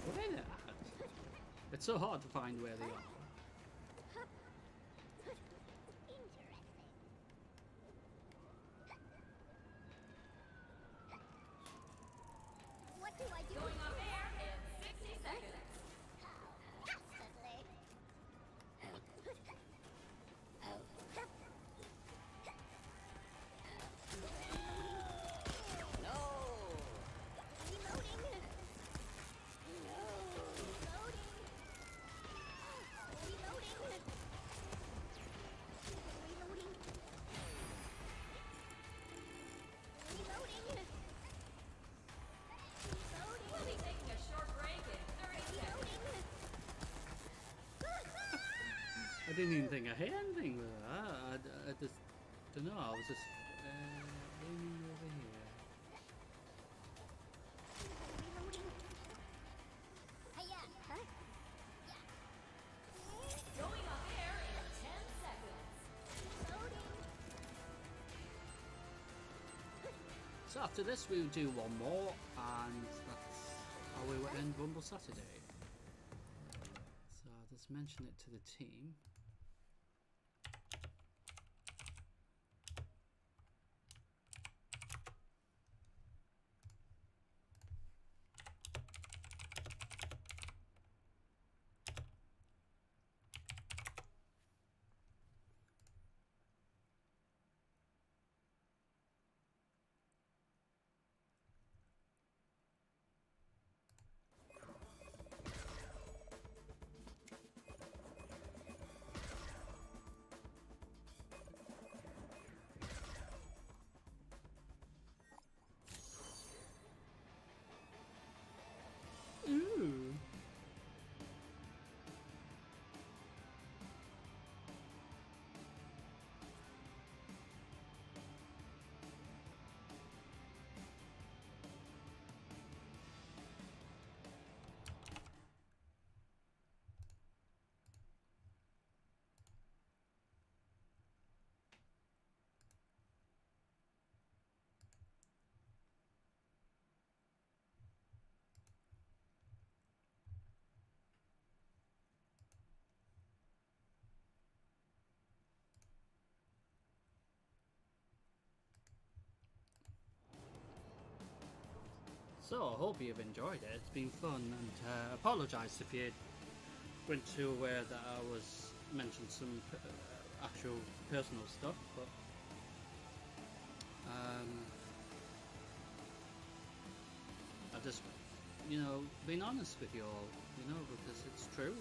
Where are they at? It's so hard to find where they are. What do I do? Going off air in 60 seconds. Constantly. Reloading. Reloading. Reloading. Reloading. We'll be taking a short break in 30 seconds. I didn't even think I hit anything with that. I just don't know. I was just aiming over here. Going off air in 10 seconds. So after this, we'll do one more, and that's how we will end Rumble Saturday. So I'll just mention it to the team. Ooh. So I hope you've enjoyed it. It's been fun, and apologise if you weren't too aware that I was mentioned some actual personal stuff, but I just, you know, being honest with you all, you know, because it's true.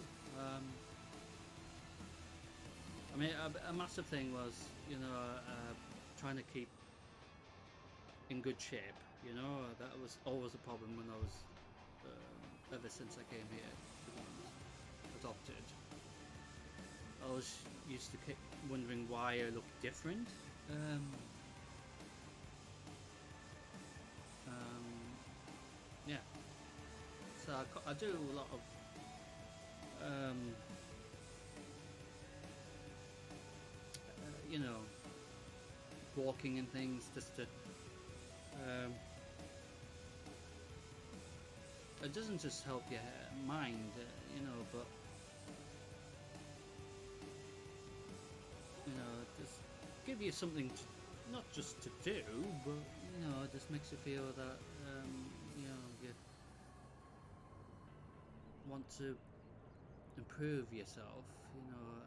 I mean, a massive thing was, you know, trying to keep in good shape. You know, that was always a problem when I was, ever since I came here to be adopted. I was used to keep wondering why I looked different. Yeah. So I do a lot of you know, walking and things just to it doesn't just help your mind, you know, but you know, just give you something to, not just to do, but you know, it just makes you feel that you know, you want to improve yourself, you know,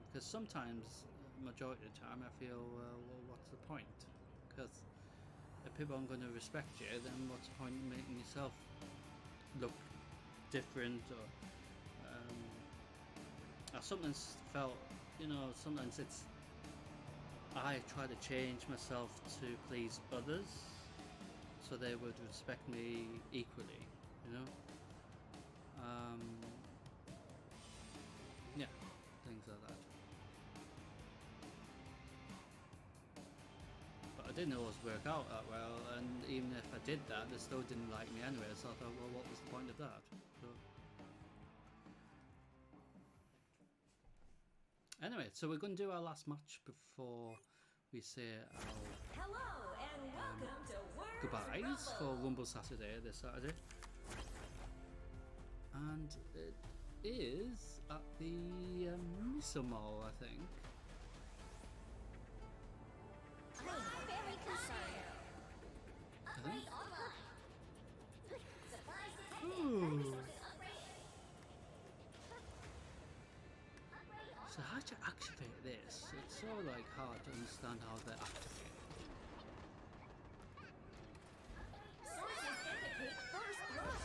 because sometimes, majority of the time, I feel, well, what's the point? Because if people aren't going to respect you, then what's the point in making yourself look different, or something's felt, you know, sometimes it's, I try to change myself to please others so they would respect me equally, you know. Yeah, things like that. But I didn't always work out that well, and even if I did that, they still didn't like me anyway, so I thought, well, what was the point of that? So anyway, so we're going to do our last match before we say our Hello and welcome to Words goodbyes for Rumble. Rumble Saturday, this Saturday. And it is at the Miso Mall, I think. I am very concerned. I think. Online. Supplies detected. Ooh. Resources upgraded. So how do you activate this? It's so like hard to understand how they activate it. Sources indicate first blood.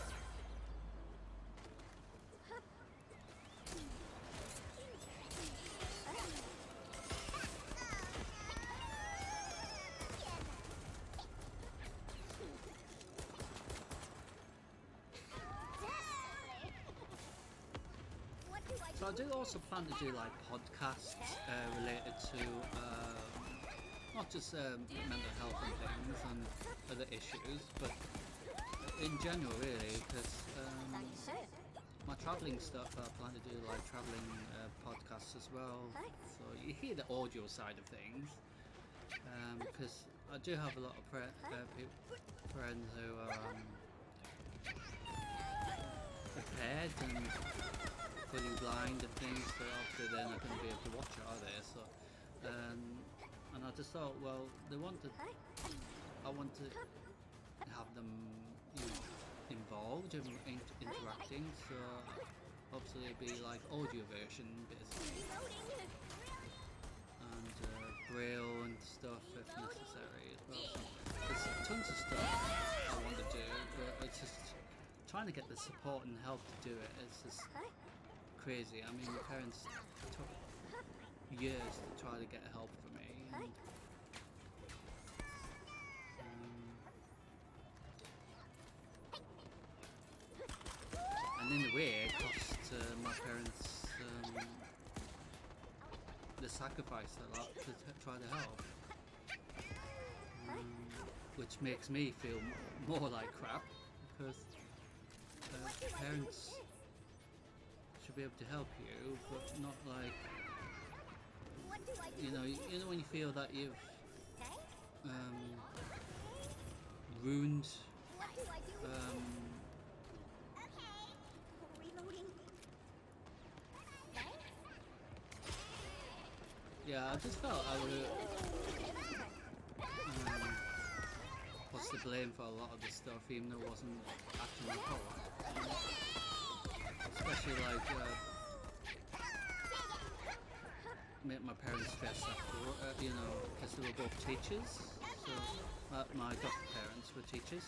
What do I So I do also plan to do like podcasts related to not just mental health and things and other issues, but in general really, because my travelling stuff, I plan to do like travelling podcasts as well. So you hear the audio side of things, because I do have a lot of friends who are impaired and fully blind and things, so obviously they're not going to be able to watch it, are they? So, and I just thought, well, I want to have them, you know, involved in interacting, so obviously it'd be like audio version basically, and braille and stuff if necessary as well. So there's tons of stuff I want to do, but it's just trying to get the support and help to do it. It's just crazy. I mean, my parents took years to try to get help for me. And in a way, it cost my parents the sacrifice a lot to try to help, which makes me feel more like crap, because parents should be able to help you, but not like, What do I do? you know when you feel that you've ruined What do I do? Okay. Reloading. yeah, I just felt I would was to blame for a lot of this stuff, even though it wasn't actually my fault. Especially like my parents stressed after, you know, because they were both teachers. So my godparents were teachers.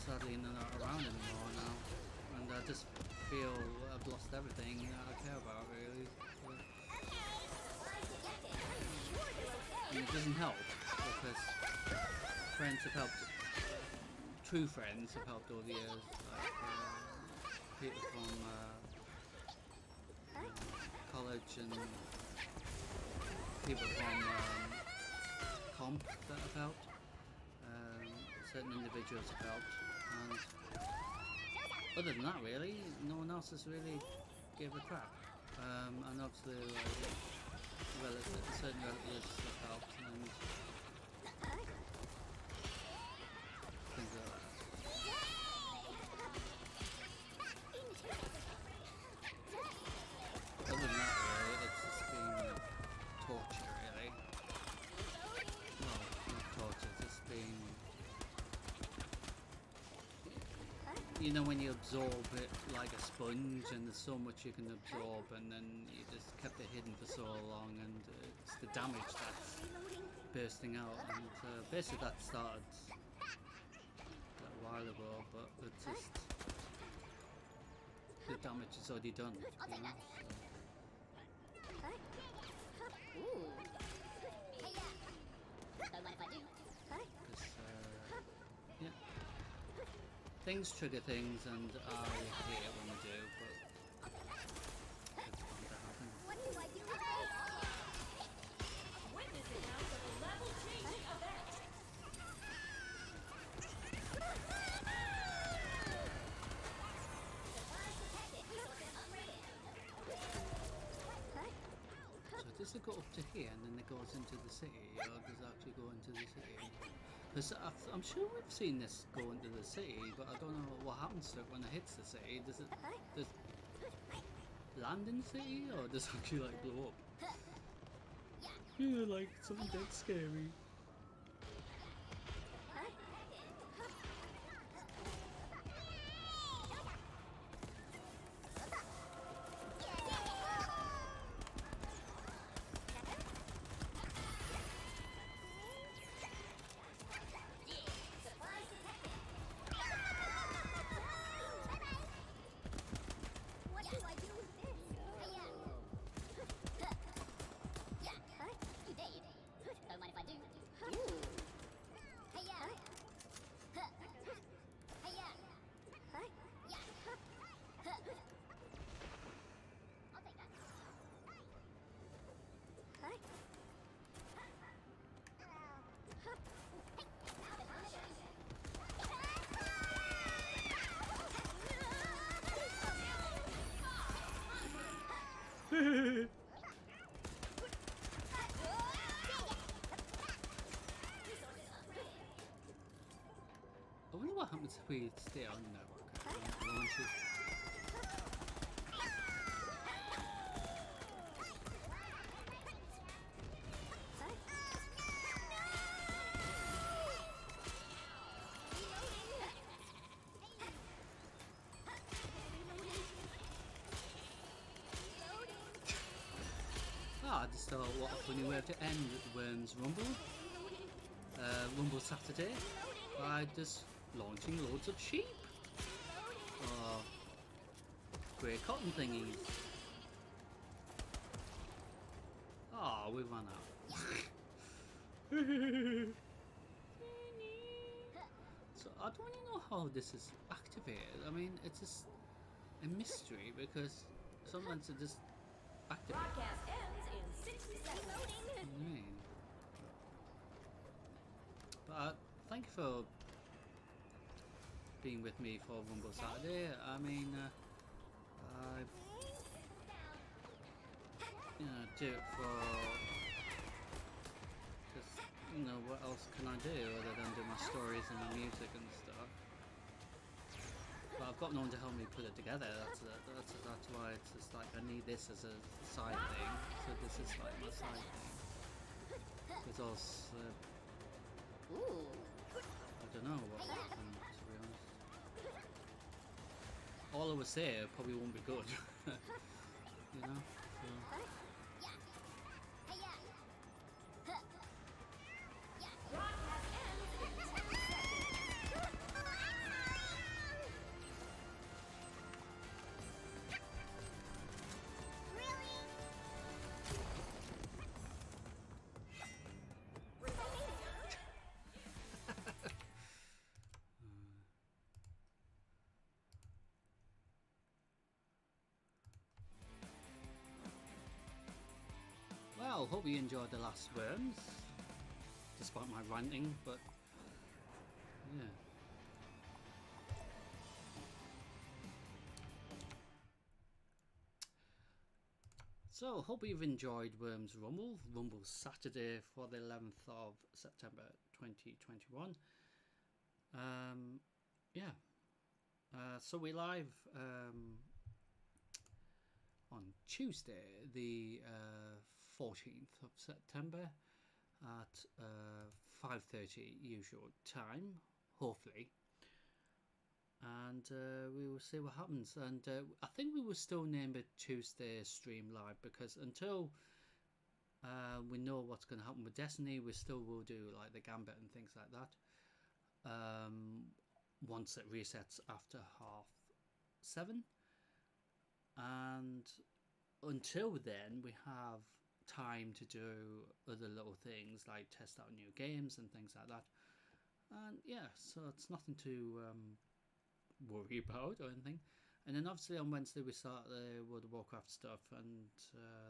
Sadly, they're not around anymore now, and I just feel I've lost everything that I care about, really. So, and it doesn't help, because friends have helped, true friends have helped over the years, like people from college and people from comp that have helped, certain individuals have helped, and other than that really, no one else has really gave a crap, and obviously like certain relatives have helped, and things like that. Other than that really, it's just been torture really. Well, not torture, it's just been, you know, when you absorb it like a sponge and there's so much you can absorb, and then you just kept it hidden for so long, and it's the damage that's bursting out, and basically that started a while ago, but it's just the damage is already done. I'll take You know? that. Ooh. Hey, yeah. Don't mind if I do. 'Cause, yeah, things trigger things, and I hate it when they do, but it's bound to happen. What do I do with this? Witness accounts of a level-changing event. So does it go up to here and then it goes into the city, or does it actually go into the city? Because I'm sure we've seen this go into the city, but I don't know what happens to it when it hits the city. Does it land in the city, or does it actually like blow up? Yeah, like something dead scary. What do I do with this? Hey, yeah. Yeah. You did. Don't mind if I do. Ooh. Hey, yeah. Hey, yeah. Yeah. I'll take that. I wonder what happens if we stay on network and launches. Ah, I just thought, what a funny way to end Worms Rumble. Rumble Saturday by just launching loads of sheep. Or grey cotton thingies. Ah, we ran out. So I don't really know how this is activated. I mean, it's just a mystery because sometimes it just activates. Broadcast ends in 60 seconds. Right. But thank you for being with me for Rumble Saturday. I mean, I do it for just what else can I do other than do my stories and my music and stuff. But I've got no one to help me put it together. That's why it's just like I need this as a side thing. So this is like my side thing. There's also Ooh. I don't know what happened, to be honest. All I would say probably won't be good. You know? So. Broadcast ends in 10 seconds. Well, hope you enjoyed the last Worms, despite my ranting, but yeah. So, hope you've enjoyed Worms Rumble Saturday for the 11th of September 2021. Yeah. So we live on Tuesday, the 14th of September at 5:30 usual time, hopefully. And we will see what happens. And I think we will still name it Tuesday Stream Live because until We know what's going to happen with Destiny. We still will do like the Gambit and things like that. Once it resets after 7:30, and until then we have time to do other little things like test out new games and things like that. And yeah, so it's nothing to worry about or anything. And then obviously on Wednesday we start the World of Warcraft stuff, and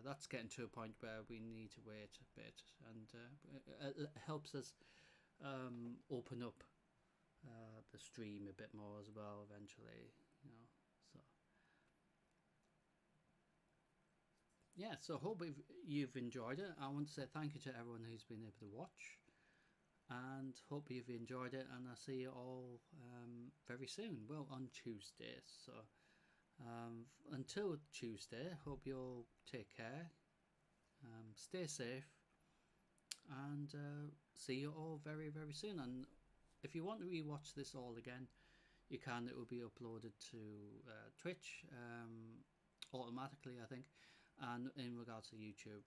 that's getting to a point where we need to wait a bit, and it helps us open up the stream a bit more as well eventually, you know. So yeah, so hope you've enjoyed it. I want to say thank you to everyone who's been able to watch, and hope you've enjoyed it, and I'll see you all very soon, well, on Tuesday. So until Tuesday, hope you all take care, stay safe, and see you all very, very soon. And if you want to rewatch this all again, you can. It will be uploaded to Twitch automatically, I think. And in regards to YouTube,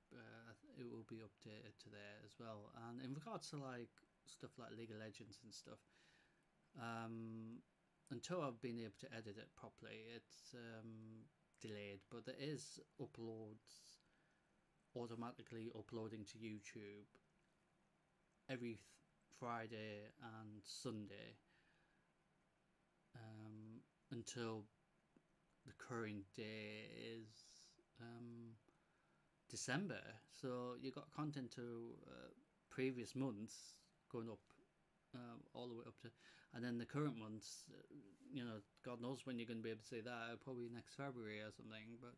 it will be updated to there as well. And in regards to like stuff like League of Legends and stuff, until I've been able to edit it properly, it's delayed. But there is uploads automatically uploading to YouTube every Friday and Sunday until the current day is December. So you got content to previous months going up all the way up to, and then the current months, you know, God knows when you're going to be able to see that, probably next February or something. But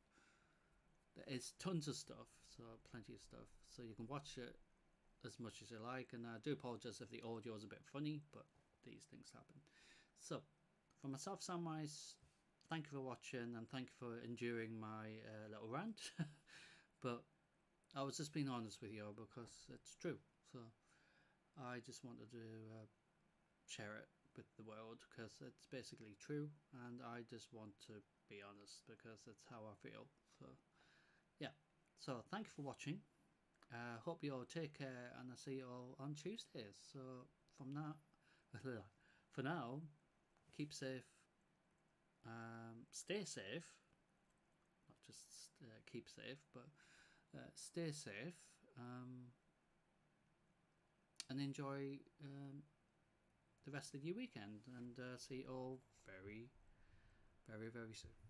it's tons of stuff, so plenty of stuff, so you can watch it as much as you like. And I do apologize if the audio is a bit funny, but these things happen. So for myself, SamWise, thank you for watching, and thank you for enduring my little rant. But I was just being honest with you because it's true. So I just wanted to share it with the world because it's basically true, and I just want to be honest because it's how I feel. So yeah, so thank you for watching. Hope you all take care, and I'll see you all on Tuesdays. So from now, for now, keep safe, stay safe, not just keep safe, but stay safe, and enjoy the rest of your weekend, and see you all very, very, very soon.